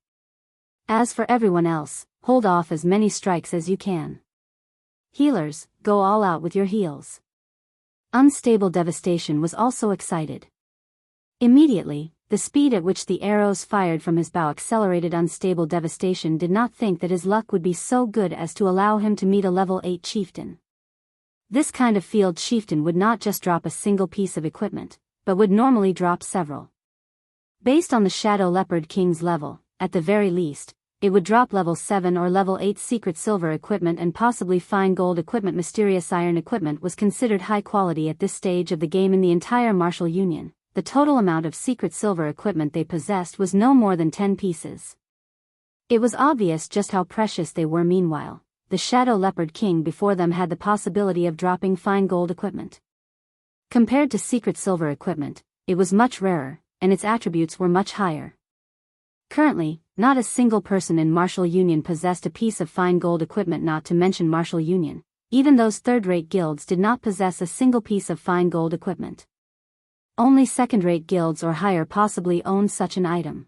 As for everyone else, hold off as many strikes as you can. Healers, go all out with your heals. Unstable Devastation was also excited. Immediately, the speed at which the arrows fired from his bow accelerated. Unstable Devastation did not think that his luck would be so good as to allow him to meet a level 8 chieftain. This kind of field chieftain would not just drop a single piece of equipment, but would normally drop several. Based on the Shadow Leopard King's level, at the very least, it would drop level 7 or level 8 secret silver equipment and possibly fine gold equipment. Mysterious iron equipment was considered high quality at this stage of the game in the entire Martial Union. The total amount of secret silver equipment they possessed was no more than 10 pieces. It was obvious just how precious they were. Meanwhile, the Shadow Leopard King before them had the possibility of dropping fine gold equipment. Compared to secret silver equipment, it was much rarer, and its attributes were much higher. Currently, not a single person in Martial Union possessed a piece of fine gold equipment. Not to mention Martial Union, even those third-rate guilds did not possess a single piece of fine gold equipment. Only second-rate guilds or higher possibly owned such an item.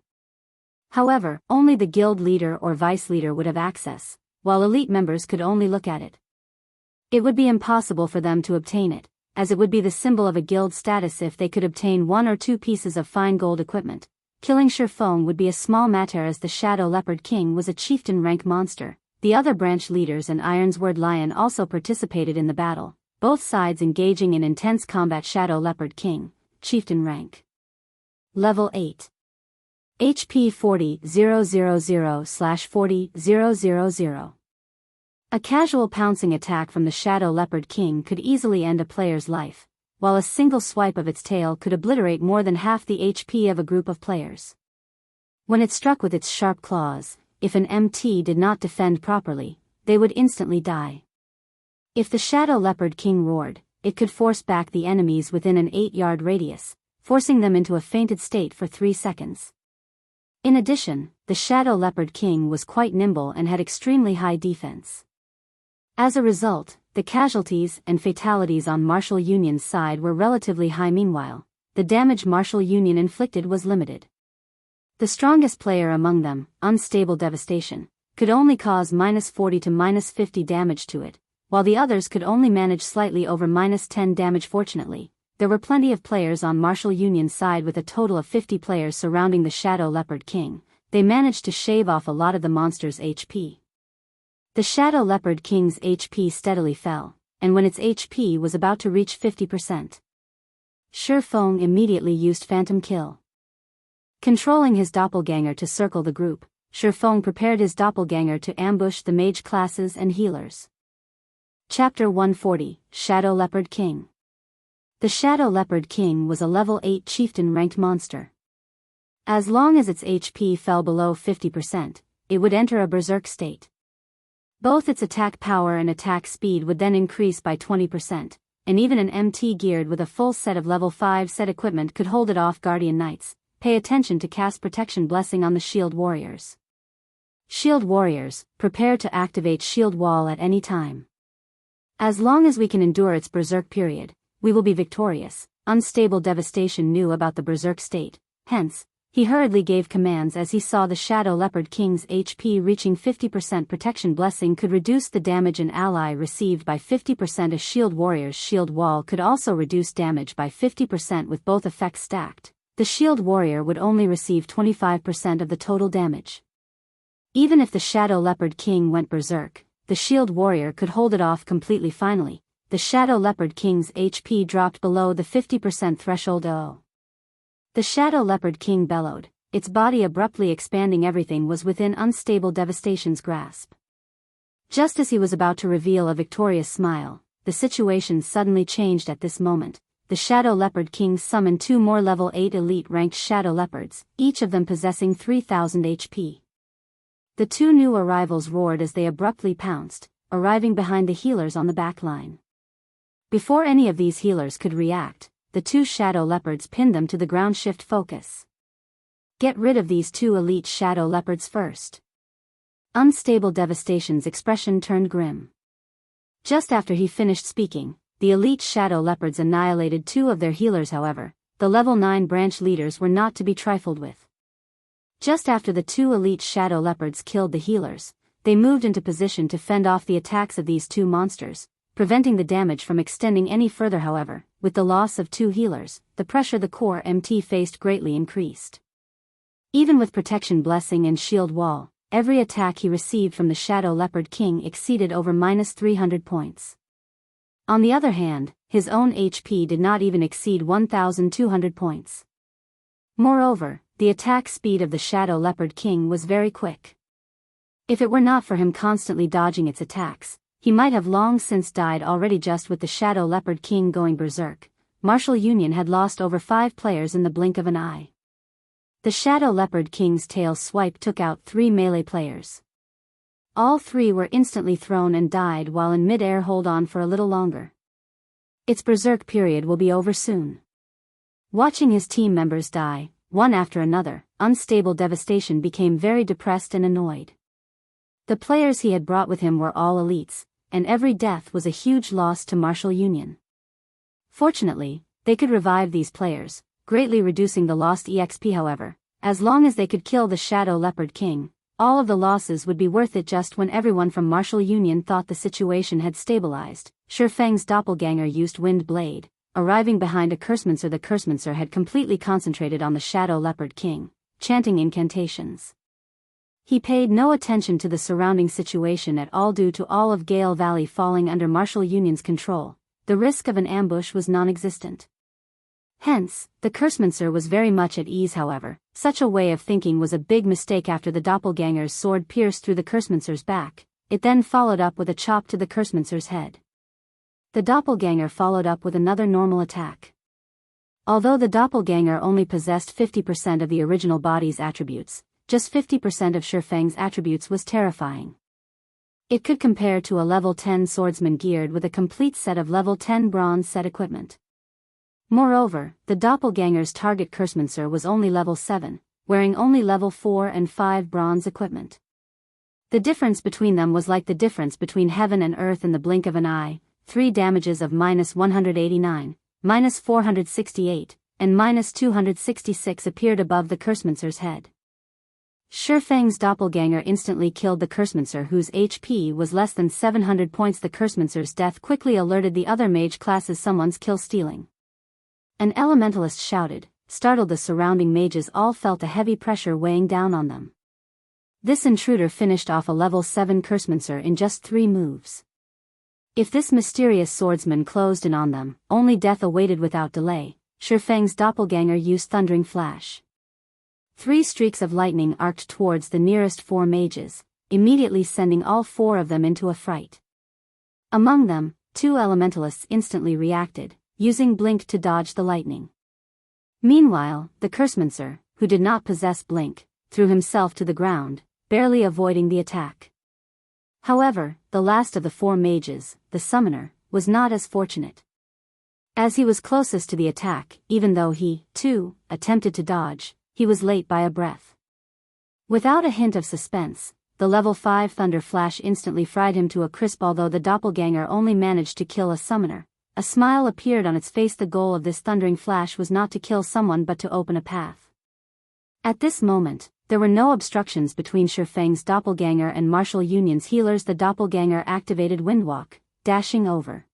However, only the guild leader or vice leader would have access, while elite members could only look at it. It would be impossible for them to obtain it, as it would be the symbol of a guild status if they could obtain 1 or 2 pieces of fine gold equipment. killing Ye Feng would be a small matter as the Shadow Leopard King was a chieftain rank monster. The other branch leaders and Ironsword Lion also participated in the battle, both sides engaging in intense combat. Shadow Leopard King, chieftain rank. Level 8. HP 40,000/40,000. A casual pouncing attack from the Shadow Leopard King could easily end a player's life, while a single swipe of its tail could obliterate more than half the HP of a group of players. When it struck with its sharp claws, if an MT did not defend properly, they would instantly die. If the Shadow Leopard King roared, it could force back the enemies within an 8-yard radius, forcing them into a fainted state for 3 seconds. In addition, the Shadow Leopard King was quite nimble and had extremely high defense. As a result, the casualties and fatalities on Martial Union's side were relatively high. Meanwhile, the damage Martial Union inflicted was limited. The strongest player among them, Unstable Devastation, could only cause -40 to -50 damage to it, while the others could only manage slightly over -10 damage. Fortunately, there were plenty of players on Martial Union's side. With a total of 50 players surrounding the Shadow Leopard King, they managed to shave off a lot of the monster's HP. The Shadow Leopard King's HP steadily fell, and when its HP was about to reach 50%, Ye Feng immediately used Phantom Kill. Controlling his doppelganger to circle the group, Ye Feng prepared his doppelganger to ambush the mage classes and healers. Chapter 140, Shadow Leopard King. The Shadow Leopard King was a level 8 chieftain-ranked monster. As long as its HP fell below 50%, it would enter a berserk state. Both its attack power and attack speed would then increase by 20%, and even an MT geared with a full set of level 5 set equipment could hold it off. Guardian Knights, pay attention to cast Protection Blessing on the Shield Warriors. Shield Warriors, prepare to activate Shield Wall at any time. As long as we can endure its berserk period, we will be victorious. Unstable Devastation knew about the berserk state, hence, he hurriedly gave commands as he saw the Shadow Leopard King's HP reaching 50%. Protection Blessing could reduce the damage an ally received by 50%. A Shield Warrior's Shield Wall could also reduce damage by 50%. With both effects stacked, the Shield Warrior would only receive 25% of the total damage. Even if the Shadow Leopard King went berserk, the Shield Warrior could hold it off completely. Finally, the Shadow Leopard King's HP dropped below the 50% threshold. Oh! The Shadow Leopard King bellowed, its body abruptly expanding. Everything was within Unstable Devastation's grasp. Just as he was about to reveal a victorious smile, the situation suddenly changed. At this moment, the Shadow Leopard King summoned 2 more level 8 elite-ranked Shadow Leopards, each of them possessing 3,000 HP. The 2 new arrivals roared as they abruptly pounced, arriving behind the healers on the back line. Before any of these healers could react, the 2 Shadow Leopards pinned them to the ground. Shift focus. Get rid of these 2 elite Shadow Leopards first. Unstable Devastation's expression turned grim. Just after he finished speaking, the elite Shadow Leopards annihilated 2 of their healers. However, the level 9 branch leaders were not to be trifled with. Just after the 2 elite Shadow Leopards killed the healers, they moved into position to fend off the attacks of these 2 monsters, preventing the damage from extending any further. However, with the loss of 2 healers, the pressure the core MT faced greatly increased. Even with Protection Blessing and Shield Wall, every attack he received from the Shadow Leopard King exceeded over -300 points. On the other hand, his own HP did not even exceed 1,200 points. Moreover, the attack speed of the Shadow Leopard King was very quick. If it were not for him constantly dodging its attacks, he might have long since died already. Just with the Shadow Leopard King going berserk, Martial Union had lost over 5 players in the blink of an eye. The Shadow Leopard King's tail swipe took out 3 melee players. All 3 were instantly thrown and died while in mid-air. Hold on for a little longer. Its berserk period will be over soon. Watching his team members die, one after another, Unstable Devastation became very depressed and annoyed. The players he had brought with him were all elites, and every death was a huge loss to Martial Union. Fortunately, they could revive these players, greatly reducing the lost EXP. However, as long as they could kill the Shadow Leopard King, all of the losses would be worth it. Just when everyone from Martial Union thought the situation had stabilized, Ye Feng's doppelganger used Wind Blade, arriving behind a Cursemancer. The Cursemancer had completely concentrated on the Shadow Leopard King, chanting incantations. He paid no attention to the surrounding situation at all due to all of Gale Valley falling under Martial Union's control. The risk of an ambush was non-existent. Hence, the Cursemancer was very much at ease. However, such a way of thinking was a big mistake. After the doppelganger's sword pierced through the Cursemancer's back, it then followed up with a chop to the Cursemancer's head. The doppelganger followed up with another normal attack. Although the doppelganger only possessed 50% of the original body's attributes, just 50% of Ye Feng's attributes was terrifying. It could compare to a level 10 swordsman geared with a complete set of level 10 bronze set equipment. Moreover, the doppelganger's target Cursemancer was only level 7, wearing only level 4 and 5 bronze equipment. The difference between them was like the difference between heaven and earth in the blink of an eye. 3 damages of -189, -468, and -266 appeared above the Cursemancer's head. Ye Feng's doppelganger instantly killed the Cursemancer, whose HP was less than 700 points. The Cursemancer's death quickly alerted the other mage classes someone's kill stealing. An elementalist shouted, startled. The surrounding mages all felt a heavy pressure weighing down on them. This intruder finished off a level 7 Cursemancer in just 3 moves. If this mysterious swordsman closed in on them, only death awaited without delay. Ye Feng's doppelganger used Thundering Flash. 3 streaks of lightning arced towards the nearest 4 mages, immediately sending all 4 of them into a fright. Among them, 2 elementalists instantly reacted, using Blink to dodge the lightning. Meanwhile, the Cursemancer, who did not possess Blink, threw himself to the ground, barely avoiding the attack. However, the last of the 4 mages, the Summoner, was not as fortunate. As he was closest to the attack, even though he, too, attempted to dodge, he was late by a breath. Without a hint of suspense, the level 5 Thunder Flash instantly fried him to a crisp. Although the doppelganger only managed to kill a Summoner, a smile appeared on its face. The goal of this Thundering Flash was not to kill someone but to open a path. At this moment, there were no obstructions between Ye Feng's doppelganger and Martial Union's healers. The doppelganger activated Windwalk, dashing over.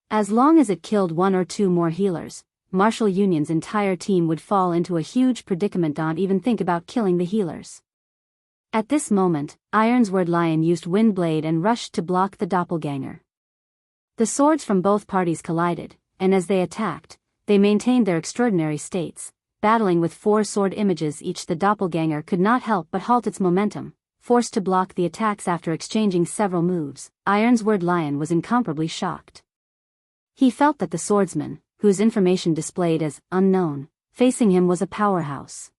As long as it killed 1 or 2 more healers, Martial Union's entire team would fall into a huge predicament. Don't even think about killing the healers. At this moment, Ironsword Lion used Windblade and rushed to block the doppelganger. The swords from both parties collided, and as they attacked, they maintained their extraordinary states, battling with 4 sword images each. The doppelganger could not help but halt its momentum, forced to block the attacks after exchanging several moves. Ironsword Lion was incomparably shocked. He felt that the swordsman, whose information displayed as unknown, facing him was a powerhouse.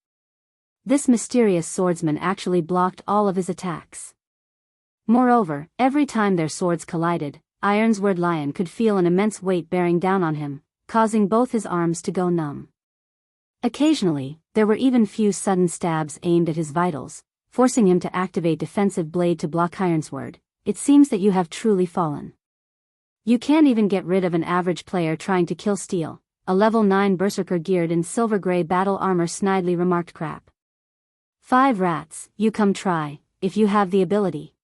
This mysterious swordsman actually blocked all of his attacks. Moreover, every time their swords collided, Ironsword Lion could feel an immense weight bearing down on him, causing both his arms to go numb. Occasionally, there were even few sudden stabs aimed at his vitals, forcing him to activate Defensive Blade to block Ironsword. It seems that you have truly fallen. You can't even get rid of an average player trying to kill Steel, a level 9 berserker geared in silver grey battle armor snidely remarked. Crap. 5 rats, you come try, if you have the ability.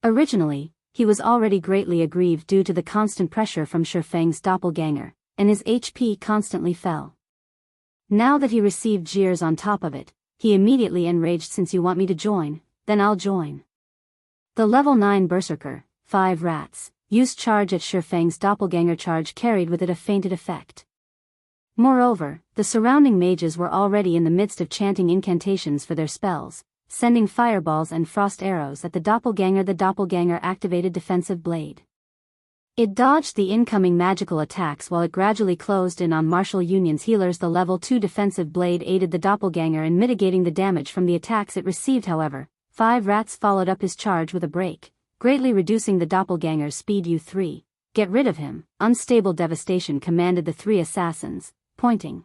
Originally, he was already greatly aggrieved due to the constant pressure from Ye Feng's doppelganger, and his HP constantly fell. Now that he received jeers on top of it, he immediately enraged. Since you want me to join, then I'll join. The level 9 berserker, 5 rats, used charge at Ye Feng's doppelganger. Charge carried with it a fainted effect. Moreover, the surrounding mages were already in the midst of chanting incantations for their spells, sending fireballs and frost arrows at the doppelganger. The doppelganger activated Defensive Blade. It dodged the incoming magical attacks while it gradually closed in on Martial Union's healers. The level 2 Defensive Blade aided the doppelganger in mitigating the damage from the attacks it received. However, 5 rats followed up his charge with a break, greatly reducing the doppelganger's speed. U3, get rid of him, Unstable Devastation commanded the 3 assassins, pointing.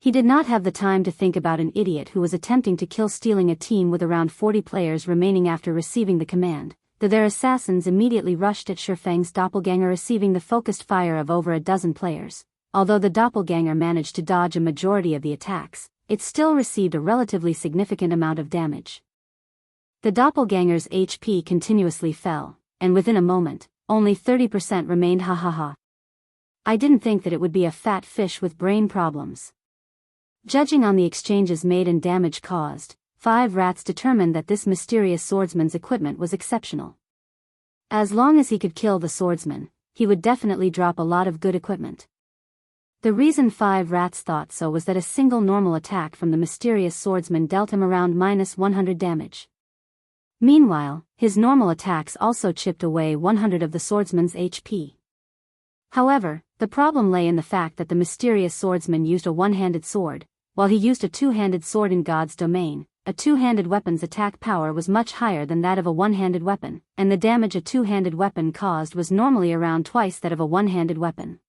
He did not have the time to think about an idiot who was attempting to kill, stealing a team with around 40 players remaining. After receiving the command, their assassins immediately rushed at Ye Feng's doppelganger, receiving the focused fire of over a dozen players. Although the doppelganger managed to dodge a majority of the attacks, it still received a relatively significant amount of damage. The doppelganger's HP continuously fell, and within a moment, only 30% remained. Ha ha ha. I didn't think that it would be a fat fish with brain problems. Judging on the exchanges made and damage caused, 5 rats determined that this mysterious swordsman's equipment was exceptional. As long as he could kill the swordsman, he would definitely drop a lot of good equipment. The reason 5 rats thought so was that a single normal attack from the mysterious swordsman dealt him around -100 damage. Meanwhile, his normal attacks also chipped away 100 of the swordsman's HP. However, the problem lay in the fact that the mysterious swordsman used a one-handed sword, while he used a two-handed sword in God's domain. A two-handed weapon's attack power was much higher than that of a one-handed weapon, and the damage a two-handed weapon caused was normally around twice that of a one-handed weapon.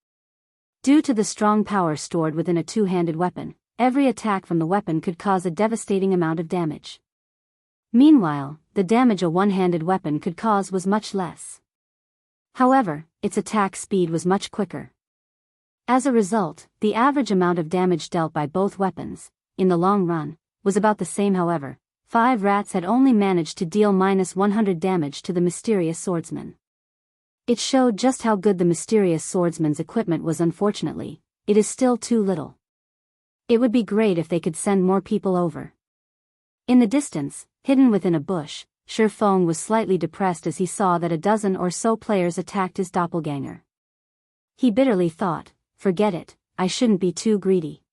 Due to the strong power stored within a two-handed weapon, every attack from the weapon could cause a devastating amount of damage. Meanwhile, the damage a one-handed weapon could cause was much less. However, its attack speed was much quicker. As a result, the average amount of damage dealt by both weapons, in the long run, was about the same. However, 5 rats had only managed to deal -100 damage to the mysterious swordsman. It showed just how good the mysterious swordsman's equipment was. Unfortunately, it is still too little. It would be great if they could send more people over. In the distance, hidden within a bush, Ye Feng was slightly depressed as he saw that a dozen or so players attacked his doppelganger. He bitterly thought, forget it, I shouldn't be too greedy.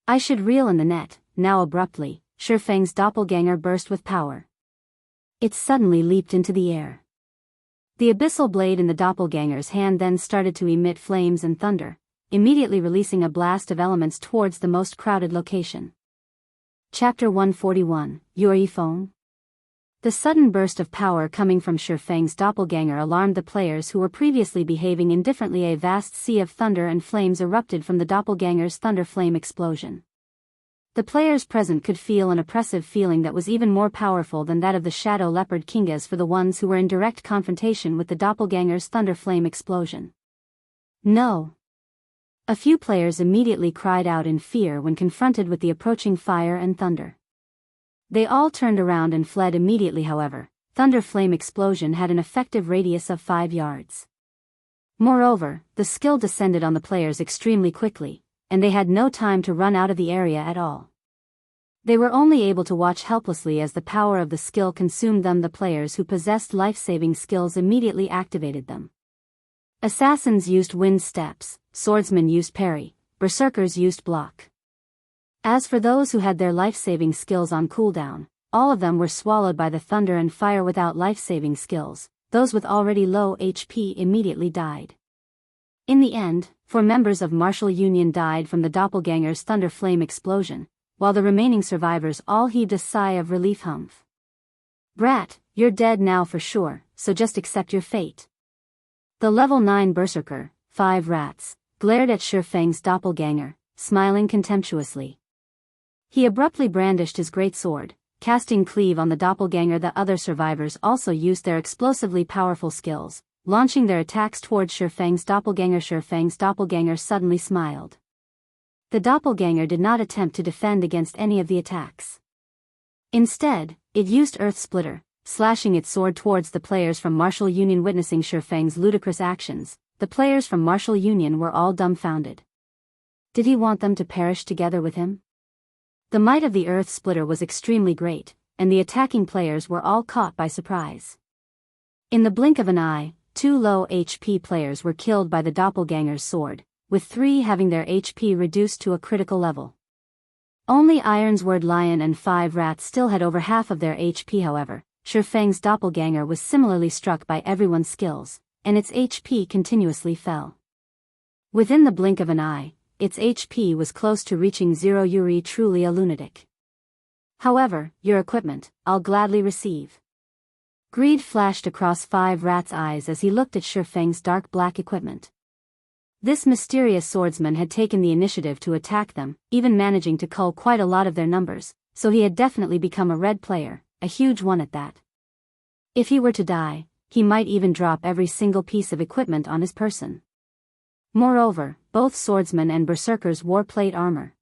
I should reel in the net. Now abruptly, Ye Feng's doppelganger burst with power. It suddenly leaped into the air. The abyssal blade in the doppelganger's hand then started to emit flames and thunder, immediately releasing a blast of elements towards the most crowded location. Chapter 141, Ye Feng. The sudden burst of power coming from Ye Feng's doppelganger alarmed the players who were previously behaving indifferently. A vast sea of thunder and flames erupted from the doppelganger's thunder flame explosion. The players present could feel an oppressive feeling that was even more powerful than that of the shadow leopard kingas for the ones who were in direct confrontation with the doppelganger's thunder flame explosion. No! A few players immediately cried out in fear when confronted with the approaching fire and thunder. They all turned around and fled immediately. However, thunder flame explosion had an effective radius of 5 yards. Moreover, the skill descended on the players extremely quickly, and they had no time to run out of the area at all. They were only able to watch helplessly as the power of the skill consumed them. The players who possessed life-saving skills immediately activated them. Assassins used wind steps, swordsmen used parry, berserkers used block. As for those who had their life-saving skills on cooldown, all of them were swallowed by the thunder and fire. Without life-saving skills, those with already low HP immediately died. In the end, 4 members of Martial Union died from the doppelganger's thunder flame explosion, while the remaining survivors all heaved a sigh of relief. Humph. Brat, you're dead now for sure, so just accept your fate. The level 9 berserker, 5 rats, glared at Ye Feng's doppelganger, smiling contemptuously. He abruptly brandished his great sword, casting cleave on the doppelganger. The other survivors also used their explosively powerful skills, launching their attacks towards Ye Feng's doppelganger. Ye Feng's doppelganger suddenly smiled. The doppelganger did not attempt to defend against any of the attacks. Instead, it used Earth Splitter, slashing its sword towards the players from Martial Union. Witnessing Ye Feng's ludicrous actions, the players from Martial Union were all dumbfounded. Did he want them to perish together with him? The might of the Earth Splitter was extremely great, and the attacking players were all caught by surprise. In the blink of an eye, 2 low HP players were killed by the doppelganger's sword, with 3 having their HP reduced to a critical level. Only Ironsword Lion and 5 rats still had over half of their HP. However, Ye Feng's doppelganger was similarly struck by everyone's skills, and its HP continuously fell. Within the blink of an eye, its HP was close to reaching 0. Yuri, truly a lunatic. However, your equipment, I'll gladly receive. Greed flashed across 5 rats' eyes as he looked at Ye Feng's dark black equipment. This mysterious swordsman had taken the initiative to attack them, even managing to cull quite a lot of their numbers, so he had definitely become a red player, a huge one at that. If he were to die, he might even drop every single piece of equipment on his person. Moreover, both swordsmen and berserkers wore plate armor.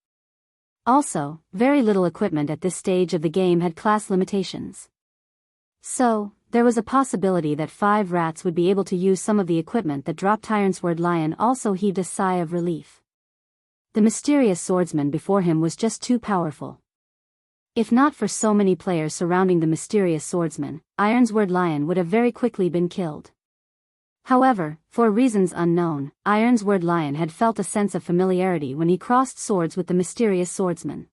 Also, very little equipment at this stage of the game had class limitations. So, there was a possibility that 5 rats would be able to use some of the equipment that dropped. Ironsword Lion also heaved a sigh of relief. the mysterious swordsman before him was just too powerful. If not for so many players surrounding the mysterious swordsman, Ironsword Lion would have very quickly been killed. However, for reasons unknown, Ironsword Lion had felt a sense of familiarity when he crossed swords with the mysterious swordsman.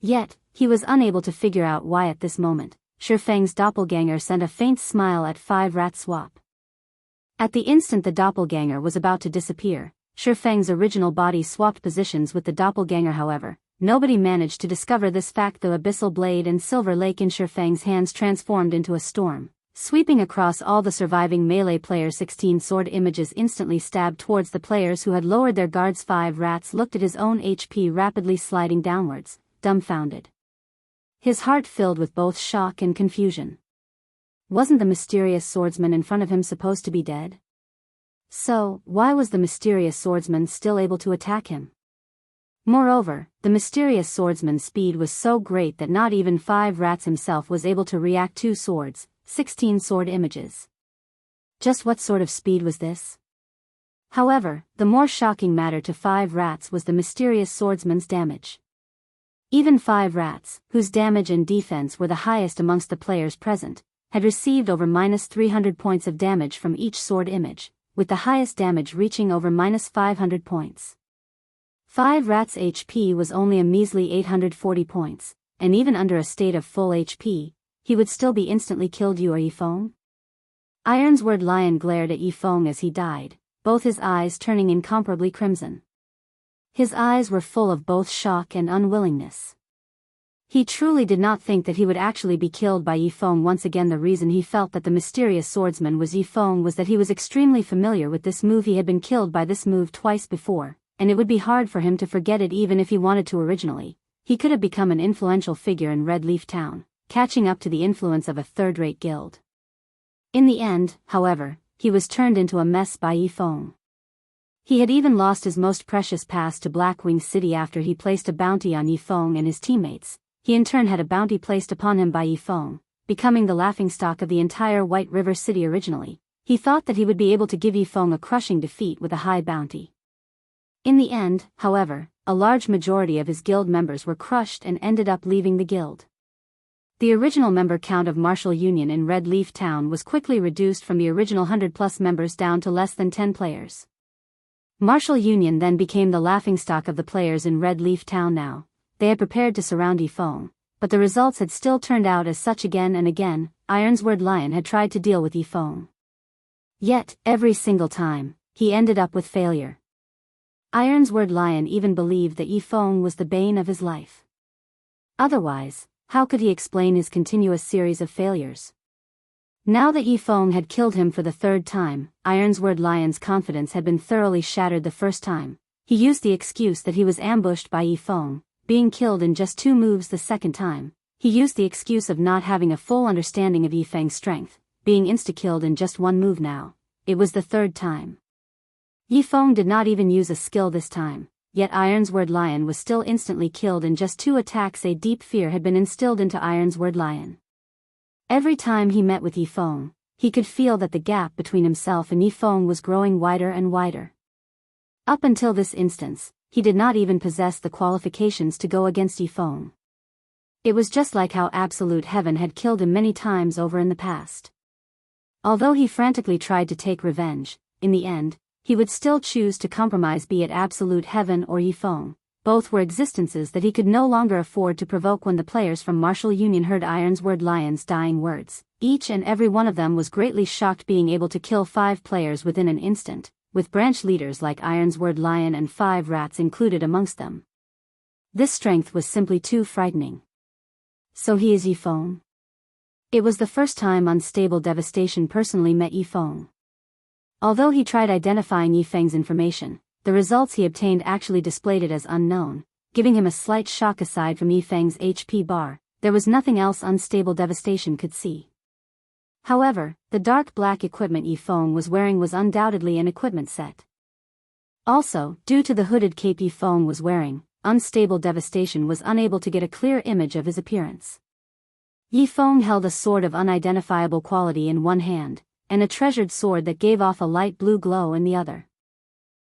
Yet, he was unable to figure out why at this moment. Ye Feng's doppelganger sent a faint smile at 5-rat swap. At the instant the doppelganger was about to disappear, Ye Feng's original body swapped positions with the doppelganger. However, nobody managed to discover this fact. The abyssal blade and silver lake in Ye Feng's hands transformed into a storm, sweeping across all the surviving melee players. 16 sword images instantly stabbed towards the players who had lowered their guards. 5 rats looked at his own HP rapidly sliding downwards, dumbfounded. His heart filled with both shock and confusion. Wasn't the mysterious swordsman in front of him supposed to be dead? So, why was the mysterious swordsman still able to attack him? Moreover, the mysterious swordsman's speed was so great that not even 5 rats himself was able to react to swords, 16 sword images. Just what sort of speed was this? However, the more shocking matter to 5 rats was the mysterious swordsman's damage. Even 5 rats, whose damage and defense were the highest amongst the players present, had received over -300 points of damage from each sword image, with the highest damage reaching over -500 points. 5 rats' HP was only a measly 840 points, and even under a state of full HP, he would still be instantly killed. You are Ye Feng? Ironsword Lion glared at Ye Feng as he died, both his eyes turning incomparably crimson. His eyes were full of both shock and unwillingness. He truly did not think that he would actually be killed by Ye Feng once again. The reason he felt that the mysterious swordsman was Ye Feng was that he was extremely familiar with this move. He had been killed by this move twice before, and it would be hard for him to forget it even if he wanted to. Originally, he could have become an influential figure in Red Leaf Town, catching up to the influence of a third-rate guild. In the end, however, he was turned into a mess by Ye Feng. He had even lost his most precious pass to Blackwing City after he placed a bounty on Ye Feng and his teammates. He in turn had a bounty placed upon him by Ye Feng, becoming the laughingstock of the entire White River City. Originally, he thought that he would be able to give Ye Feng a crushing defeat with a high bounty. In the end, however, a large majority of his guild members were crushed and ended up leaving the guild. The original member count of Martial Union in Red Leaf Town was quickly reduced from the original 100+ members down to less than 10 players. Martial Union then became the laughingstock of the players in Red Leaf Town. Now, they had prepared to surround Ye Feng, but the results had still turned out as such. Again and again, Ironsword Lion had tried to deal with Ye Feng. Yet, every single time, he ended up with failure. Ironsword Lion even believed that Ye Feng was the bane of his life. Otherwise, how could he explain his continuous series of failures? Now that Ye Feng had killed him for the 3rd time, Ironsword Lion's confidence had been thoroughly shattered. The first time, he used the excuse that he was ambushed by Ye Feng, being killed in just 2 moves. The second time, he used the excuse of not having a full understanding of Ye Feng's strength, being insta-killed in just 1 move. Now, it was the 3rd time. Ye Feng did not even use a skill this time, yet Ironsword Lion was still instantly killed in just 2 attacks. A deep fear had been instilled into Ironsword Lion. Every time he met with Ye Feng, he could feel that the gap between himself and Ye Feng was growing wider and wider. Up until this instance, he did not even possess the qualifications to go against Ye Feng. It was just like how Absolute Heaven had killed him many times over in the past. Although he frantically tried to take revenge, in the end, he would still choose to compromise. Be it Absolute Heaven or Ye Feng, both were existences that he could no longer afford to provoke. When the players from Martial Union heard Ironsword Lion's dying words, each and every one of them was greatly shocked. Being able to kill 5 players within an instant, with branch leaders like Ironsword Lion and 5 rats included amongst them. This strength was simply too frightening. So he is Ye Feng? It was the first time Unstable Devastation personally met Ye Feng. Although he tried identifying Ye Feng's information, the results he obtained actually displayed it as unknown, giving him a slight shock. Aside from Ye Feng's HP bar, there was nothing else Unstable Devastation could see. However, the dark black equipment Ye Feng was wearing was undoubtedly an equipment set. Also, due to the hooded cape Ye Feng was wearing, Unstable Devastation was unable to get a clear image of his appearance. Ye Feng held a sword of unidentifiable quality in one hand, and a treasured sword that gave off a light blue glow in the other.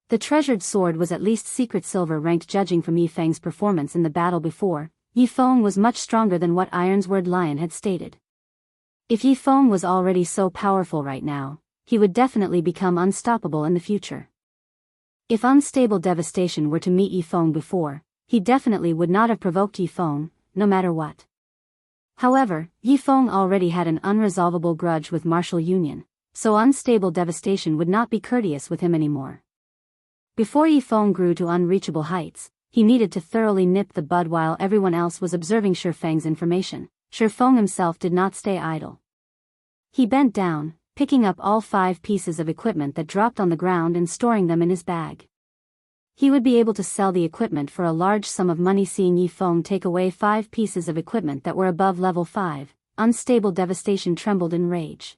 The treasured sword was at least secret silver ranked judging from Ye Feng's performance in the battle before. Ye Feng was much stronger than what Ironsword Lion had stated. If Ye Feng was already so powerful right now, he would definitely become unstoppable in the future. If unstable devastation were to meet Ye Feng before, he definitely would not have provoked Ye Feng, no matter what. However, Ye Feng already had an unresolvable grudge with Martial Union, so unstable devastation would not be courteous with him anymore. Before Ye Feng grew to unreachable heights, he needed to thoroughly nip the bud while everyone else was observing Shi Feng's information. Shi Feng himself did not stay idle. He bent down, picking up all 5 pieces of equipment that dropped on the ground and storing them in his bag. He would be able to sell the equipment for a large sum of money. Seeing Ye Feng take away 5 pieces of equipment that were above level 5, unstable devastation trembled in rage.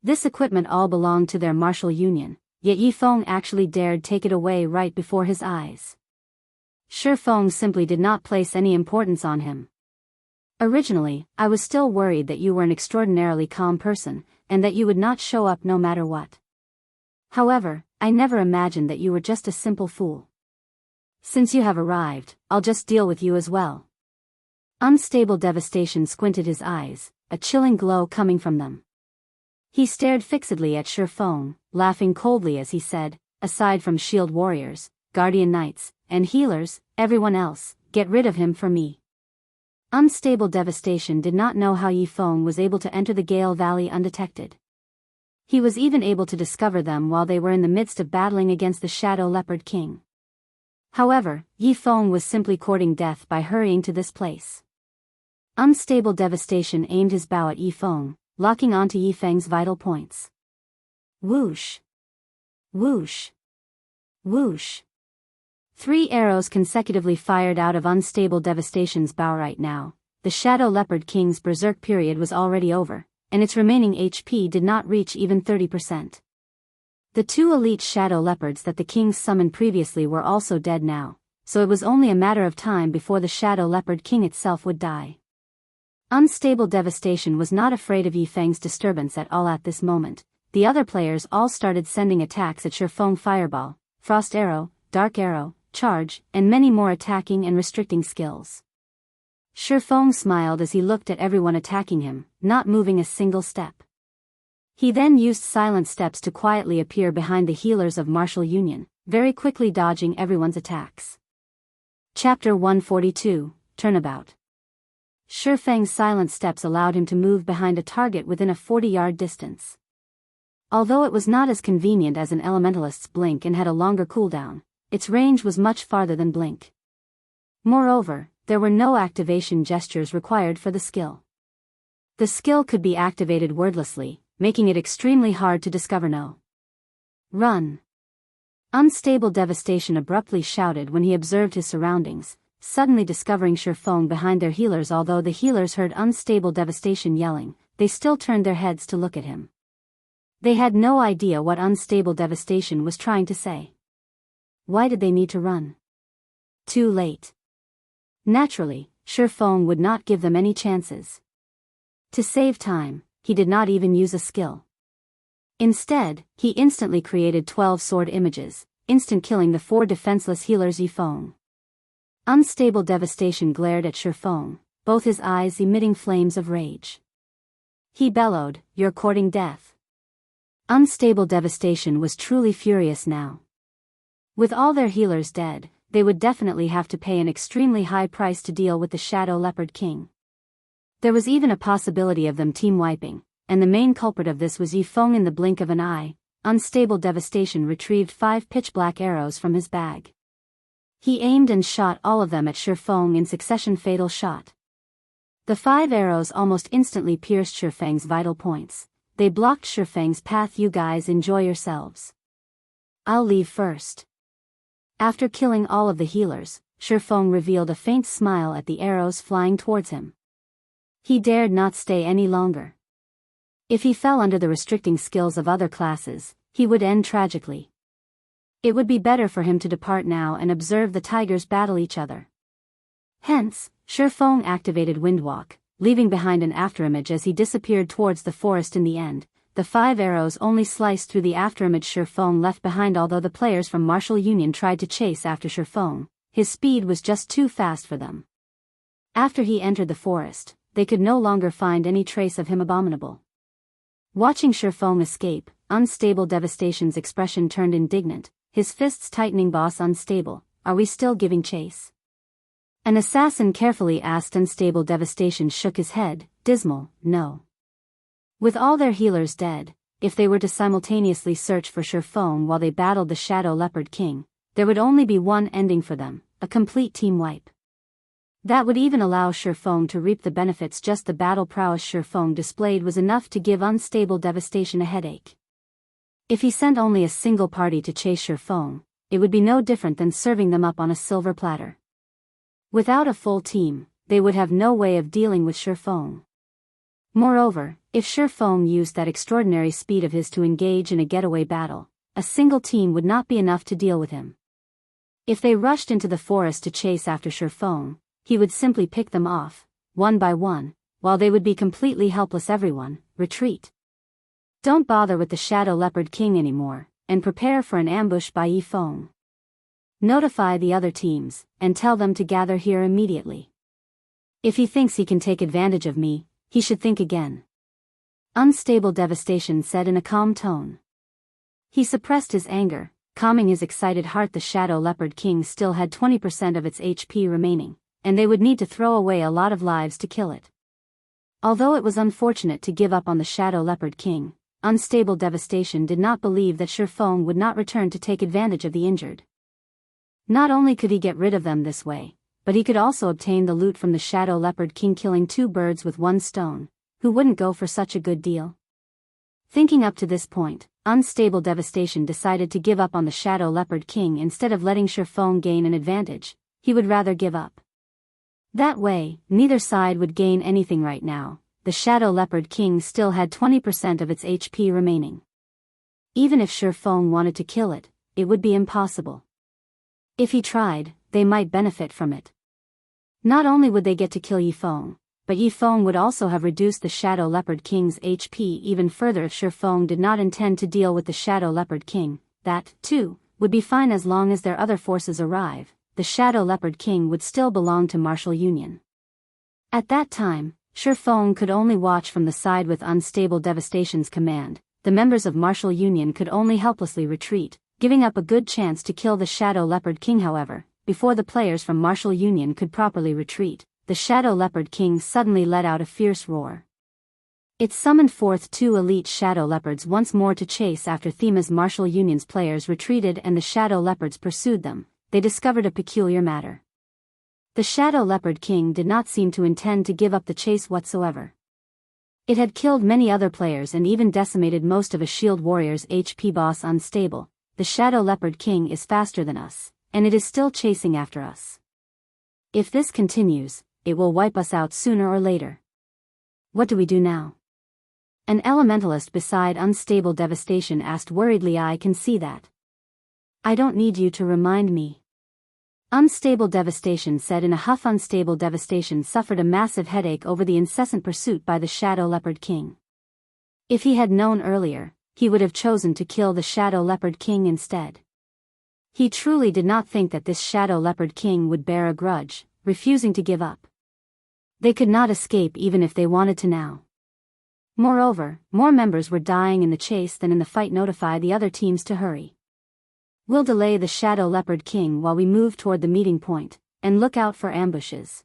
This equipment all belonged to their martial union, yet Ye Feng actually dared take it away right before his eyes. Shi Feng simply did not place any importance on him. Originally, I was still worried that you were an extraordinarily calm person, and that you would not show up no matter what. However, I never imagined that you were just a simple fool. Since you have arrived, I'll just deal with you as well. Unstable devastation squinted his eyes, a chilling glow coming from them. He stared fixedly at Shi Feng, laughing coldly as he said, aside from shield warriors, guardian knights, and healers, everyone else, get rid of him for me. Unstable devastation did not know how Ye Feng was able to enter the Gale Valley undetected. He was even able to discover them while they were in the midst of battling against the Shadow Leopard King. However, Ye Feng was simply courting death by hurrying to this place. Unstable devastation aimed his bow at Ye Feng, locking onto Ye Feng's vital points. Whoosh! Whoosh! Whoosh! 3 arrows consecutively fired out of unstable devastation's bow. Right now, the Shadow Leopard King's berserk period was already over, and its remaining HP did not reach even 30%. The 2 elite Shadow Leopards that the King summoned previously were also dead now, so it was only a matter of time before the Shadow Leopard King itself would die. Unstable devastation was not afraid of Ye Feng's disturbance at all at this moment. The other players all started sending attacks at Shi Feng: Fireball, Frost Arrow, Dark Arrow, Charge, and many more attacking and restricting skills. Shi Feng smiled as he looked at everyone attacking him, not moving a single step. He then used silent steps to quietly appear behind the healers of Martial Union, very quickly dodging everyone's attacks. Chapter 142, Turnabout. Shi Feng's silent steps allowed him to move behind a target within a 40-yard distance. Although it was not as convenient as an elementalist's blink and had a longer cooldown, its range was much farther than blink. Moreover, there were no activation gestures required for the skill. The skill could be activated wordlessly, making it extremely hard to discover. No. Run! Unstable devastation abruptly shouted when he observed his surroundings, suddenly discovering Shi Feng behind their healers. Although the healers heard unstable devastation yelling, they still turned their heads to look at him. They had no idea what unstable devastation was trying to say. Why did they need to run? Too late. Naturally, Shi Feng would not give them any chances. To save time, he did not even use a skill. Instead, he instantly created 12 sword images, instant killing the 4 defenseless healers. Ye Feng. Unstable devastation glared at Shi Feng, both his eyes emitting flames of rage. He bellowed, "You're courting death." Unstable devastation was truly furious now. With all their healers dead, they would definitely have to pay an extremely high price to deal with the Shadow Leopard King. There was even a possibility of them team wiping, and the main culprit of this was Ye Feng. In the blink of an eye, unstable devastation retrieved 5 pitch-black arrows from his bag. He aimed and shot all of them at Shi Feng in succession. Fatal shot. The 5 arrows almost instantly pierced Shi Feng's vital points. They blocked Shi Feng's path. You guys enjoy yourselves. I'll leave first. After killing all of the healers, Shi Feng revealed a faint smile at the arrows flying towards him. He dared not stay any longer. If he fell under the restricting skills of other classes, he would end tragically. It would be better for him to depart now and observe the tigers battle each other. Hence, Shi Feng activated Windwalk, leaving behind an afterimage as he disappeared towards the forest. In the end, the 5 arrows only sliced through the afterimage Ye Feng left behind. Although the players from Martial Union tried to chase after Ye Feng, his speed was just too fast for them. After he entered the forest, they could no longer find any trace of him. Abominable. Watching Ye Feng escape, Unstable Devastation's expression turned indignant, his fists tightening. Boss Unstable, are we still giving chase? An assassin carefully asked. Unstable Devastation shook his head, dismal, no. With all their healers dead, if they were to simultaneously search for Ye Feng while they battled the Shadow Leopard King, there would only be one ending for them, a complete team wipe. That would even allow Ye Feng to reap the benefits. Just the battle prowess Ye Feng displayed was enough to give Unstable Devastation a headache. If he sent only a single party to chase Ye Feng, it would be no different than serving them up on a silver platter. Without a full team, they would have no way of dealing with Ye Feng. Moreover, if Ye Feng used that extraordinary speed of his to engage in a getaway battle, a single team would not be enough to deal with him. If they rushed into the forest to chase after Ye Feng, he would simply pick them off, one by one, while they would be completely helpless. Everyone, retreat. Don't bother with the Shadow Leopard King anymore, and prepare for an ambush by Ye Feng. Notify the other teams, and tell them to gather here immediately. If he thinks he can take advantage of me, he should think again. Unstable Devastation said in a calm tone. He suppressed his anger, calming his excited heart. The Shadow Leopard King still had 20% of its HP remaining, and they would need to throw away a lot of lives to kill it. Although it was unfortunate to give up on the Shadow Leopard King, Unstable Devastation did not believe that Ye Feng would not return to take advantage of the injured. Not only could he get rid of them this way, but he could also obtain the loot from the Shadow Leopard King, killing 2 birds with 1 stone. Who wouldn't go for such a good deal? Thinking up to this point, Unstable Devastation decided to give up on the Shadow Leopard King instead of letting Ye Feng gain an advantage. He would rather give up. That way, neither side would gain anything right now. The Shadow Leopard King still had 20% of its HP remaining. Even if Ye Feng wanted to kill it, it would be impossible. If he tried, they might benefit from it. Not only would they get to kill Ye Feng, but Ye Feng would also have reduced the Shadow Leopard King's HP even further. If Ye Feng did not intend to deal with the Shadow Leopard King, that, too, would be fine as long as their other forces arrive. The Shadow Leopard King would still belong to Martial Union. At that time, Ye Feng could only watch from the side with Unstable Devastation's command. The members of Martial Union could only helplessly retreat, giving up a good chance to kill the Shadow Leopard King. However, before the players from Martial Union could properly retreat, the Shadow Leopard King suddenly let out a fierce roar. It summoned forth 2 elite Shadow Leopards once more to chase after Thema's Martial Union's players retreated and the Shadow Leopards pursued them. They discovered a peculiar matter. The Shadow Leopard King did not seem to intend to give up the chase whatsoever. It had killed many other players and even decimated most of a shield warrior's HP. Boss Unstable, the Shadow Leopard King is faster than us, and it is still chasing after us. If this continues, it will wipe us out sooner or later. What do we do now? An elementalist beside Unstable Devastation asked worriedly. I can see that. I don't need you to remind me. Unstable Devastation said in a huff. Unstable Devastation suffered a massive headache over the incessant pursuit by the Shadow Leopard King. If he had known earlier, he would have chosen to kill the Shadow Leopard King instead. He truly did not think that this Shadow Leopard King would bear a grudge, refusing to give up. They could not escape even if they wanted to now. Moreover, more members were dying in the chase than in the fight. Notify the other teams to hurry. We'll delay the Shadow Leopard King while we move toward the meeting point, and look out for ambushes.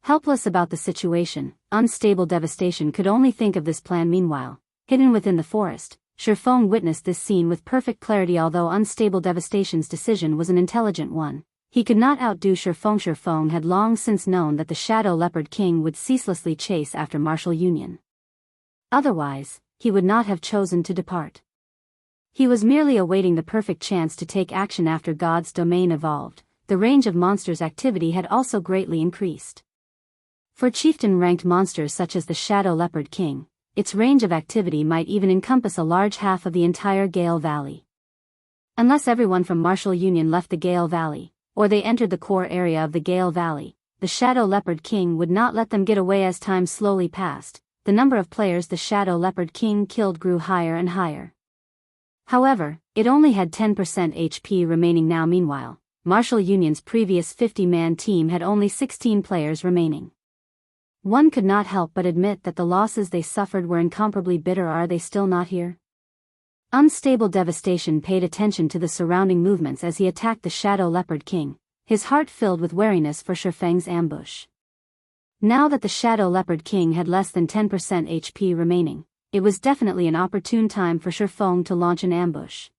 Helpless about the situation, Unstable Devastation could only think of this plan. Meanwhile, hidden within the forest, Ye Feng witnessed this scene with perfect clarity. Although Unstable Devastation's decision was an intelligent one, he could not outdo Ye Feng. Ye Feng had long since known that the Shadow Leopard King would ceaselessly chase after Martial Union. Otherwise, he would not have chosen to depart. He was merely awaiting the perfect chance to take action. After God's domain evolved, the range of monsters' activity had also greatly increased. For chieftain-ranked monsters such as the Shadow Leopard King, its range of activity might even encompass a large half of the entire Gale Valley. Unless everyone from Martial Union left the Gale Valley, or they entered the core area of the Gale Valley, the Shadow Leopard King would not let them get away. As time slowly passed, the number of players the Shadow Leopard King killed grew higher and higher. However, it only had 10% HP remaining now. Meanwhile, Martial Union's previous 50-man team had only 16 players remaining. One could not help but admit that the losses they suffered were incomparably bitter. Are they still not here? Unstable Devastation paid attention to the surrounding movements as he attacked the Shadow Leopard King, his heart filled with wariness for Ye Feng's ambush. Now that the Shadow Leopard King had less than 10% HP remaining, it was definitely an opportune time for Ye Feng to launch an ambush.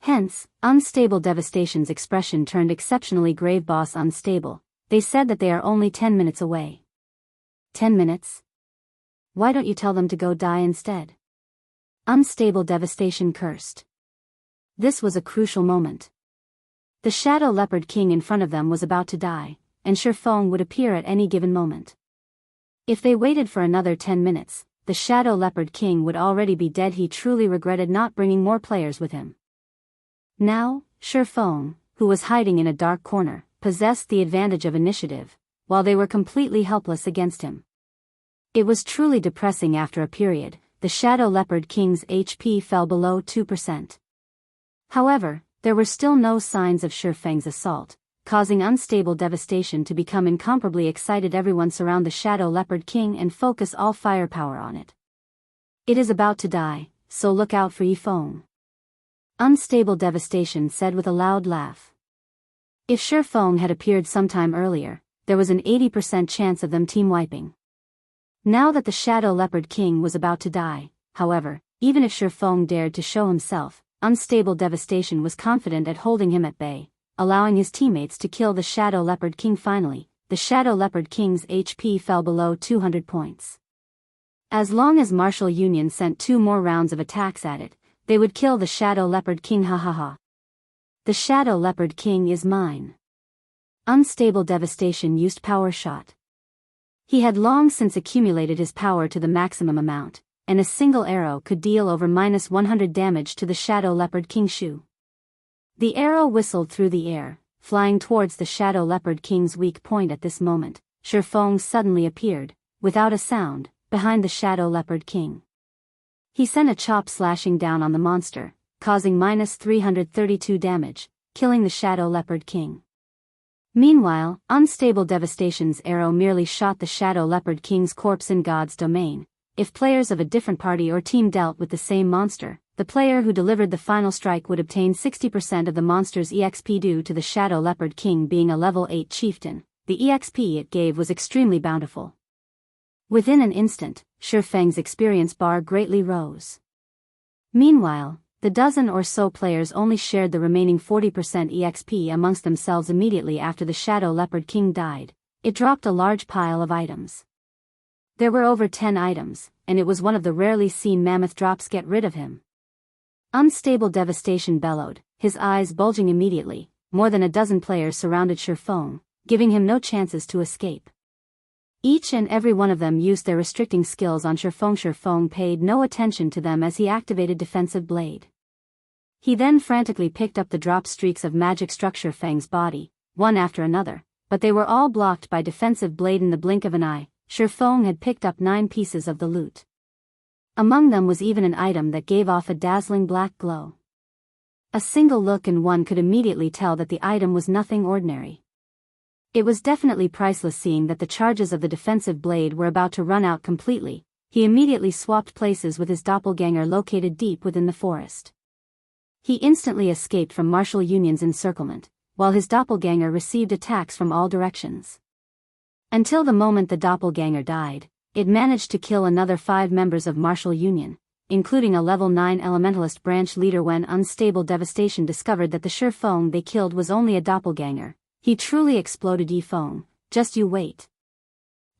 Hence, Unstable Devastation's expression turned exceptionally grave. Boss Unstable, they said that they are only 10 minutes away. 10 minutes? Why don't you tell them to go die instead? Unstable Devastation cursed. This was a crucial moment. The Shadow Leopard King in front of them was about to die, and Ye Feng would appear at any given moment. If they waited for another 10 minutes, the Shadow Leopard King would already be dead. He truly regretted not bringing more players with him. Now, Ye Feng, who was hiding in a dark corner, possessed the advantage of initiative, while they were completely helpless against him. It was truly depressing. After a period, the Shadow Leopard King's HP fell below 2%. However, there were still no signs of Ye Feng's assault, causing Unstable Devastation to become incomparably excited. Everyone surround the Shadow Leopard King and focus all firepower on it. It is about to die, so look out for Ye Feng. Unstable Devastation said with a loud laugh. If Ye Feng had appeared sometime earlier, there was an 80% chance of them team wiping. Now that the Shadow Leopard King was about to die, however, even if Ye Feng dared to show himself, Unstable Devastation was confident at holding him at bay, allowing his teammates to kill the Shadow Leopard King. Finally, the Shadow Leopard King's HP fell below 200 points. As long as Martial Union sent 2 more rounds of attacks at it, they would kill the Shadow Leopard King. Ha ha ha. The Shadow Leopard King is mine. Unstable Devastation used Power Shot. He had long since accumulated his power to the maximum amount, and a single arrow could deal over -100 damage to the Shadow Leopard King Shu. The arrow whistled through the air, flying towards the Shadow Leopard King's weak point. At this moment, Ye Feng suddenly appeared, without a sound, behind the Shadow Leopard King. He sent a chop slashing down on the monster, causing -332 damage, killing the Shadow Leopard King. Meanwhile, Unstable Devastation's arrow merely shot the Shadow Leopard King's corpse in God's domain. If players of a different party or team dealt with the same monster, the player who delivered the final strike would obtain 60% of the monster's EXP. Due to the Shadow Leopard King being a level 8 chieftain, the EXP it gave was extremely bountiful. Within an instant, Ye Feng's experience bar greatly rose. Meanwhile, the dozen or so players only shared the remaining 40% EXP amongst themselves. Immediately after the Shadow Leopard King died, it dropped a large pile of items. There were over 10 items, and it was one of the rarely seen mammoth drops. Get rid of him. Unstable Devastation bellowed, his eyes bulging. Immediately, more than a dozen players surrounded Ye Feng, giving him no chances to escape. Each and every one of them used their restricting skills on Ye Feng. Ye Feng paid no attention to them as he activated Defensive Blade. He then frantically picked up the drop streaks of magic struck Ye Feng's body, one after another, but they were all blocked by Defensive Blade. In the blink of an eye, Ye Feng had picked up 9 pieces of the loot. Among them was even an item that gave off a dazzling black glow. A single look and one could immediately tell that the item was nothing ordinary. It was definitely priceless. Seeing that the charges of the Defensive Blade were about to run out completely, he immediately swapped places with his doppelganger located deep within the forest. He instantly escaped from Martial Union's encirclement, while his doppelganger received attacks from all directions. Until the moment the doppelganger died, it managed to kill another 5 members of Martial Union, including a level 9 Elementalist branch leader. When Unstable Devastation discovered that the Ye Feng they killed was only a doppelganger, he truly exploded. Ye Feng, just you wait.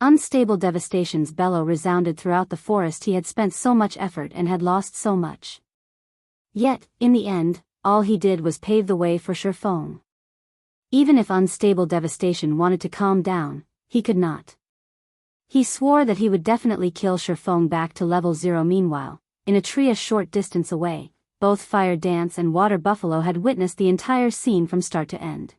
Unstable Devastation's bellow resounded throughout the forest. He had spent so much effort and had lost so much. Yet, in the end, all he did was pave the way for Ye Feng. Even if Unstable Devastation wanted to calm down, he could not. He swore that he would definitely kill Ye Feng back to level 0. Meanwhile, in a tree a short distance away, both Fire Dance and Water Buffalo had witnessed the entire scene from start to end.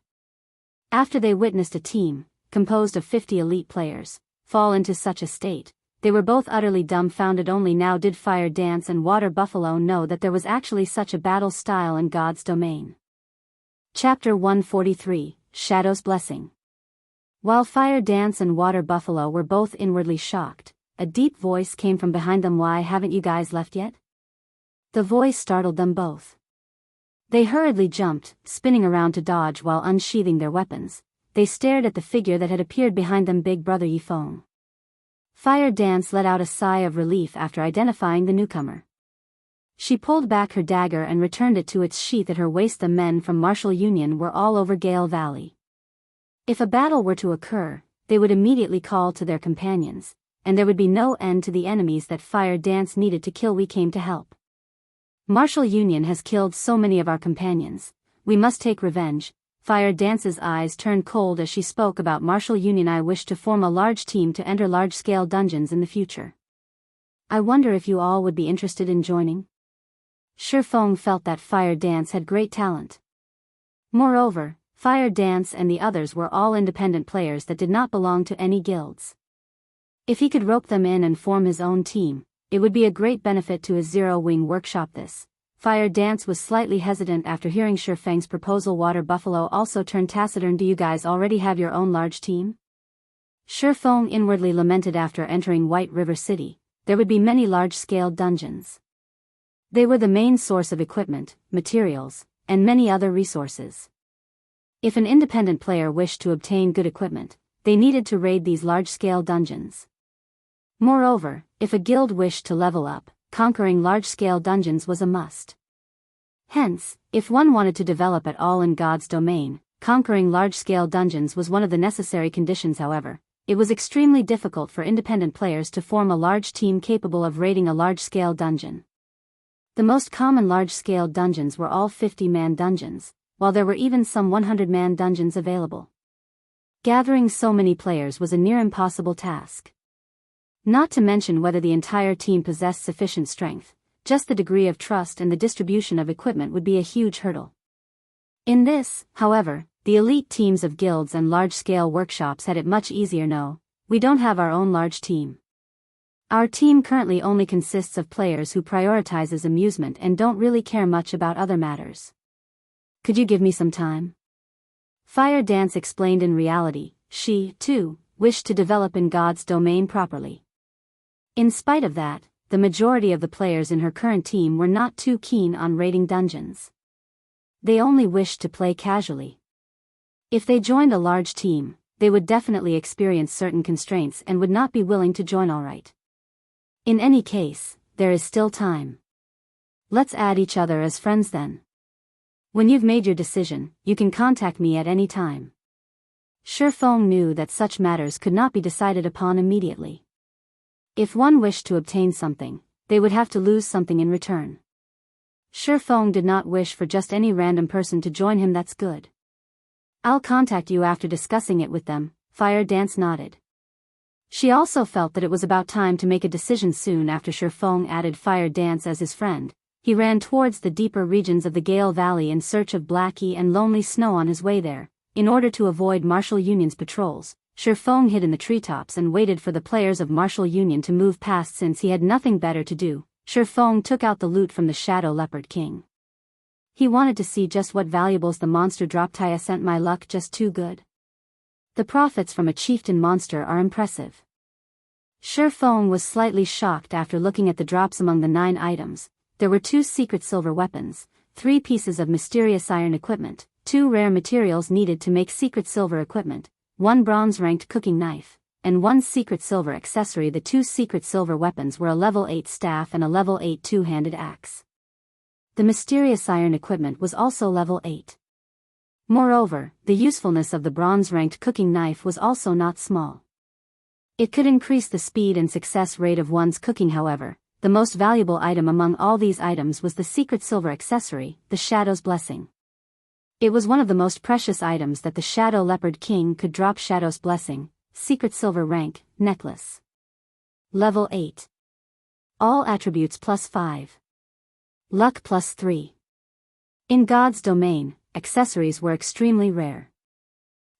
After they witnessed a team, composed of 50 elite players, fall into such a state, they were both utterly dumbfounded. Only now did Fire Dance and Water Buffalo know that there was actually such a battle style in God's domain. Chapter 143, Shadow's Blessing. While Fire Dance and Water Buffalo were both inwardly shocked, a deep voice came from behind them. "Why haven't you guys left yet?" The voice startled them both. They hurriedly jumped, spinning around to dodge while unsheathing their weapons. They stared at the figure that had appeared behind them, Big Brother Ye Feng. Fire Dance let out a sigh of relief after identifying the newcomer. She pulled back her dagger and returned it to its sheath at her waist. The men from Martial Union were all over Gale Valley. If a battle were to occur, they would immediately call to their companions, and there would be no end to the enemies that Fire Dance needed to kill. "We came to help. Martial Union has killed so many of our companions. We must take revenge." Fire Dance's eyes turned cold as she spoke about Martial Union. "I wish to form a large team to enter large-scale dungeons in the future. I wonder if you all would be interested in joining?" Ye Feng felt that Fire Dance had great talent. Moreover, Fire Dance and the others were all independent players that did not belong to any guilds. If he could rope them in and form his own team, it would be a great benefit to his Zero-Wing workshop. This Fire Dance was slightly hesitant after hearing Ye Feng's proposal. Water Buffalo also turned taciturn. "Do you guys already have your own large team?" Ye Feng inwardly lamented after entering White River City. There would be many large-scale dungeons. They were the main source of equipment, materials, and many other resources. If an independent player wished to obtain good equipment, they needed to raid these large-scale dungeons. Moreover, if a guild wished to level up, conquering large-scale dungeons was a must. Hence, if one wanted to develop at all in God's domain, conquering large-scale dungeons was one of the necessary conditions. However, it was extremely difficult for independent players to form a large team capable of raiding a large-scale dungeon. The most common large-scale dungeons were all 50-man dungeons, while there were even some 100-man dungeons available. Gathering so many players was a near impossible task. Not to mention whether the entire team possessed sufficient strength, just the degree of trust and the distribution of equipment would be a huge hurdle. In this, however, the elite teams of guilds and large-scale workshops had it much easier. "No, we don't have our own large team. Our team currently only consists of players who prioritizes amusement and don't really care much about other matters. Could you give me some time?" Fire Dance explained. In reality, she, too, wished to develop in God's domain properly. In spite of that, the majority of the players in her current team were not too keen on raiding dungeons. They only wished to play casually. If they joined a large team, they would definitely experience certain constraints and would not be willing to join. All right. In any case, there is still time. Let's add each other as friends then. When you've made your decision, you can contact me at any time. Ye Feng knew that such matters could not be decided upon immediately. If one wished to obtain something, they would have to lose something in return. Ye Feng did not wish for just any random person to join him. "That's good. I'll contact you after discussing it with them." Fire Dance nodded. She also felt that it was about time to make a decision. Soon after Ye Feng added Fire Dance as his friend, he ran towards the deeper regions of the Gale Valley in search of Blackie and Lonely Snow. On his way there, in order to avoid Martial Union's patrols, Ye Feng hid in the treetops and waited for the players of Martial Union to move past. Since he had nothing better to do, Ye Feng took out the loot from the Shadow Leopard King. He wanted to see just what valuables the monster dropped. "I sent my luck just too good. The profits from a chieftain monster are impressive." Ye Feng was slightly shocked after looking at the drops. Among the 9 items, there were 2 secret silver weapons, 3 pieces of mysterious iron equipment, 2 rare materials needed to make secret silver equipment, 1 bronze-ranked cooking knife, and 1 secret silver accessory. The 2 secret silver weapons were a level 8 staff and a level 8 two-handed axe. The mysterious iron equipment was also level 8. Moreover, the usefulness of the bronze-ranked cooking knife was also not small. It could increase the speed and success rate of one's cooking. However, the most valuable item among all these items was the secret silver accessory, the Shadow's Blessing. It was one of the most precious items that the Shadow Leopard King could drop. Shadow's Blessing, secret silver rank, necklace. Level 8. All attributes +5. Luck +3. In God's domain, accessories were extremely rare.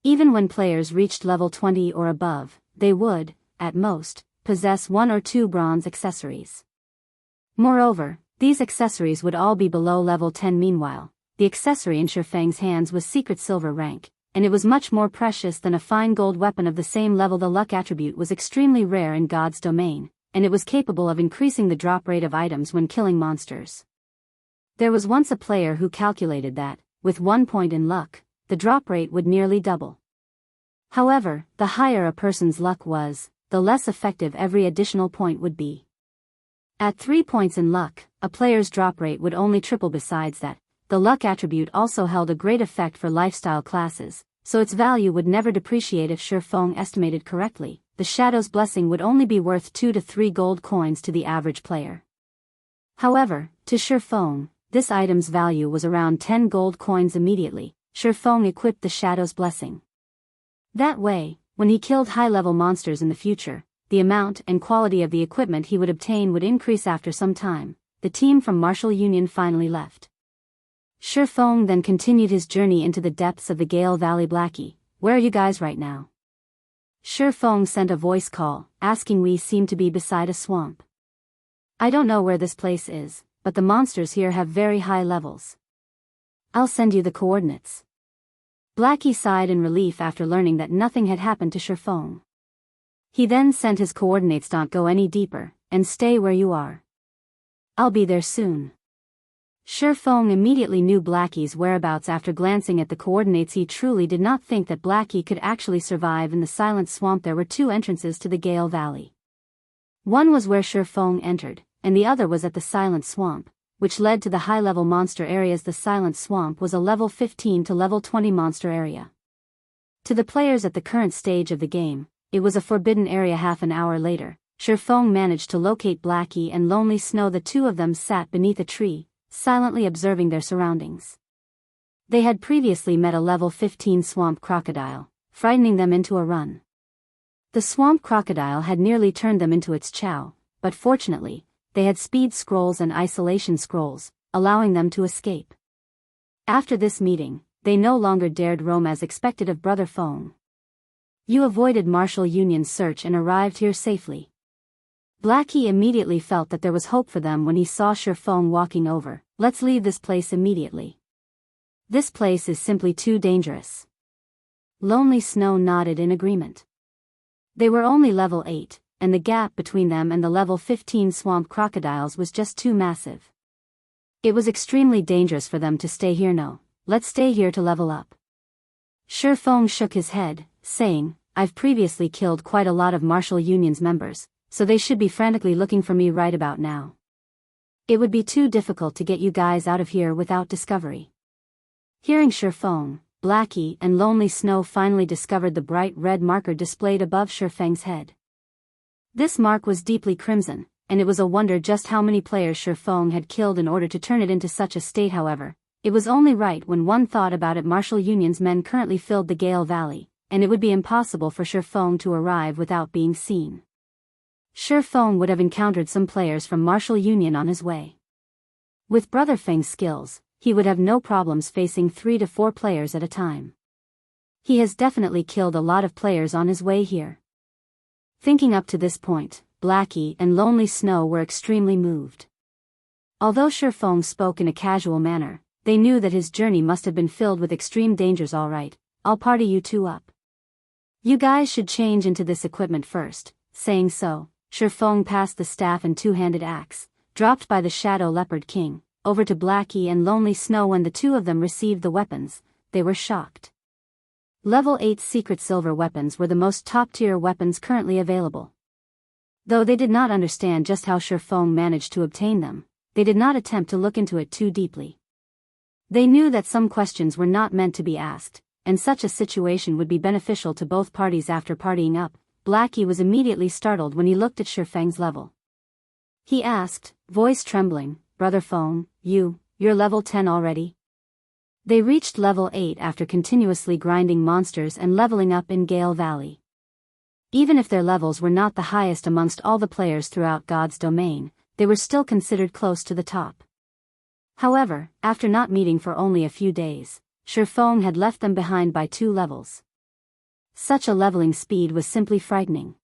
Even when players reached level 20 or above, they would, at most, possess 1 or 2 bronze accessories. Moreover, these accessories would all be below level 10. Meanwhile, the accessory in Ye Feng's hands was secret silver rank, and it was much more precious than a fine gold weapon of the same level. The luck attribute was extremely rare in God's domain, and it was capable of increasing the drop rate of items when killing monsters. There was once a player who calculated that, with 1 point in luck, the drop rate would nearly double. However, the higher a person's luck was, the less effective every additional point would be. At 3 points in luck, a player's drop rate would only triple. Besides that, the luck attribute also held a great effect for lifestyle classes, so its value would never depreciate. If Ye Feng estimated correctly, the Shadow's Blessing would only be worth 2 to 3 gold coins to the average player. However, to Ye Feng, this item's value was around 10 gold coins. Immediately, Ye Feng equipped the Shadow's Blessing. That way, when he killed high-level monsters in the future, the amount and quality of the equipment he would obtain would increase. After some time, the team from Martial Union finally left. Ye Feng then continued his journey into the depths of the Gale Valley. Blackie, where are you guys right now? Ye Feng sent a voice call, asking. We seem to be beside a swamp. I don't know where this place is, but the monsters here have very high levels. I'll send you the coordinates. Blackie sighed in relief after learning that nothing had happened to Ye Feng. He then sent his coordinates. Don't go any deeper, and stay where you are. I'll be there soon. Ye Feng immediately knew Blackie's whereabouts. After glancing at the coordinates, he truly did not think that Blackie could actually survive in the silent swamp. There were 2 entrances to the Gale Valley. One was where Ye Feng entered, and the other was at the silent swamp, which led to the high-level monster areas. The silent swamp was a level 15 to level 20 monster area. To the players at the current stage of the game, it was a forbidden area. Half an hour later, Ye Feng managed to locate Blackie and Lonely Snow. The 2 of them sat beneath a tree, silently observing their surroundings. They had previously met a level 15 swamp crocodile, frightening them into a run. The swamp crocodile had nearly turned them into its chow, but fortunately, they had speed scrolls and isolation scrolls, allowing them to escape. After this meeting, they no longer dared roam as expected of Brother Feng. You avoided Martial Union's search and arrived here safely. Blackie immediately felt that there was hope for them when he saw Ye Feng walking over. Let's leave this place immediately. This place is simply too dangerous. Lonely Snow nodded in agreement. They were only level 8, and the gap between them and the level 15 swamp crocodiles was just too massive. It was extremely dangerous for them to stay here. No, let's stay here to level up. Ye Feng shook his head, saying, I've previously killed quite a lot of Martial Union's members, so they should be frantically looking for me right about now. It would be too difficult to get you guys out of here without discovery. Hearing Ye Feng, Blackie and Lonely Snow finally discovered the bright red marker displayed above Ye Feng's head. This mark was deeply crimson, and it was a wonder just how many players Ye Feng had killed in order to turn it into such a state. However, it was only right when one thought about it. Martial Union's men currently filled the Gale Valley, and it would be impossible for Ye Feng to arrive without being seen. Ye Feng would have encountered some players from Martial Union on his way. With Brother Feng's skills, he would have no problems facing 3 to 4 players at a time. He has definitely killed a lot of players on his way here. Thinking up to this point, Blackie and Lonely Snow were extremely moved. Although Ye Feng spoke in a casual manner, they knew that his journey must have been filled with extreme dangers. All right, I'll party you 2 up. You guys should change into this equipment first. Saying so, Ye Feng passed the staff and 2-handed axe, dropped by the Shadow Leopard King, over to Blackie and Lonely Snow. When the 2 of them received the weapons, they were shocked. Level 8 secret silver weapons were the most top-tier weapons currently available. Though they did not understand just how Ye Feng managed to obtain them, they did not attempt to look into it too deeply. They knew that some questions were not meant to be asked, and such a situation would be beneficial to both parties. After partying up, Blackie was immediately startled when he looked at Ye Feng's level. He asked, voice trembling, Brother Feng, you're level 10 already? They reached level 8 after continuously grinding monsters and leveling up in Gale Valley. Even if their levels were not the highest amongst all the players throughout God's domain, they were still considered close to the top. However, after not meeting for only a few days, Ye Feng had left them behind by 2 levels. Such a leveling speed was simply frightening.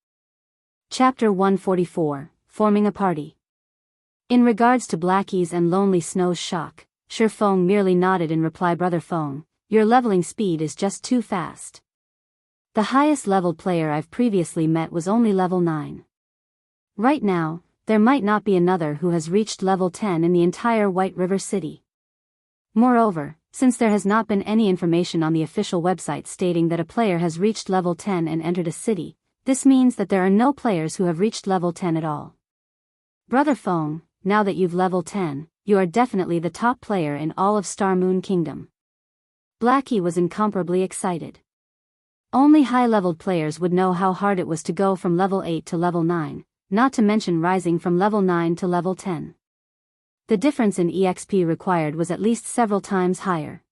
Chapter 144, Forming a Party. In regards to Blackie's and Lonely Snow's shock, Ye Feng merely nodded in reply. Brother Feng, your leveling speed is just too fast. The highest leveled player I've previously met was only level 9. Right now, there might not be another who has reached level 10 in the entire White River City. Moreover, since there has not been any information on the official website stating that a player has reached level 10 and entered a city, this means that there are no players who have reached level 10 at all. Brother Feng, now that you've level 10, you are definitely the top player in all of Star Moon Kingdom. Blackie was incomparably excited. Only high-leveled players would know how hard it was to go from level 8 to level 9, not to mention rising from level 9 to level 10. The difference in EXP required was at least several times higher.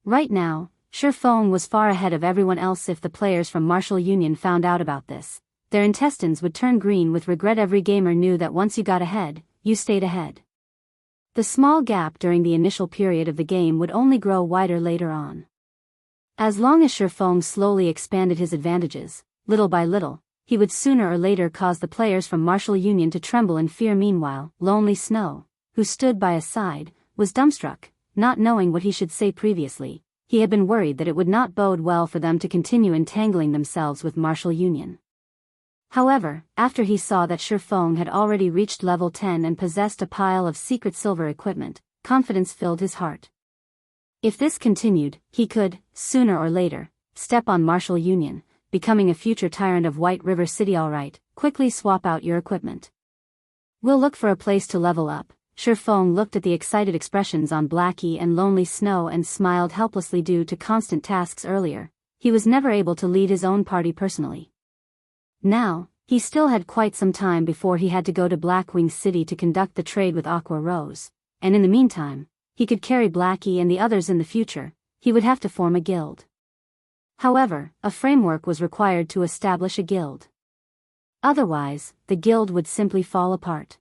Right now, Ye Feng was far ahead of everyone else. If the players from Martial Union found out about this, their intestines would turn green with regret. Every gamer knew that once you got ahead, you stayed ahead. The small gap during the initial period of the game would only grow wider later on. As long as Ye Feng slowly expanded his advantages, little by little, he would sooner or later cause the players from Martial Union to tremble in fear. Meanwhile, Lonely Snow, who stood by his side, was dumbstruck, not knowing what he should say. Previously, he had been worried that it would not bode well for them to continue entangling themselves with Martial Union. However, after he saw that Ye Feng had already reached level 10 and possessed a pile of secret silver equipment, confidence filled his heart. If this continued, he could, sooner or later, step on Martial Union, becoming a future tyrant of White River City. Alright, quickly swap out your equipment. We'll look for a place to level up. Ye Feng looked at the excited expressions on Blackie and Lonely Snow and smiled helplessly. Due to constant tasks earlier, he was never able to lead his own party personally. Now, he still had quite some time before he had to go to Blackwing City to conduct the trade with Aqua Rose, and in the meantime, he could carry Blackie and the others. In the future, he would have to form a guild. However, a framework was required to establish a guild. Otherwise, the guild would simply fall apart.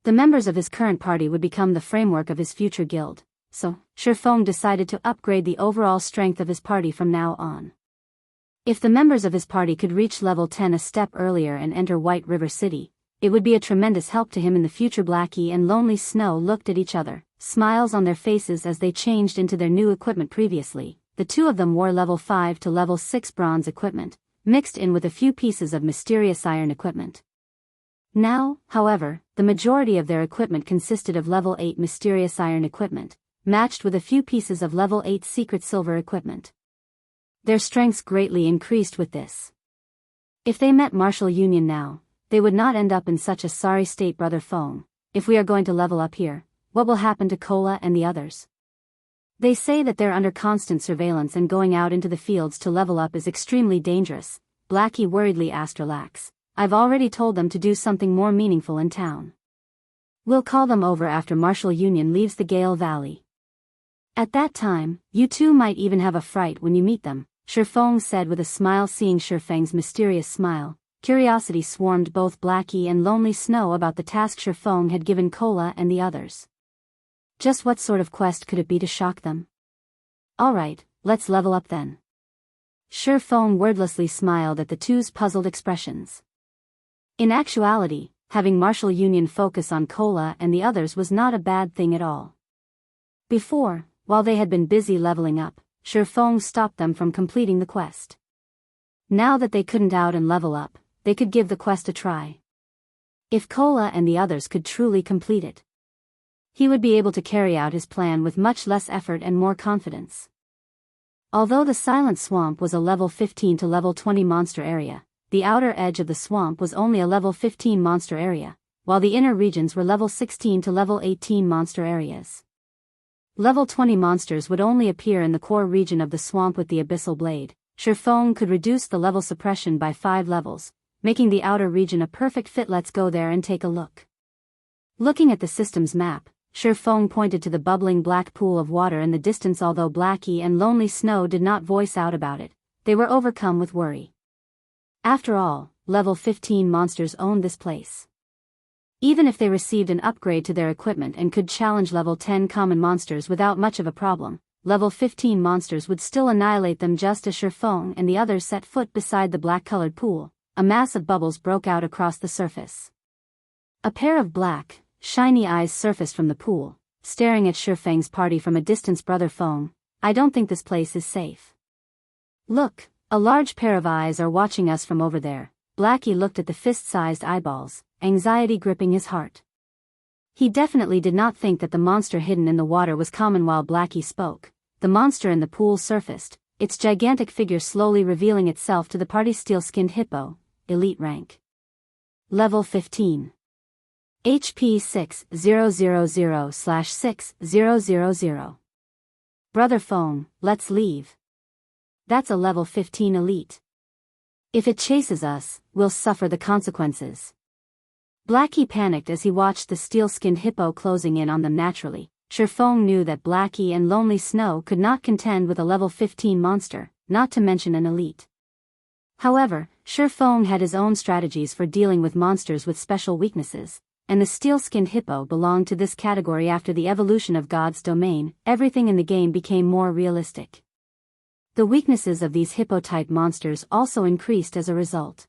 The members of his current party would become the framework of his future guild, so Ye Feng decided to upgrade the overall strength of his party from now on. If the members of his party could reach level 10 a step earlier and enter White River City, it would be a tremendous help to him in the future. Blackie and Lonely Snow looked at each other, smiles on their faces as they changed into their new equipment. Previously, the two of them wore level 5 to level 6 bronze equipment, mixed in with a few pieces of mysterious iron equipment. Now, however, the majority of their equipment consisted of level 8 mysterious iron equipment, matched with a few pieces of level 8 secret silver equipment. Their strengths greatly increased with this. If they met Martial Union now, they would not end up in such a sorry state. Brother Feng, if we are going to level up here, what will happen to Cola and the others? They say that they're under constant surveillance and going out into the fields to level up is extremely dangerous. Blackie worriedly asked. Relax. I've already told them to do something more meaningful in town. We'll call them over after Martial Union leaves the Gale Valley. At that time, you two might even have a fright when you meet them, Ye Feng said with a smile. Seeing Ye Feng's mysterious smile, curiosity swarmed both Blackie and Lonely Snow about the task Ye Feng had given Cola and the others. Just what sort of quest could it be to shock them? Alright, let's level up then. Ye Feng wordlessly smiled at the two's puzzled expressions. In actuality, having Martial Union focus on Cola and the others was not a bad thing at all. Before, while they had been busy leveling up, Ye Feng stopped them from completing the quest. Now that they couldn't out and level up, they could give the quest a try. If Cola and the others could truly complete it, he would be able to carry out his plan with much less effort and more confidence. Although the Silent Swamp was a level 15 to level 20 monster area, the outer edge of the swamp was only a level 15 monster area, while the inner regions were level 16 to level 18 monster areas. Level 20 monsters would only appear in the core region of the swamp. With the Abyssal Blade, Ye Feng could reduce the level suppression by 5 levels, making the outer region a perfect fit. Let's go there and take a look. Looking at the system's map, Ye Feng pointed to the bubbling black pool of water in the distance. Although Blackie and Lonely Snow did not voice out about it, they were overcome with worry. After all, level 15 monsters owned this place. Even if they received an upgrade to their equipment and could challenge level 10 common monsters without much of a problem, level 15 monsters would still annihilate them. Just as Ye Feng and the others set foot beside the black-colored pool, a mass of bubbles broke out across the surface. A pair of black, shiny eyes surfaced from the pool, staring at Ye Feng's party from a distance. Brother Feng, I don't think this place is safe. Look, a large pair of eyes are watching us from over there. Blackie looked at the fist-sized eyeballs, anxiety gripping his heart. He definitely did not think that the monster hidden in the water was common. While Blackie spoke, the monster in the pool surfaced, its gigantic figure slowly revealing itself to the party. Steel-skinned hippo, elite rank. Level 15. HP 6000/6000. Brother Feng, let's leave. That's a level 15 elite. If it chases us, we'll suffer the consequences. Blackie panicked as he watched the steel-skinned hippo closing in on them. Naturally, Ye Feng knew that Blackie and Lonely Snow could not contend with a level 15 monster, not to mention an elite. However, Ye Feng had his own strategies for dealing with monsters with special weaknesses, and the steel-skinned hippo belonged to this category. After the evolution of God's domain, everything in the game became more realistic. The weaknesses of these hippo-type monsters also increased as a result.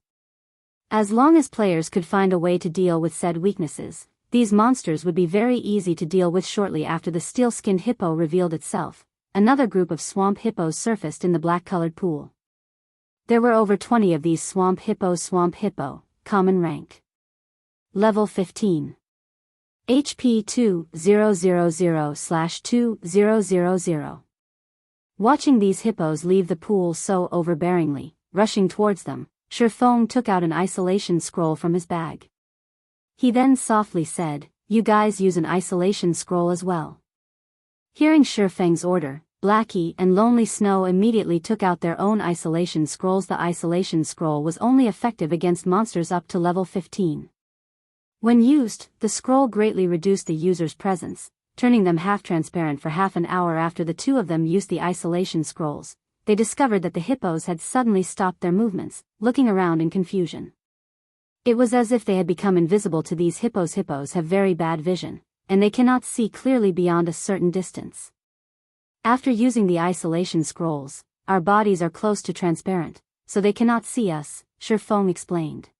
As long as players could find a way to deal with said weaknesses, these monsters would be very easy to deal with. Shortly after the steel-skinned hippo revealed itself, another group of swamp hippos surfaced in the black-colored pool. There were over 20 of these swamp hippos. Swamp hippo, common rank. Level 15. HP 2000/2000. Watching these hippos leave the pool so overbearingly, rushing towards them, Ye Feng took out an isolation scroll from his bag. He then softly said, "You guys use an isolation scroll as well." Hearing Ye Feng's order, Blackie and Lonely Snow immediately took out their own isolation scrolls. The isolation scroll was only effective against monsters up to level 15. When used, the scroll greatly reduced the user's presence, turning them half-transparent for half an hour. After the two of them used the isolation scrolls, they discovered that the hippos had suddenly stopped their movements, looking around in confusion. It was as if they had become invisible to these hippos. Hippos have very bad vision, and they cannot see clearly beyond a certain distance. After using the isolation scrolls, our bodies are close to transparent, so they cannot see us, Ye Feng explained.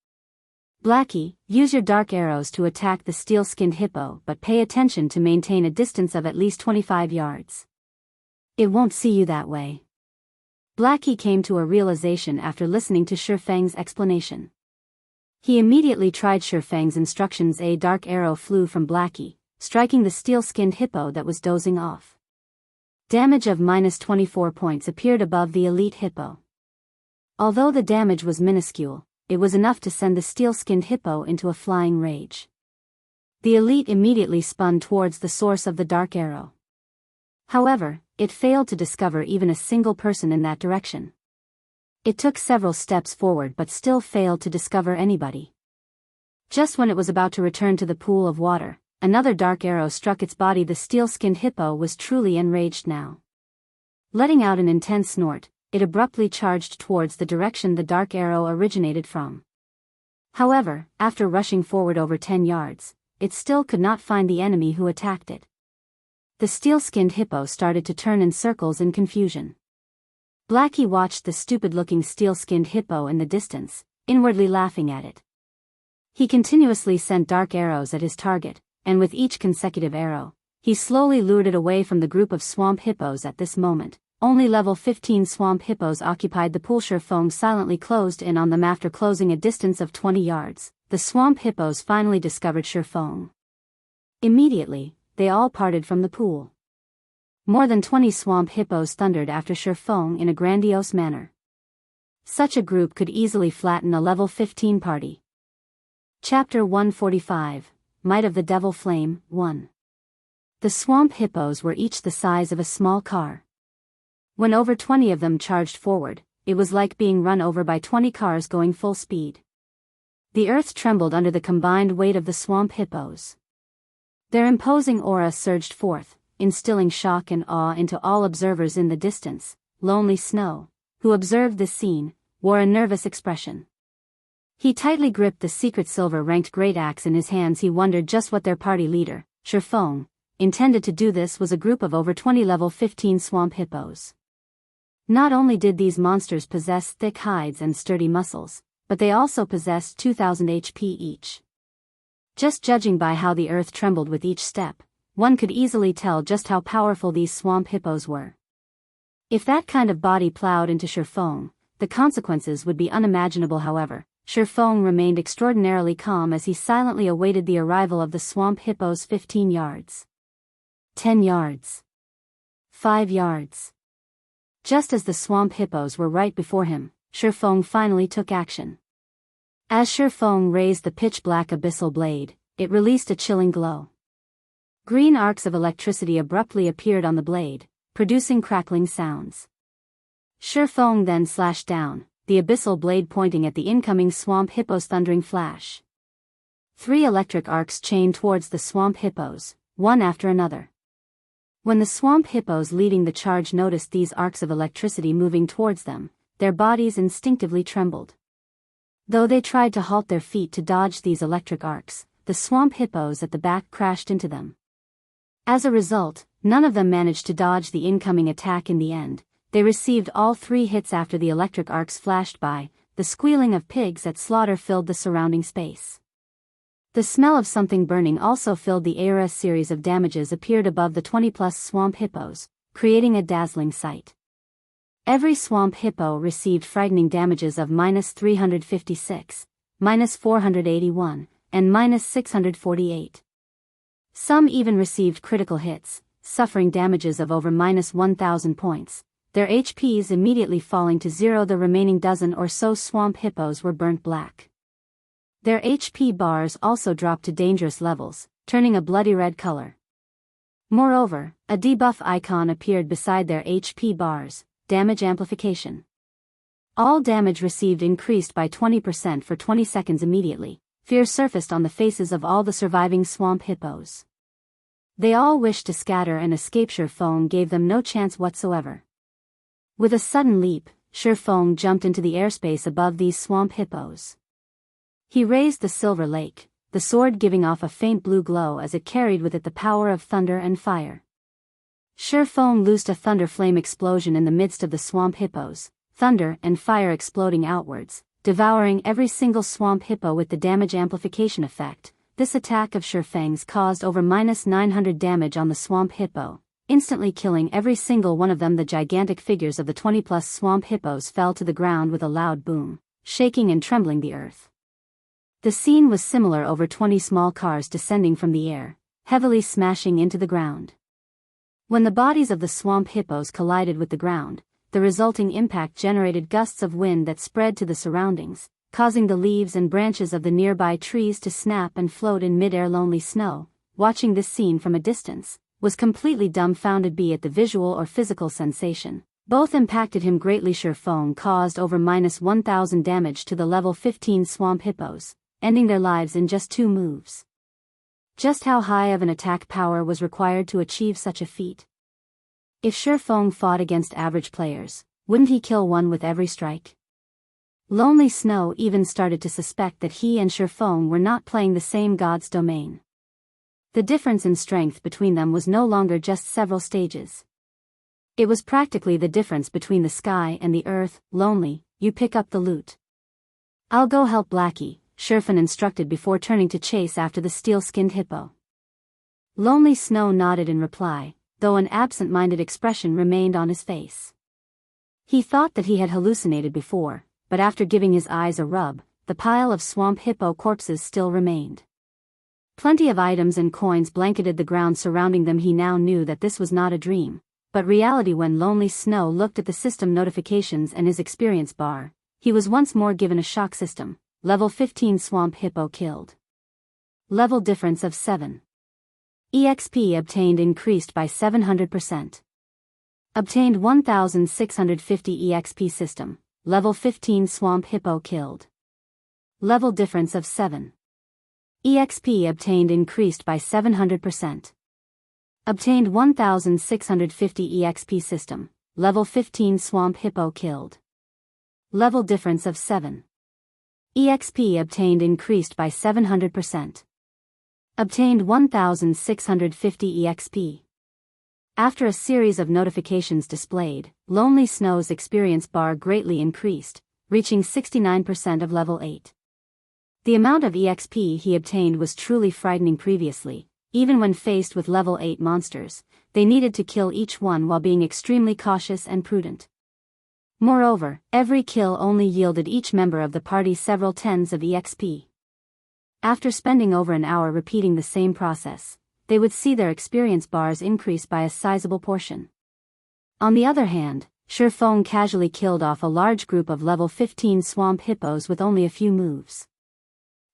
Blackie, use your dark arrows to attack the steel-skinned hippo, but pay attention to maintain a distance of at least 25 yards. It won't see you that way. Blackie came to a realization after listening to Ye Feng's explanation. He immediately tried Ye Feng's instructions. A dark arrow flew from Blackie, striking the steel-skinned hippo that was dozing off. Damage of -24 points appeared above the elite hippo. Although the damage was minuscule, it was enough to send the steel-skinned hippo into a flying rage. The elite immediately spun towards the source of the dark arrow. However, it failed to discover even a single person in that direction. It took several steps forward but still failed to discover anybody. Just when it was about to return to the pool of water, another dark arrow struck its body. The steel-skinned hippo was truly enraged now. Letting out an intense snort, it abruptly charged towards the direction the dark arrow originated from. However, after rushing forward over 10 yards, it still could not find the enemy who attacked it. The steel-skinned hippo started to turn in circles in confusion. Blackie watched the stupid-looking steel-skinned hippo in the distance, inwardly laughing at it. He continuously sent dark arrows at his target, and with each consecutive arrow, he slowly lured it away from the group of swamp hippos. At this moment, only level 15 swamp hippos occupied the pool. Ye Feng silently closed in on them. After closing a distance of 20 yards, the swamp hippos finally discovered Ye Feng. Immediately, they all parted from the pool. More than 20 swamp hippos thundered after Ye Feng in a grandiose manner. Such a group could easily flatten a level 15 party. Chapter 145, Might of the Devil Flame, 1. The swamp hippos were each the size of a small car. When over 20 of them charged forward, it was like being run over by 20 cars going full speed. The earth trembled under the combined weight of the swamp hippos. Their imposing aura surged forth, instilling shock and awe into all observers in the distance. Lonely Snow, who observed this scene, wore a nervous expression. He tightly gripped the secret silver-ranked great axe in his hands. He wondered just what their party leader, Ye Feng, intended to do. This was a group of over 20 level 15 swamp hippos. Not only did these monsters possess thick hides and sturdy muscles, but they also possessed 2000 HP each. Just judging by how the earth trembled with each step, one could easily tell just how powerful these swamp hippos were. If that kind of body plowed into Ye Feng, the consequences would be unimaginable. However, Ye Feng remained extraordinarily calm as he silently awaited the arrival of the swamp hippos. 15 yards. 10 yards. 5 yards. Just as the swamp hippos were right before him, Ye Feng finally took action. As Ye Feng raised the pitch-black abyssal blade, it released a chilling glow. Green arcs of electricity abruptly appeared on the blade, producing crackling sounds. Ye Feng then slashed down, the abyssal blade pointing at the incoming swamp hippo's thundering flash. 3 electric arcs chained towards the swamp hippos, one after another. When the swamp hippos leading the charge noticed these arcs of electricity moving towards them, their bodies instinctively trembled. Though they tried to halt their feet to dodge these electric arcs, the swamp hippos at the back crashed into them. As a result, none of them managed to dodge the incoming attack. In the end, they received all 3 hits after the electric arcs flashed by. The squealing of pigs at slaughter filled the surrounding space. The smell of something burning also filled the air. A series of damages appeared above the 20+ swamp hippos, creating a dazzling sight. Every swamp hippo received frightening damages of -356, -481, and -648. Some even received critical hits, suffering damages of over -1000 points, their HPs immediately falling to 0. The remaining dozen or so swamp hippos were burnt black. Their HP bars also dropped to dangerous levels, turning a bloody red color. Moreover, a debuff icon appeared beside their HP bars, damage amplification. All damage received increased by 20% for 20 seconds immediately. Fear surfaced on the faces of all the surviving swamp hippos. They all wished to scatter and escape. Ye Feng gave them no chance whatsoever. With a sudden leap, Ye Feng jumped into the airspace above these swamp hippos. He raised the silver lake, the sword giving off a faint blue glow as it carried with it the power of thunder and fire. Ye Feng loosed a thunder flame explosion in the midst of the swamp hippos, thunder and fire exploding outwards, devouring every single swamp hippo with the damage amplification effect. This attack of Ye Feng's caused over -900 damage on the swamp hippo, instantly killing every single one of them. The gigantic figures of the 20+ swamp hippos fell to the ground with a loud boom, shaking and trembling the earth. The scene was similar. Over 20 small cars descending from the air, heavily smashing into the ground. When the bodies of the swamp hippos collided with the ground, the resulting impact generated gusts of wind that spread to the surroundings, causing the leaves and branches of the nearby trees to snap and float in mid-air. Lonely Snow, watching this scene from a distance, was completely dumbfounded. Be it the visual or physical sensation, both impacted him greatly. Ye Feng caused over -1000 damage to the level 15 swamp hippos, ending their lives in just 2 moves. Just how high of an attack power was required to achieve such a feat? If Ye Feng fought against average players, wouldn't he kill one with every strike? Lonely Snow even started to suspect that he and Ye Feng were not playing the same god's domain. The difference in strength between them was no longer just several stages. It was practically the difference between the sky and the earth. Lonely, you pick up the loot. I'll go help Blackie, Ye Feng instructed before turning to chase after the steel-skinned hippo. Lonely Snow nodded in reply, though an absent-minded expression remained on his face. He thought that he had hallucinated before, but after giving his eyes a rub, the pile of swamp hippo corpses still remained. Plenty of items and coins blanketed the ground surrounding them. He now knew that this was not a dream, but reality. When Lonely Snow looked at the system notifications and his experience bar, he was once more given a shock system. Level 15 swamp hippo killed. Level difference of 7. EXP obtained increased by 700%. Obtained 1650 EXP system. Level 15 swamp hippo killed. Level difference of 7. EXP obtained increased by 700%. Obtained 1650 EXP system. Level 15 swamp hippo killed. Level difference of 7. EXP obtained increased by 700%. Obtained 1650 EXP. After a series of notifications displayed, Lonely Snow's experience bar greatly increased, reaching 69% of level 8. The amount of EXP he obtained was truly frightening previously. Even when faced with level 8 monsters, they needed to kill each one while being extremely cautious and prudent. Moreover, every kill only yielded each member of the party several tens of EXP. After spending over an hour repeating the same process, they would see their experience bars increase by a sizable portion. On the other hand, Ye Feng casually killed off a large group of level 15 swamp hippos with only a few moves.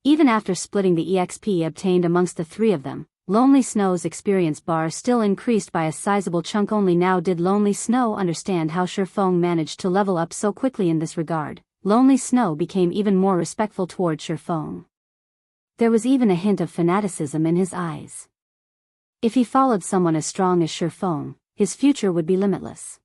Even after splitting the EXP obtained amongst the three of them, Lonely Snow's experience bar still increased by a sizable chunk. Only now did Lonely Snow understand how Ye Feng managed to level up so quickly in this regard. Lonely Snow became even more respectful towards Ye Feng. There was even a hint of fanaticism in his eyes. If he followed someone as strong as Ye Feng, his future would be limitless.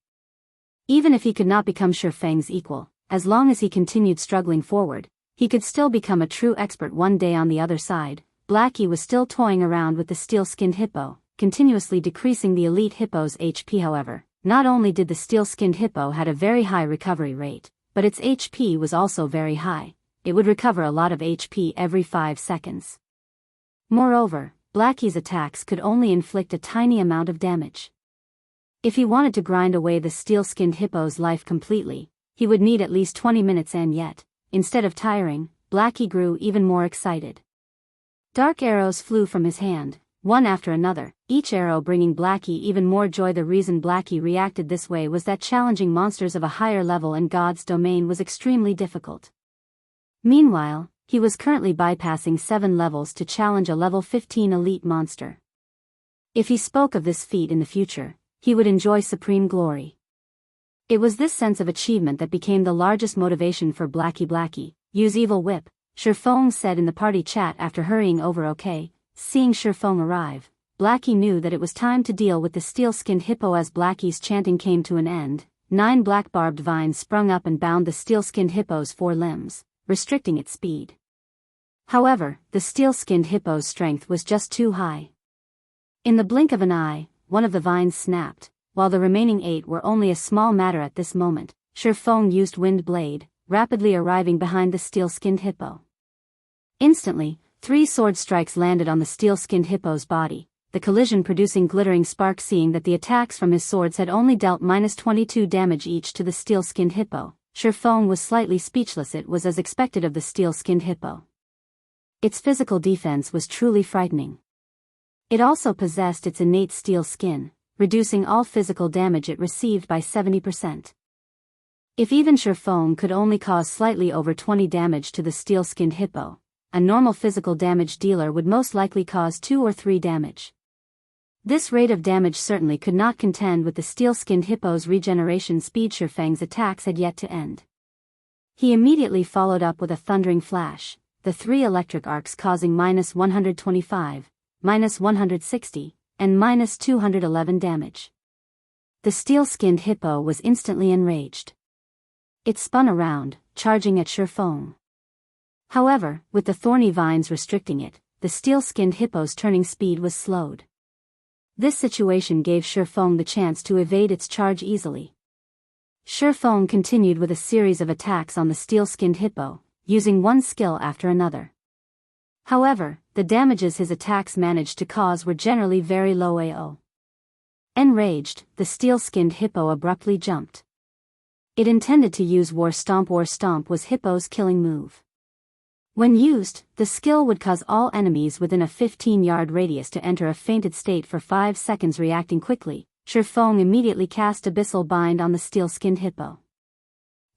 Even if he could not become Ye Feng's equal, as long as he continued struggling forward, he could still become a true expert one day. On the other side, Blackie was still toying around with the steel-skinned hippo, continuously decreasing the elite hippo's HP. However, not only did the steel-skinned hippo had a very high recovery rate, but its HP was also very high. It would recover a lot of HP every 5 seconds. Moreover, Blackie's attacks could only inflict a tiny amount of damage. If he wanted to grind away the steel-skinned hippo's life completely, he would need at least 20 minutes. And yet, instead of tiring, Blackie grew even more excited. Dark arrows flew from his hand, one after another, each arrow bringing Blackie even more joy. The reason Blackie reacted this way was that challenging monsters of a higher level in God's domain was extremely difficult. Meanwhile, he was currently bypassing 7 levels to challenge a level 15 elite monster. If he spoke of this feat in the future, he would enjoy supreme glory. It was this sense of achievement that became the largest motivation for Blackie. Blackie, use Evil Whip, Ye Feng said in the party chat after hurrying over. Okay, seeing Ye Feng arrive, Blackie knew that it was time to deal with the steel-skinned hippo. As Blackie's chanting came to an end, 9 black barbed vines sprung up and bound the steel-skinned hippo's 4 limbs, restricting its speed. However, the steel-skinned hippo's strength was just too high. In the blink of an eye, one of the vines snapped, while the remaining 8 were only a small matter at this moment. Ye Feng used Wind Blade, rapidly arriving behind the steel-skinned hippo. Instantly, 3 sword strikes landed on the steel-skinned hippo's body, the collision producing glittering sparks. Seeing that the attacks from his swords had only dealt -22 damage each to the steel-skinned hippo, Ye Feng was slightly speechless. It was as expected of the steel-skinned hippo. Its physical defense was truly frightening. It also possessed its innate steel skin, reducing all physical damage it received by 70%. If even Ye Feng could only cause slightly over 20 damage to the steel-skinned hippo, a normal physical damage dealer would most likely cause 2 or 3 damage. This rate of damage certainly could not contend with the steel-skinned hippo's regeneration speed. Ye Feng's attacks had yet to end. He immediately followed up with a thundering flash, the 3 electric arcs causing -125, -160, and -211 damage. The steel-skinned hippo was instantly enraged. It spun around, charging at Ye Feng. However, with the thorny vines restricting it, the steel-skinned hippo's turning speed was slowed. This situation gave Ye Feng the chance to evade its charge easily. Ye Feng continued with a series of attacks on the steel-skinned hippo, using one skill after another. However, the damages his attacks managed to cause were generally very low. AO. Enraged, the steel-skinned hippo abruptly jumped. It intended to use War Stomp. War Stomp was Hippo's killing move. When used, the skill would cause all enemies within a 15-yard radius to enter a fainted state for 5 seconds. Reacting quickly, Ye Feng immediately cast Abyssal Bind on the steel-skinned hippo.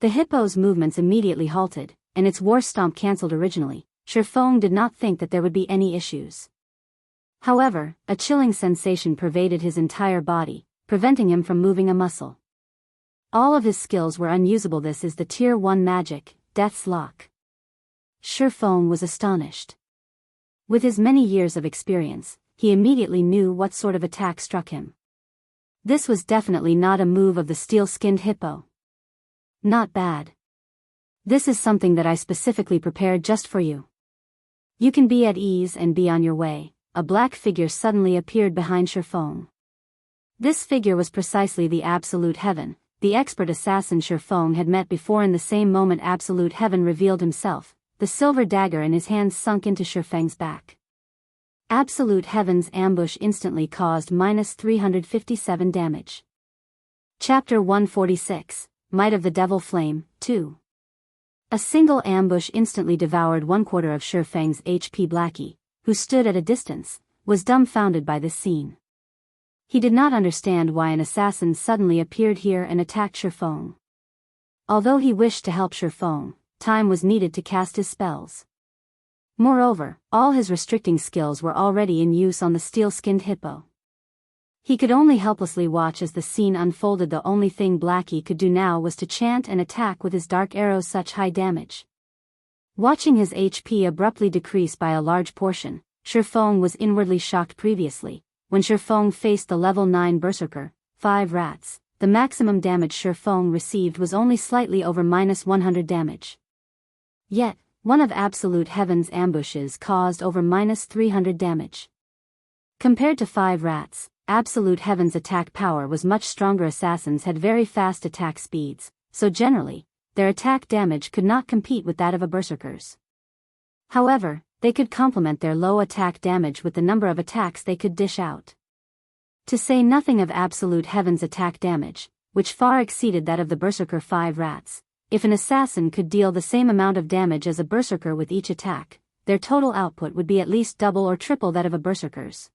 The hippo's movements immediately halted, and its War Stomp cancelled. Originally, Ye Feng did not think that there would be any issues. However, a chilling sensation pervaded his entire body, preventing him from moving a muscle. All of his skills were unusable. This is the Tier 1 magic, Death's Lock. Ye Feng was astonished. With his many years of experience, he immediately knew what sort of attack struck him. This was definitely not a move of the steel-skinned hippo. Not bad. This is something that I specifically prepared just for you. You can be at ease and be on your way. A black figure suddenly appeared behind Ye Feng. This figure was precisely the absolute heaven, the expert assassin Ye Feng had met before. In the same moment Absolute Heaven revealed himself, the silver dagger in his hands sunk into Ye Feng's back. Absolute Heaven's ambush instantly caused -357 damage. Chapter 146, Might of the Devil Flame, 2. A single ambush instantly devoured 1/4 of Ye Feng's HP. Blackie, who stood at a distance, was dumbfounded by this scene. He did not understand why an assassin suddenly appeared here and attacked Ye Feng. Although he wished to help Ye Feng, time was needed to cast his spells. Moreover, all his restricting skills were already in use on the steel-skinned hippo. He could only helplessly watch as the scene unfolded. The only thing Blackie could do now was to chant and attack with his dark arrows such high damage. Watching his HP abruptly decrease by a large portion, Ye Feng was inwardly shocked. Previously, when Ye Feng faced the level 9 berserker, 5 rats, the maximum damage Ye Feng received was only slightly over -100 damage. Yet, one of Absolute Heaven's ambushes caused over -300 damage. Compared to 5 rats, Absolute Heaven's attack power was much stronger. Assassins had very fast attack speeds, so generally, their attack damage could not compete with that of a berserker's. However, they could complement their low attack damage with the number of attacks they could dish out. To say nothing of Absolute Heaven's attack damage, which far exceeded that of the berserker 5 rats, if an assassin could deal the same amount of damage as a berserker with each attack, their total output would be at least double or triple that of a berserker's.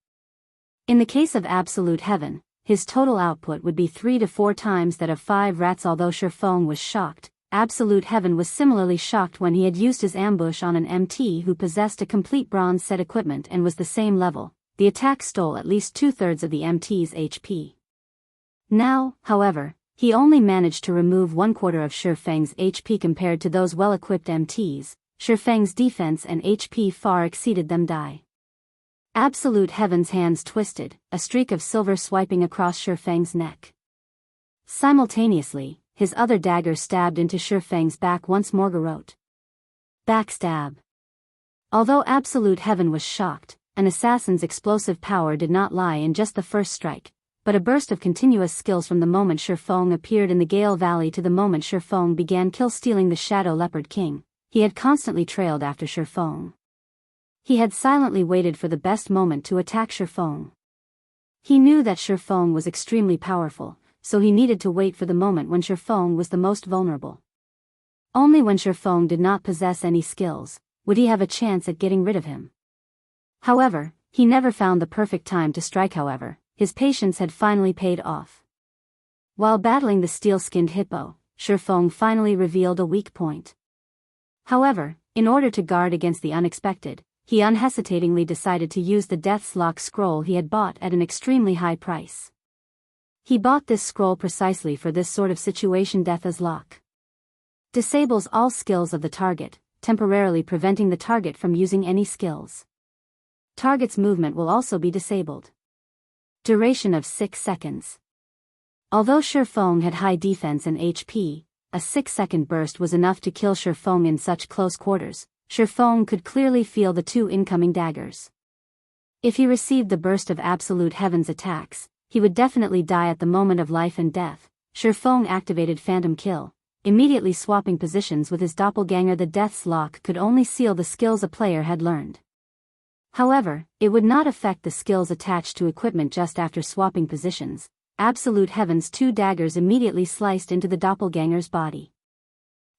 In the case of Absolute Heaven, his total output would be 3 to 4 times that of 5 rats. Although Ye Feng was shocked, Absolute Heaven was similarly shocked when he had used his ambush on an MT who possessed a complete bronze set equipment and was the same level. The attack stole at least 2/3 of the MT's HP. Now, however, he only managed to remove 1/4 of Ye Feng's HP compared to those well-equipped MTs. Ye Feng's defense and HP far exceeded them. Absolute Heaven's hands twisted, a streak of silver swiping across Ye Feng's neck. Simultaneously, his other dagger stabbed into Ye Feng's back once more. Garrote. Backstab. Although Absolute Heaven was shocked, an assassin's explosive power did not lie in just the first strike, but a burst of continuous skills from the moment Ye Feng appeared in the Gale Valley to the moment Ye Feng began kill-stealing the Shadow Leopard King. He had constantly trailed after Ye Feng. He had silently waited for the best moment to attack Ye Feng. He knew that Ye Feng was extremely powerful, so he needed to wait for the moment when Ye Feng was the most vulnerable. Only when Ye Feng did not possess any skills would he have a chance at getting rid of him. However, he never found the perfect time to strike. However, his patience had finally paid off. While battling the steel-skinned hippo, Ye Feng finally revealed a weak point. However, in order to guard against the unexpected, he unhesitatingly decided to use the Death's Lock scroll he had bought at an extremely high price. He bought this scroll precisely for this sort of situation. Death's Lock disables all skills of the target, temporarily preventing the target from using any skills. Target's movement will also be disabled. Duration of 6 seconds. Although Ye Feng had high defense and HP, a 6-second burst was enough to kill Ye Feng in such close quarters. Ye Feng could clearly feel the 2 incoming daggers. If he received the burst of Absolute Heaven's attacks, he would definitely die at the moment of life and death. Ye Feng activated Phantom Kill, immediately swapping positions with his doppelganger. The Death's Lock could only seal the skills a player had learned. However, it would not affect the skills attached to equipment. Just after swapping positions, Absolute Heaven's 2 daggers immediately sliced into the doppelganger's body.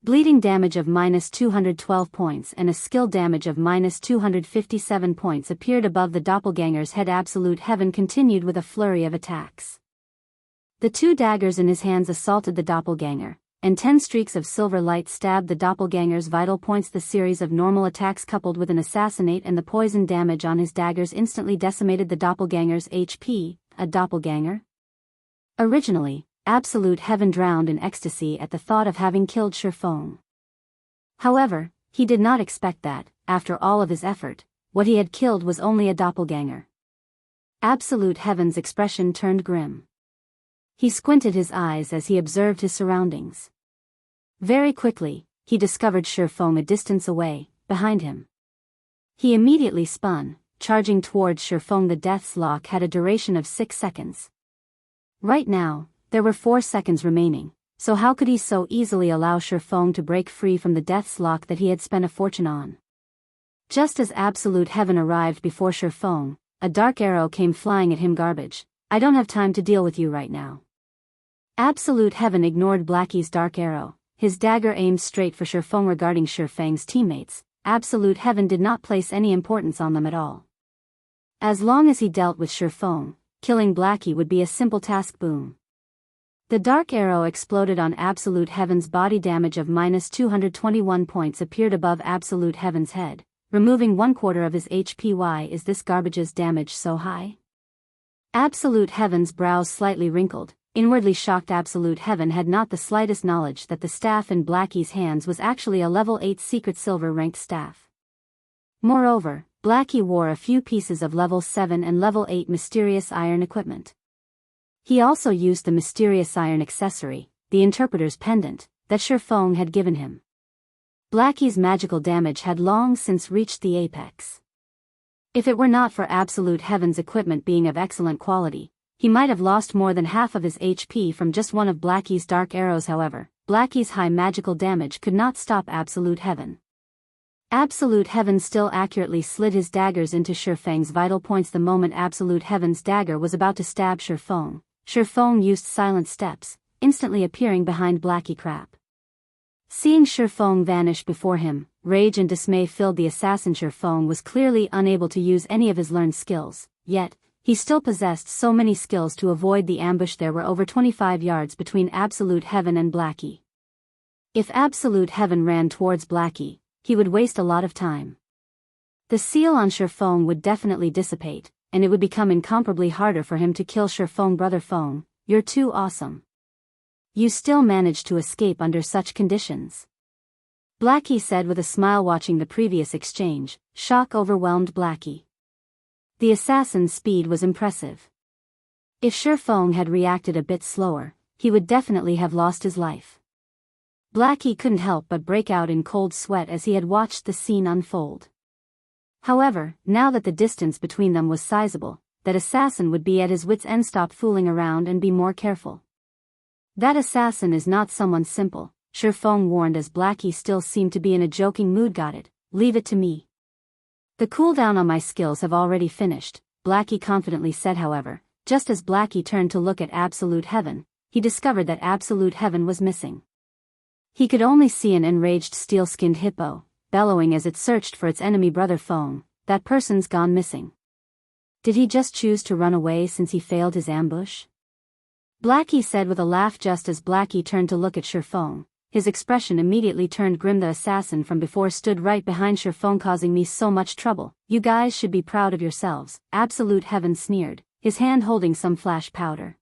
Bleeding damage of -212 points and a skill damage of -257 points appeared above the doppelganger's head. Absolute Heaven continued with a flurry of attacks. The 2 daggers in his hands assaulted the doppelganger, and 10 streaks of silver light stabbed the doppelganger's vital points. The series of normal attacks coupled with an assassinate and the poison damage on his daggers instantly decimated the doppelganger's HP. A doppelganger? Originally, Absolute Heaven drowned in ecstasy at the thought of having killed Ye Feng. However, he did not expect that, after all of his effort, what he had killed was only a doppelganger. Absolute Heaven's expression turned grim. He squinted his eyes as he observed his surroundings. Very quickly, he discovered Ye Feng a distance away, behind him. He immediately spun, charging towards Ye Feng. The Death's Lock had a duration of 6 seconds. Right now, There were 4 seconds remaining, so how could he so easily allow Ye Feng to break free from the death's lock that he had spent a fortune on? Just as absolute heaven arrived before Ye Feng, a dark arrow came flying at him. Garbage. I don't have time to deal with you right now. Absolute heaven ignored Blackie's dark arrow, his dagger aimed straight for Ye Feng. Regarding Ye Feng's teammates, absolute heaven did not place any importance on them at all. As long as he dealt with Ye Feng, killing Blackie would be a simple task. Boom. The dark arrow exploded on absolute heaven's body. Damage of -221 points appeared above absolute heaven's head, removing 1/4 of his HP. Why is this garbage's damage so high? Absolute heaven's brows slightly wrinkled, inwardly shocked. Absolute heaven had not the slightest knowledge that the staff in Blackie's hands was actually a level 8 secret silver ranked staff. Moreover, Blackie wore a few pieces of level 7 and level 8 mysterious iron equipment. He also used the mysterious iron accessory, the interpreter's pendant, that Ye Feng had given him. Blackie's magical damage had long since reached the apex. If it were not for absolute heaven's equipment being of excellent quality, he might have lost more than half of his HP from just one of Blackie's dark arrows. However, Blackie's high magical damage could not stop absolute heaven. Absolute heaven still accurately slid his daggers into Ye Feng's vital points. The moment absolute heaven's dagger was about to stab Ye Feng used silent steps, instantly appearing behind Blackie. Crap. Seeing Ye Feng vanish before him, rage and dismay filled the assassin. Ye Feng was clearly unable to use any of his learned skills, yet he still possessed so many skills to avoid the ambush. There were over 25 yards between absolute heaven and Blackie. If absolute heaven ran towards Blackie, he would waste a lot of time. The seal on Ye Feng would definitely dissipate, and it would become incomparably harder for him to kill Ye Feng. Brother Feng, you're too awesome. You still managed to escape under such conditions. Blackie said with a smile. Watching the previous exchange, shock overwhelmed Blackie. The assassin's speed was impressive. If Ye Feng had reacted a bit slower, he would definitely have lost his life. Blackie couldn't help but break out in cold sweat as he had watched the scene unfold. However, now that the distance between them was sizable, that assassin would be at his wits' end. Stop fooling around and be more careful. That assassin is not someone simple, Ye Feng warned as Blackie still seemed to be in a joking mood. Got it, leave it to me. The cooldown on my skills have already finished, Blackie confidently said. However, just as Blackie turned to look at absolute heaven, he discovered that absolute heaven was missing. He could only see an enraged steel-skinned hippo, bellowing as it searched for its enemy. Brother Feng, that person's gone missing. Did he just choose to run away since he failed his ambush? Blackie said with a laugh. Just as Blackie turned to look at Ye Feng, his expression immediately turned grim. The assassin from before stood right behind Ye Feng, causing me so much trouble. You guys should be proud of yourselves, absolute heaven sneered, his hand holding some flash powder.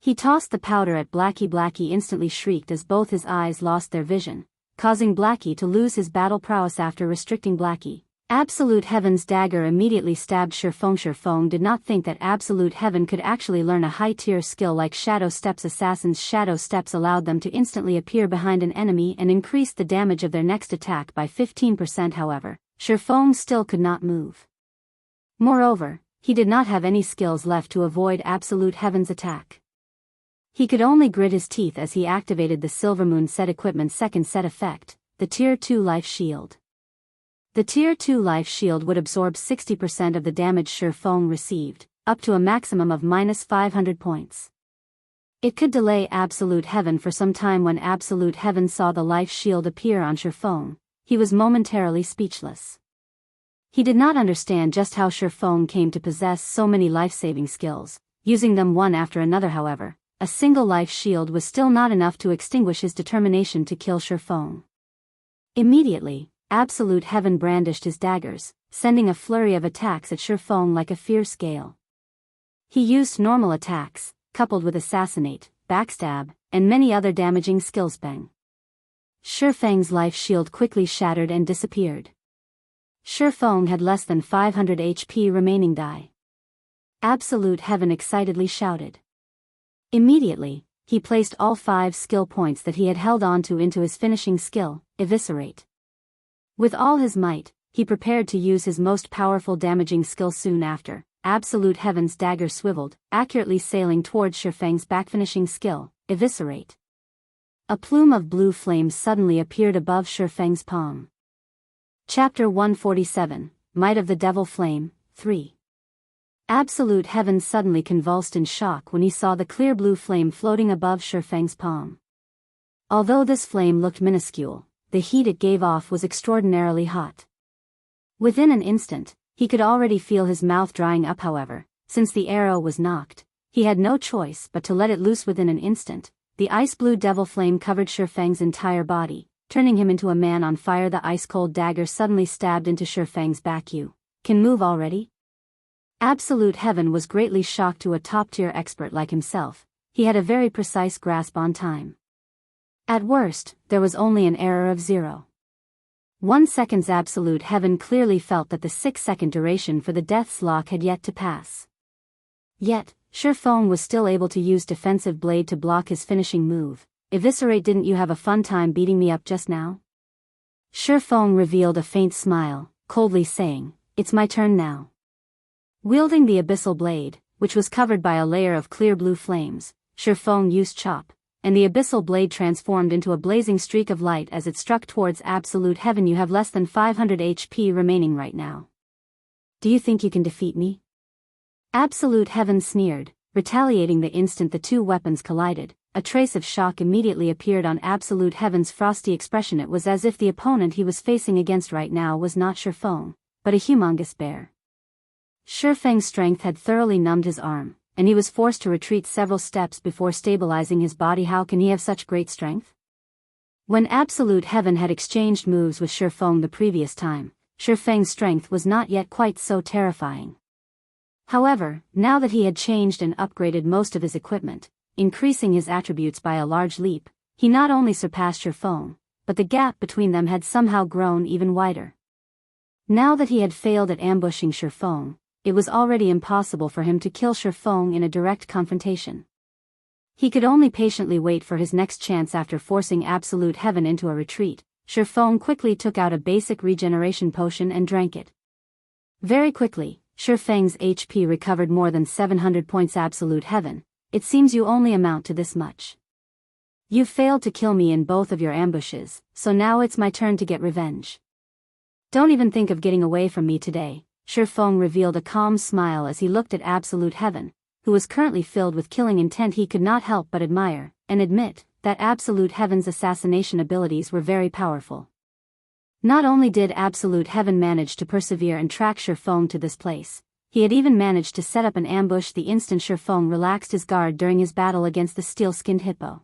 He tossed the powder at Blackie. Blackie instantly shrieked as both his eyes lost their vision, causing Blackie to lose his battle prowess. After restricting Blackie, absolute heaven's dagger immediately stabbed Ye Feng. Ye Feng did not think that absolute heaven could actually learn a high-tier skill like shadow steps. Assassins' shadow steps allowed them to instantly appear behind an enemy and increased the damage of their next attack by 15%. However, Ye Feng still could not move. Moreover, he did not have any skills left to avoid absolute heaven's attack. He could only grit his teeth as he activated the Silvermoon set equipment's second set effect, the Tier 2 Life Shield. The Tier 2 Life Shield would absorb 60% of the damage Ye Feng received, up to a maximum of -500 points. It could delay absolute heaven for some time. When absolute heaven saw the Life Shield appear on Ye Feng, he was momentarily speechless. He did not understand just how Ye Feng came to possess so many life-saving skills, using them one after another. However, a single life shield was still not enough to extinguish his determination to kill Ye Feng. Immediately, absolute heaven brandished his daggers, sending a flurry of attacks at Ye Feng like a fierce gale. He used normal attacks, coupled with assassinate, backstab, and many other damaging skills. Bang. Ye Feng's life shield quickly shattered and disappeared. Ye Feng had less than 500 HP remaining. Die. Absolute heaven excitedly shouted. Immediately, he placed all 5 skill points that he had held onto into his finishing skill, Eviscerate. With all his might, he prepared to use his most powerful damaging skill. Soon after, Absolute Heaven's dagger swiveled, accurately sailing towards Shi Feng's back, finishing skill, Eviscerate. A plume of blue flame suddenly appeared above Shi Feng's palm. Chapter 147, Might of the Devil Flame, 3. Absolute Heaven suddenly convulsed in shock when he saw the clear blue flame floating above Shi Feng's palm. Although this flame looked minuscule, the heat it gave off was extraordinarily hot. Within an instant, he could already feel his mouth drying up. However, since the arrow was knocked, he had no choice but to let it loose. Within an instant, the ice-blue devil flame covered Shi Feng's entire body, turning him into a man on fire. The ice-cold dagger suddenly stabbed into Shi Feng's back. You can move already? Absolute Heaven was greatly shocked. To a top-tier expert like himself, he had a very precise grasp on time. At worst, there was only an error of 0.1 seconds. Absolute Heaven clearly felt that the 6-second duration for the death's lock had yet to pass. Yet, Shi Feng was still able to use defensive blade to block his finishing move. Eviscerate. Didn't you have a fun time beating me up just now? Shi Feng revealed a faint smile, coldly saying, "It's my turn now." Wielding the abyssal blade, which was covered by a layer of clear blue flames, Shi Feng used chop, and the abyssal blade transformed into a blazing streak of light as it struck towards Absolute Heaven. You have less than 500 HP remaining right now. Do you think you can defeat me? Absolute Heaven sneered, retaliating. The instant the two weapons collided, a trace of shock immediately appeared on Absolute Heaven's frosty expression. It was as if the opponent he was facing against right now was not Shi Feng, but a humongous bear. Shi Feng's strength had thoroughly numbed his arm, and he was forced to retreat several steps before stabilizing his body. How can he have such great strength? When Absolute Heaven had exchanged moves with Shi Feng the previous time, Shi Feng's strength was not yet quite so terrifying. However, now that he had changed and upgraded most of his equipment, increasing his attributes by a large leap, he not only surpassed Shi Feng, but the gap between them had somehow grown even wider. Now that he had failed at ambushing Shi Feng, it was already impossible for him to kill Shi Feng in a direct confrontation. He could only patiently wait for his next chance. After forcing Absolute Heaven into a retreat, Shi Feng quickly took out a basic regeneration potion and drank it. Very quickly, Shi Feng's HP recovered more than 700 points. Absolute Heaven, it seems you only amount to this much. You failed to kill me in both of your ambushes, so now it's my turn to get revenge. Don't even think of getting away from me today. Shi Feng revealed a calm smile as he looked at Absolute Heaven, who was currently filled with killing intent. He could not help but admire, and admit, that Absolute Heaven's assassination abilities were very powerful. Not only did Absolute Heaven manage to persevere and track Shi Feng to this place, he had even managed to set up an ambush the instant Shi Feng relaxed his guard during his battle against the steel-skinned hippo.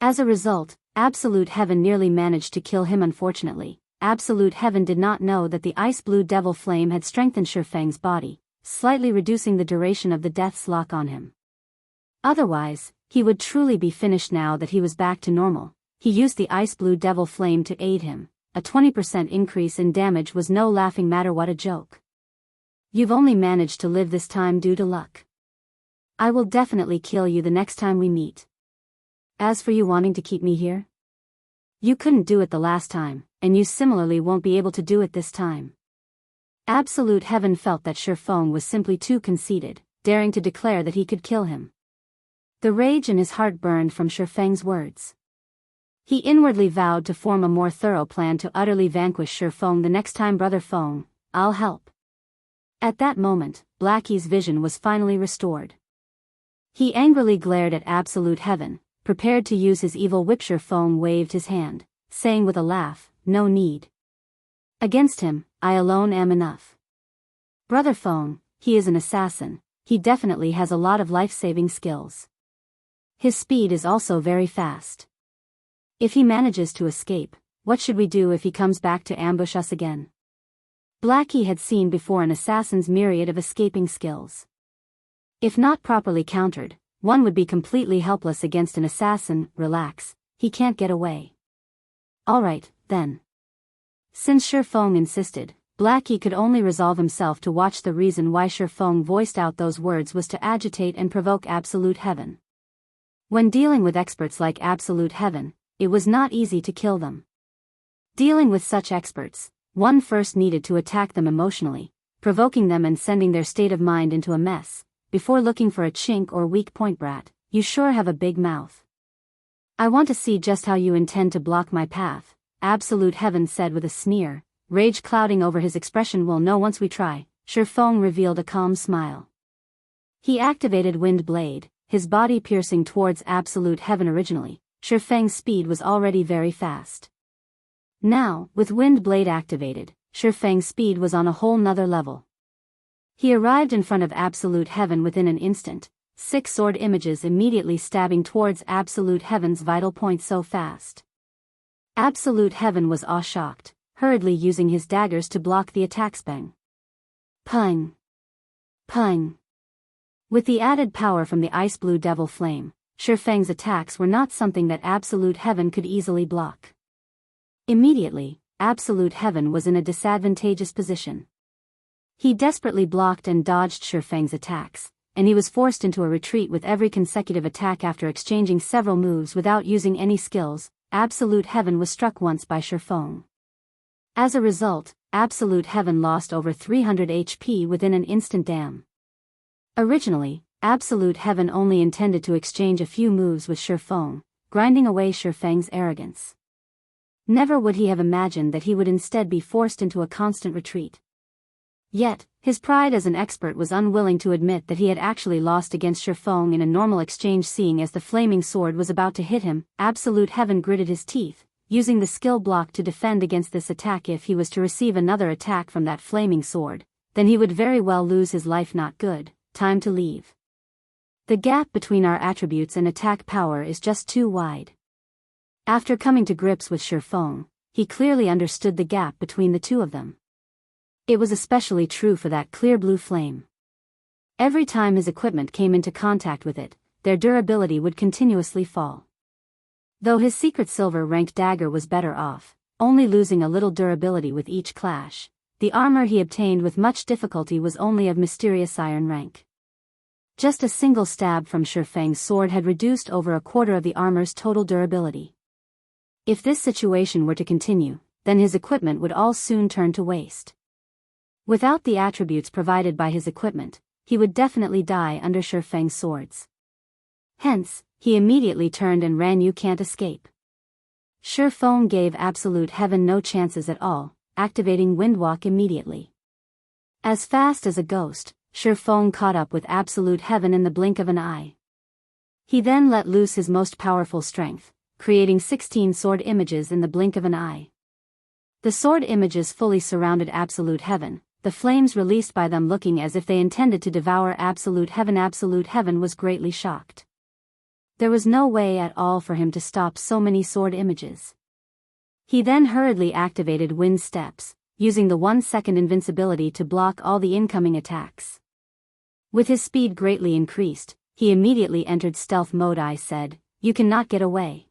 As a result, Absolute Heaven nearly managed to kill him. Unfortunately, Absolute Heaven did not know that the ice-blue devil flame had strengthened Shi Feng's body, slightly reducing the duration of the death's lock on him. Otherwise, he would truly be finished. Now that he was back to normal, he used the ice-blue devil flame to aid him. A 20% increase in damage was no laughing matter. What a joke. You've only managed to live this time due to luck. I will definitely kill you the next time we meet. As for you wanting to keep me here, you couldn't do it the last time, and you similarly won't be able to do it this time. Absolute Heaven felt that Shi Feng was simply too conceited, daring to declare that he could kill him. The rage in his heart burned from Shi Feng's words. He inwardly vowed to form a more thorough plan to utterly vanquish Shi Feng the next time. Brother Feng, I'll help. At that moment, Blackie's vision was finally restored. He angrily glared at Absolute Heaven, prepared to use his evil whip. Shi Feng waved his hand, saying with a laugh, "No need. Against him, I alone am enough. Brother Feng, he is an assassin, he definitely has a lot of life-saving skills. His speed is also very fast. If he manages to escape, what should we do if he comes back to ambush us again?" Blackie had seen before an assassin's myriad of escaping skills. If not properly countered, one would be completely helpless against an assassin. Relax, he can't get away. Alright, then. Since Shi Feng insisted, Blackie could only resolve himself to watch. The reason why Shi Feng voiced out those words was to agitate and provoke Absolute Heaven. When dealing with experts like Absolute Heaven, it was not easy to kill them. Dealing with such experts, one first needed to attack them emotionally, provoking them and sending their state of mind into a mess. Before looking for a chink or weak point, brat, you sure have a big mouth. I want to see just how you intend to block my path, Absolute Heaven said with a sneer, rage clouding over his expression. We'll know once we try. Ye Feng revealed a calm smile. He activated Wind Blade, his body piercing towards Absolute Heaven. Originally, Ye Feng's speed was already very fast. Now, with Wind Blade activated, Ye Feng's speed was on a whole nother level. He arrived in front of Absolute Heaven within an instant, 6 sword images immediately stabbing towards Absolute Heaven's vital points so fast. Absolute Heaven was awe-shocked, hurriedly using his daggers to block the attacks. Bang! Pung! Pung! With the added power from the ice blue devil flame, Ye Feng's attacks were not something that Absolute Heaven could easily block. Immediately, Absolute Heaven was in a disadvantageous position. He desperately blocked and dodged Ye Feng's attacks, and he was forced into a retreat with every consecutive attack. After exchanging several moves without using any skills, Absolute Heaven was struck once by Ye Feng. As a result, Absolute Heaven lost over 300 HP within an instant. Damn. Originally, Absolute Heaven only intended to exchange a few moves with Ye Feng, grinding away Ye Feng's arrogance. Never would he have imagined that he would instead be forced into a constant retreat. Yet, his pride as an expert was unwilling to admit that he had actually lost against Ye Feng in a normal exchange. Seeing as the flaming sword was about to hit him, Absolute Heaven gritted his teeth, using the skill block to defend against this attack. If he was to receive another attack from that flaming sword, then he would very well lose his life. Not good. Time to leave. The gap between our attributes and attack power is just too wide. After coming to grips with Ye Feng, he clearly understood the gap between the two of them. It was especially true for that clear blue flame. Every time his equipment came into contact with it, their durability would continuously fall. Though his secret silver rank dagger was better off, only losing a little durability with each clash, the armor he obtained with much difficulty was only of mysterious iron rank. Just a single stab from Ye Feng's sword had reduced over a quarter of the armor's total durability. If this situation were to continue, then his equipment would all soon turn to waste. Without the attributes provided by his equipment, he would definitely die under Ye Feng's swords. Hence, he immediately turned and ran. You can't escape. Ye Feng gave Absolute Heaven no chances at all, activating Windwalk immediately. As fast as a ghost, Ye Feng caught up with Absolute Heaven in the blink of an eye. He then let loose his most powerful strength, creating 16 sword images in the blink of an eye. The sword images fully surrounded Absolute Heaven, the flames released by them looking as if they intended to devour Absolute Heaven. Absolute Heaven was greatly shocked. There was no way at all for him to stop so many sword images. He then hurriedly activated Wind Steps, using the 1-second invincibility to block all the incoming attacks. With his speed greatly increased, he immediately entered stealth mode. I said, "You cannot get away."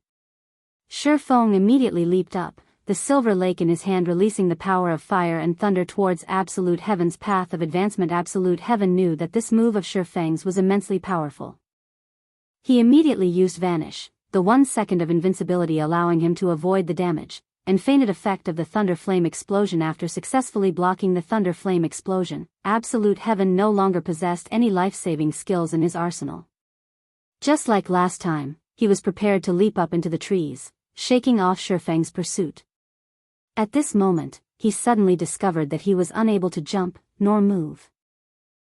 Ye Feng immediately leaped up, the silver lake in his hand, releasing the power of fire and thunder towards Absolute Heaven's path of advancement. Absolute Heaven knew that this move of Ye Feng's was immensely powerful. He immediately used Vanish, the 1 second of invincibility allowing him to avoid the damage and fainted effect of the thunder flame explosion. After successfully blocking the thunder flame explosion, Absolute Heaven no longer possessed any life-saving skills in his arsenal. Just like last time, he was prepared to leap up into the trees, shaking off Ye Feng's pursuit. At this moment, he suddenly discovered that he was unable to jump, nor move.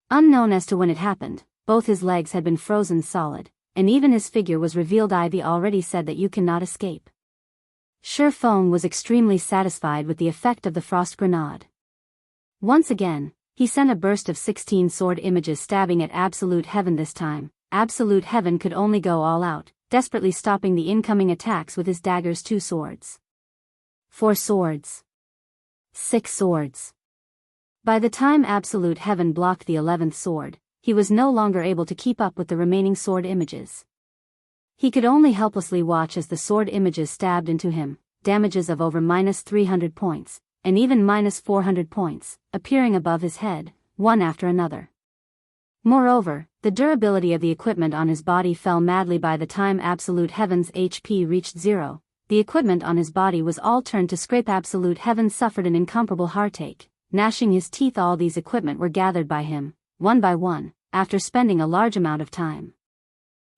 Unknown as to when it happened, both his legs had been frozen solid, and even his figure was revealed. Ivy already said that you cannot escape. Ye Feng was extremely satisfied with the effect of the frost grenade. Once again, he sent a burst of 16 sword images stabbing at Absolute Heaven. This time, Absolute Heaven could only go all out, desperately stopping the incoming attacks with his daggers. 2 swords. 4 swords. 6 swords. By the time Absolute Heaven blocked the 11th sword, he was no longer able to keep up with the remaining sword images. He could only helplessly watch as the sword images stabbed into him, damages of over -300 points, and even -400 points, appearing above his head, one after another. Moreover, the durability of the equipment on his body fell madly. By the time Absolute Heaven's HP reached 0, the equipment on his body was all turned to scrape. Absolute Heaven suffered an incomparable heartache, gnashing his teeth. All these equipment were gathered by him, one by one, after spending a large amount of time.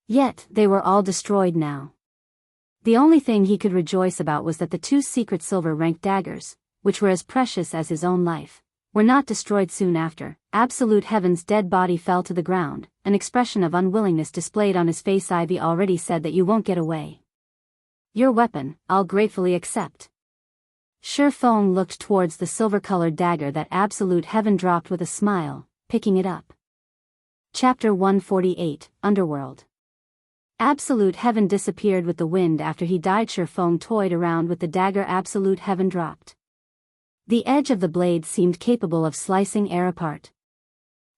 Yet, they were all destroyed now. The only thing he could rejoice about was that the 2 secret silver-ranked daggers, which were as precious as his own life, were not destroyed soon after. Absolute Heaven's dead body fell to the ground, an expression of unwillingness displayed on his face. Ivy already said that you won't get away. Your weapon, I'll gratefully accept. Ye Feng looked towards the silver-colored dagger that Absolute Heaven dropped with a smile, picking it up. Chapter 148, Underworld. Absolute Heaven disappeared with the wind after he died. Ye Feng toyed around with the dagger Absolute Heaven dropped. The edge of the blade seemed capable of slicing air apart.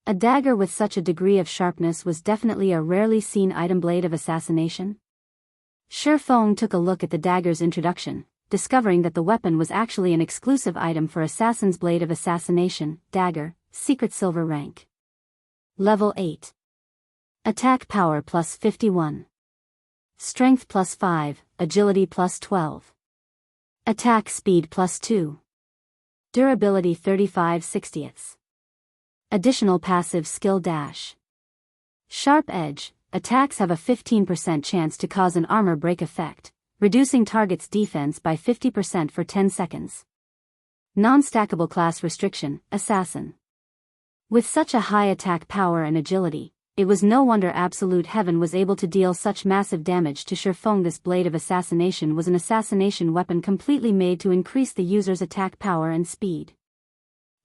A dagger with such a degree of sharpness was definitely a rarely seen item. Blade of assassination? Ye Feng took a look at the dagger's introduction, discovering that the weapon was actually an exclusive item for assassins. Blade of assassination, dagger, secret silver rank. Level 8. Attack power plus 51. Strength plus 5, agility plus 12. Attack speed plus 2. Durability 35/60. Additional passive skill dash. Sharp edge, attacks have a 15% chance to cause an armor break effect, reducing target's defense by 50% for 10 seconds. Non-stackable class restriction, assassin. With such a high attack power and agility, it was no wonder Absolute Heaven was able to deal such massive damage to Ye Feng. This blade of assassination was an assassination weapon completely made to increase the user's attack power and speed.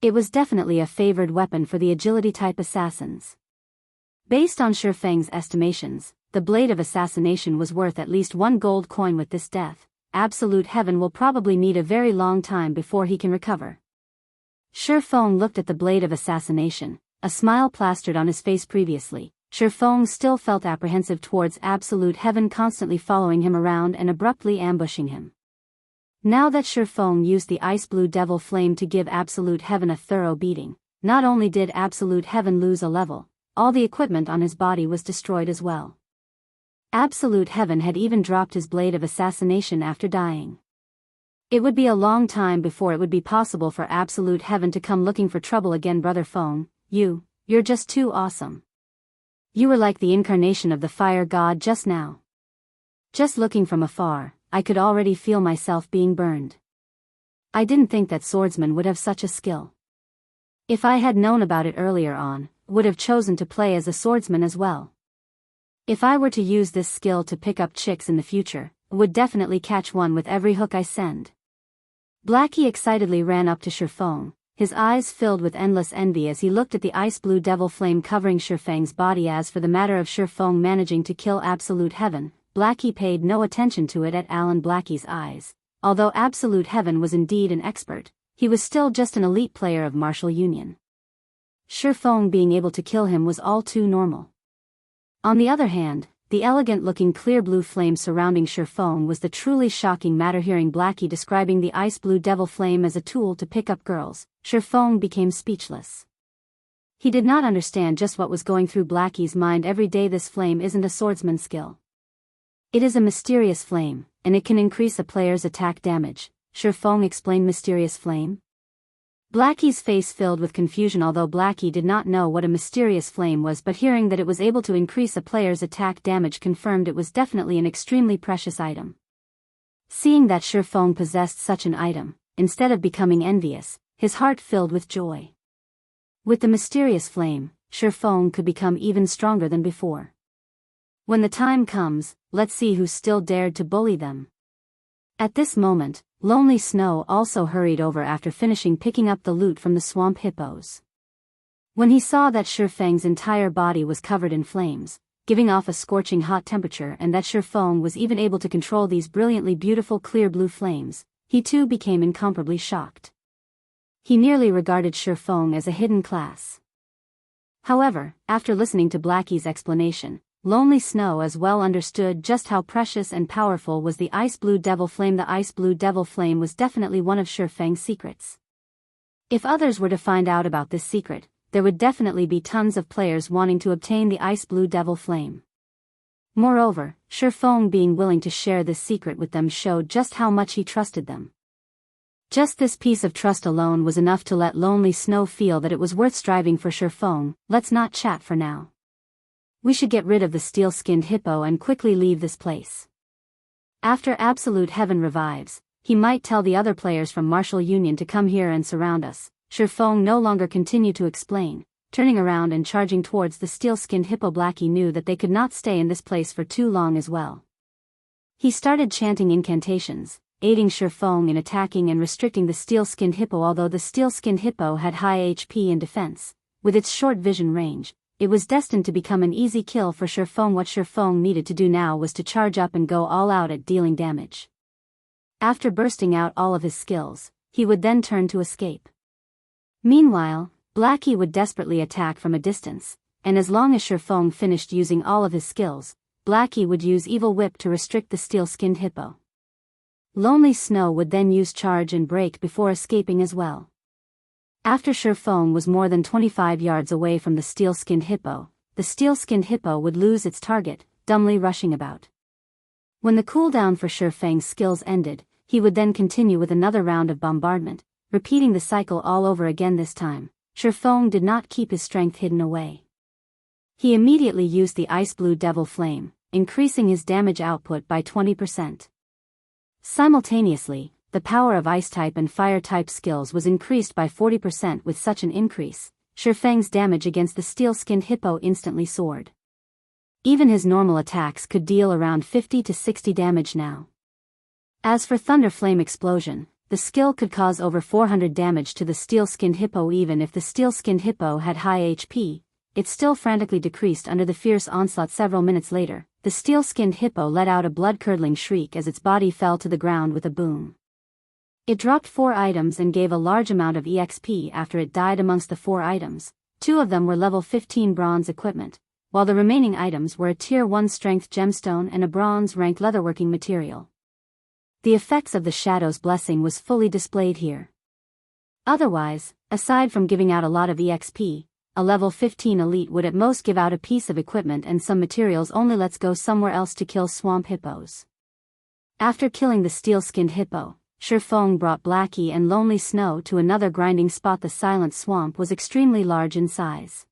It was definitely a favored weapon for the agility-type assassins. Based on Ye Feng's estimations, the blade of assassination was worth at least 1 gold coin. With this death, Absolute Heaven will probably need a very long time before he can recover. Ye Feng looked at the blade of assassination, a smile plastered on his face. Previously, Ye Feng still felt apprehensive towards Absolute Heaven constantly following him around and abruptly ambushing him. Now that Ye Feng used the ice blue devil flame to give Absolute Heaven a thorough beating, not only did Absolute Heaven lose a level, all the equipment on his body was destroyed as well. Absolute Heaven had even dropped his blade of assassination after dying. It would be a long time before it would be possible for Absolute Heaven to come looking for trouble again. Brother Feng, you're just too awesome. You were like the incarnation of the fire god just now. Just looking from afar, I could already feel myself being burned. I didn't think that swordsman would have such a skill. If I had known about it earlier on, would have chosen to play as a swordsman as well. If I were to use this skill to pick up chicks in the future, would definitely catch one with every hook I send. Blackie excitedly ran up to Ye Feng, his eyes filled with endless envy as he looked at the ice blue devil flame covering Ye Feng's body. As for the matter of Ye Feng managing to kill Absolute Heaven, Blackie paid no attention to it at Alan Blackie's eyes. Although Absolute Heaven was indeed an expert, he was still just an elite player of martial union. Ye Feng being able to kill him was all too normal. On the other hand, the elegant-looking clear blue flame surrounding Ye Feng was the truly shocking matter. Hearing Blackie describing the ice blue devil flame as a tool to pick up girls, Ye Feng became speechless. He did not understand just what was going through Blackie's mind every day. This flame isn't a swordsman's skill. It is a mysterious flame, and it can increase a player's attack damage, Ye Feng explained. Mysterious flame? Blackie's face filled with confusion. Although Blackie did not know what a mysterious flame was, but hearing that it was able to increase a player's attack damage confirmed it was definitely an extremely precious item. Seeing that Ye Feng possessed such an item, instead of becoming envious, his heart filled with joy. With the mysterious flame, Ye Feng could become even stronger than before. When the time comes, let's see who still dared to bully them. At this moment, Lonely Snow also hurried over after finishing picking up the loot from the swamp hippos. When he saw that Ye Feng's entire body was covered in flames, giving off a scorching hot temperature, and that Ye Feng was even able to control these brilliantly beautiful clear blue flames, he too became incomparably shocked. He nearly regarded Ye Feng as a hidden class. However, after listening to Blackie's explanation, Lonely Snow as well understood just how precious and powerful was the ice blue devil flame. The ice blue devil flame was definitely one of Ye Feng's secrets. If others were to find out about this secret, there would definitely be tons of players wanting to obtain the ice blue devil flame. Moreover, Ye Feng being willing to share this secret with them showed just how much he trusted them. Just this piece of trust alone was enough to let Lonely Snow feel that it was worth striving for. Sure Feng, let's not chat for now. We should get rid of the steel-skinned hippo and quickly leave this place. After Absolute Heaven revives, he might tell the other players from Martial Union to come here and surround us. Sure Feng no longer continued to explain, turning around and charging towards the steel-skinned hippo. Blackie knew that they could not stay in this place for too long as well. He started chanting incantations, aiding Sure Feng in attacking and restricting the steel-skinned hippo. Although the steel-skinned hippo had high HP and defense, with its short vision range, it was destined to become an easy kill for Sure Feng. What Sure Feng needed to do now was to charge up and go all out at dealing damage. After bursting out all of his skills, he would then turn to escape. Meanwhile, Blackie would desperately attack from a distance, and as long as Sure Feng finished using all of his skills, Blackie would use Evil Whip to restrict the steel-skinned hippo. Lonely Snow would then use Charge and Break before escaping as well. After Sure Feng was more than 25 yards away from the steel-skinned hippo, the steel-skinned hippo would lose its target, dumbly rushing about. When the cooldown for Sure Feng's skills ended, he would then continue with another round of bombardment, repeating the cycle all over again. This time, Sure Feng did not keep his strength hidden away. He immediately used the Ice Blue Devil Flame, increasing his damage output by 20%. Simultaneously, the power of Ice-type and Fire-type skills was increased by 40%. With such an increase, Sure Feng's damage against the steel-skinned hippo instantly soared. Even his normal attacks could deal around 50 to 60 damage now. As for Thunder Flame Explosion, the skill could cause over 400 damage to the steel-skinned hippo. Even if the steel-skinned hippo had high HP, it still frantically decreased under the fierce onslaught. Several minutes later, the steel-skinned hippo let out a blood-curdling shriek as its body fell to the ground with a boom. It dropped 4 items and gave a large amount of EXP after it died. Amongst the 4 items, 2 of them were level 15 bronze equipment, while the remaining items were a tier 1 strength gemstone and a bronze rank leatherworking material. The effects of the Shadow's Blessing was fully displayed here. Otherwise, aside from giving out a lot of EXP, a level 15 elite would at most give out a piece of equipment and some materials only. Let's go somewhere else to kill swamp hippos. After killing the steel-skinned hippo, Sure Feng brought Blackie and Lonely Snow to another grinding spot. The Silent Swamp was extremely large in size.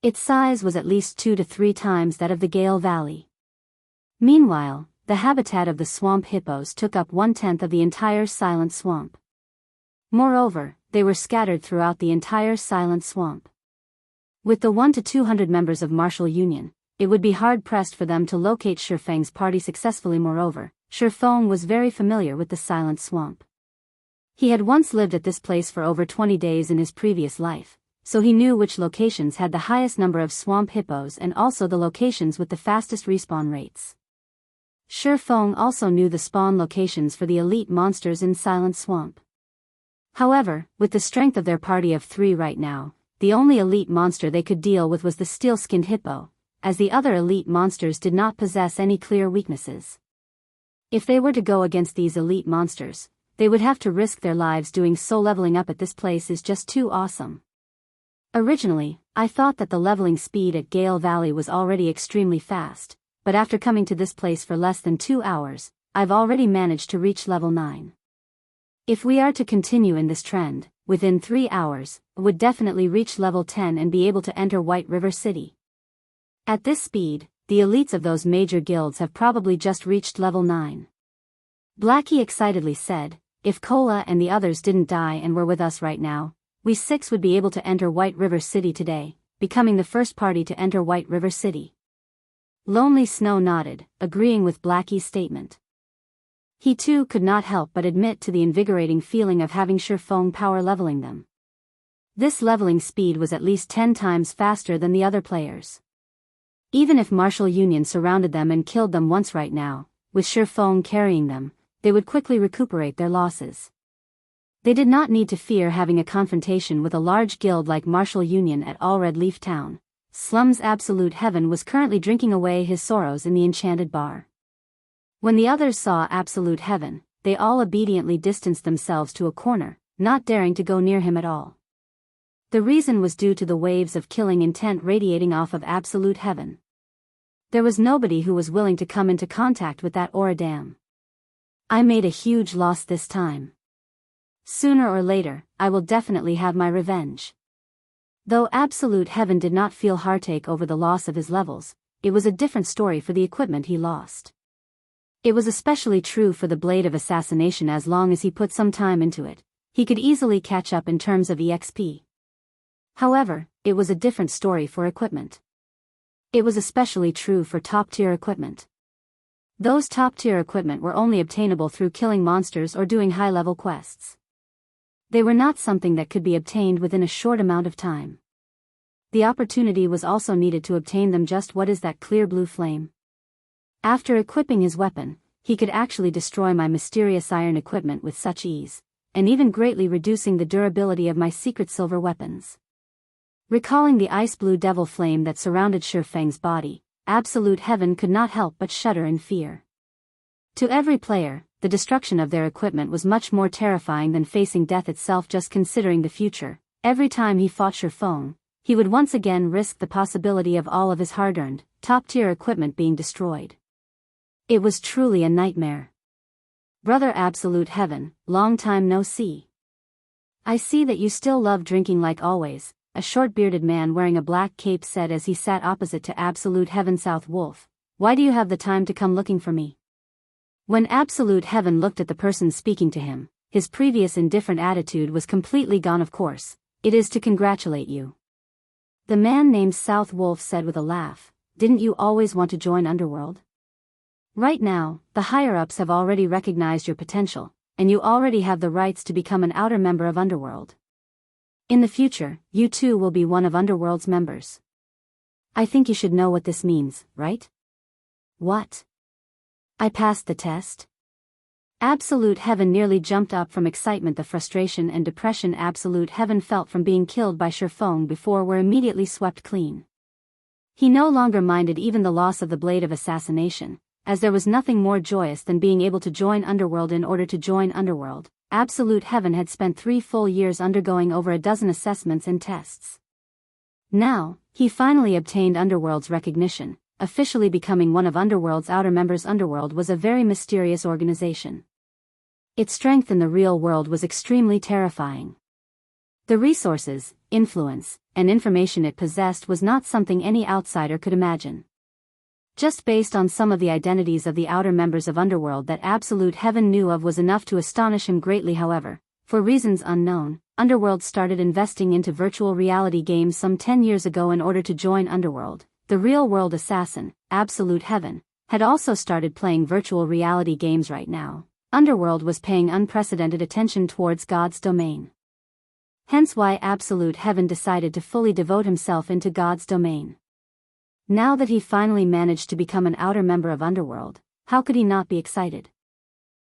Its size was at least 2 to 3 times that of the Gale Valley. Meanwhile, the habitat of the swamp hippos took up 1/10 of the entire Silent Swamp. Moreover, they were scattered throughout the entire Silent Swamp. With the 1 to 200 members of Martial Union, it would be hard-pressed for them to locate Sure Feng's party successfully. Moreover, Sure Feng was very familiar with the Silent Swamp. He had once lived at this place for over 20 days in his previous life, so he knew which locations had the highest number of swamp hippos and also the locations with the fastest respawn rates. Sure Feng also knew the spawn locations for the elite monsters in Silent Swamp. However, with the strength of their party of 3 right now, the only elite monster they could deal with was the steel-skinned hippo, as the other elite monsters did not possess any clear weaknesses. If they were to go against these elite monsters, they would have to risk their lives doing so. Leveling up at this place is just too awesome. Originally, I thought that the leveling speed at Gale Valley was already extremely fast, but after coming to this place for less than 2 hours, I've already managed to reach level 9. If we are to continue in this trend, within 3 hours, I would definitely reach level 10 and be able to enter White River City. At this speed, the elites of those major guilds have probably just reached level 9. Blackie excitedly said, if Cola and the others didn't die and were with us right now, we 6 would be able to enter White River City today, becoming the first party to enter White River City. Lonely Snow nodded, agreeing with Blackie's statement. He too could not help but admit to the invigorating feeling of having Sure Feng power leveling them. This leveling speed was at least 10 times faster than the other players. Even if Martial Union surrounded them and killed them once right now, with Sure Feng carrying them, they would quickly recuperate their losses. They did not need to fear having a confrontation with a large guild like Martial Union at All Red Leaf Town. Slum's Absolute Heaven was currently drinking away his sorrows in the enchanted bar. When the others saw Absolute Heaven, they all obediently distanced themselves to a corner, not daring to go near him at all. The reason was due to the waves of killing intent radiating off of Absolute Heaven. There was nobody who was willing to come into contact with that aura. Damn. I made a huge loss this time. Sooner or later, I will definitely have my revenge. Though Absolute Heaven did not feel heartache over the loss of his levels, it was a different story for the equipment he lost. It was especially true for the Blade of Assassination. As long as he put some time into it, he could easily catch up in terms of EXP. However, it was a different story for equipment. It was especially true for top-tier equipment. Those top-tier equipment were only obtainable through killing monsters or doing high-level quests. They were not something that could be obtained within a short amount of time. The opportunity was also needed to obtain them. Just what is that clear blue flame? After equipping his weapon, he could actually destroy my mysterious iron equipment with such ease, and even greatly reducing the durability of my secret silver weapons. Recalling the ice blue devil flame that surrounded Ye Feng's body, Absolute Heaven could not help but shudder in fear. To every player, the destruction of their equipment was much more terrifying than facing death itself. Just considering the future, every time he fought Ye Feng, he would once again risk the possibility of all of his hard-earned, top-tier equipment being destroyed. It was truly a nightmare. Brother Absolute Heaven, long time no see. I see that you still love drinking like always, a short-bearded man wearing a black cape said as he sat opposite to Absolute Heaven. South Wolf, why do you have the time to come looking for me? When Absolute Heaven looked at the person speaking to him, his previous indifferent attitude was completely gone. Of course, it is to congratulate you. The man named South Wolf said with a laugh, didn't you always want to join Underworld? Right now, the higher-ups have already recognized your potential, and you already have the rights to become an outer member of Underworld. In the future, you too will be one of Underworld's members. I think you should know what this means, right? What? I passed the test? Absolute Heaven nearly jumped up from excitement. The frustration and depression Absolute Heaven felt from being killed by Ye Feng before were immediately swept clean. He no longer minded even the loss of the Blade of Assassination, as there was nothing more joyous than being able to join Underworld. In order to join Underworld, Absolute Heaven had spent 3 full years undergoing over a dozen assessments and tests. Now, he finally obtained Underworld's recognition, officially becoming one of Underworld's outer members. Underworld was a very mysterious organization. Its strength in the real world was extremely terrifying. The resources, influence, and information it possessed was not something any outsider could imagine. Just based on some of the identities of the outer members of Underworld that Absolute Heaven knew of was enough to astonish him greatly. However, for reasons unknown, Underworld started investing into virtual reality games some 10 years ago. In order to join Underworld, the real-world assassin, Absolute Heaven, had also started playing virtual reality games. Right now, Underworld was paying unprecedented attention towards God's domain. Hence why Absolute Heaven decided to fully devote himself into God's domain. Now that he finally managed to become an outer member of Underworld, how could he not be excited?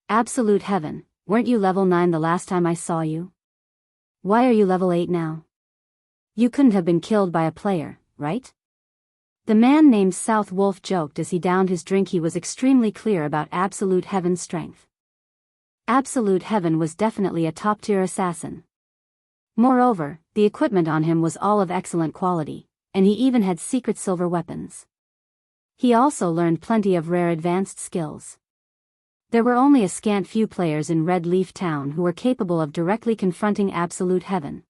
Absolute Heaven, weren't you level 9 the last time I saw you? Why are you level 8 now? You couldn't have been killed by a player, right? The man named South Wolf joked as he downed his drink. He was extremely clear about Absolute Heaven's strength. Absolute Heaven was definitely a top-tier assassin. Moreover, the equipment on him was all of excellent quality, and he even had secret silver weapons. He also learned plenty of rare advanced skills. There were only a scant few players in Red Leaf Town who were capable of directly confronting Absolute Heaven.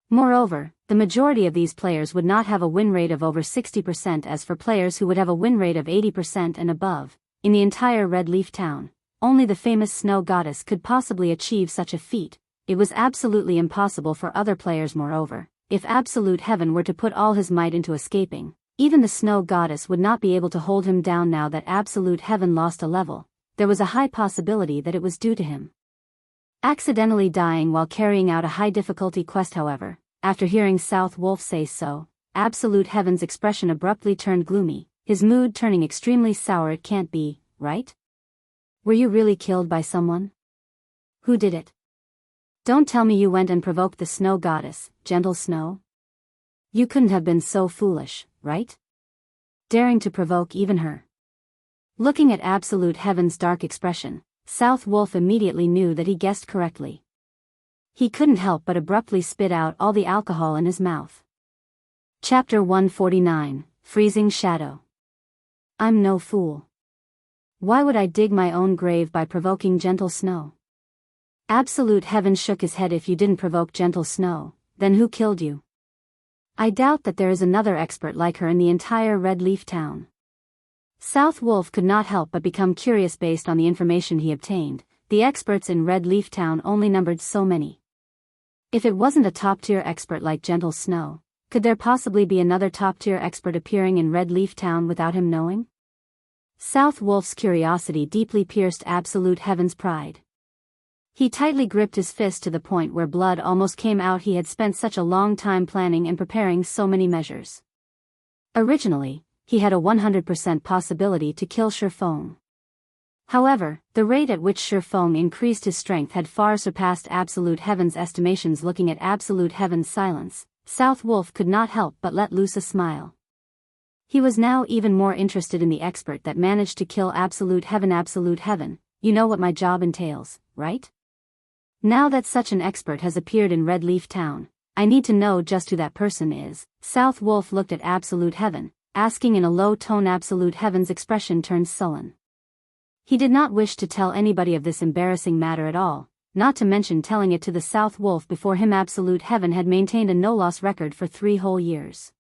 Moreover, the majority of these players would not have a win rate of over 60%. As for players who would have a win rate of 80% and above, in the entire Red Leaf Town, only the famous Snow Goddess could possibly achieve such a feat. It was absolutely impossible for other players. Moreover, if Absolute Heaven were to put all his might into escaping, even the Snow Goddess would not be able to hold him down. Now that Absolute Heaven lost a level, there was a high possibility that it was due to him accidentally dying while carrying out a high-difficulty quest. However, after hearing South Wolf say so, Absolute Heaven's expression abruptly turned gloomy, his mood turning extremely sour. It can't be, right? Were you really killed by someone? Who did it? Don't tell me you went and provoked the Snow Goddess, Gentle Snow? You couldn't have been so foolish, right? Daring to provoke even her. Looking at Absolute Heaven's dark expression, South Wolf immediately knew that he guessed correctly. He couldn't help but abruptly spit out all the alcohol in his mouth. Chapter 149, Freezing Shadow. I'm no fool. Why would I dig my own grave by provoking Gentle Snow? Absolute Heaven shook his head. If you didn't provoke gentle snow, then who killed you? I doubt that there is another expert like her in the entire Red Leaf town. South Wolf could not help but become curious based on the information he obtained. The experts in Red Leaf town only numbered so many. If it wasn't a top-tier expert like Gentle Snow, could there possibly be another top-tier expert appearing in Red Leaf town without him knowing? South Wolf's curiosity deeply pierced Absolute Heaven's pride. He tightly gripped his fist to the point where blood almost came out. He had spent such a long time planning and preparing so many measures. Originally, he had a 100% possibility to kill Ye Feng. However, the rate at which Ye Feng increased his strength had far surpassed Absolute Heaven's estimations. Looking at Absolute Heaven's silence, South Wolf could not help but let loose a smile. He was now even more interested in the expert that managed to kill Absolute Heaven. Absolute Heaven, you know what my job entails, right? Now that such an expert has appeared in Red Leaf town, I need to know just who that person is. South Wolf looked at Absolute Heaven, asking in a low tone. Absolute Heaven's expression turned sullen. He did not wish to tell anybody of this embarrassing matter at all, not to mention telling it to the South Wolf before him. Absolute Heaven had maintained a no-loss record for 3 whole years.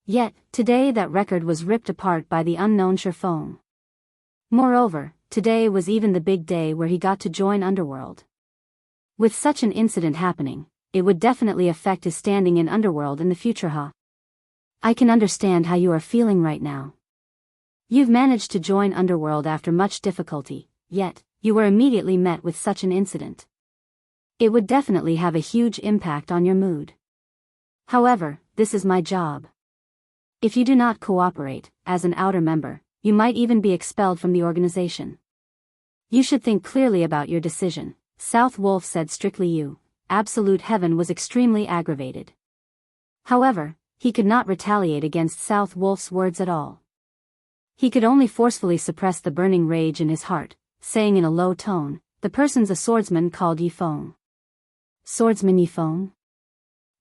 Yet, today that record was ripped apart by the unknown Ye Feng. Moreover, today was even the big day where he got to join Underworld. With such an incident happening, it would definitely affect his standing in Underworld in the future. I can understand how you are feeling right now. You've managed to join Underworld after much difficulty, yet, you were immediately met with such an incident. It would definitely have a huge impact on your mood. However, this is my job. If you do not cooperate, as an outer member, you might even be expelled from the organization. You should think clearly about your decision, South Wolf said strictly. You, Absolute Heaven was extremely aggravated. However, he could not retaliate against South Wolf's words at all. He could only forcefully suppress the burning rage in his heart, saying in a low tone, the person's a swordsman called Ye Feng. Swordsman Ye Feng?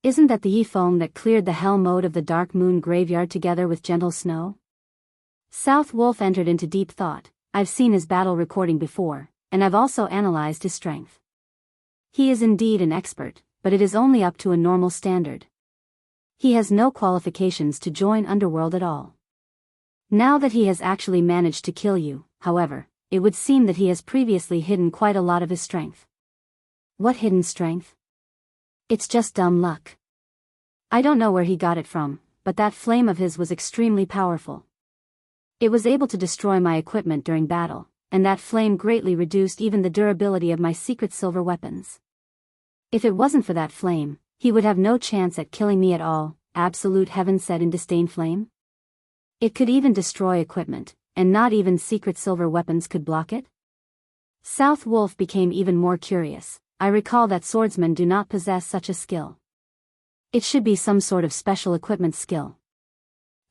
Isn't that the Ye Feng that cleared the hell mode of the Dark Moon graveyard together with Gentle Snow? South Wolf entered into deep thought. I've seen his battle recording before, and I've also analyzed his strength. He is indeed an expert, but it is only up to a normal standard. He has no qualifications to join Underworld at all. Now that he has actually managed to kill you, however, it would seem that he has previously hidden quite a lot of his strength. What hidden strength? It's just dumb luck. I don't know where he got it from, but that flame of his was extremely powerful. It was able to destroy my equipment during battle, and that flame greatly reduced even the durability of my secret silver weapons. If it wasn't for that flame, he would have no chance at killing me at all, Absolute Heaven said in disdain. Flame? It could even destroy equipment, and not even secret silver weapons could block it? South Wolf became even more curious. I recall that swordsmen do not possess such a skill. It should be some sort of special equipment skill.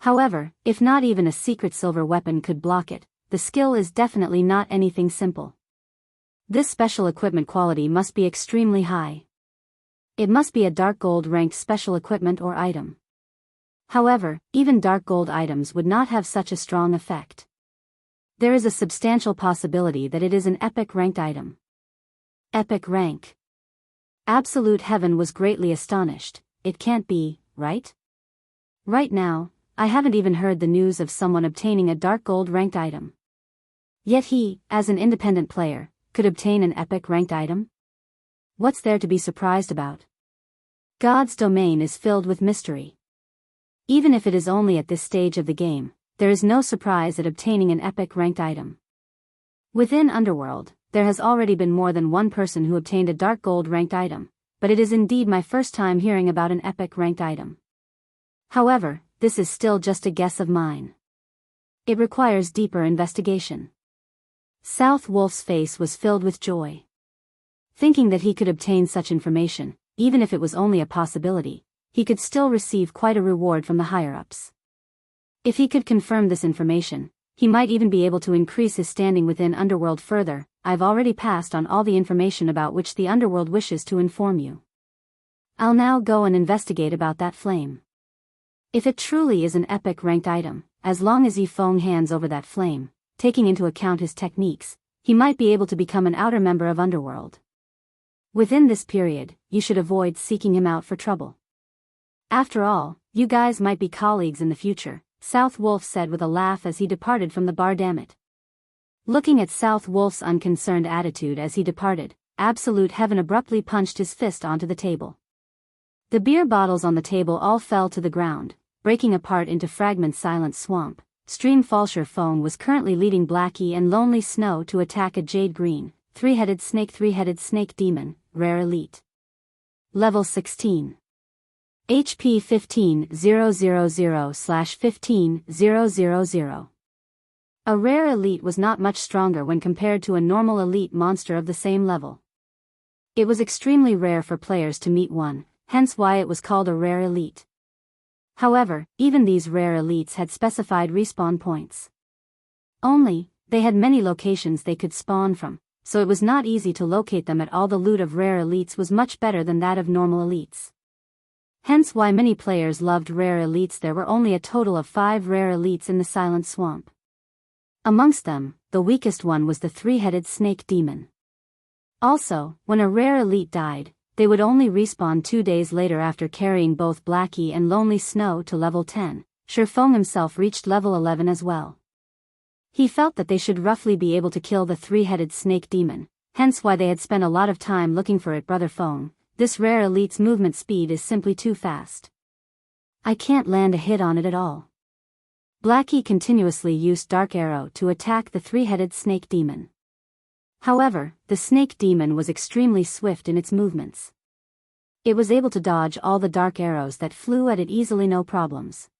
However, if not even a secret silver weapon could block it, the skill is definitely not anything simple. This special equipment quality must be extremely high. It must be a dark gold ranked special equipment or item. However, even dark gold items would not have such a strong effect. There is a substantial possibility that it is an epic ranked item. Epic rank. Absolute Heaven was greatly astonished. It can't be, right? Right now, I haven't even heard the news of someone obtaining a dark gold ranked item. Yet he, as an independent player, could obtain an epic ranked item? What's there to be surprised about? God's domain is filled with mystery. Even if it is only at this stage of the game, there is no surprise at obtaining an epic ranked item. Within Underworld, there has already been more than one person who obtained a dark gold ranked item, but it is indeed my first time hearing about an epic ranked item. However, this is still just a guess of mine. It requires deeper investigation. South Wolf's face was filled with joy. Thinking that he could obtain such information, even if it was only a possibility, he could still receive quite a reward from the higher-ups. If he could confirm this information, he might even be able to increase his standing within Underworld further. I've already passed on all the information about which the Underworld wishes to inform you. I'll now go and investigate about that flame. If it truly is an epic ranked item, as long as Ye Feng hands over that flame, taking into account his techniques, he might be able to become an outer member of Underworld. Within this period, you should avoid seeking him out for trouble. After all, you guys might be colleagues in the future, South Wolf said with a laugh as he departed from the bar. Damn it. Looking at South Wolf's unconcerned attitude as he departed, Absolute Heaven abruptly punched his fist onto the table. The beer bottles on the table all fell to the ground, breaking apart into fragments. Silent Swamp. Stream Falsher Phone was currently leading Blackie and Lonely Snow to attack a Jade Green, three-headed snake demon, rare elite. Level 16. HP 15000/15000. A rare elite was not much stronger when compared to a normal elite monster of the same level. It was extremely rare for players to meet one, hence why it was called a rare elite. However, even these rare elites had specified respawn points. Only, they had many locations they could spawn from, so it was not easy to locate them at all. The loot of rare elites was much better than that of normal elites. Hence why many players loved rare elites. There were only a total of 5 rare elites in the Silent Swamp. Amongst them, the weakest one was the three-headed snake demon. Also, when a rare elite died, they would only respawn 2 days later. After carrying both Blackie and Lonely Snow to level 10, Ye Feng himself reached level 11 as well. He felt that they should roughly be able to kill the three-headed snake demon, hence why they had spent a lot of time looking for it. Brother Feng, this rare elite's movement speed is simply too fast. I can't land a hit on it at all. Blackie continuously used Dark Arrow to attack the three-headed snake demon. However, the snake demon was extremely swift in its movements. It was able to dodge all the dark arrows that flew at it easily, no problems.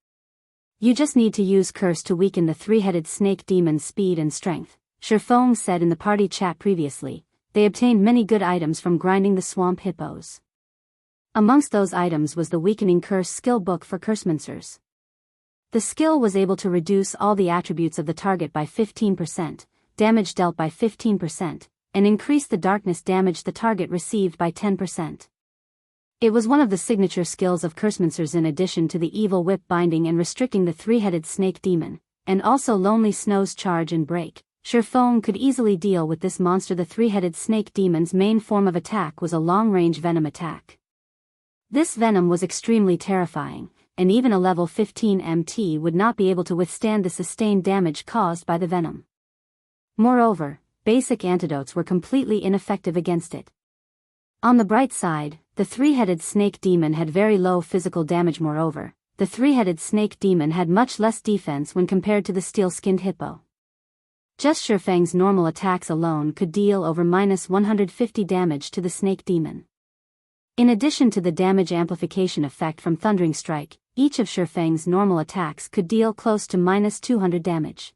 You just need to use Curse to weaken the three-headed snake demon's speed and strength, Ye Feng said in the party chat previously. They obtained many good items from grinding the swamp hippos. Amongst those items was the Weakening Curse skill book for Cursemoncers. The skill was able to reduce all the attributes of the target by 15%, damage dealt by 15%, and increase the darkness damage the target received by 10%. It was one of the signature skills of Cursemoncers in addition to the Evil Whip binding and restricting the three-headed snake demon, and also Lonely Snow's charge and break. Ye Feng could easily deal with this monster. The three-headed snake demon's main form of attack was a long-range venom attack. This venom was extremely terrifying, and even a level 15 MT would not be able to withstand the sustained damage caused by the venom. Moreover, basic antidotes were completely ineffective against it. On the bright side, the three-headed snake demon had very low physical damage. Moreover, the three-headed snake demon had much less defense when compared to the steel-skinned hippo. Just Ye Feng's normal attacks alone could deal over -150 damage to the snake demon. In addition to the damage amplification effect from Thundering Strike, each of Ye Feng's normal attacks could deal close to -200 damage.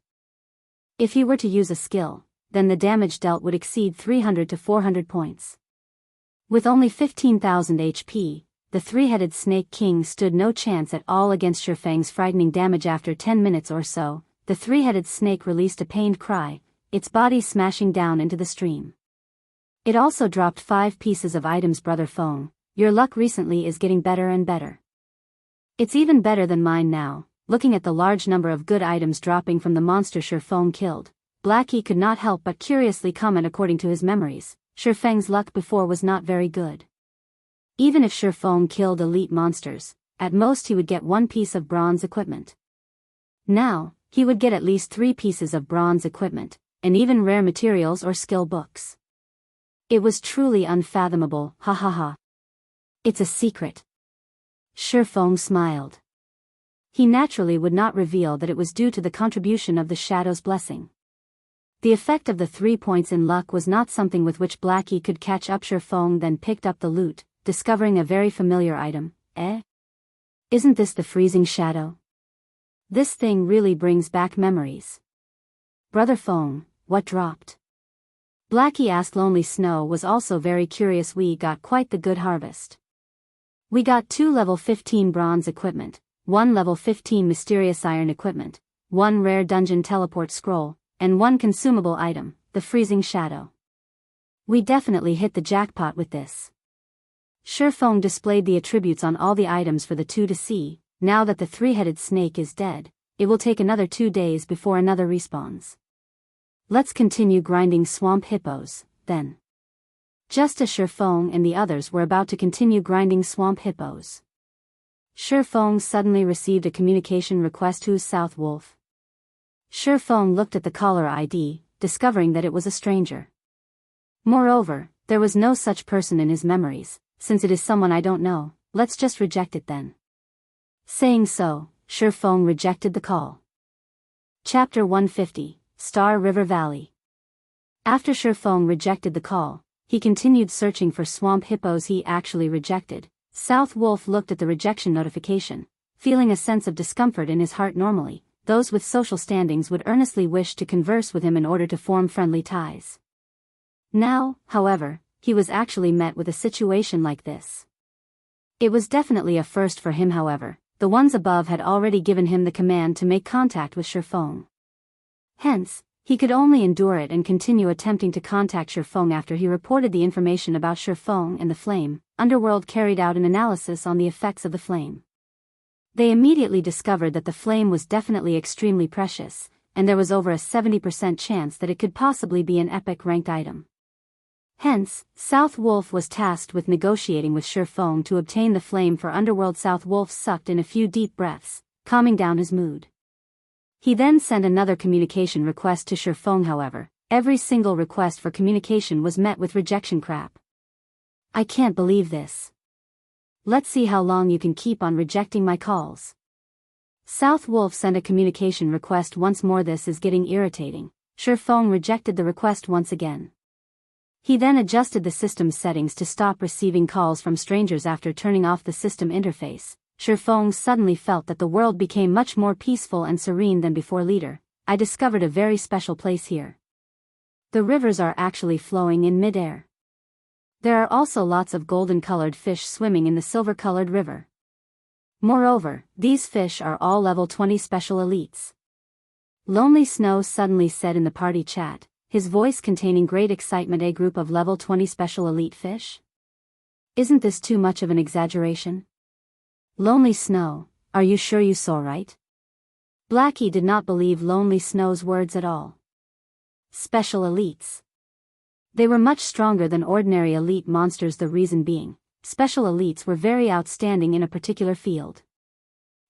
If he were to use a skill, then the damage dealt would exceed 300 to 400 points. With only 15,000 HP, the three-headed Snake King stood no chance at all against Ye Feng's frightening damage. After 10 minutes or so, the three-headed snake released a pained cry, its body smashing down into the stream. It also dropped 5 pieces of items. Brother Feng, your luck recently is getting better and better. It's even better than mine now. Looking at the large number of good items dropping from the monster Ye Feng killed, Blackie could not help but curiously comment. According to his memories, Ye Feng's luck before was not very good. Even if Ye Feng killed elite monsters, at most he would get 1 piece of bronze equipment. Now, he would get at least 3 pieces of bronze equipment, and even rare materials or skill books. It was truly unfathomable, ha ha ha. It's a secret. Ye Feng smiled. He naturally would not reveal that it was due to the contribution of the Shadow's blessing. The effect of the 3 points in luck was not something with which Blackie could catch up. Ye Feng then picked up the loot, discovering a very familiar item. Isn't this the freezing shadow? This thing really brings back memories. Brother Feng, what dropped? Blackie asked. Lonely Snow was also very curious. We got quite the good harvest. We got 2 level 15 bronze equipment, 1 level 15 mysterious iron equipment, 1 rare dungeon teleport scroll, and 1 consumable item, the freezing shadow. We definitely hit the jackpot with this. Ye Feng displayed the attributes on all the items for the two to see. Now that the three-headed snake is dead, it will take another 2 days before another respawns. Let's continue grinding swamp hippos, then. just as Ye Feng and the others were about to continue grinding swamp hippos. Ye Feng suddenly received a communication request to South Wolf. Ye Feng looked at the caller ID, discovering that it was a stranger. Moreover, there was no such person in his memories. Since it is someone I don't know, let's just reject it then. Saying so, Ye Feng rejected the call. Chapter 150, Star River Valley. After Ye Feng rejected the call, he continued searching for swamp hippos he actually rejected. South Wolf looked at the rejection notification, feeling a sense of discomfort in his heart. Normally, those with social standings would earnestly wish to converse with him in order to form friendly ties. Now, however, he was actually met with a situation like this. It was definitely a first for him. However, the ones above had already given him the command to make contact with Ye Feng. Hence, he could only endure it and continue attempting to contact Ye Feng. After he reported the information about Ye Feng and the flame, Underworld carried out an analysis on the effects of the flame. They immediately discovered that the flame was definitely extremely precious, and there was over a 70% chance that it could possibly be an epic ranked item. Hence, South Wolf was tasked with negotiating with Ye Feng to obtain the flame for Underworld. South Wolf sucked in a few deep breaths, calming down his mood. He then sent another communication request to Ye Feng. However, every single request for communication was met with rejection. Crap. I can't believe this. Let's see how long you can keep on rejecting my calls. South Wolf sent a communication request once more. This is getting irritating. Ye Feng rejected the request once again. He then adjusted the system's settings to stop receiving calls from strangers. After turning off the system interface, Ye Feng suddenly felt that the world became much more peaceful and serene than before. Leader, I discovered a very special place here. The rivers are actually flowing in midair. There are also lots of golden-colored fish swimming in the silver-colored river. Moreover, these fish are all level 20 special elites. Lonely Snow suddenly said in the party chat, his voice containing great excitement. A group of level 20 special elite fish? Isn't this too much of an exaggeration? Lonely Snow, are you sure you saw right? Blackie did not believe Lonely Snow's words at all. Special elites. They were much stronger than ordinary elite monsters. The reason being, special elites were very outstanding in a particular field.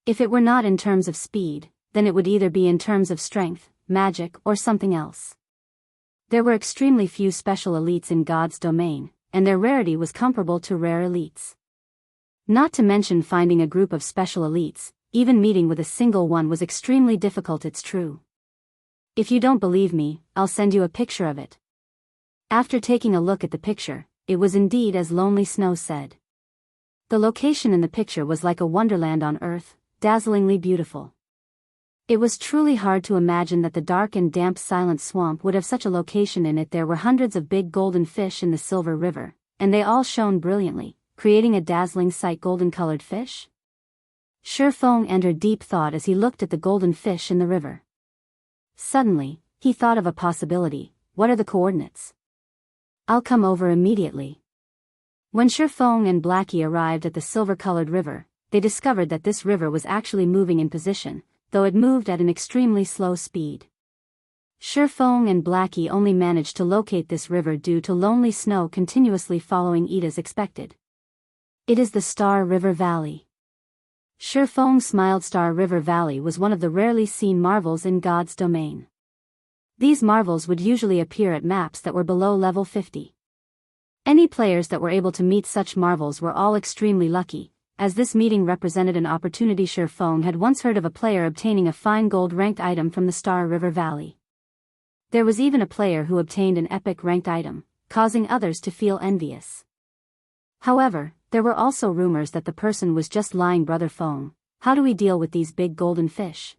If it were not in terms of speed, then it would either be in terms of strength, magic, or something else. There were extremely few special elites in God's domain, and their rarity was comparable to rare elites. Not to mention finding a group of special elites, even meeting with a single one was extremely difficult. It's true. If you don't believe me, I'll send you a picture of it. After taking a look at the picture, it was indeed as Lonely Snow said. The location in the picture was like a wonderland on Earth, dazzlingly beautiful. It was truly hard to imagine that the dark and damp silent swamp would have such a location in it. There were hundreds of big golden fish in the silver river, and they all shone brilliantly, creating a dazzling sight. Golden-colored fish? Ye Feng entered deep thought as he looked at the golden fish in the river. Suddenly, he thought of a possibility. What are the coordinates? I'll come over immediately. When Ye Feng and Blackie arrived at the silver-colored river, they discovered that this river was actually moving in position, though it moved at an extremely slow speed. Ye Feng and Blackie only managed to locate this river due to Lonely Snow continuously following it as expected. It is the Star River Valley. Ye Feng smiled. Star River Valley was one of the rarely seen marvels in God's domain. These marvels would usually appear at maps that were below level 50. Any players that were able to meet such marvels were all extremely lucky, as this meeting represented an opportunity. Ye Feng had once heard of a player obtaining a fine gold-ranked item from the Star River Valley. There was even a player who obtained an epic-ranked item, causing others to feel envious. However, there were also rumors that the person was just lying. Brother Feng, how do we deal with these big golden fish?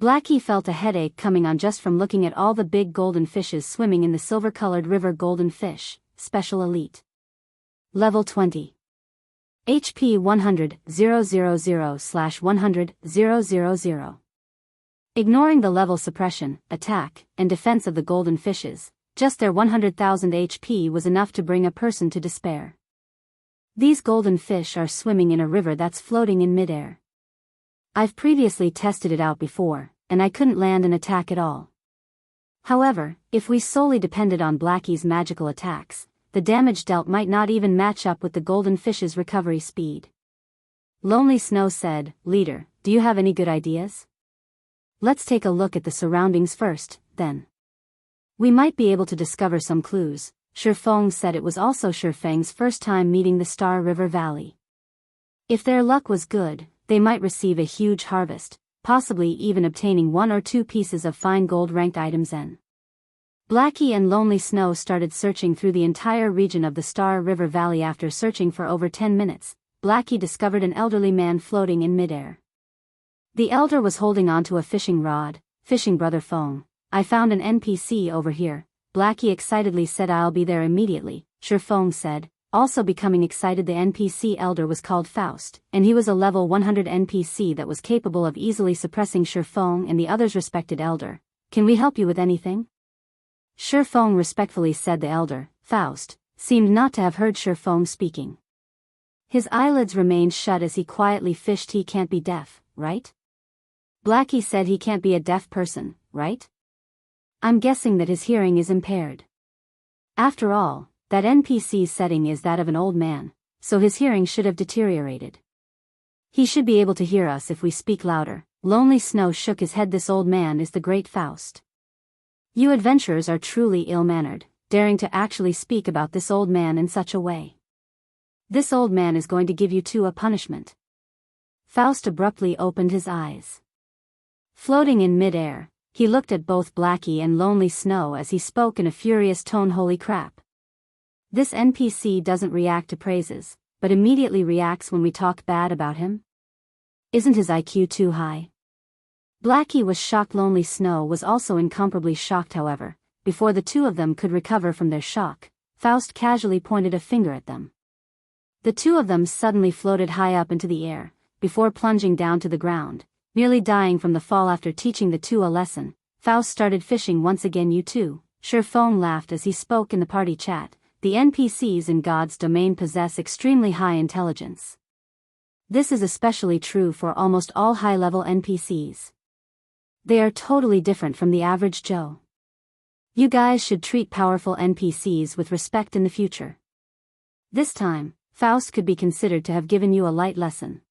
Blackie felt a headache coming on just from looking at all the big golden fishes swimming in the silver-colored river. Golden fish, special elite. Level 20. HP 100,000/100,000. Ignoring the level suppression, attack, and defense of the golden fishes, just their 100,000 HP was enough to bring a person to despair. These golden fish are swimming in a river that's floating in midair. I've previously tested it out before, and I couldn't land an attack at all. However, if we solely depended on Blackie's magical attacks, the damage dealt might not even match up with the golden fish's recovery speed. Lonely Snow said, "Leader, do you have any good ideas? Let's take a look at the surroundings first, then. We might be able to discover some clues." Ye Feng said it was also Ye Feng's first time meeting the Star River Valley. If their luck was good, they might receive a huge harvest, possibly even obtaining 1 or 2 pieces of fine gold-ranked items. Blackie and Lonely Snow started searching through the entire region of the Star River Valley. After searching for over 10 minutes, Blackie discovered an elderly man floating in midair. The elder was holding onto a fishing rod. "Fishing Brother Feng, I found an NPC over here," Blackie excitedly said. "I'll be there immediately," Ye Feng said. Also becoming excited, the NPC elder was called Faust, and he was a level 100 NPC that was capable of easily suppressing Ye Feng and the others. "Respected elder, can we help you with anything?" Ye Feng respectfully said. The elder, Faust, seemed not to have heard Ye Feng speaking. His eyelids remained shut as he quietly fished. "He can't be deaf, right?" Blackie said. "He can't be a deaf person, right? I'm guessing that his hearing is impaired. After all, that NPC's setting is that of an old man, so his hearing should have deteriorated. He should be able to hear us if we speak louder." Lonely Snow shook his head. "This old man is the great Faust. You adventurers are truly ill-mannered, daring to actually speak about this old man in such a way. This old man is going to give you two a punishment." Faust abruptly opened his eyes. Floating in mid-air, he looked at both Blackie and Lonely Snow as he spoke in a furious tone. "Holy crap. This NPC doesn't react to praises, but immediately reacts when we talk bad about him? Isn't his IQ too high?" Blackie was shocked. Lonely Snow was also incomparably shocked. However, before the two of them could recover from their shock, Faust casually pointed a finger at them. The two of them suddenly floated high up into the air, before plunging down to the ground, nearly dying from the fall. After teaching the two a lesson, Faust started fishing once again. "You two," Ye Feng laughed as he spoke in the party chat. "The NPCs in God's domain possess extremely high intelligence. This is especially true for almost all high-level NPCs. They are totally different from the average Joe. You guys should treat powerful NPCs with respect in the future." This time, Faust could be considered to have given you a light lesson.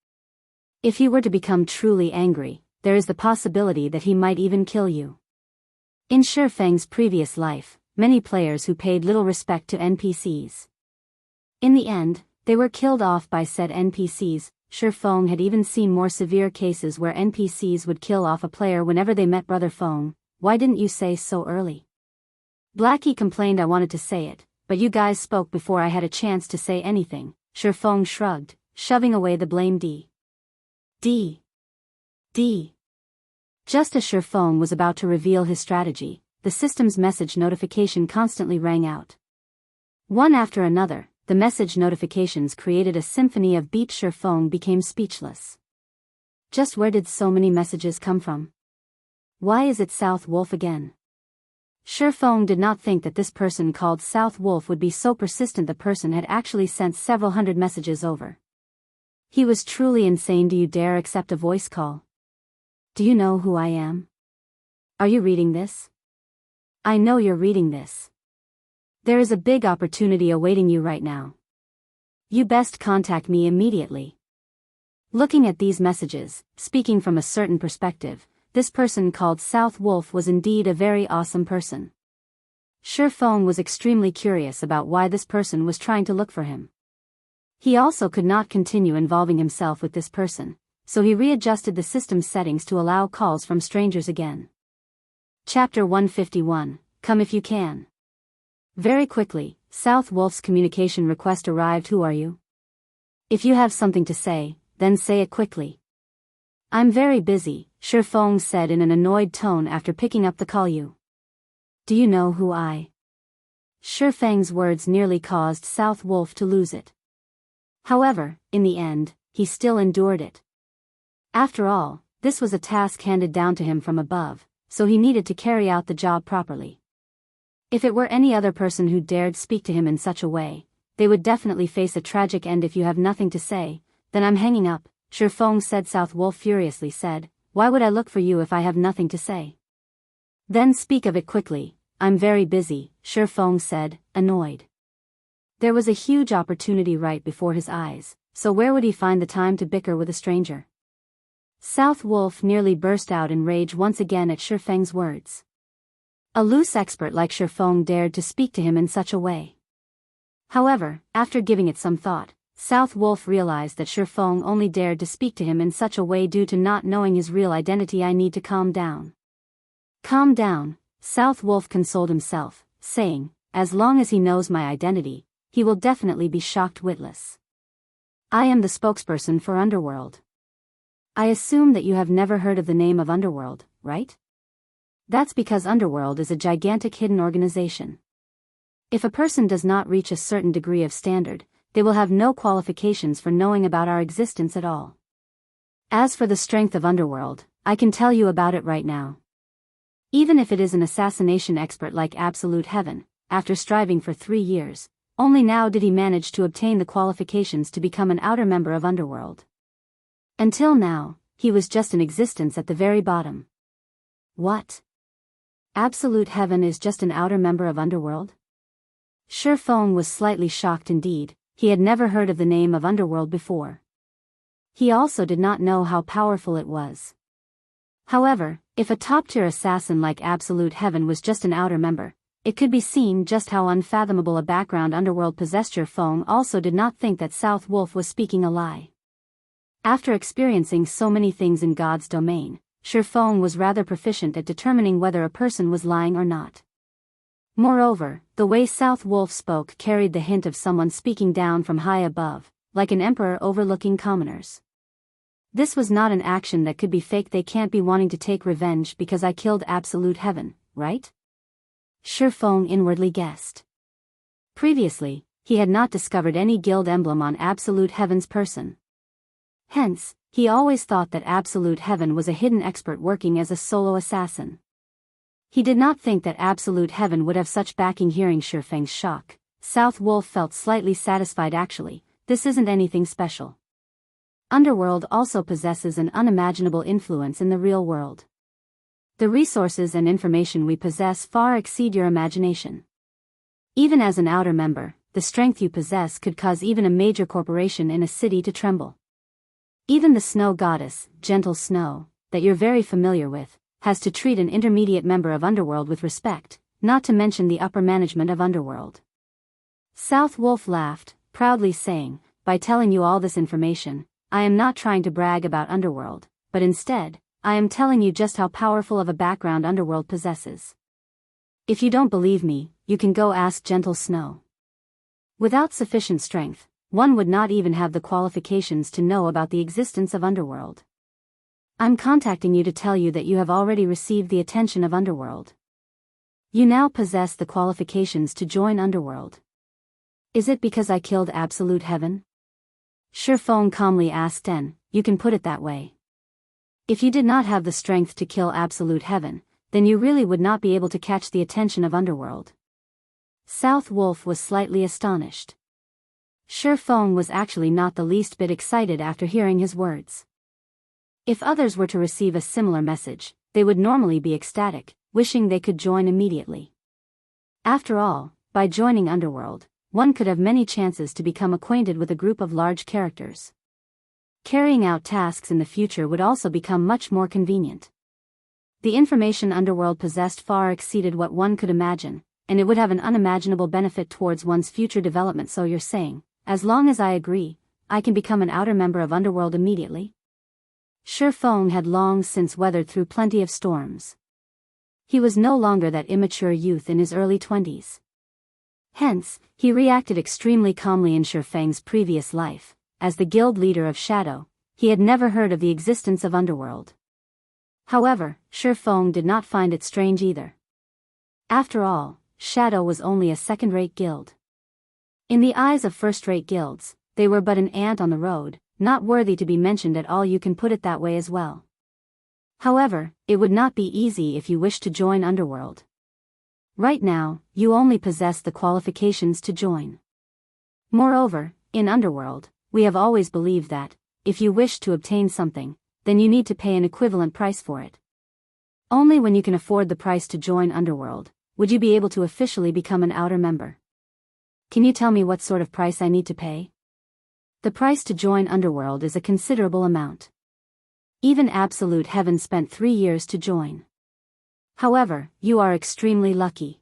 If he were to become truly angry, there is the possibility that he might even kill you. In Ye Feng's previous life, many players who paid little respect to NPCs. In the end, they were killed off by said NPCs. Ye Feng had even seen more severe cases where NPCs would kill off a player whenever they met Brother Feng. "Why didn't you say so early?" Blackie complained. "I wanted to say it, but you guys spoke before I had a chance to say anything." Ye Feng shrugged, shoving away the blame. D. Just as Ye Feng was about to reveal his strategy, the system's message notification constantly rang out. One after another, the message notifications created a symphony of beeps. Ye Feng became speechless. Just where did so many messages come from? Why is it South Wolf again? Ye Feng did not think that this person called South Wolf would be so persistent. The person had actually sent several hundred messages over. He was truly insane. "Do you dare accept a voice call? Do you know who I am? Are you reading this? I know you're reading this. There is a big opportunity awaiting you right now. You best contact me immediately." Looking at these messages, speaking from a certain perspective, this person called South Wolf was indeed a very awesome person. Ye Feng was extremely curious about why this person was trying to look for him. He also could not continue involving himself with this person, so he readjusted the system's settings to allow calls from strangers again. Chapter 151, Come If You Can. Very quickly, South Wolf's communication request arrived. "Who are you? If you have something to say, then say it quickly." "I'm very busy," Ye Feng said in an annoyed tone after picking up the call. "You. Do you know who I?" Ye Feng's words nearly caused South Wolf to lose it. However, in the end, he still endured it. After all, this was a task handed down to him from above, so he needed to carry out the job properly. If it were any other person who dared speak to him in such a way, they would definitely face a tragic end. "If you have nothing to say, then I'm hanging up," Ye Feng said. South Wolf furiously said, "Why would I look for you if I have nothing to say? Then speak of it quickly." "I'm very busy," Ye Feng said, annoyed. There was a huge opportunity right before his eyes, so where would he find the time to bicker with a stranger? South Wolf nearly burst out in rage once again at Shi Feng's words. A loose expert like Shi Feng dared to speak to him in such a way. However, after giving it some thought, South Wolf realized that Shi Feng only dared to speak to him in such a way due to not knowing his real identity. I need to calm down. Calm down, South Wolf consoled himself, saying, as long as he knows my identity, he will definitely be shocked witless. I am the spokesperson for Underworld. I assume that you have never heard of the name of Underworld, right? That's because Underworld is a gigantic hidden organization. If a person does not reach a certain degree of standard, they will have no qualifications for knowing about our existence at all. As for the strength of Underworld, I can tell you about it right now. Even if it is an assassination expert like Absolute Heaven, after striving for 3 years, only now did he manage to obtain the qualifications to become an outer member of Underworld. Until now, he was just in existence at the very bottom. What? Absolute Heaven is just an outer member of Underworld? Shi Feng was slightly shocked indeed. He had never heard of the name of Underworld before. He also did not know how powerful it was. However, if a top-tier assassin like Absolute Heaven was just an outer member, it could be seen just how unfathomable a background Underworld possessed. Shi Feng also did not think that South Wolf was speaking a lie. After experiencing so many things in God's domain, Shi Feng was rather proficient at determining whether a person was lying or not. Moreover, the way South Wolf spoke carried the hint of someone speaking down from high above, like an emperor overlooking commoners. This was not an action that could be faked. They can't be wanting to take revenge because I killed Absolute Heaven, right? Shi Feng inwardly guessed. Previously, he had not discovered any guild emblem on Absolute Heaven's person. Hence, he always thought that Absolute Heaven was a hidden expert working as a solo assassin. He did not think that Absolute Heaven would have such backing. Hearing Shi Feng's shock, South Wolf felt slightly satisfied. Actually, this isn't anything special. Underworld also possesses an unimaginable influence in the real world. The resources and information we possess far exceed your imagination. Even as an outer member, the strength you possess could cause even a major corporation in a city to tremble. Even the snow goddess, Gentle Snow, that you're very familiar with, has to treat an intermediate member of Underworld with respect, not to mention the upper management of Underworld. South Wolf laughed, proudly saying, by telling you all this information, I am not trying to brag about Underworld, but instead, I am telling you just how powerful of a background Underworld possesses. If you don't believe me, you can go ask Gentle Snow. Without sufficient strength, one would not even have the qualifications to know about the existence of Underworld. I'm contacting you to tell you that you have already received the attention of Underworld. You now possess the qualifications to join Underworld. Is it because I killed Absolute Heaven? Shi Feng calmly asked. Then, you can put it that way. If you did not have the strength to kill Absolute Heaven, then you really would not be able to catch the attention of Underworld. South Wolf was slightly astonished. Shi Feng was actually not the least bit excited after hearing his words. If others were to receive a similar message, they would normally be ecstatic, wishing they could join immediately. After all, by joining Underworld, one could have many chances to become acquainted with a group of large characters. Carrying out tasks in the future would also become much more convenient. The information Underworld possessed far exceeded what one could imagine, and it would have an unimaginable benefit towards one's future development. So you're saying, as long as I agree, I can become an outer member of Underworld immediately? Shi Feng had long since weathered through plenty of storms. He was no longer that immature youth in his early 20s. Hence, he reacted extremely calmly. In Shi Feng's previous life, as the guild leader of Shadow, he had never heard of the existence of Underworld. However, Shi Feng did not find it strange either. After all, Shadow was only a second-rate guild. In the eyes of first-rate guilds, they were but an ant on the road, not worthy to be mentioned at all. You can put it that way as well. However, it would not be easy if you wish to join Underworld. Right now, you only possess the qualifications to join. Moreover, in Underworld, we have always believed that, if you wish to obtain something, then you need to pay an equivalent price for it. Only when you can afford the price to join Underworld, would you be able to officially become an outer member. Can you tell me what sort of price I need to pay? The price to join Underworld is a considerable amount. Even Absolute Heaven spent 3 years to join. However, you are extremely lucky.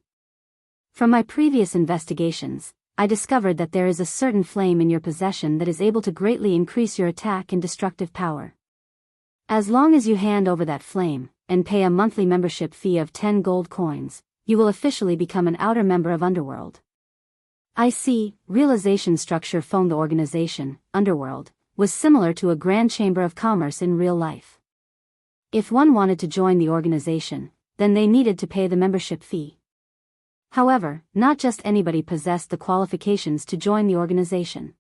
From my previous investigations, I discovered that there is a certain flame in your possession that is able to greatly increase your attack and destructive power. As long as you hand over that flame, and pay a monthly membership fee of 10 gold coins, you will officially become an outer member of Underworld. I see. Realization structure phone. The organization, Underworld, was similar to a grand chamber of commerce in real life. If one wanted to join the organization, then they needed to pay the membership fee. However, not just anybody possessed the qualifications to join the organization.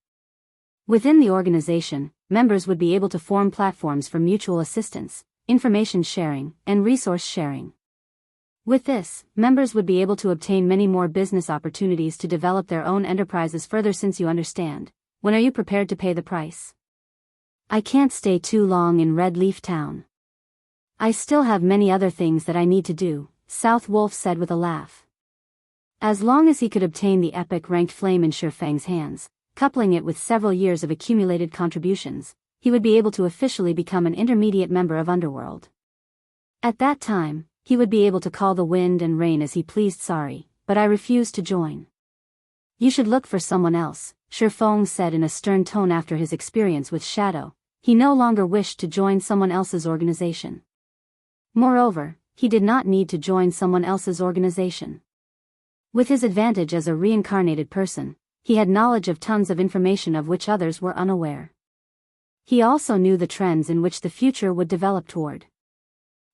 Within the organization, members would be able to form platforms for mutual assistance, information sharing, and resource sharing. With this, members would be able to obtain many more business opportunities to develop their own enterprises further. Since you understand, when are you prepared to pay the price? I can't stay too long in Red Leaf Town. I still have many other things that I need to do, South Wolf said with a laugh. As long as he could obtain the epic ranked flame in Ye Feng's hands, coupling it with several years of accumulated contributions, he would be able to officially become an intermediate member of Underworld. At that time, he would be able to call the wind and rain as he pleased. Sorry, but I refuse to join. You should look for someone else, Ye Feng said in a stern tone. After his experience with Shadow, he no longer wished to join someone else's organization. Moreover, he did not need to join someone else's organization. With his advantage as a reincarnated person, he had knowledge of tons of information of which others were unaware. He also knew the trends in which the future would develop toward.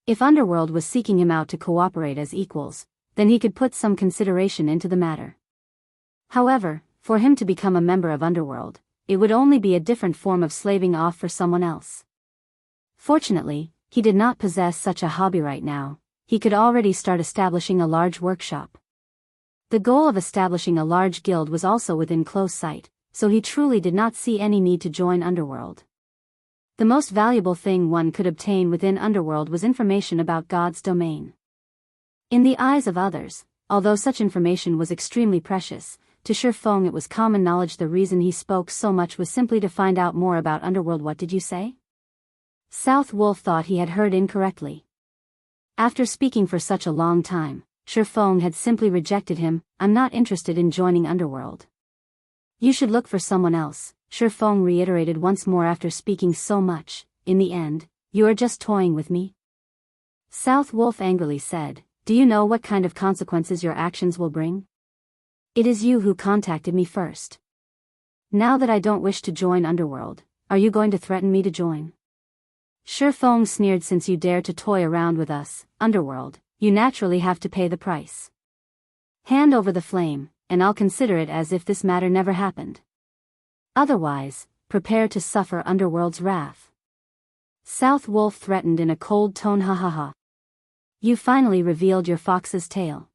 If Underworld was seeking him out to cooperate as equals, then he could put some consideration into the matter. However, for him to become a member of Underworld, it would only be a different form of slaving off for someone else. Fortunately, he did not possess such a hobby right now. He could already start establishing a large workshop. The goal of establishing a large guild was also within close sight, so he truly did not see any need to join Underworld. The most valuable thing one could obtain within Underworld was information about God's domain. In the eyes of others, although such information was extremely precious, to Ye Feng it was common knowledge. The reason he spoke so much was simply to find out more about Underworld. What did you say? South Wolf thought he had heard incorrectly. After speaking for such a long time, Ye Feng had simply rejected him. I'm not interested in joining Underworld. You should look for someone else, Ye Feng reiterated once more. After speaking so much, in the end, you are just toying with me? South Wolf angrily said, do you know what kind of consequences your actions will bring? It is you who contacted me first. Now that I don't wish to join Underworld, are you going to threaten me to join? Ye Feng sneered. Since you dare to toy around with us, Underworld, you naturally have to pay the price. Hand over the flame, and I'll consider it as if this matter never happened. Otherwise, prepare to suffer Underworld's wrath. South Wolf threatened in a cold tone. Ha ha ha. You finally revealed your fox's tail.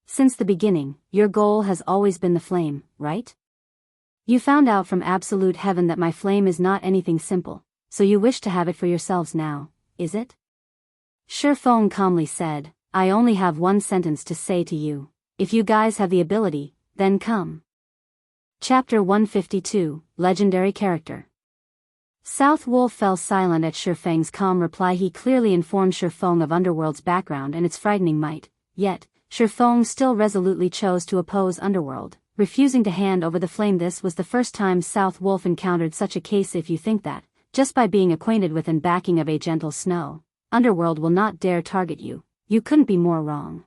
Since the beginning, your goal has always been the flame, right? You found out from Absolute Heaven that my flame is not anything simple, so you wish to have it for yourselves now, is it? Ye Feng calmly said, I only have one sentence to say to you. If you guys have the ability, then come. Chapter 152, Legendary Character. South Wolf fell silent at Ye Feng's calm reply. He clearly informed Ye Feng of Underworld's background and its frightening might, yet, Ye Feng still resolutely chose to oppose Underworld, refusing to hand over the flame. This was the first time South Wolf encountered such a case. If you think that, just by being acquainted with and backing of a gentle snow, Underworld will not dare target you, you couldn't be more wrong.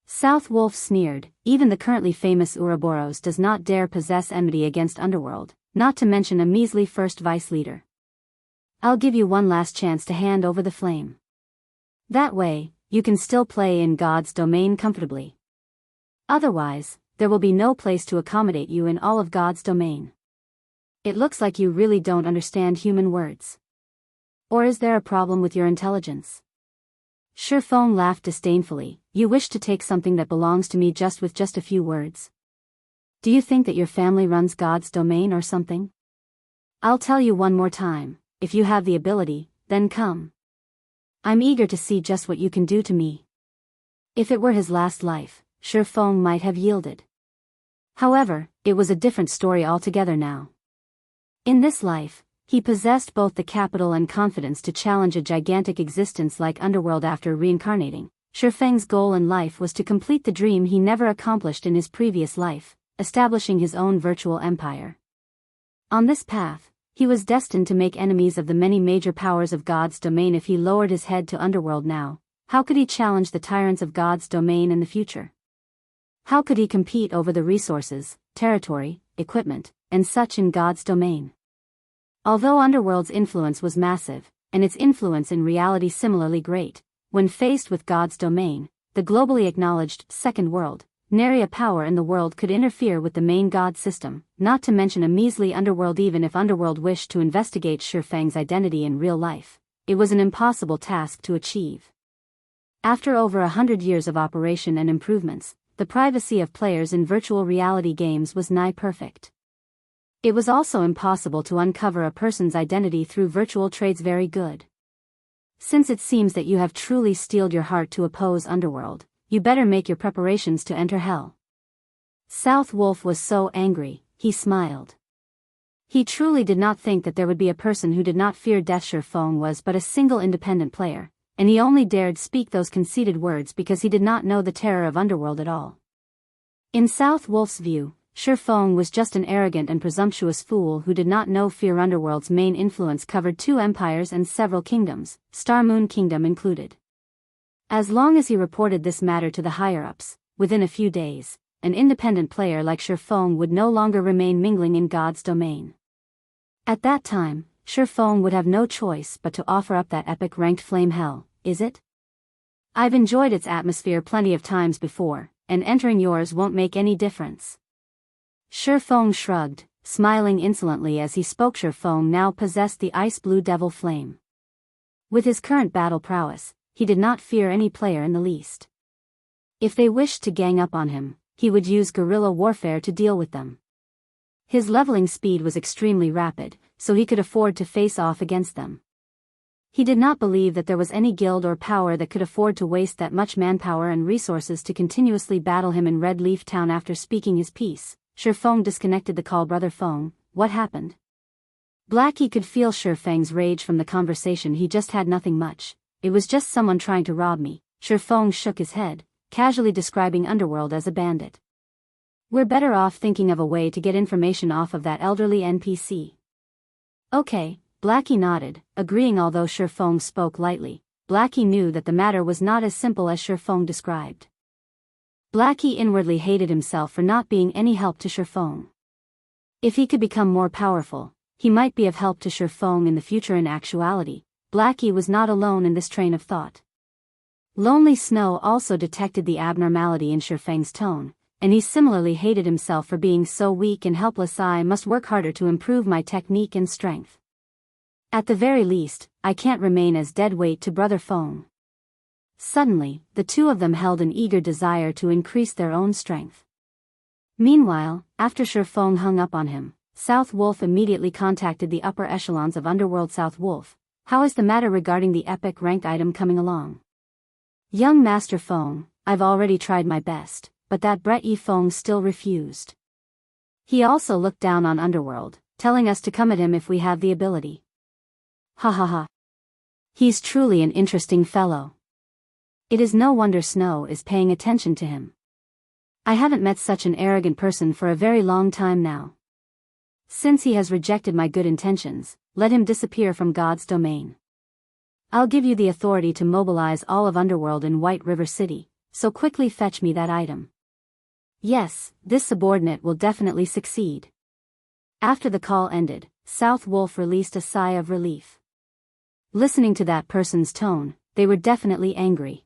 South Wolf sneered. Even the currently famous Ouroboros does not dare possess enmity against Underworld, not to mention a measly first vice leader. I'll give you one last chance to hand over the flame. That way, you can still play in God's domain comfortably. Otherwise, there will be no place to accommodate you in all of God's domain. It looks like you really don't understand human words. Or is there a problem with your intelligence? Ye Feng laughed disdainfully. You wish to take something that belongs to me with just a few words? Do you think that your family runs God's domain or something? I'll tell you one more time, if you have the ability, then come. I'm eager to see just what you can do to me. If it were his last life, Ye Feng might have yielded. However, it was a different story altogether now. In this life, he possessed both the capital and confidence to challenge a gigantic existence like Underworld after reincarnating. Ye Feng's goal in life was to complete the dream he never accomplished in his previous life, establishing his own virtual empire. On this path, he was destined to make enemies of the many major powers of God's domain. If he lowered his head to Underworld now, how could he challenge the tyrants of God's domain in the future? How could he compete over the resources, territory, equipment, and such in God's domain? Although Underworld's influence was massive, and its influence in reality similarly great, when faced with God's domain, the globally acknowledged second world, nary a power in the world could interfere with the main God system, not to mention a measly Underworld. Even if Underworld wished to investigate Ye Feng's identity in real life, it was an impossible task to achieve. After over 100 years of operation and improvements, the privacy of players in virtual reality games was nigh perfect. It was also impossible to uncover a person's identity through virtual trades. Very good. Since it seems that you have truly steeled your heart to oppose Underworld, you better make your preparations to enter hell. South Wolf was so angry, he smiled. He truly did not think that there would be a person who did not fear death. Ye Feng was but a single independent player, and he only dared speak those conceited words because he did not know the terror of Underworld at all. In South Wolf's view, Ye Feng was just an arrogant and presumptuous fool who did not know fear. Underworld's main influence covered 2 empires and several kingdoms, Star Moon Kingdom included. As long as he reported this matter to the higher-ups, within a few days, an independent player like Ye Feng would no longer remain mingling in God's domain. At that time, Ye Feng would have no choice but to offer up that epic ranked flame hell, is it? I've enjoyed its atmosphere plenty of times before, and entering yours won't make any difference. Ye Feng shrugged, smiling insolently as he spoke. Ye Feng now possessed the ice-blue devil flame. With his current battle prowess, he did not fear any player in the least. If they wished to gang up on him, he would use guerrilla warfare to deal with them. His leveling speed was extremely rapid, so he could afford to face off against them. He did not believe that there was any guild or power that could afford to waste that much manpower and resources to continuously battle him in Red Leaf Town. After speaking his piece, Ye Feng disconnected the call. Brother Feng, what happened? Blackie could feel Ye Feng's rage from the conversation he just had. Nothing much, it was just someone trying to rob me. Ye Feng shook his head, casually describing Underworld as a bandit. We're better off thinking of a way to get information off of that elderly NPC. Okay, Blackie nodded, agreeing. Although Ye Feng spoke lightly, Blackie knew that the matter was not as simple as Ye Feng described. Blackie inwardly hated himself for not being any help to Ye Feng. If he could become more powerful, he might be of help to Ye Feng in the future. In actuality, Blackie was not alone in this train of thought. Lonely Snow also detected the abnormality in Ye Feng's tone, and he similarly hated himself for being so weak and helpless. I must work harder to improve my technique and strength. At the very least, I can't remain as dead weight to Brother Feng. Suddenly, the two of them held an eager desire to increase their own strength. Meanwhile, after Ye Feng hung up on him, South Wolf immediately contacted the upper echelons of Underworld. South Wolf, how is the matter regarding the epic ranked item coming along? Young Master Feng, I've already tried my best, but that Brett Ye Feng still refused. He also looked down on Underworld, telling us to come at him if we have the ability. Ha ha ha. He's truly an interesting fellow. It is no wonder Snow is paying attention to him. I haven't met such an arrogant person for a very long time now. Since he has rejected my good intentions, let him disappear from God's domain. I'll give you the authority to mobilize all of Underworld in White River City, so quickly fetch me that item. Yes, this subordinate will definitely succeed. After the call ended, South Wolf released a sigh of relief. Listening to that person's tone, they were definitely angry.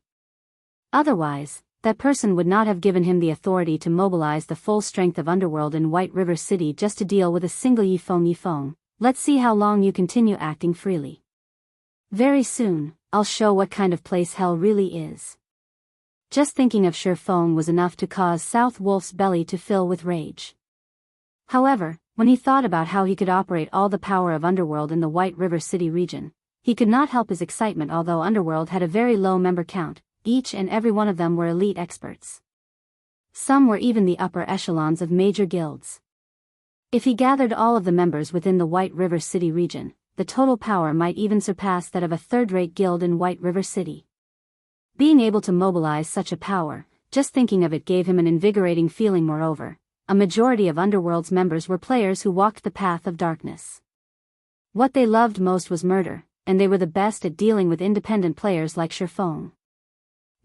Otherwise, that person would not have given him the authority to mobilize the full strength of Underworld in White River City just to deal with a single Ye Feng. Ye Feng, let's see how long you continue acting freely. Very soon, I'll show what kind of place hell really is. Just thinking of Ye Feng was enough to cause South Wolf's belly to fill with rage. However, when he thought about how he could operate all the power of Underworld in the White River City region, he could not help his excitement. Although Underworld had a very low member count, each and every one of them were elite experts. Some were even the upper echelons of major guilds. If he gathered all of the members within the White River City region, the total power might even surpass that of a third-rate guild in White River City. Being able to mobilize such a power, just thinking of it gave him an invigorating feeling. Moreover, a majority of Underworld's members were players who walked the path of darkness. What they loved most was murder, and they were the best at dealing with independent players like Ye Feng.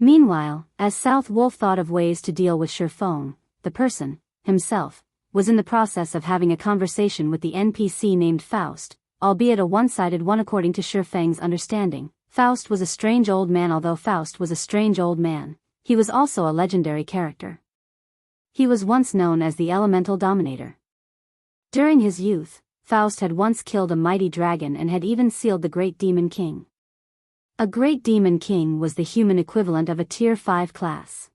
Meanwhile, as South Wolf thought of ways to deal with Ye Feng, the person, himself, was in the process of having a conversation with the NPC named Faust, albeit a one-sided one according to Ye Feng's understanding. Faust was a strange old man. Although Faust was a strange old man, he was also a legendary character. He was once known as the Elemental Dominator. During his youth, Faust had once killed a mighty dragon and had even sealed the Great Demon King. A Great Demon King was the human equivalent of a Tier 5 class.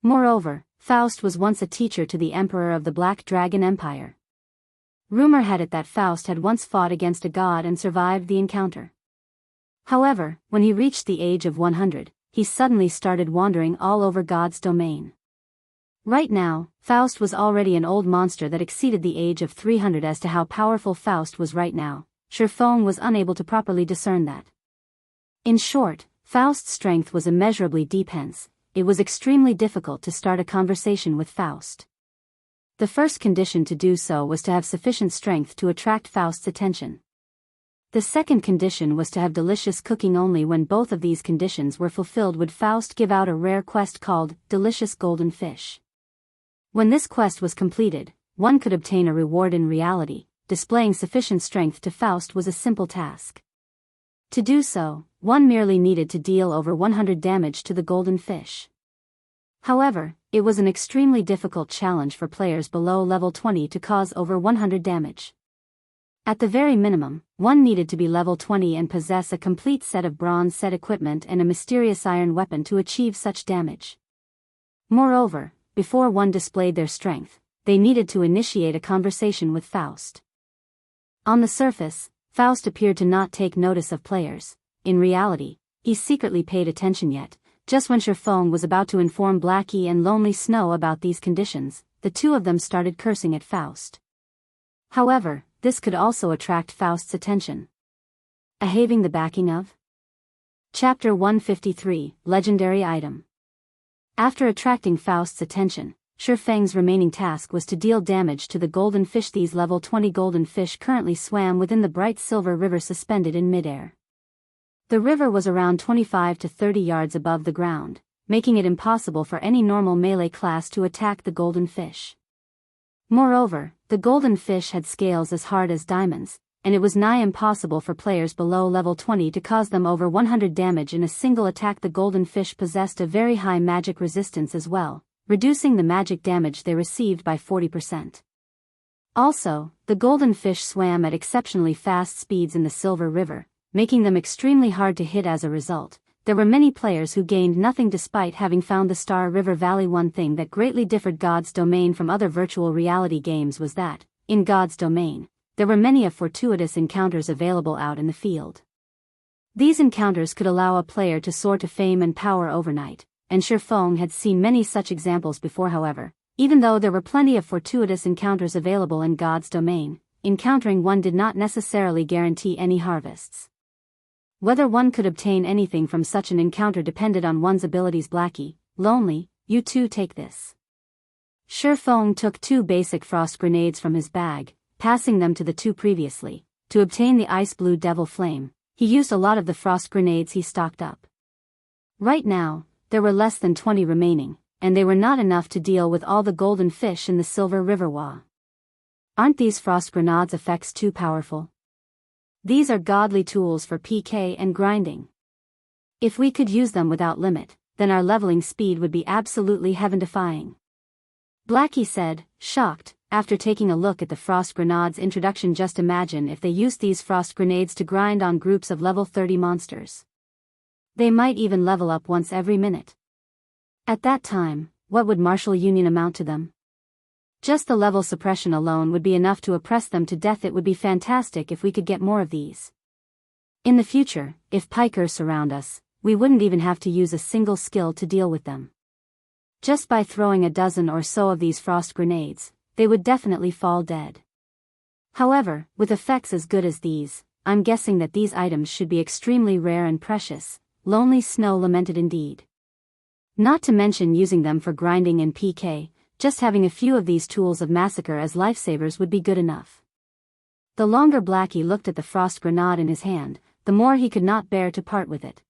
Moreover, Faust was once a teacher to the Emperor of the Black Dragon Empire. Rumor had it that Faust had once fought against a god and survived the encounter. However, when he reached the age of 100, he suddenly started wandering all over God's domain. Right now, Faust was already an old monster that exceeded the age of 300. As to how powerful Faust was right now, Ye Feng was unable to properly discern that. In short, Faust's strength was immeasurably deep, hence, it was extremely difficult to start a conversation with Faust. The first condition to do so was to have sufficient strength to attract Faust's attention. The second condition was to have delicious cooking. Only when both of these conditions were fulfilled would Faust give out a rare quest called Delicious Golden Fish. When this quest was completed, one could obtain a reward. In reality, displaying sufficient strength to Faust was a simple task. To do so, one merely needed to deal over 100 damage to the golden fish. However, it was an extremely difficult challenge for players below level 20 to cause over 100 damage. At the very minimum, one needed to be level 20 and possess a complete set of bronze set equipment and a mysterious iron weapon to achieve such damage. Moreover, before one displayed their strength, they needed to initiate a conversation with Faust. On the surface, Faust appeared to not take notice of players. In reality, he secretly paid attention. Yet, just when Ye Feng was about to inform Blackie and Lonely Snow about these conditions, the two of them started cursing at Faust. However, this could also attract Faust's attention. Having the backing of Chapter 153, Legendary Item. After attracting Faust's attention, Ye Feng's remaining task was to deal damage to the golden fish. These level 20 golden fish currently swam within the bright silver river suspended in midair. The river was around 25 to 30 yards above the ground, making it impossible for any normal melee class to attack the golden fish. Moreover, the golden fish had scales as hard as diamonds, and it was nigh impossible for players below level 20 to cause them over 100 damage in a single attack. The golden fish possessed a very high magic resistance as well, reducing the magic damage they received by 40%. Also, the golden fish swam at exceptionally fast speeds in the Silver River, making them extremely hard to hit. As a result, there were many players who gained nothing despite having found the Star River Valley. One thing that greatly differed God's Domain from other virtual reality games was that, in God's Domain, there were many fortuitous encounters available out in the field. These encounters could allow a player to soar to fame and power overnight, and Ye Feng had seen many such examples before. However, even though there were plenty of fortuitous encounters available in God's Domain, encountering one did not necessarily guarantee any harvests. Whether one could obtain anything from such an encounter depended on one's abilities. Blackie, Lonely, you two take this. Ye Feng took 2 basic frost grenades from his bag, passing them to the 2 previously. To obtain the ice blue devil flame, he used a lot of the frost grenades he stocked up. Right now, there were less than 20 remaining, and they were not enough to deal with all the golden fish in the Silver River. Aren't these frost grenades effects too powerful? These are godly tools for PK and grinding. If we could use them without limit, then our leveling speed would be absolutely heaven-defying. Blackie said, shocked, after taking a look at the frost grenades introduction. Just imagine if they used these frost grenades to grind on groups of level 30 monsters. They might even level up once every minute. At that time, what would martial union amount to them? Just the level suppression alone would be enough to oppress them to death. It would be fantastic if we could get more of these. In the future, if pikers surround us, we wouldn't even have to use a single skill to deal with them. Just by throwing a dozen or so of these frost grenades, they would definitely fall dead. However, with effects as good as these, I'm guessing that these items should be extremely rare and precious. Lonely Snow lamented indeed. Not to mention using them for grinding and PK, just having a few of these tools of massacre as lifesavers would be good enough. The longer Blackie looked at the frost grenade in his hand, the more he could not bear to part with it.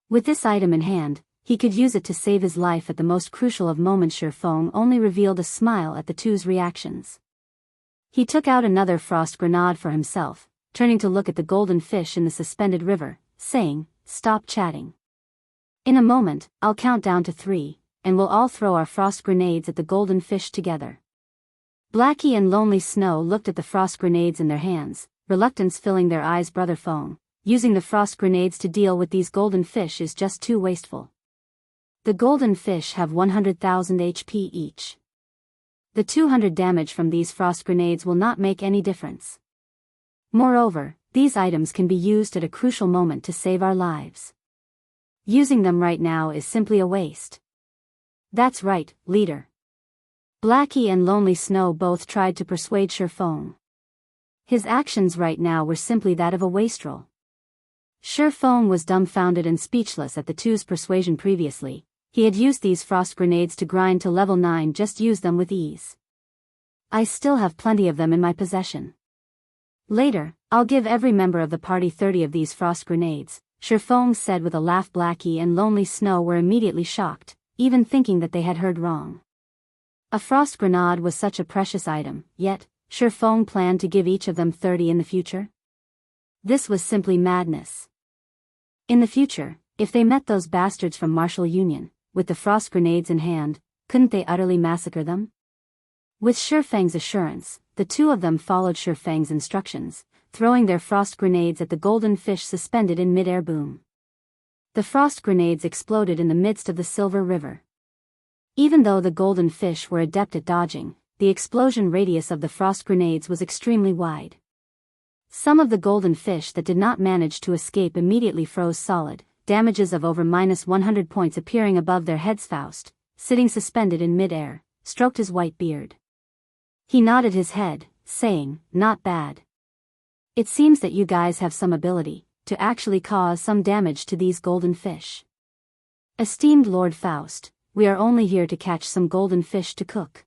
With this item in hand, he could use it to save his life at the most crucial of moments. Ye Feng only revealed a smile at the two's reactions. He took out another frost grenade for himself, turning to look at the golden fish in the suspended river, saying, "Stop chatting. In a moment, I'll count down to 3, and we'll all throw our frost grenades at the golden fish together." Blackie and Lonely Snow looked at the frost grenades in their hands, reluctance filling their eyes. Brother Feng, using the frost grenades to deal with these golden fish is just too wasteful. The golden fish have 100,000 HP each. The 200 damage from these frost grenades will not make any difference. Moreover, these items can be used at a crucial moment to save our lives. Using them right now is simply a waste. That's right, leader. Blackie and Lonely Snow both tried to persuade Ye Feng. His actions right now were simply that of a wastrel. Ye Feng was dumbfounded and speechless at the two's persuasion previously. He had used these frost grenades to grind to level 9, just use them with ease. I still have plenty of them in my possession. Later, I'll give every member of the party 30 of these frost grenades, Ye Feng said with a laugh. Blackie and Lonely Snow were immediately shocked, even thinking that they had heard wrong. A frost grenade was such a precious item, yet, Ye Feng planned to give each of them 30 in the future? This was simply madness. In the future, if they met those bastards from Martial Union, with the frost grenades in hand, couldn't they utterly massacre them? With Ye Feng's assurance, the two of them followed Ye Feng's instructions, throwing their frost grenades at the golden fish suspended in mid-air. Boom. The frost grenades exploded in the midst of the Silver River. Even though the golden fish were adept at dodging, the explosion radius of the frost grenades was extremely wide. Some of the golden fish that did not manage to escape immediately froze solid, damages of over -100 points appearing above their heads. Faust, sitting suspended in mid-air, stroked his white beard. He nodded his head, saying, "Not bad. It seems that you guys have some ability to actually cause some damage to these golden fish. Esteemed Lord Faust, we are only here to catch some golden fish to cook.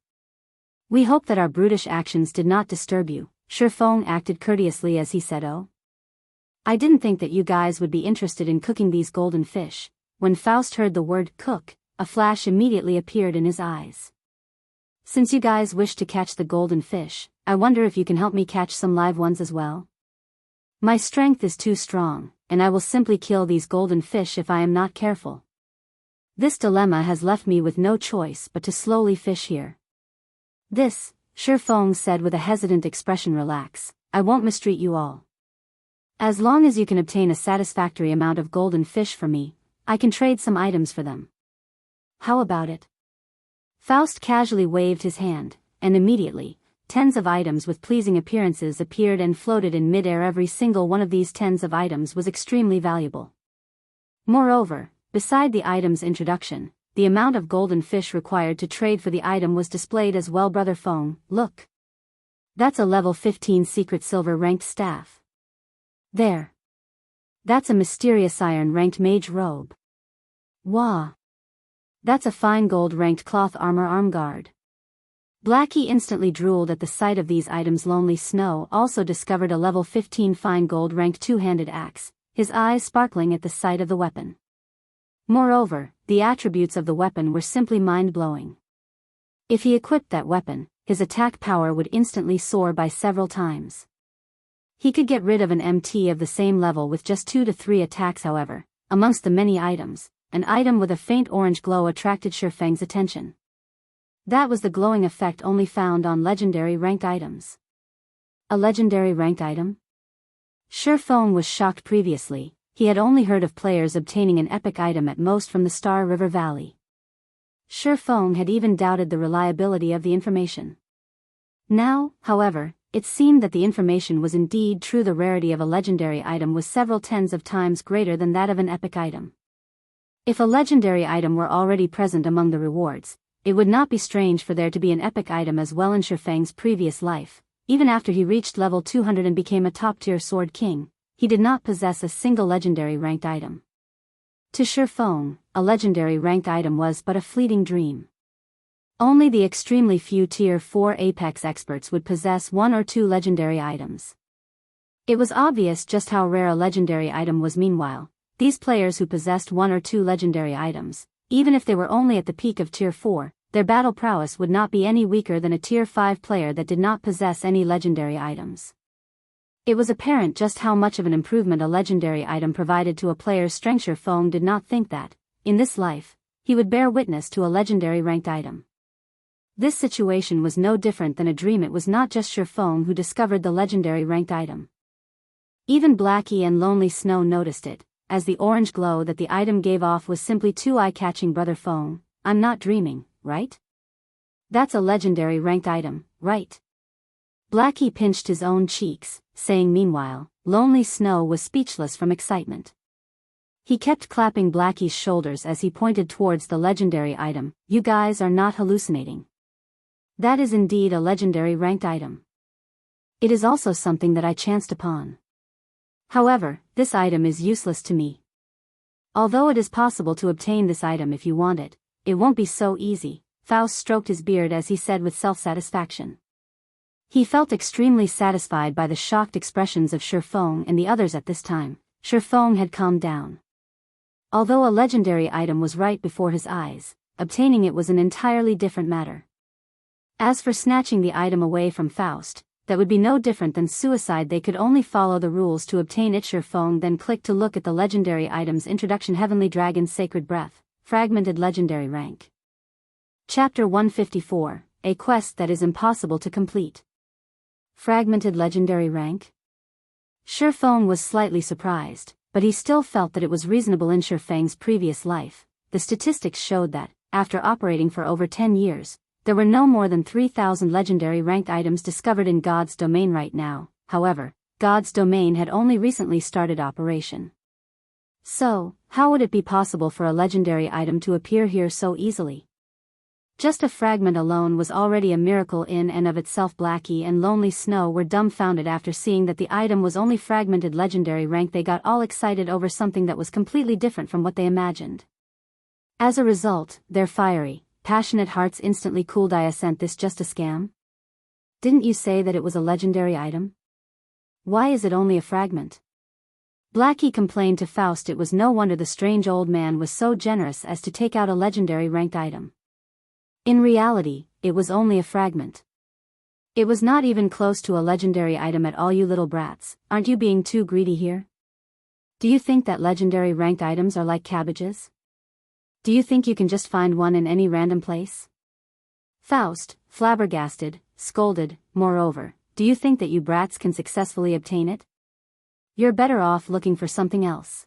We hope that our brutish actions did not disturb you." Ye Feng acted courteously as he said, "Oh, I didn't think that you guys would be interested in cooking these golden fish." When Faust heard the word cook, a flash immediately appeared in his eyes. "Since you guys wish to catch the golden fish, I wonder if you can help me catch some live ones as well? My strength is too strong, and I will simply kill these golden fish if I am not careful. This dilemma has left me with no choice but to slowly fish here." "This," Ye Feng said with a hesitant expression, "relax, I won't mistreat you all. As long as you can obtain a satisfactory amount of golden fish for me, I can trade some items for them. How about it?" Faust casually waved his hand, and immediately, tens of items with pleasing appearances appeared and floated in mid-air. Every single one of these tens of items was extremely valuable. Moreover, beside the item's introduction, the amount of golden fish required to trade for the item was displayed as well. "Brother Feng, look. That's a level 15 secret silver ranked staff. There. That's a mysterious iron ranked mage robe. Wah. That's a fine gold ranked cloth armor arm guard." Blackie instantly drooled at the sight of these items. Lonely Snow also discovered a level 15 fine gold ranked two-handed axe, his eyes sparkling at the sight of the weapon. Moreover, the attributes of the weapon were simply mind-blowing. If he equipped that weapon, his attack power would instantly soar by several times. He could get rid of an MT of the same level with just 2 to 3 attacks. However, amongst the many items, an item with a faint orange glow attracted Ye Feng's attention. That was the glowing effect only found on legendary ranked items. A legendary ranked item? Ye Feng was shocked. Previously, he had only heard of players obtaining an epic item at most from the Star River Valley. Ye Feng had even doubted the reliability of the information. Now, however, it seemed that the information was indeed true. The rarity of a legendary item was several tens of times greater than that of an epic item. If a legendary item were already present among the rewards, it would not be strange for there to be an epic item as well in Ye Feng's previous life. Even after he reached level 200 and became a top-tier sword king, he did not possess a single legendary ranked item. To Ye Feng, a legendary ranked item was but a fleeting dream. Only the extremely few tier 4 apex experts would possess one or two legendary items. It was obvious just how rare a legendary item was. Meanwhile, these players who possessed one or two legendary items, even if they were only at the peak of tier 4, their battle prowess would not be any weaker than a tier 5 player that did not possess any legendary items. It was apparent just how much of an improvement a legendary item provided to a player's strength. Ye Feng did not think that, in this life, he would bear witness to a legendary ranked item. This situation was no different than a dream. It was not just Ye Feng who discovered the legendary ranked item. Even Blackie and Lonely Snow noticed it, as the orange glow that the item gave off was simply too eye-catching. Brother Feng, I'm not dreaming, right? That's a legendary ranked item, right? Blackie pinched his own cheeks, saying. Meanwhile, Lonely Snow was speechless from excitement. He kept clapping Blackie's shoulders as he pointed towards the legendary item. You guys are not hallucinating. That is indeed a legendary ranked item. It is also something that I chanced upon. However, this item is useless to me. Although it is possible to obtain this item if you want it, it won't be so easy. Faust stroked his beard as he said with self-satisfaction. He felt extremely satisfied by the shocked expressions of Ye Feng and the others at this time. Ye Feng had calmed down. Although a legendary item was right before his eyes, obtaining it was an entirely different matter. As for snatching the item away from Faust, that would be no different than suicide. They could only follow the rules to obtain it. Ye Feng then clicked to look at the legendary item's introduction. Heavenly Dragon's Sacred Breath, Fragmented Legendary Rank. Chapter 154, A Quest That Is Impossible to Complete. Fragmented Legendary Rank? Ye Feng was slightly surprised, but he still felt that it was reasonable. In Ye Feng's previous life, the statistics showed that, after operating for over 10 years, there were no more than 3,000 legendary ranked items discovered in God's domain right now. However, God's domain had only recently started operation. So, how would it be possible for a legendary item to appear here so easily? Just a fragment alone was already a miracle in and of itself. Blackie and Lonely Snow were dumbfounded after seeing that the item was only fragmented legendary rank. They got all excited over something that was completely different from what they imagined. As a result, their fiery, passionate hearts instantly cooled. Isn't this just a scam? Didn't you say that it was a legendary item? Why is it only a fragment? Blackie complained to Faust. It was no wonder the strange old man was so generous as to take out a legendary ranked item. In reality, it was only a fragment. It was not even close to a legendary item at all. You little brats, aren't you being too greedy here? Do you think that legendary ranked items are like cabbages? Do you think you can just find one in any random place? Faust, flabbergasted, scolded. Moreover, do you think that you brats can successfully obtain it? You're better off looking for something else.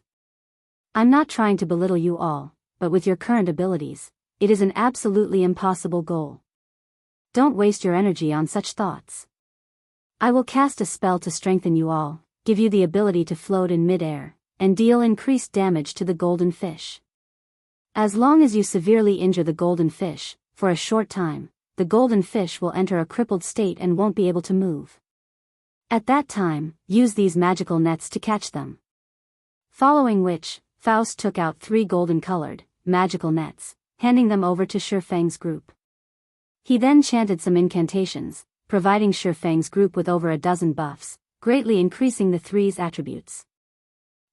I'm not trying to belittle you all, but with your current abilities, it is an absolutely impossible goal. Don't waste your energy on such thoughts. I will cast a spell to strengthen you all, give you the ability to float in mid-air, and deal increased damage to the golden fish. As long as you severely injure the golden fish, for a short time, the golden fish will enter a crippled state and won't be able to move. At that time, use these magical nets to catch them. Following which, Faust took out 3 golden-colored, magical nets, handing them over to Ye Feng's group. He then chanted some incantations, providing Ye Feng's group with over a dozen buffs, greatly increasing the 3's attributes.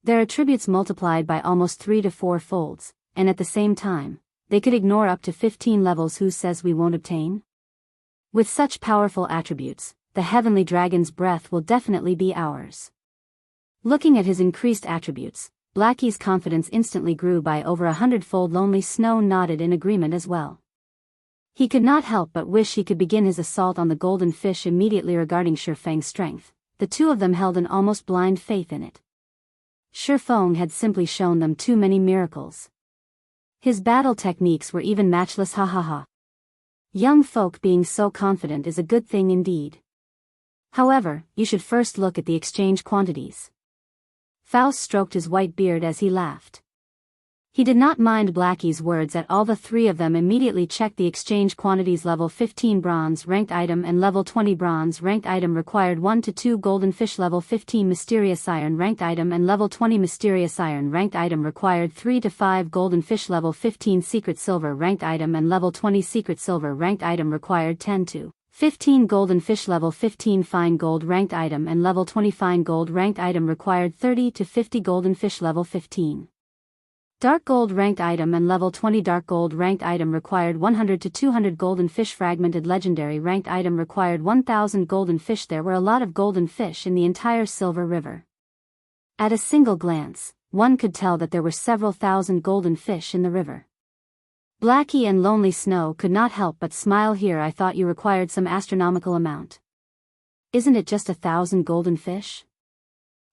Their attributes multiplied by almost 3 to 4 folds, and at the same time, they could ignore up to 15 levels. Who says we won't obtain? With such powerful attributes, the Heavenly Dragon's breath will definitely be ours. Looking at his increased attributes, Blackie's confidence instantly grew by over 100-fold. Lonely Snow nodded in agreement as well. He could not help but wish he could begin his assault on the golden fish immediately. Regarding Ye Feng's strength, the two of them held an almost blind faith in it. Ye Feng had simply shown them too many miracles. His battle techniques were even matchless. Ha ha ha. Young folk being so confident is a good thing indeed. However, you should first look at the exchange quantities. Faust stroked his white beard as he laughed. He did not mind Blackie's words at all. The three of them immediately checked the exchange quantities. Level 15 bronze ranked item and level 20 bronze ranked item required 1 to 2 golden fish. Level 15 mysterious iron ranked item and level 20 mysterious iron ranked item required 3 to 5 golden fish. Level 15 secret silver ranked item and level 20 secret silver ranked item required 10 to 15 golden fish. Level 15 fine gold ranked item and level 20 fine gold ranked item required 30 to 50 golden fish. Level 15 dark gold ranked item and level 20 dark gold ranked item required 100 to 200 golden fish. Fragmented legendary ranked item required 1000 golden fish. There were a lot of golden fish in the entire Silver River. At a single glance, one could tell that there were several thousand golden fish in the river. Blackie and Lonely Snow could not help but smile. Here, I thought you required some astronomical amount. Isn't it just 1,000 golden fish?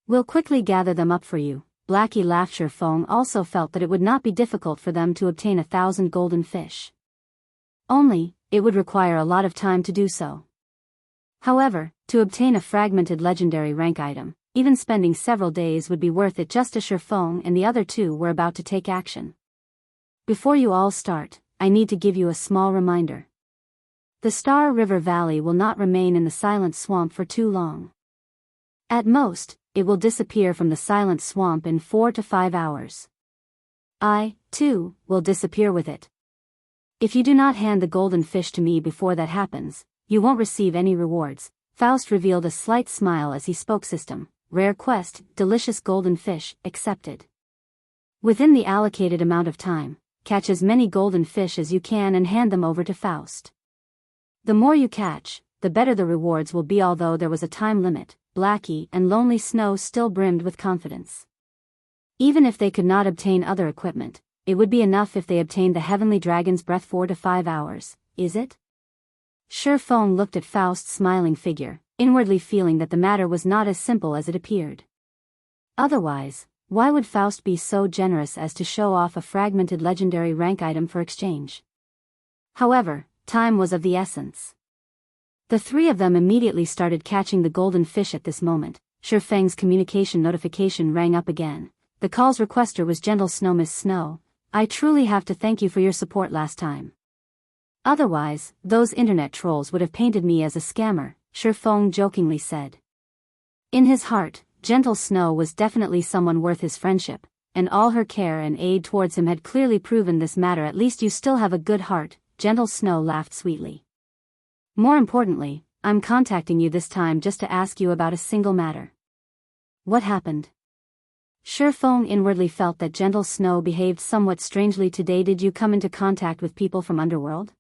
We'll quickly gather them up for you. Blackie laughed. Ye Feng also felt that it would not be difficult for them to obtain 1,000 golden fish. Only, it would require a lot of time to do so. However, to obtain a fragmented legendary rank item, even spending several days would be worth it. Just as Ye Feng and the other two were about to take action. Before you all start, I need to give you a small reminder. The Star River Valley will not remain in the Silent Swamp for too long. At most, it will disappear from the Silent Swamp in 4 to 5 hours. I, too, will disappear with it. If you do not hand the golden fish to me before that happens, you won't receive any rewards. Faust revealed a slight smile as he spoke. System, rare quest, delicious golden fish, accepted. Within the allocated amount of time, catch as many golden fish as you can and hand them over to Faust. The more you catch, the better the rewards will be. Although there was a time limit, Blackie and Lonely Snow still brimmed with confidence. Even if they could not obtain other equipment, it would be enough if they obtained the Heavenly Dragon's Breath. 4 to 5 hours, is it? Ye Feng looked at Faust's smiling figure, inwardly feeling that the matter was not as simple as it appeared. Otherwise, why would Faust be so generous as to show off a fragmented legendary rank item for exchange? However, time was of the essence. The three of them immediately started catching the golden fish. At this moment, Ye Feng's communication notification rang up again. The call's requester was Gentle Snow. Miss Snow, I truly have to thank you for your support last time. Otherwise, those internet trolls would have painted me as a scammer, Ye Feng jokingly said. In his heart, Gentle Snow was definitely someone worth his friendship, and all her care and aid towards him had clearly proven this matter. At least you still have a good heart, Gentle Snow laughed sweetly. More importantly, I'm contacting you this time just to ask you about a single matter. What happened? Ye Feng inwardly felt that Gentle Snow behaved somewhat strangely today. Did you come into contact with people from Underworld?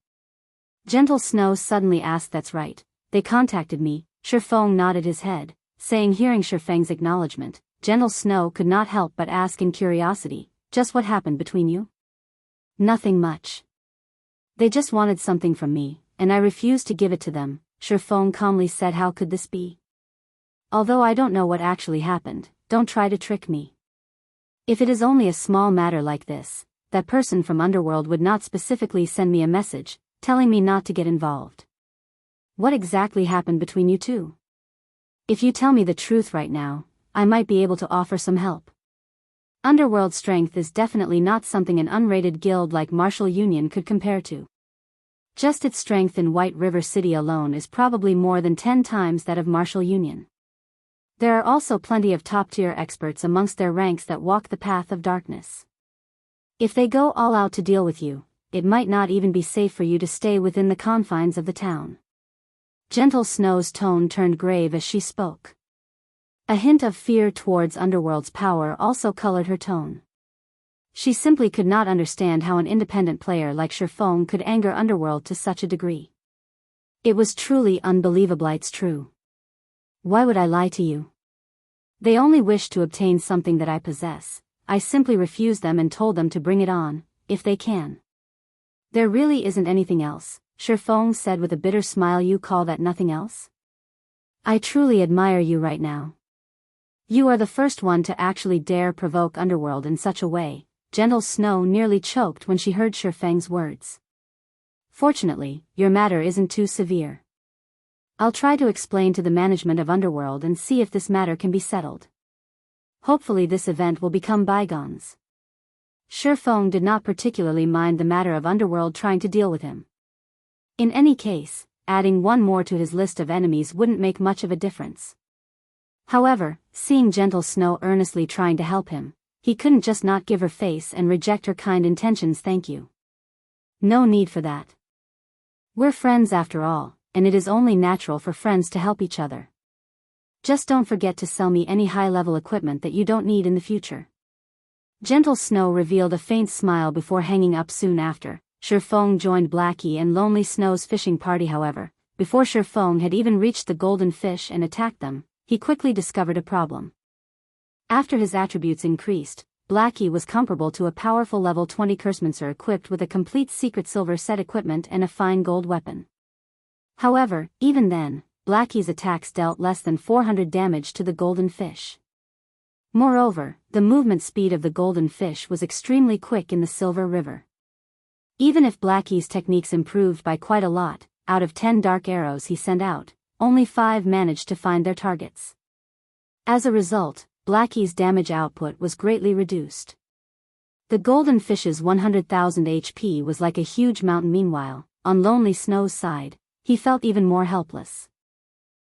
Gentle Snow suddenly asked. That's right, they contacted me. Ye Feng nodded his head, saying. Hearing Ye Feng's acknowledgement, Gentle Snow could not help but ask in curiosity, just what happened between you? Nothing much. They just wanted something from me, and I refused to give it to them, Ye Feng calmly said. How could this be? Although I don't know what actually happened, don't try to trick me. If it is only a small matter like this, that person from Underworld would not specifically send me a message, telling me not to get involved. What exactly happened between you two? If you tell me the truth right now, I might be able to offer some help. Underworld strength is definitely not something an unrated guild like Martial Union could compare to. Just its strength in White River City alone is probably more than 10 times that of Martial Union. There are also plenty of top-tier experts amongst their ranks that walk the path of darkness. If they go all out to deal with you, it might not even be safe for you to stay within the confines of the town. Gentle Snow's tone turned grave as she spoke. A hint of fear towards Underworld's power also colored her tone. She simply could not understand how an independent player like Ye Feng could anger Underworld to such a degree. It was truly unbelievable. It's true. Why would I lie to you? They only wish to obtain something that I possess. I simply refused them and told them to bring it on, if they can. There really isn't anything else, Ye Feng said with a bitter smile. You call that nothing else? I truly admire you right now. You are the first one to actually dare provoke Underworld in such a way. Gentle Snow nearly choked when she heard Ye Feng's words. Fortunately, your matter isn't too severe. I'll try to explain to the management of Underworld and see if this matter can be settled. Hopefully this event will become bygones. Shi Feng did not particularly mind the matter of Underworld trying to deal with him. In any case, adding one more to his list of enemies wouldn't make much of a difference. However, seeing Gentle Snow earnestly trying to help him, he couldn't just not give her face and reject her kind intentions. Thank you. No need for that. We're friends after all, and it is only natural for friends to help each other. Just don't forget to sell me any high-level equipment that you don't need in the future. Gentle Snow revealed a faint smile before hanging up soon after. Shi Feng joined Blackie and Lonely Snow's fishing party. However, before Shi Feng had even reached the golden fish and attacked them, he quickly discovered a problem. After his attributes increased, Blackie was comparable to a powerful level 20 cursemancer equipped with a complete secret silver set equipment and a fine gold weapon. However, even then, Blackie's attacks dealt less than 400 damage to the golden fish. Moreover, the movement speed of the golden fish was extremely quick in the Silver River. Even if Blackie's techniques improved by quite a lot, out of 10 dark arrows he sent out, only 5 managed to find their targets. As a result, Blackie's damage output was greatly reduced. The golden fish's 100,000 HP was like a huge mountain. Meanwhile, on Lonely Snow's side, he felt even more helpless.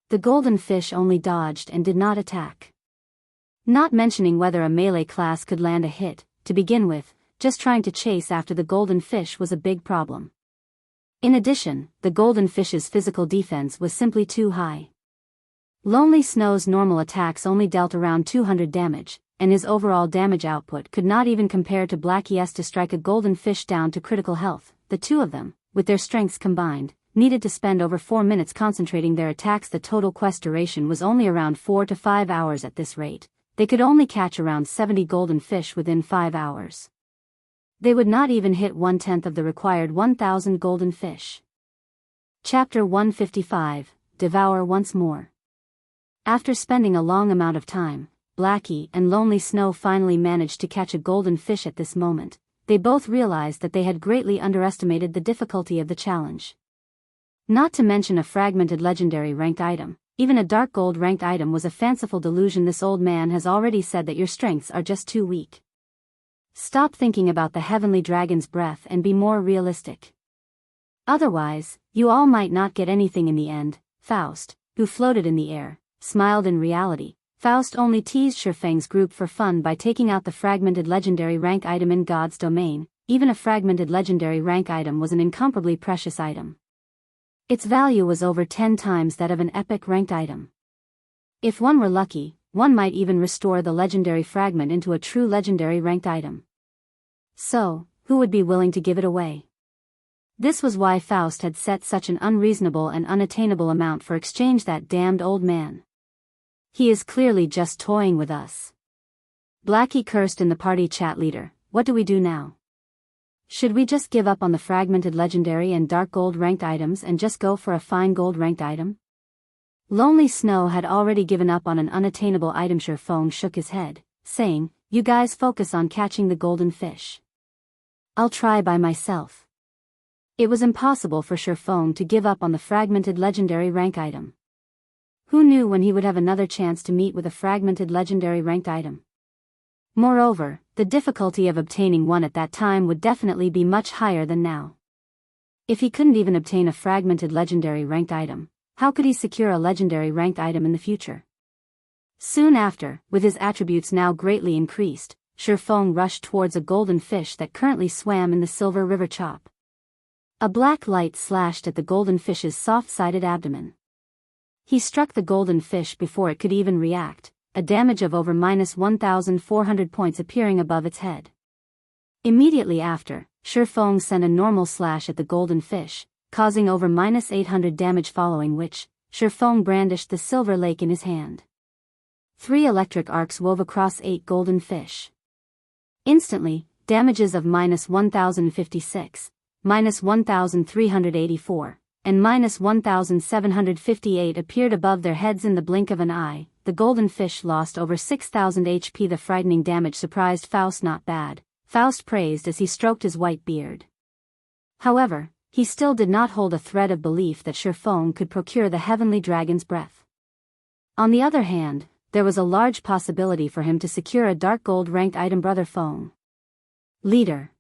The golden fish only dodged and did not attack. Not mentioning whether a melee class could land a hit, to begin with, just trying to chase after the golden fish was a big problem. In addition, the golden fish's physical defense was simply too high. Lonely Snow's normal attacks only dealt around 200 damage, and his overall damage output could not even compare to Blackie's. To strike a golden fish down to critical health, the two of them, with their strengths combined, needed to spend over 4 minutes concentrating their attacks. The total quest duration was only around 4 to 5 hours. At this rate, they could only catch around 70 golden fish within 5 hours. They would not even hit 1/10 of the required 1,000 golden fish. Chapter 155, Devour once more. After spending a long amount of time, Blackie and Lonely Snow finally managed to catch a golden fish. At this moment, they both realized that they had greatly underestimated the difficulty of the challenge. Not to mention a fragmented legendary ranked item, even a dark gold ranked item was a fanciful delusion. This old man has already said that your strengths are just too weak. Stop thinking about the heavenly dragon's breath and be more realistic. Otherwise, you all might not get anything in the end. Faust, who floated in the air, smiled. In reality, Faust only teased Shi Feng's group for fun by taking out the fragmented legendary rank item in God's domain. Even a fragmented legendary rank item was an incomparably precious item. Its value was over 10 times that of an epic ranked item. If one were lucky, one might even restore the legendary fragment into a true legendary ranked item. So, who would be willing to give it away? This was why Faust had set such an unreasonable and unattainable amount for exchange. That damned old man. He is clearly just toying with us. Blackie cursed in the party chat. Leader, what do we do now? Should we just give up on the fragmented legendary and dark gold ranked items and just go for a fine gold ranked item? Lonely Snow had already given up on an unattainable item. Shi Feng shook his head, saying, "You guys focus on catching the golden fish. I'll try by myself." It was impossible for Shi Feng to give up on the fragmented legendary rank item. Who knew when he would have another chance to meet with a fragmented legendary ranked item? Moreover, the difficulty of obtaining one at that time would definitely be much higher than now. If he couldn't even obtain a fragmented legendary ranked item, how could he secure a legendary ranked item in the future? Soon after, with his attributes now greatly increased, Shi Feng rushed towards a golden fish that currently swam in the Silver River. Chop. A black light slashed at the golden fish's soft-sided abdomen. He struck the golden fish before it could even react, a damage of over -1,400 points appearing above its head. Immediately after, Shi Feng sent a normal slash at the golden fish, causing over -800 damage, following which, Shi Feng brandished the silver lake in his hand. 3 electric arcs wove across 8 golden fish. Instantly, damages of -1,056, -1,384, and -1,758 appeared above their heads in the blink of an eye. The golden fish lost over 6,000 HP. The frightening damage surprised Faust. Not bad, Faust praised as he stroked his white beard. However, he still did not hold a thread of belief that Shi Feng could procure the heavenly dragon's breath. On the other hand, there was a large possibility for him to secure a dark gold ranked item. Brother Feng, Leader.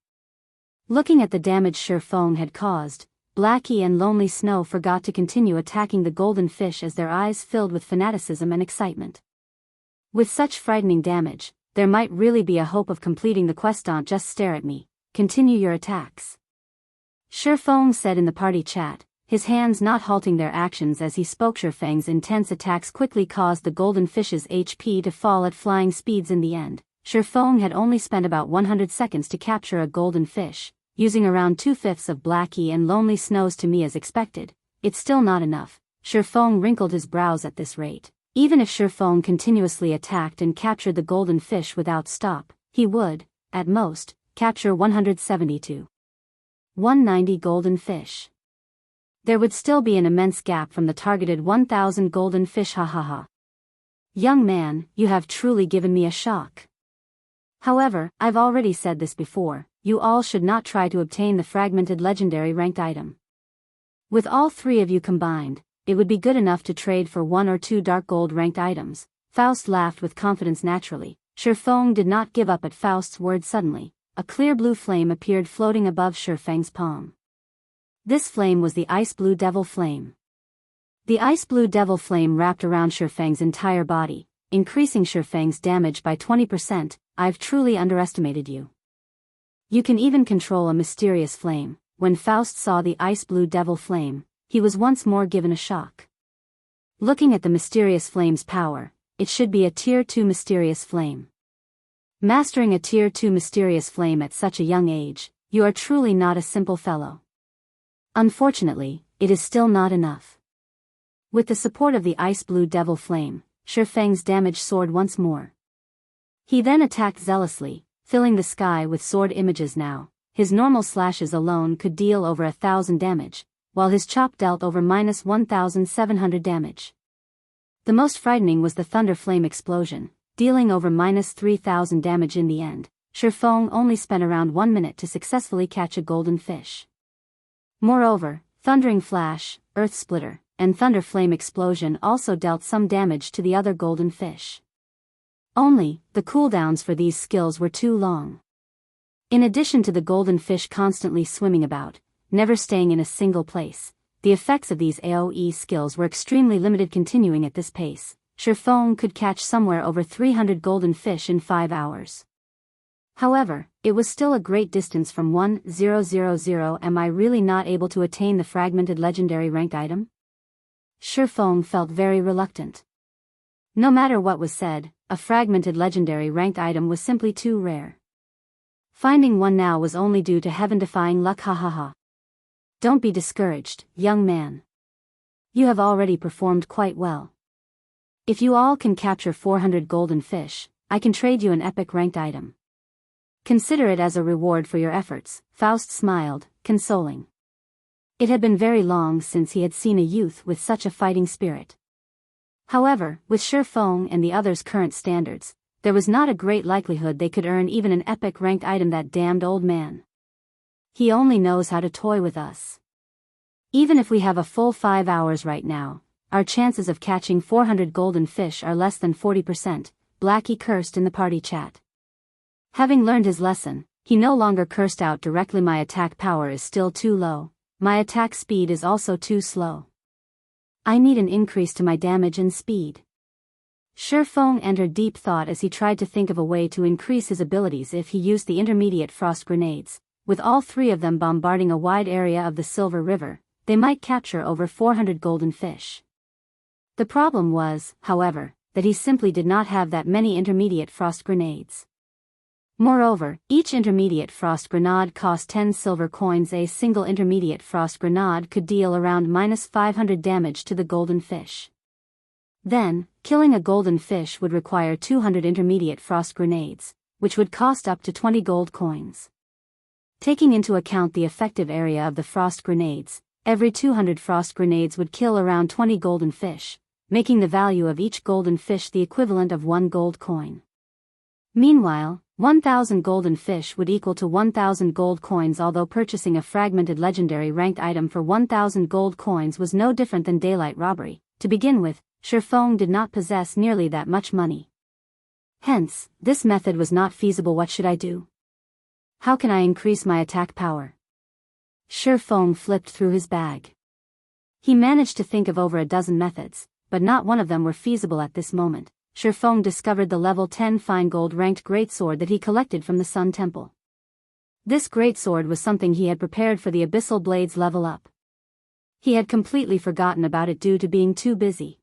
Looking at the damage Ye Feng had caused, Blackie and Lonely Snow forgot to continue attacking the golden fish as their eyes filled with fanaticism and excitement. With such frightening damage, there might really be a hope of completing the quest. Don't just stare at me, continue your attacks. Ye Feng said in the party chat, his hands not halting their actions as he spoke. Ye Feng's intense attacks quickly caused the golden fish's HP to fall at flying speeds. In the end, Ye Feng had only spent about 100 seconds to capture a golden fish, using around 2/5 of Blackie and Lonely Snow's to me as expected. It's still not enough. Ye Feng wrinkled his brows at this rate. Even if Ye Feng continuously attacked and captured the golden fish without stop, he would, at most, capture 170 to 190 golden fish. There would still be an immense gap from the targeted 1,000 golden fish. Ha. Young man, you have truly given me a shock. However, I've already said this before, you all should not try to obtain the fragmented legendary ranked item. With all three of you combined, it would be good enough to trade for 1 or 2 dark gold ranked items. Faust laughed with confidence naturally. Ye Feng did not give up at Faust's words. Suddenly, a clear blue flame appeared floating above Ye Feng's palm. This flame was the ice blue devil flame. The ice blue devil flame wrapped around Ye Feng's entire body, increasing Ye Feng's damage by 20%. I've truly underestimated you. You can even control a mysterious flame. When Faust saw the ice blue devil flame, he was once more given a shock. Looking at the mysterious flame's power, it should be a tier 2 mysterious flame. Mastering a tier 2 mysterious flame at such a young age, you are truly not a simple fellow. Unfortunately, it is still not enough. With the support of the ice blue devil flame, Ye Feng's damage soared once more. He then attacked zealously, filling the sky with sword images. Now, his normal slashes alone could deal over 1,000 damage, while his chop dealt over -1,700 damage. The most frightening was the thunder flame explosion, dealing over -3,000 damage. In the end, Ye Feng only spent around 1 minute to successfully catch a golden fish. Moreover, Thundering Flash, Earth Splitter, and Thunder Flame Explosion also dealt some damage to the other golden fish. Only, the cooldowns for these skills were too long. In addition to the golden fish constantly swimming about, never staying in a single place, the effects of these AoE skills were extremely limited. Continuing at this pace, Ye Feng could catch somewhere over 300 golden fish in 5 hours. However, it was still a great distance from 1000. Am I really not able to attain the fragmented legendary ranked item? Ye Feng felt very reluctant. No matter what was said, a fragmented legendary ranked item was simply too rare. Finding one now was only due to heaven-defying luck. Ha. Don't be discouraged, young man. You have already performed quite well. If you all can capture 400 golden fish, I can trade you an epic ranked item. Consider it as a reward for your efforts. Faust smiled, consoling. It had been very long since he had seen a youth with such a fighting spirit. However, with Ye Feng and the others' current standards, there was not a great likelihood they could earn even an epic ranked item. That damned old man. He only knows how to toy with us. Even if we have a full 5 hours right now, our chances of catching 400 golden fish are less than 40%, Blackie cursed in the party chat. Having learned his lesson, he no longer cursed out directly. My attack power is still too low, my attack speed is also too slow. I need an increase to my damage and speed. Ye Feng entered deep thought as he tried to think of a way to increase his abilities. If he used the intermediate frost grenades, with all 3 of them bombarding a wide area of the Silver River, they might capture over 400 golden fish. The problem was, however, that he simply did not have that many intermediate frost grenades. Moreover, each intermediate frost grenade cost 10 silver coins. A single intermediate frost grenade could deal around -500 damage to the golden fish. Then, killing a golden fish would require 200 intermediate frost grenades, which would cost up to 20 gold coins. Taking into account the effective area of the frost grenades, every 200 frost grenades would kill around 20 golden fish, making the value of each golden fish the equivalent of 1 gold coin. Meanwhile, 1,000 golden fish would equal to 1,000 gold coins. Although purchasing a fragmented legendary ranked item for 1,000 gold coins was no different than daylight robbery, to begin with, Ye Feng did not possess nearly that much money. Hence, this method was not feasible. What should I do? How can I increase my attack power? Ye Feng flipped through his bag. He managed to think of over a dozen methods, but not one of them were feasible at this moment. Ye Feng discovered the level 10 fine gold ranked greatsword that he collected from the Sun Temple. This greatsword was something he had prepared for the Abyssal Blade's level up. He had completely forgotten about it due to being too busy.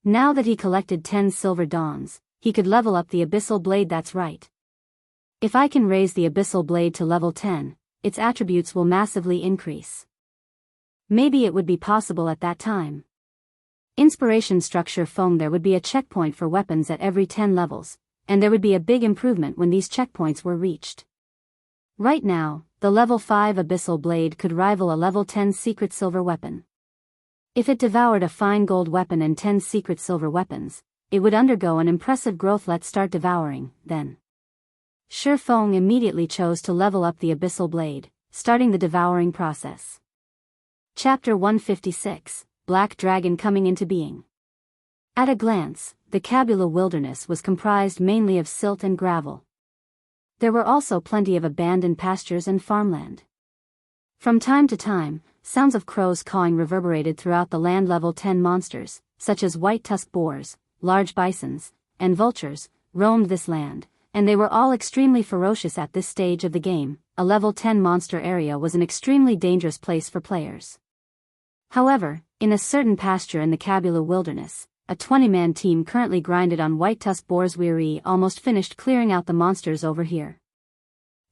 Now that he collected 10 silver dawns, he could level up the Abyssal Blade. That's right. If I can raise the Abyssal Blade to level 10, its attributes will massively increase. Maybe it would be possible at that time. Inspiration structure Feng. There would be a checkpoint for weapons at every 10 levels, and there would be a big improvement when these checkpoints were reached. Right now, the level 5 Abyssal Blade could rival a level 10 secret silver weapon. If it devoured a fine gold weapon and 10 secret silver weapons, it would undergo an impressive growth. Let's start devouring, then. Ye Feng immediately chose to level up the Abyssal Blade, starting the devouring process. Chapter 156, Black Dragon coming into being. At a glance, the Kabula wilderness was comprised mainly of silt and gravel. There were also plenty of abandoned pastures and farmland. From time to time, sounds of crows cawing reverberated throughout the land. Level 10 monsters, such as white-tusked boars, large bisons, and vultures, roamed this land, and they were all extremely ferocious at this stage of the game. A level 10 monster area was an extremely dangerous place for players. However, in a certain pasture in the Kabula wilderness, a 20-man team currently grinded on white-tusked boars. We're almost finished clearing out the monsters over here.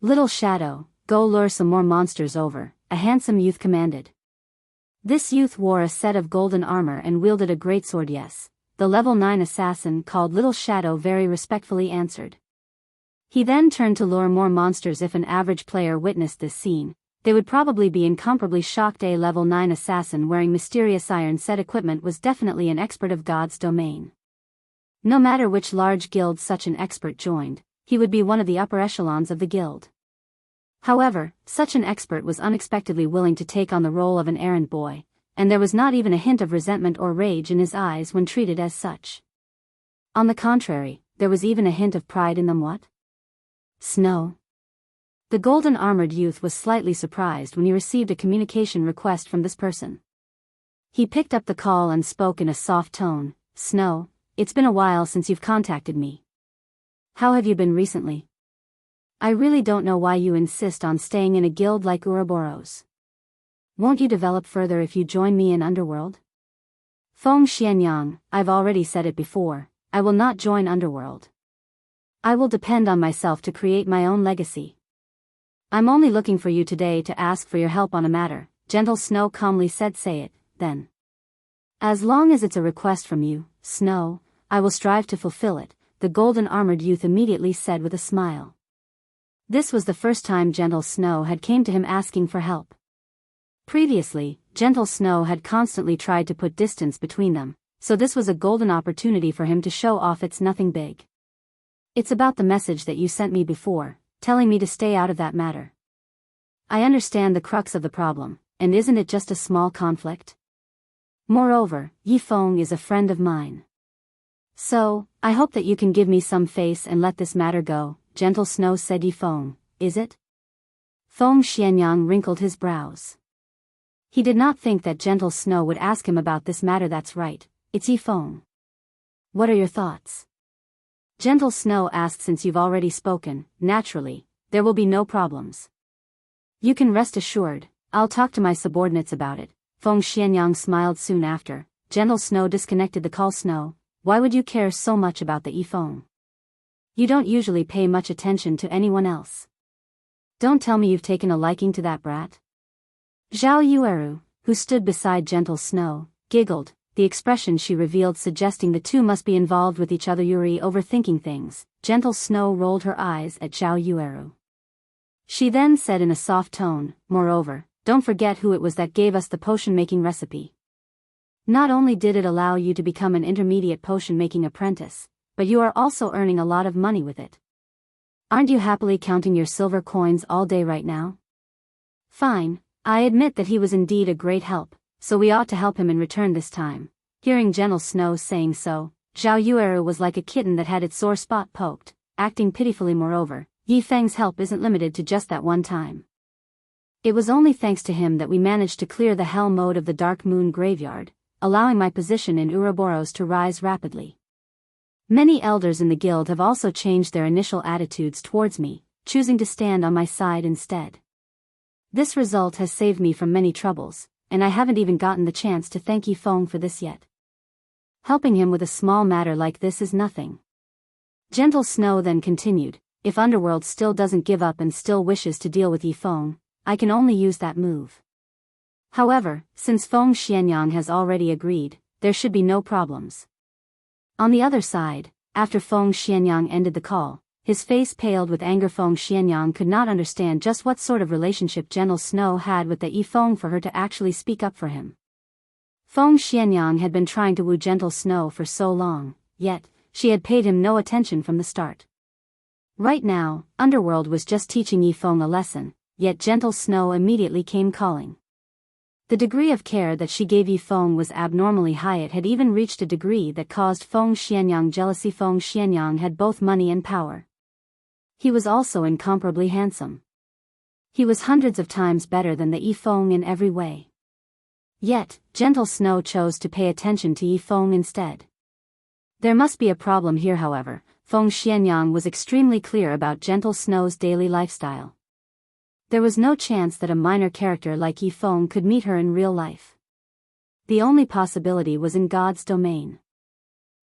Little Shadow, go lure some more monsters over, a handsome youth commanded. This youth wore a set of golden armor and wielded a greatsword. Yes, the level 9 assassin called Little Shadow very respectfully answered. He then turned to lure more monsters. If an average player witnessed this scene, they would probably be incomparably shocked. A level 9 assassin wearing mysterious iron-set equipment was definitely an expert of God's domain. No matter which large guild such an expert joined, he would be one of the upper echelons of the guild. However, such an expert was unexpectedly willing to take on the role of an errand boy, and there was not even a hint of resentment or rage in his eyes when treated as such. On the contrary, there was even a hint of pride in them. What? Snow? The golden-armored youth was slightly surprised when he received a communication request from this person. He picked up the call and spoke in a soft tone. Snow, it's been a while since you've contacted me. How have you been recently? I really don't know why you insist on staying in a guild like Ouroboros. Won't you develop further if you join me in Underworld? Feng Xianyang, I've already said it before, I will not join Underworld. I will depend on myself to create my own legacy. I'm only looking for you today to ask for your help on a matter, Gentle Snow calmly said. Say it, then. As long as it's a request from you, Snow, I will strive to fulfill it, the golden-armored youth immediately said with a smile. This was the first time Gentle Snow had came to him asking for help. Previously, Gentle Snow had constantly tried to put distance between them, so this was a golden opportunity for him to show off. It's nothing big. It's about the message that you sent me before, telling me to stay out of that matter. I understand the crux of the problem, and isn't it just a small conflict? Moreover, Ye Feng is a friend of mine. So, I hope that you can give me some face and let this matter go, Gentle Snow said. Ye Feng, is it? Feng Xianyang wrinkled his brows. He did not think that Gentle Snow would ask him about this matter. That's right, it's Ye Feng. What are your thoughts? Gentle Snow asked. Since you've already spoken, naturally, there will be no problems. You can rest assured, I'll talk to my subordinates about it. Feng Xianyang smiled soon after. Gentle Snow disconnected the call. Snow, why would you care so much about the Ye Feng? You don't usually pay much attention to anyone else. Don't tell me you've taken a liking to that brat? Zhao Yueru, who stood beside Gentle Snow, giggled, the expression she revealed suggesting the two must be involved with each other. Yuri overthinking things. Gentle Snow rolled her eyes at Zhao Yueru. She then said in a soft tone, moreover, don't forget who it was that gave us the potion-making recipe. Not only did it allow you to become an intermediate potion-making apprentice, but you are also earning a lot of money with it. Aren't you happily counting your silver coins all day right now? Fine, I admit that he was indeed a great help, so we ought to help him in return this time. Hearing Gentle Snow saying so, Zhao Yueru was like a kitten that had its sore spot poked, acting pitifully. Moreover, Ye Feng's help isn't limited to just that one time. It was only thanks to him that we managed to clear the hell mode of the Dark Moon Graveyard, allowing my position in Ouroboros to rise rapidly. Many elders in the guild have also changed their initial attitudes towards me, choosing to stand on my side instead. This result has saved me from many troubles, and I haven't even gotten the chance to thank Ye Feng for this yet. Helping him with a small matter like this is nothing. Gentle Snow then continued, if Underworld still doesn't give up and still wishes to deal with Ye Feng, I can only use that move. However, since Feng Xianyang has already agreed, there should be no problems. On the other side, after Feng Xianyang ended the call, his face paled with anger. Feng Xianyang could not understand just what sort of relationship Gentle Snow had with the Ye Feng for her to actually speak up for him. Feng Xianyang had been trying to woo Gentle Snow for so long, yet, she had paid him no attention from the start. Right now, Underworld was just teaching Ye Feng a lesson, yet Gentle Snow immediately came calling. The degree of care that she gave Ye Feng was abnormally high. It had even reached a degree that caused Feng Xianyang jealousy. Feng Xianyang had both money and power. He was also incomparably handsome. He was hundreds of times better than the Ye Feng in every way. Yet, Gentle Snow chose to pay attention to Ye Feng instead. There must be a problem here. However, Feng Xianyang was extremely clear about Gentle Snow's daily lifestyle. There was no chance that a minor character like Ye Feng could meet her in real life. The only possibility was in God's domain.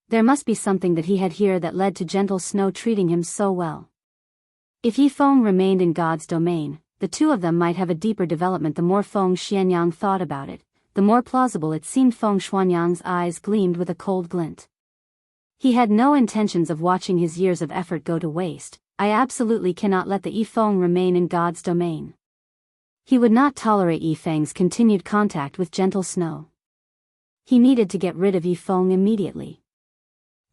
There must be something that he had here that led to Gentle Snow treating him so well. If Ye Feng remained in God's domain, the two of them might have a deeper development. The more Feng Xianyang thought about it, the more plausible it seemed. Feng Xianyang's eyes gleamed with a cold glint. He had no intentions of watching his years of effort go to waste. I absolutely cannot let the Ye Feng remain in God's domain. He would not tolerate Ye Feng's continued contact with Gentle Snow. He needed to get rid of Ye Feng immediately.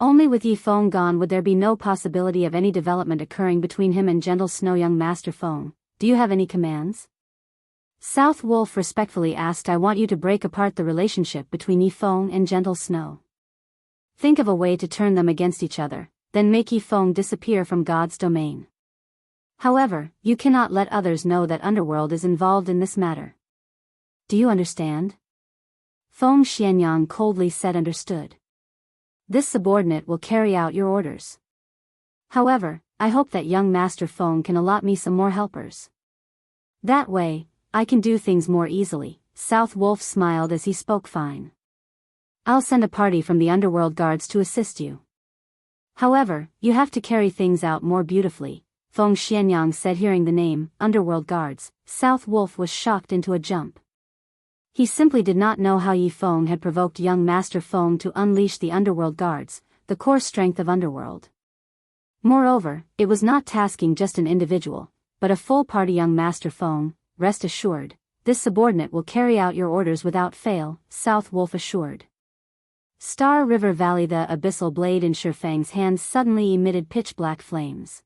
Only with Ye Feng gone would there be no possibility of any development occurring between him and Gentle Snow. Young Master Feng, do you have any commands? South Wolf respectfully asked. I want you to break apart the relationship between Ye Feng and Gentle Snow. Think of a way to turn them against each other, then make Ye Feng disappear from God's domain. However, you cannot let others know that Underworld is involved in this matter. Do you understand? Feng Xianyang coldly said. Understood. This subordinate will carry out your orders. However, I hope that young Master Feng can allot me some more helpers. That way, I can do things more easily. South Wolf smiled as he spoke. Fine. I'll send a party from the Underworld guards to assist you. However, you have to carry things out more beautifully, Feng Xianyang said. Hearing the name, Underworld guards, South Wolf was shocked into a jump. He simply did not know how Ye Feng had provoked young Master Feng to unleash the Underworld guards, the core strength of Underworld. Moreover, it was not tasking just an individual, but a full party. Young Master Feng, rest assured, this subordinate will carry out your orders without fail, South Wolf assured. Star River Valley. The abyssal blade in Shifeng's hands suddenly emitted pitch-black flames.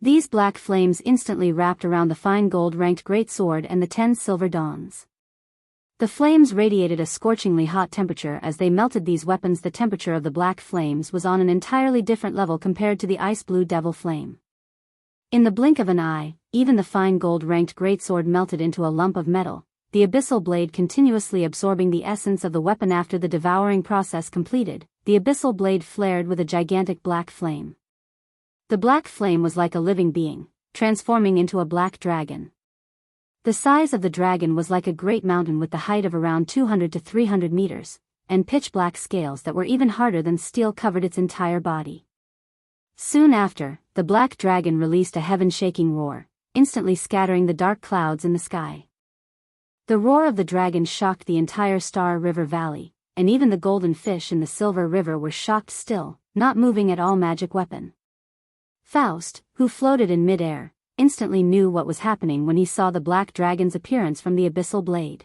These black flames instantly wrapped around the fine gold-ranked great sword and the 10 silver dawns. The flames radiated a scorchingly hot temperature as they melted these weapons. The temperature of the black flames was on an entirely different level compared to the ice-blue devil flame. In the blink of an eye, even the fine gold-ranked greatsword melted into a lump of metal, the abyssal blade continuously absorbing the essence of the weapon. After the devouring process completed, the abyssal blade flared with a gigantic black flame. The black flame was like a living being, transforming into a black dragon. The size of the dragon was like a great mountain with the height of around 200 to 300 meters, and pitch-black scales that were even harder than steel covered its entire body. Soon after, the black dragon released a heaven-shaking roar, instantly scattering the dark clouds in the sky. The roar of the dragon shocked the entire Star River Valley, and even the golden fish in the Silver River were shocked still, not moving at all. Magic weapon. Faust, who floated in mid-air, instantly knew what was happening when he saw the black dragon's appearance from the abyssal blade.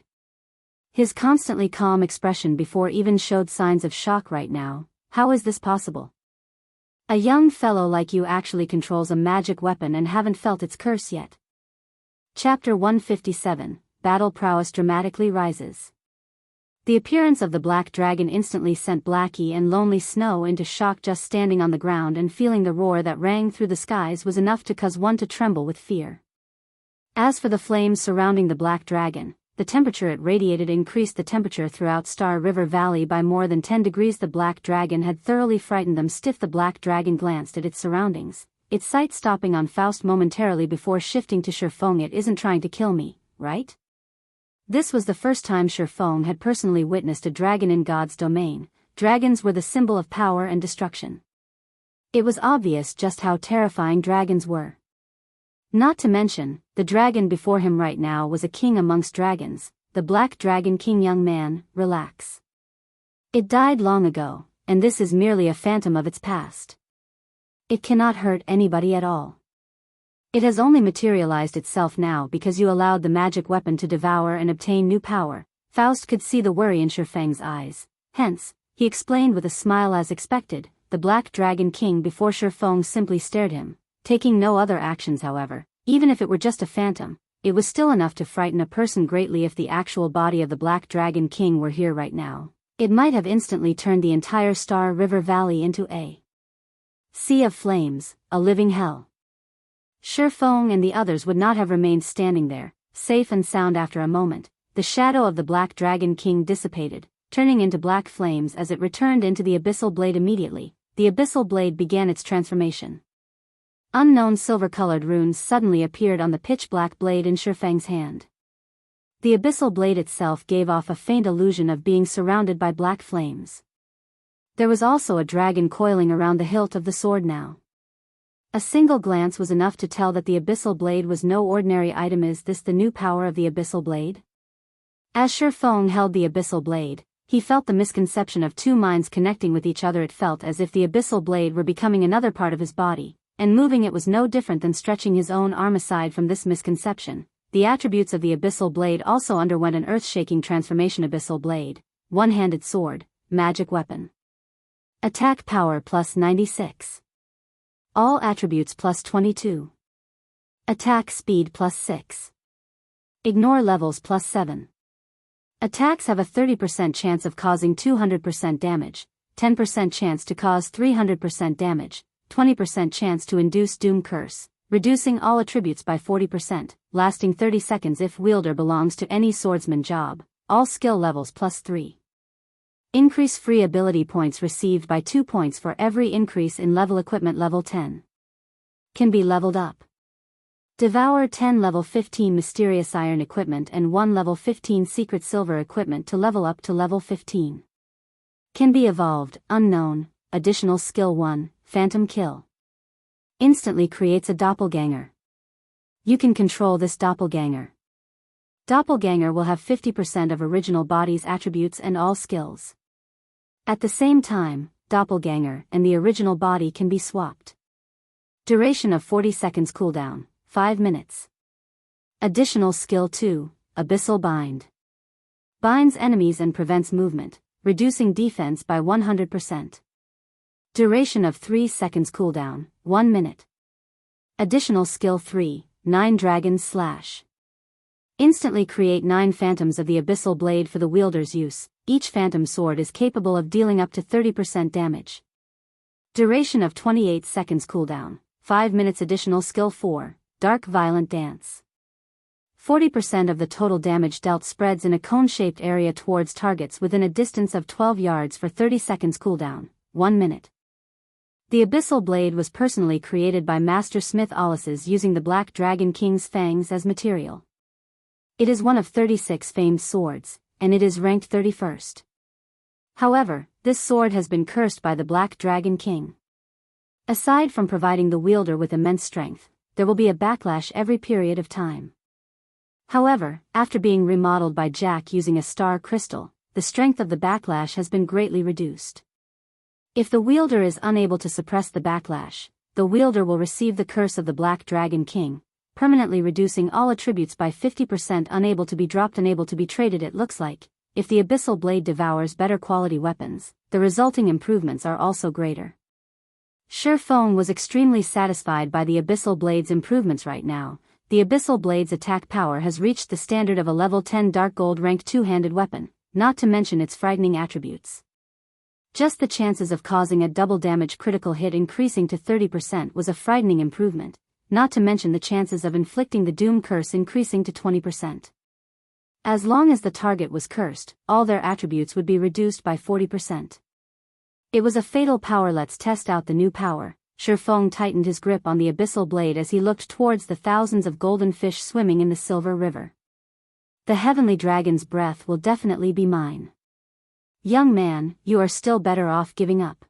His constantly calm expression before even showed signs of shock. Right now, how is this possible? A young fellow like you actually controls a magic weapon and haven't felt its curse yet. Chapter 157, Battle Prowess dramatically rises. The appearance of the black dragon instantly sent Blackie and Lonely Snow into shock. Just standing on the ground and feeling the roar that rang through the skies was enough to cause one to tremble with fear. As for the flames surrounding the black dragon, the temperature it radiated increased the temperature throughout Star River Valley by more than 10 degrees. The black dragon had thoroughly frightened them stiff. The black dragon glanced at its surroundings, its sight stopping on Faust momentarily before shifting to Ye Feng. It isn't trying to kill me, right? This was the first time Ye Feng had personally witnessed a dragon in God's domain. Dragons were the symbol of power and destruction. It was obvious just how terrifying dragons were. Not to mention, the dragon before him right now was a king amongst dragons, the Black Dragon King. Young man, relax. It died long ago, and this is merely a phantom of its past. It cannot hurt anybody at all. It has only materialized itself now because you allowed the magic weapon to devour and obtain new power. Faust could see the worry in Ye Feng's eyes. Hence, he explained with a smile as expected, the Black Dragon King before Ye Feng simply stared him, taking no other actions. However, even if it were just a phantom, it was still enough to frighten a person greatly. If the actual body of the Black Dragon King were here right now, it might have instantly turned the entire Star River Valley into a sea of flames, a living hell. Ye Feng and the others would not have remained standing there, safe and sound. After a moment, the shadow of the Black Dragon King dissipated, turning into black flames as it returned into the Abyssal Blade. Immediately, the Abyssal Blade began its transformation. Unknown silver-colored runes suddenly appeared on the pitch-black blade in Ye Feng's hand. The Abyssal Blade itself gave off a faint illusion of being surrounded by black flames. There was also a dragon coiling around the hilt of the sword now. A single glance was enough to tell that the Abyssal Blade was no ordinary item. Is this the new power of the Abyssal Blade? As Ye Feng held the Abyssal Blade, he felt the misconception of two minds connecting with each other. It felt as if the Abyssal Blade were becoming another part of his body, and moving it was no different than stretching his own arm. Aside from this misconception, the attributes of the Abyssal Blade also underwent an earth-shaking transformation. Abyssal Blade, one-handed sword, magic weapon. Attack power plus 96. All attributes plus 22. Attack speed plus 6. Ignore levels plus 7. Attacks have a 30% chance of causing 200% damage, 10% chance to cause 300% damage, 20% chance to induce Doom Curse, reducing all attributes by 40%, lasting 30 seconds if wielder belongs to any swordsman job, all skill levels plus 3. Increase free ability points received by 2 points for every increase in level. Equipment level 10. Can be leveled up. Devour 10 level 15 mysterious iron equipment and 1 level 15 secret silver equipment to level up to level 15. Can be evolved. Unknown. Additional skill 1. Phantom Kill. Instantly creates a doppelganger. You can control this doppelganger. Doppelganger will have 50% of original body's attributes and all skills. At the same time, doppelganger and the original body can be swapped. Duration of 40 seconds. Cooldown, 5 minutes. Additional skill 2, Abyssal Bind. Binds enemies and prevents movement, reducing defense by 100%. Duration of 3 seconds. Cooldown, 1 minute. Additional skill 3, 9 Dragon Slash. Instantly create 9 phantoms of the Abyssal Blade for the wielder's use. Each phantom sword is capable of dealing up to 30% damage. Duration of 28 seconds. Cooldown, 5 minutes. Additional skill 4, Dark Violent Dance. 40% of the total damage dealt spreads in a cone-shaped area towards targets within a distance of 12 yards for 30 seconds. Cooldown, 1 minute. The Abyssal Blade was personally created by Master Smith Ollises using the Black Dragon King's fangs as material. It is one of 36 famed swords, and it is ranked 31st. However, this sword has been cursed by the Black Dragon King. Aside from providing the wielder with immense strength, there will be a backlash every period of time. However, after being remodeled by Jack using a star crystal, the strength of the backlash has been greatly reduced. If the wielder is unable to suppress the backlash, the wielder will receive the curse of the Black Dragon King, permanently reducing all attributes by 50%. Unable to be dropped, unable to be traded. It looks like, if the Abyssal Blade devours better quality weapons, the resulting improvements are also greater. Ye Feng was extremely satisfied by the Abyssal Blade's improvements right now. The Abyssal Blade's attack power has reached the standard of a level 10 Dark Gold rank 2-handed weapon, not to mention its frightening attributes. Just the chances of causing a double damage critical hit increasing to 30% was a frightening improvement, not to mention the chances of inflicting the doom curse increasing to 20%. As long as the target was cursed, all their attributes would be reduced by 40%. It was a fatal power. Let's test out the new power. Ye Feng tightened his grip on the abyssal blade as he looked towards the thousands of golden fish swimming in the silver river. The heavenly dragon's breath will definitely be mine. Young man, you are still better off giving up.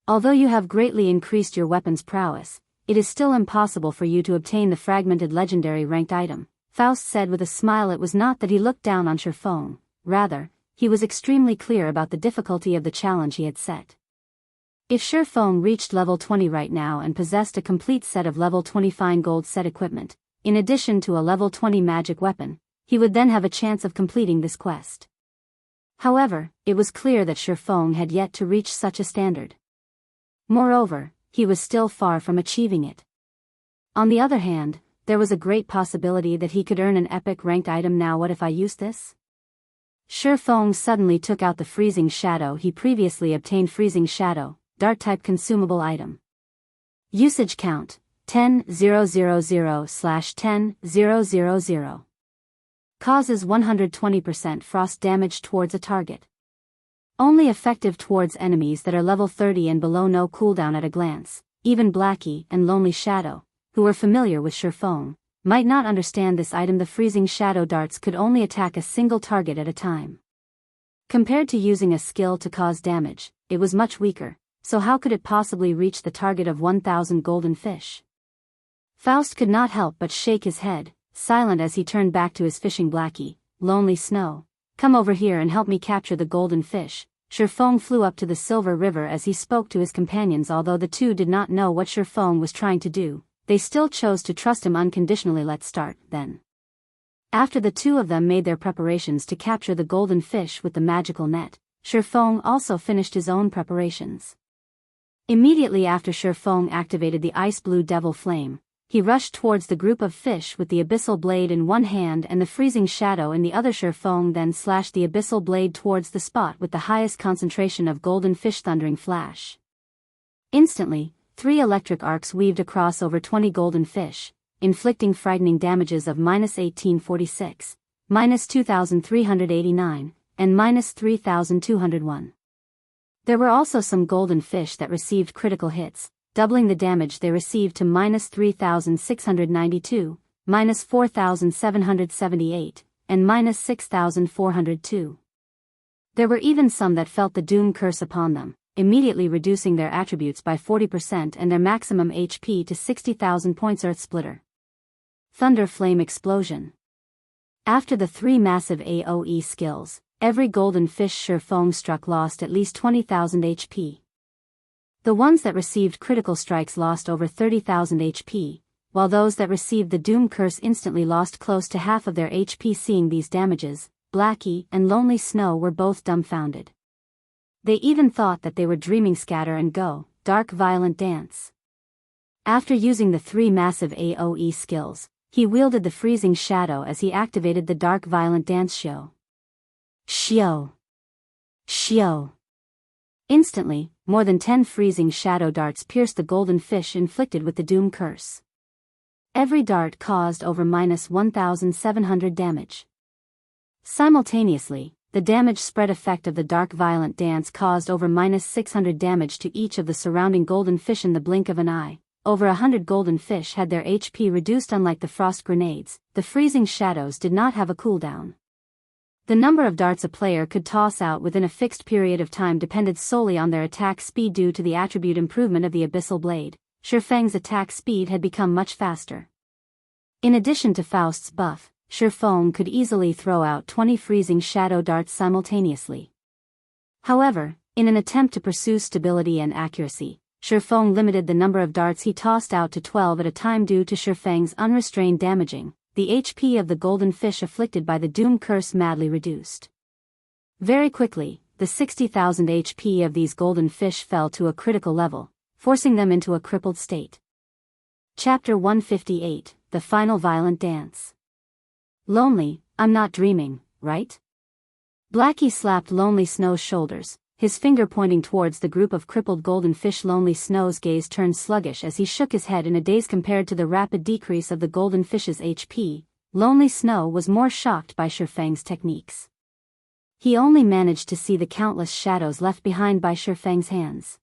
Although you have greatly increased your weapon's prowess, it is still impossible for you to obtain the fragmented legendary ranked item, Faust said with a smile. It was not that he looked down on Ye Feng, rather, he was extremely clear about the difficulty of the challenge he had set. If Ye Feng reached level 20 right now and possessed a complete set of level 20 fine gold set equipment, in addition to a level 20 magic weapon, he would then have a chance of completing this quest. However, it was clear that Ye Feng had yet to reach such a standard. Moreover, he was still far from achieving it. On the other hand, there was a great possibility that he could earn an epic ranked item. Now what if I use this? Ye Feng suddenly took out the freezing shadow he previously obtained. Freezing shadow, dart type consumable item. Usage count, 10,000/10,000. Causes 120% frost damage towards a target. Only effective towards enemies that are level 30 and below. No cooldown at a glance. Even Blackie and Lonely Shadow, who were familiar with Ye Feng, might not understand this item. The freezing shadow darts could only attack a single target at a time. Compared to using a skill to cause damage, it was much weaker, so how could it possibly reach the target of 1,000 golden fish? Faust could not help but shake his head, silent as he turned back to his fishing. Blackie, Lonely Snow, come over here and help me capture the golden fish. Ye Feng flew up to the silver river as he spoke to his companions. Although the two did not know what Ye Feng was trying to do, they still chose to trust him unconditionally. Let's start, then. After the two of them made their preparations to capture the golden fish with the magical net, Ye Feng also finished his own preparations. Immediately after Ye Feng activated the ice blue devil flame, he rushed towards the group of fish with the abyssal blade in one hand and the freezing shadow in the other. Ye Feng then slashed the abyssal blade towards the spot with the highest concentration of golden fish. Thundering flash. Instantly, 3 electric arcs weaved across over 20 golden fish, inflicting frightening damages of -1846, -2389, and -3201. There were also some golden fish that received critical hits, doubling the damage they received to -3692, -4778, and -6402. There were even some that felt the doom curse upon them, immediately reducing their attributes by 40% and their maximum HP to 60,000 points. Earth Splitter. Thunder Flame Explosion. After the 3 massive AoE skills, every golden fish Ye Feng struck lost at least 20,000 HP. The ones that received critical strikes lost over 30,000 HP, while those that received the doom curse instantly lost close to half of their HP. Seeing these damages, Blackie and Lonely Snow were both dumbfounded. They even thought that they were dreaming. Scatter and Go, Dark Violent Dance. After using the 3 massive AoE skills, he wielded the freezing shadow as he activated the Dark Violent Dance. Shio. Instantly, more than 10 freezing shadow darts pierced the golden fish inflicted with the doom curse. Every dart caused over -1,700 damage. Simultaneously, the damage spread effect of the Dark Violent Dance caused over -600 damage to each of the surrounding golden fish. In the blink of an eye, over 100 golden fish had their HP reduced. Unlike the frost grenades, the freezing shadows did not have a cooldown. The number of darts a player could toss out within a fixed period of time depended solely on their attack speed. Due to the attribute improvement of the abyssal blade, Ye Feng's attack speed had become much faster. In addition to Faust's buff, Ye Feng could easily throw out 20 freezing shadow darts simultaneously. However, in an attempt to pursue stability and accuracy, Ye Feng limited the number of darts he tossed out to 12 at a time. Due to Ye Feng's unrestrained damaging, the HP of the golden fish afflicted by the doom curse madly reduced. Very quickly, the 60,000 HP of these golden fish fell to a critical level, forcing them into a crippled state. Chapter 158, The Final Violent Dance. Lonely, I'm not dreaming, right? Blackie slapped Lonely Snow's shoulders, his finger pointing towards the group of crippled golden fish. Lonely Snow's gaze turned sluggish as he shook his head in a daze. Compared to the rapid decrease of the golden fish's HP, Lonely Snow was more shocked by Ye Feng's techniques. He only managed to see the countless shadows left behind by Ye Feng's hands.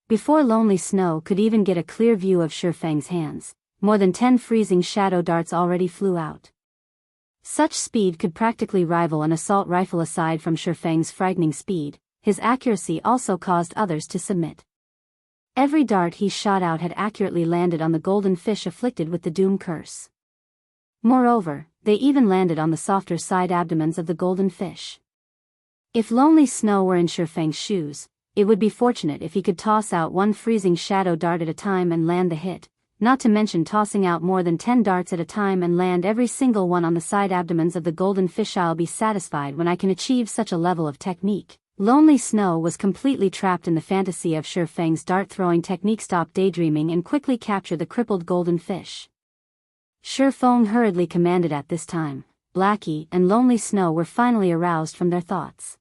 Before Lonely Snow could even get a clear view of Ye Feng's hands, more than 10 freezing shadow darts already flew out. Such speed could practically rival an assault rifle. Aside from Ye Feng's frightening speed, his accuracy also caused others to submit. Every dart he shot out had accurately landed on the golden fish afflicted with the doom curse. Moreover, they even landed on the softer side abdomens of the golden fish. If Lonely Snow were in Ye Feng's shoes, it would be fortunate if he could toss out one freezing shadow dart at a time and land the hit, not to mention tossing out more than 10 darts at a time and land every single one on the side abdomens of the golden fish. I'll be satisfied when I can achieve such a level of technique. Lonely Snow was completely trapped in the fantasy of Ye Feng's dart-throwing technique. Stop daydreaming and quickly capture the crippled golden fish. Ye Feng hurriedly commanded. At this time, Blackie and Lonely Snow were finally aroused from their thoughts.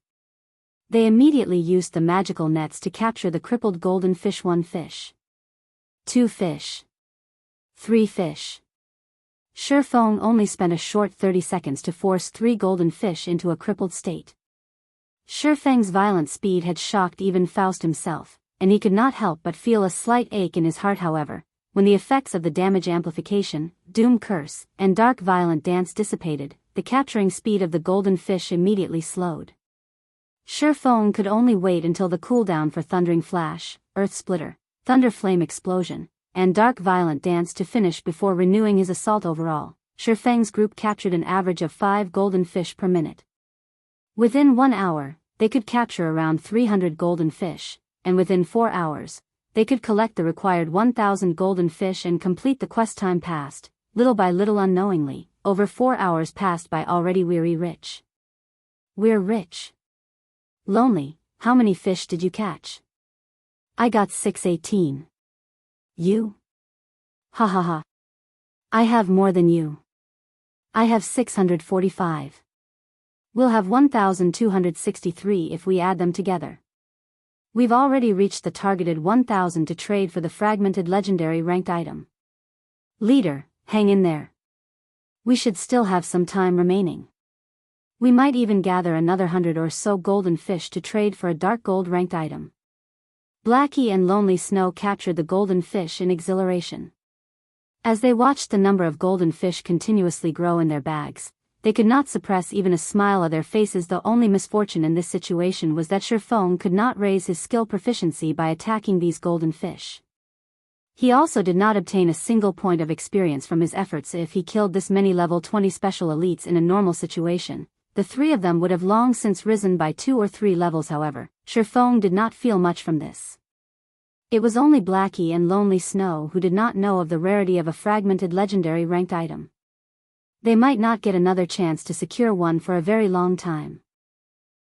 They immediately used the magical nets to capture the crippled golden fish. 1 fish. 2 fish. 3 fish. Ye Feng only spent a short 30 seconds to force 3 golden fish into a crippled state. Ye Feng's violent speed had shocked even Faust himself, and he could not help but feel a slight ache in his heart. However, when the effects of the damage amplification, doom curse, and dark violent dance dissipated, the capturing speed of the golden fish immediately slowed. Ye Feng could only wait until the cooldown for Thundering Flash, Earth Splitter, Thunder Flame Explosion, and Dark Violent Dance to finish before renewing his assault. Overall, Ye Feng's group captured an average of 5 golden fish per minute. Within 1 hour, they could capture around 300 golden fish, and within 4 hours, they could collect the required 1,000 golden fish and complete the quest. Time passed, little by little. Unknowingly, over 4 hours passed by already. We're rich. Lonely, how many fish did you catch? I got 618. You? Ha ha ha. I have more than you. I have 645. We'll have 1,263 if we add them together. We've already reached the targeted 1,000 to trade for the fragmented legendary ranked item. Leader, hang in there. We should still have some time remaining. We might even gather another 100 or so golden fish to trade for a dark gold ranked item. Blackie and Lonely Snow captured the golden fish in exhilaration. As they watched the number of golden fish continuously grow in their bags, they could not suppress even a smile on their faces. The only misfortune in this situation was that Ye Feng could not raise his skill proficiency by attacking these golden fish. He also did not obtain a single point of experience from his efforts. If he killed this many level 20 special elites in a normal situation, the 3 of them would have long since risen by 2 or 3 levels. However, Ye Feng did not feel much from this. It was only Blackie and Lonely Snow who did not know of the rarity of a fragmented legendary ranked item. They might not get another chance to secure one for a very long time.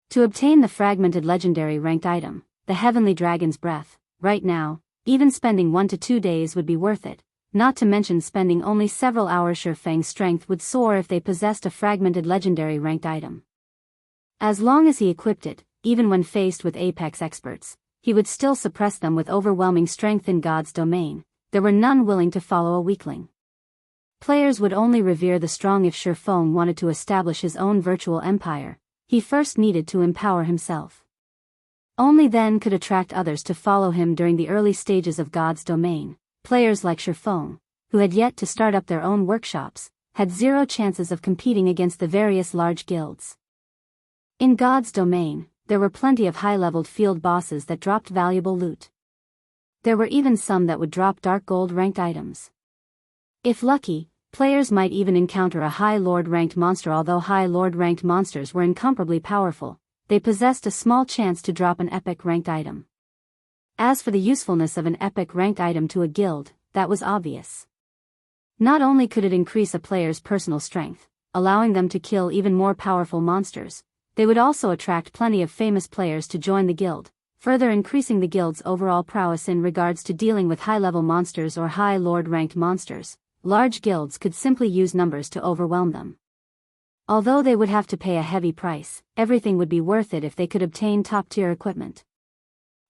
To obtain the fragmented legendary ranked item, the Heavenly Dragon's Breath, right now, even spending 1 to 2 days would be worth it, not to mention spending only several hours. Ye Feng's strength would soar if they possessed a fragmented legendary ranked item. As long as he equipped it, even when faced with apex experts, he would still suppress them with overwhelming strength. In God's domain, there were none willing to follow a weakling. Players would only revere the strong. If Ye Feng wanted to establish his own virtual empire, he first needed to empower himself. Only then could attract others to follow him. During the early stages of God's domain, players like Ye Feng, who had yet to start up their own workshops, had 0 chances of competing against the various large guilds. In God's domain, there were plenty of high-leveled field bosses that dropped valuable loot. There were even some that would drop dark gold ranked items. If lucky, players might even encounter a High Lord ranked monster. Although High Lord ranked monsters were incomparably powerful, they possessed a small chance to drop an epic ranked item. As for the usefulness of an epic ranked item to a guild, that was obvious. Not only could it increase a player's personal strength, allowing them to kill even more powerful monsters, they would also attract plenty of famous players to join the guild, further increasing the guild's overall prowess in regards to dealing with high-level monsters or High Lord ranked monsters. Large guilds could simply use numbers to overwhelm them. Although they would have to pay a heavy price, everything would be worth it if they could obtain top-tier equipment.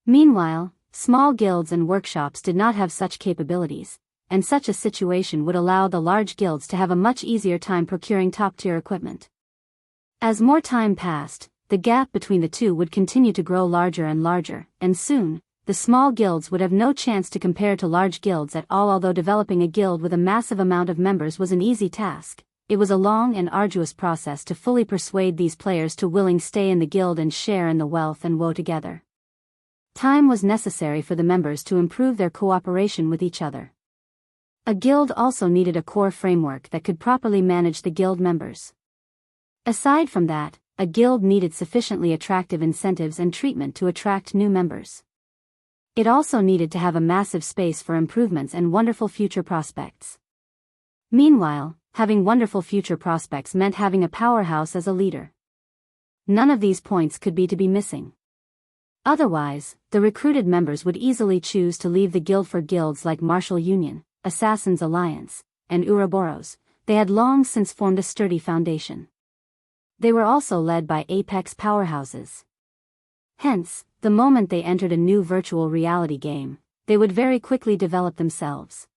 Meanwhile, small guilds and workshops did not have such capabilities, and such a situation would allow the large guilds to have a much easier time procuring top-tier equipment. As more time passed, the gap between the two would continue to grow larger and larger, and soon, the small guilds would have no chance to compare to large guilds at all. Although developing a guild with a massive amount of members was an easy task, it was a long and arduous process to fully persuade these players to willing stay in the guild and share in the wealth and woe together. Time was necessary for the members to improve their cooperation with each other. A guild also needed a core framework that could properly manage the guild members. Aside from that, a guild needed sufficiently attractive incentives and treatment to attract new members. It also needed to have a massive space for improvements and wonderful future prospects. Meanwhile, having wonderful future prospects meant having a powerhouse as a leader. None of these points could be missing. Otherwise, the recruited members would easily choose to leave the guild for guilds like Martial Union, Assassin's Alliance, and Ouroboros. They had long since formed a sturdy foundation. They were also led by apex powerhouses. Hence, the moment they entered a new virtual reality game, they would very quickly develop themselves.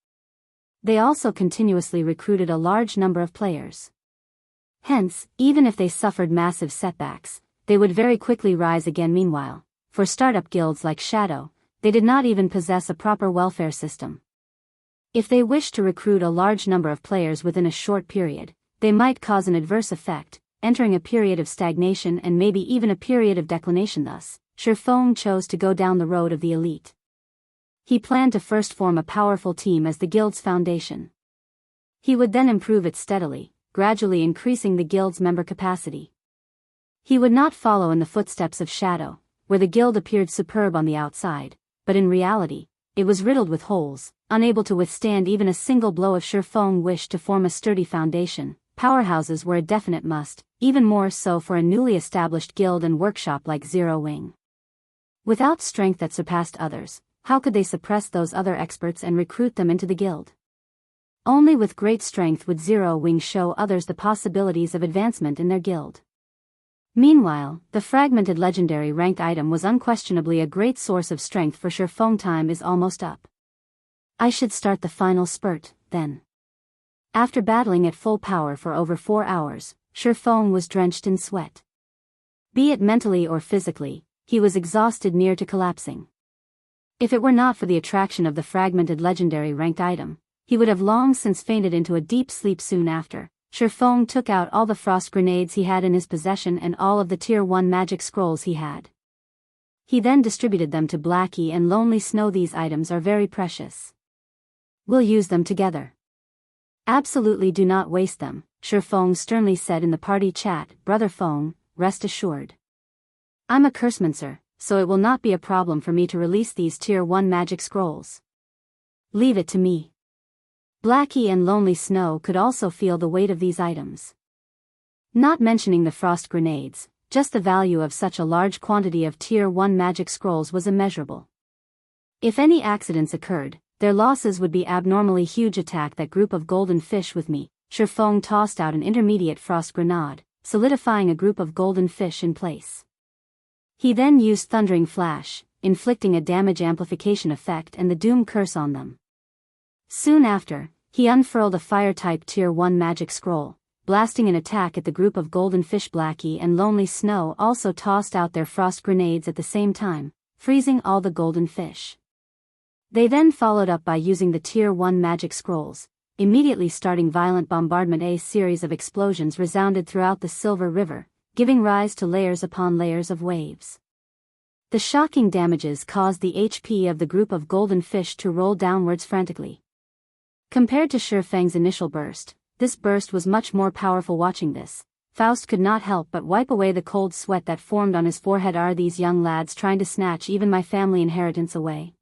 They also continuously recruited a large number of players. Hence, even if they suffered massive setbacks, they would very quickly rise again. Meanwhile, for startup guilds like Shadow, they did not even possess a proper welfare system. If they wished to recruit a large number of players within a short period, they might cause an adverse effect, entering a period of stagnation and maybe even a period of declination. Thus, Ye Feng chose to go down the road of the elite. He planned to first form a powerful team as the guild's foundation. He would then improve it steadily, gradually increasing the guild's member capacity. He would not follow in the footsteps of Shadow, where the guild appeared superb on the outside, but in reality, it was riddled with holes, unable to withstand even a single blow. If Ye Feng wished to form a sturdy foundation, powerhouses were a definite must, even more so for a newly established guild and workshop like Zero Wing. Without strength that surpassed others, how could they suppress those other experts and recruit them into the guild? Only with great strength would Zero Wing show others the possibilities of advancement in their guild. Meanwhile, the fragmented legendary ranked item was unquestionably a great source of strength for Ye Feng. Time is almost up. I should start the final spurt, then. After battling at full power for over 4 hours, Ye Feng was drenched in sweat. Be it mentally or physically, he was exhausted near to collapsing. If it were not for the attraction of the fragmented legendary ranked item, he would have long since fainted into a deep sleep. Soon after, Ye Feng took out all the frost grenades he had in his possession and all of the Tier 1 magic scrolls he had. He then distributed them to Blackie and Lonely Snow. These items are very precious. We'll use them together. Absolutely do not waste them, Ye Feng sternly said in the party chat. Brother Feng, rest assured. I'm a cursemancer, so it will not be a problem for me to release these Tier 1 magic scrolls. Leave it to me. Blackie and Lonely Snow could also feel the weight of these items. Not mentioning the frost grenades, just the value of such a large quantity of Tier 1 magic scrolls was immeasurable. If any accidents occurred, their losses would be abnormally huge. Attack that group of golden fish with me. Ye Feng tossed out an intermediate frost grenade, solidifying a group of golden fish in place. He then used Thundering Flash, inflicting a damage amplification effect and the Doom Curse on them. Soon after, he unfurled a Fire-type Tier 1 magic scroll, blasting an attack at the group of golden fish. Blackie and Lonely Snow also tossed out their frost grenades at the same time, freezing all the golden fish. They then followed up by using the Tier 1 magic scrolls, immediately starting violent bombardment. A series of explosions resounded throughout the Silver River, giving rise to layers upon layers of waves. The shocking damages caused the HP of the group of golden fish to roll downwards frantically. Compared to Ye Feng's initial burst, this burst was much more powerful. Watching this, Faust could not help but wipe away the cold sweat that formed on his forehead. Are these young lads trying to snatch even my family inheritance away?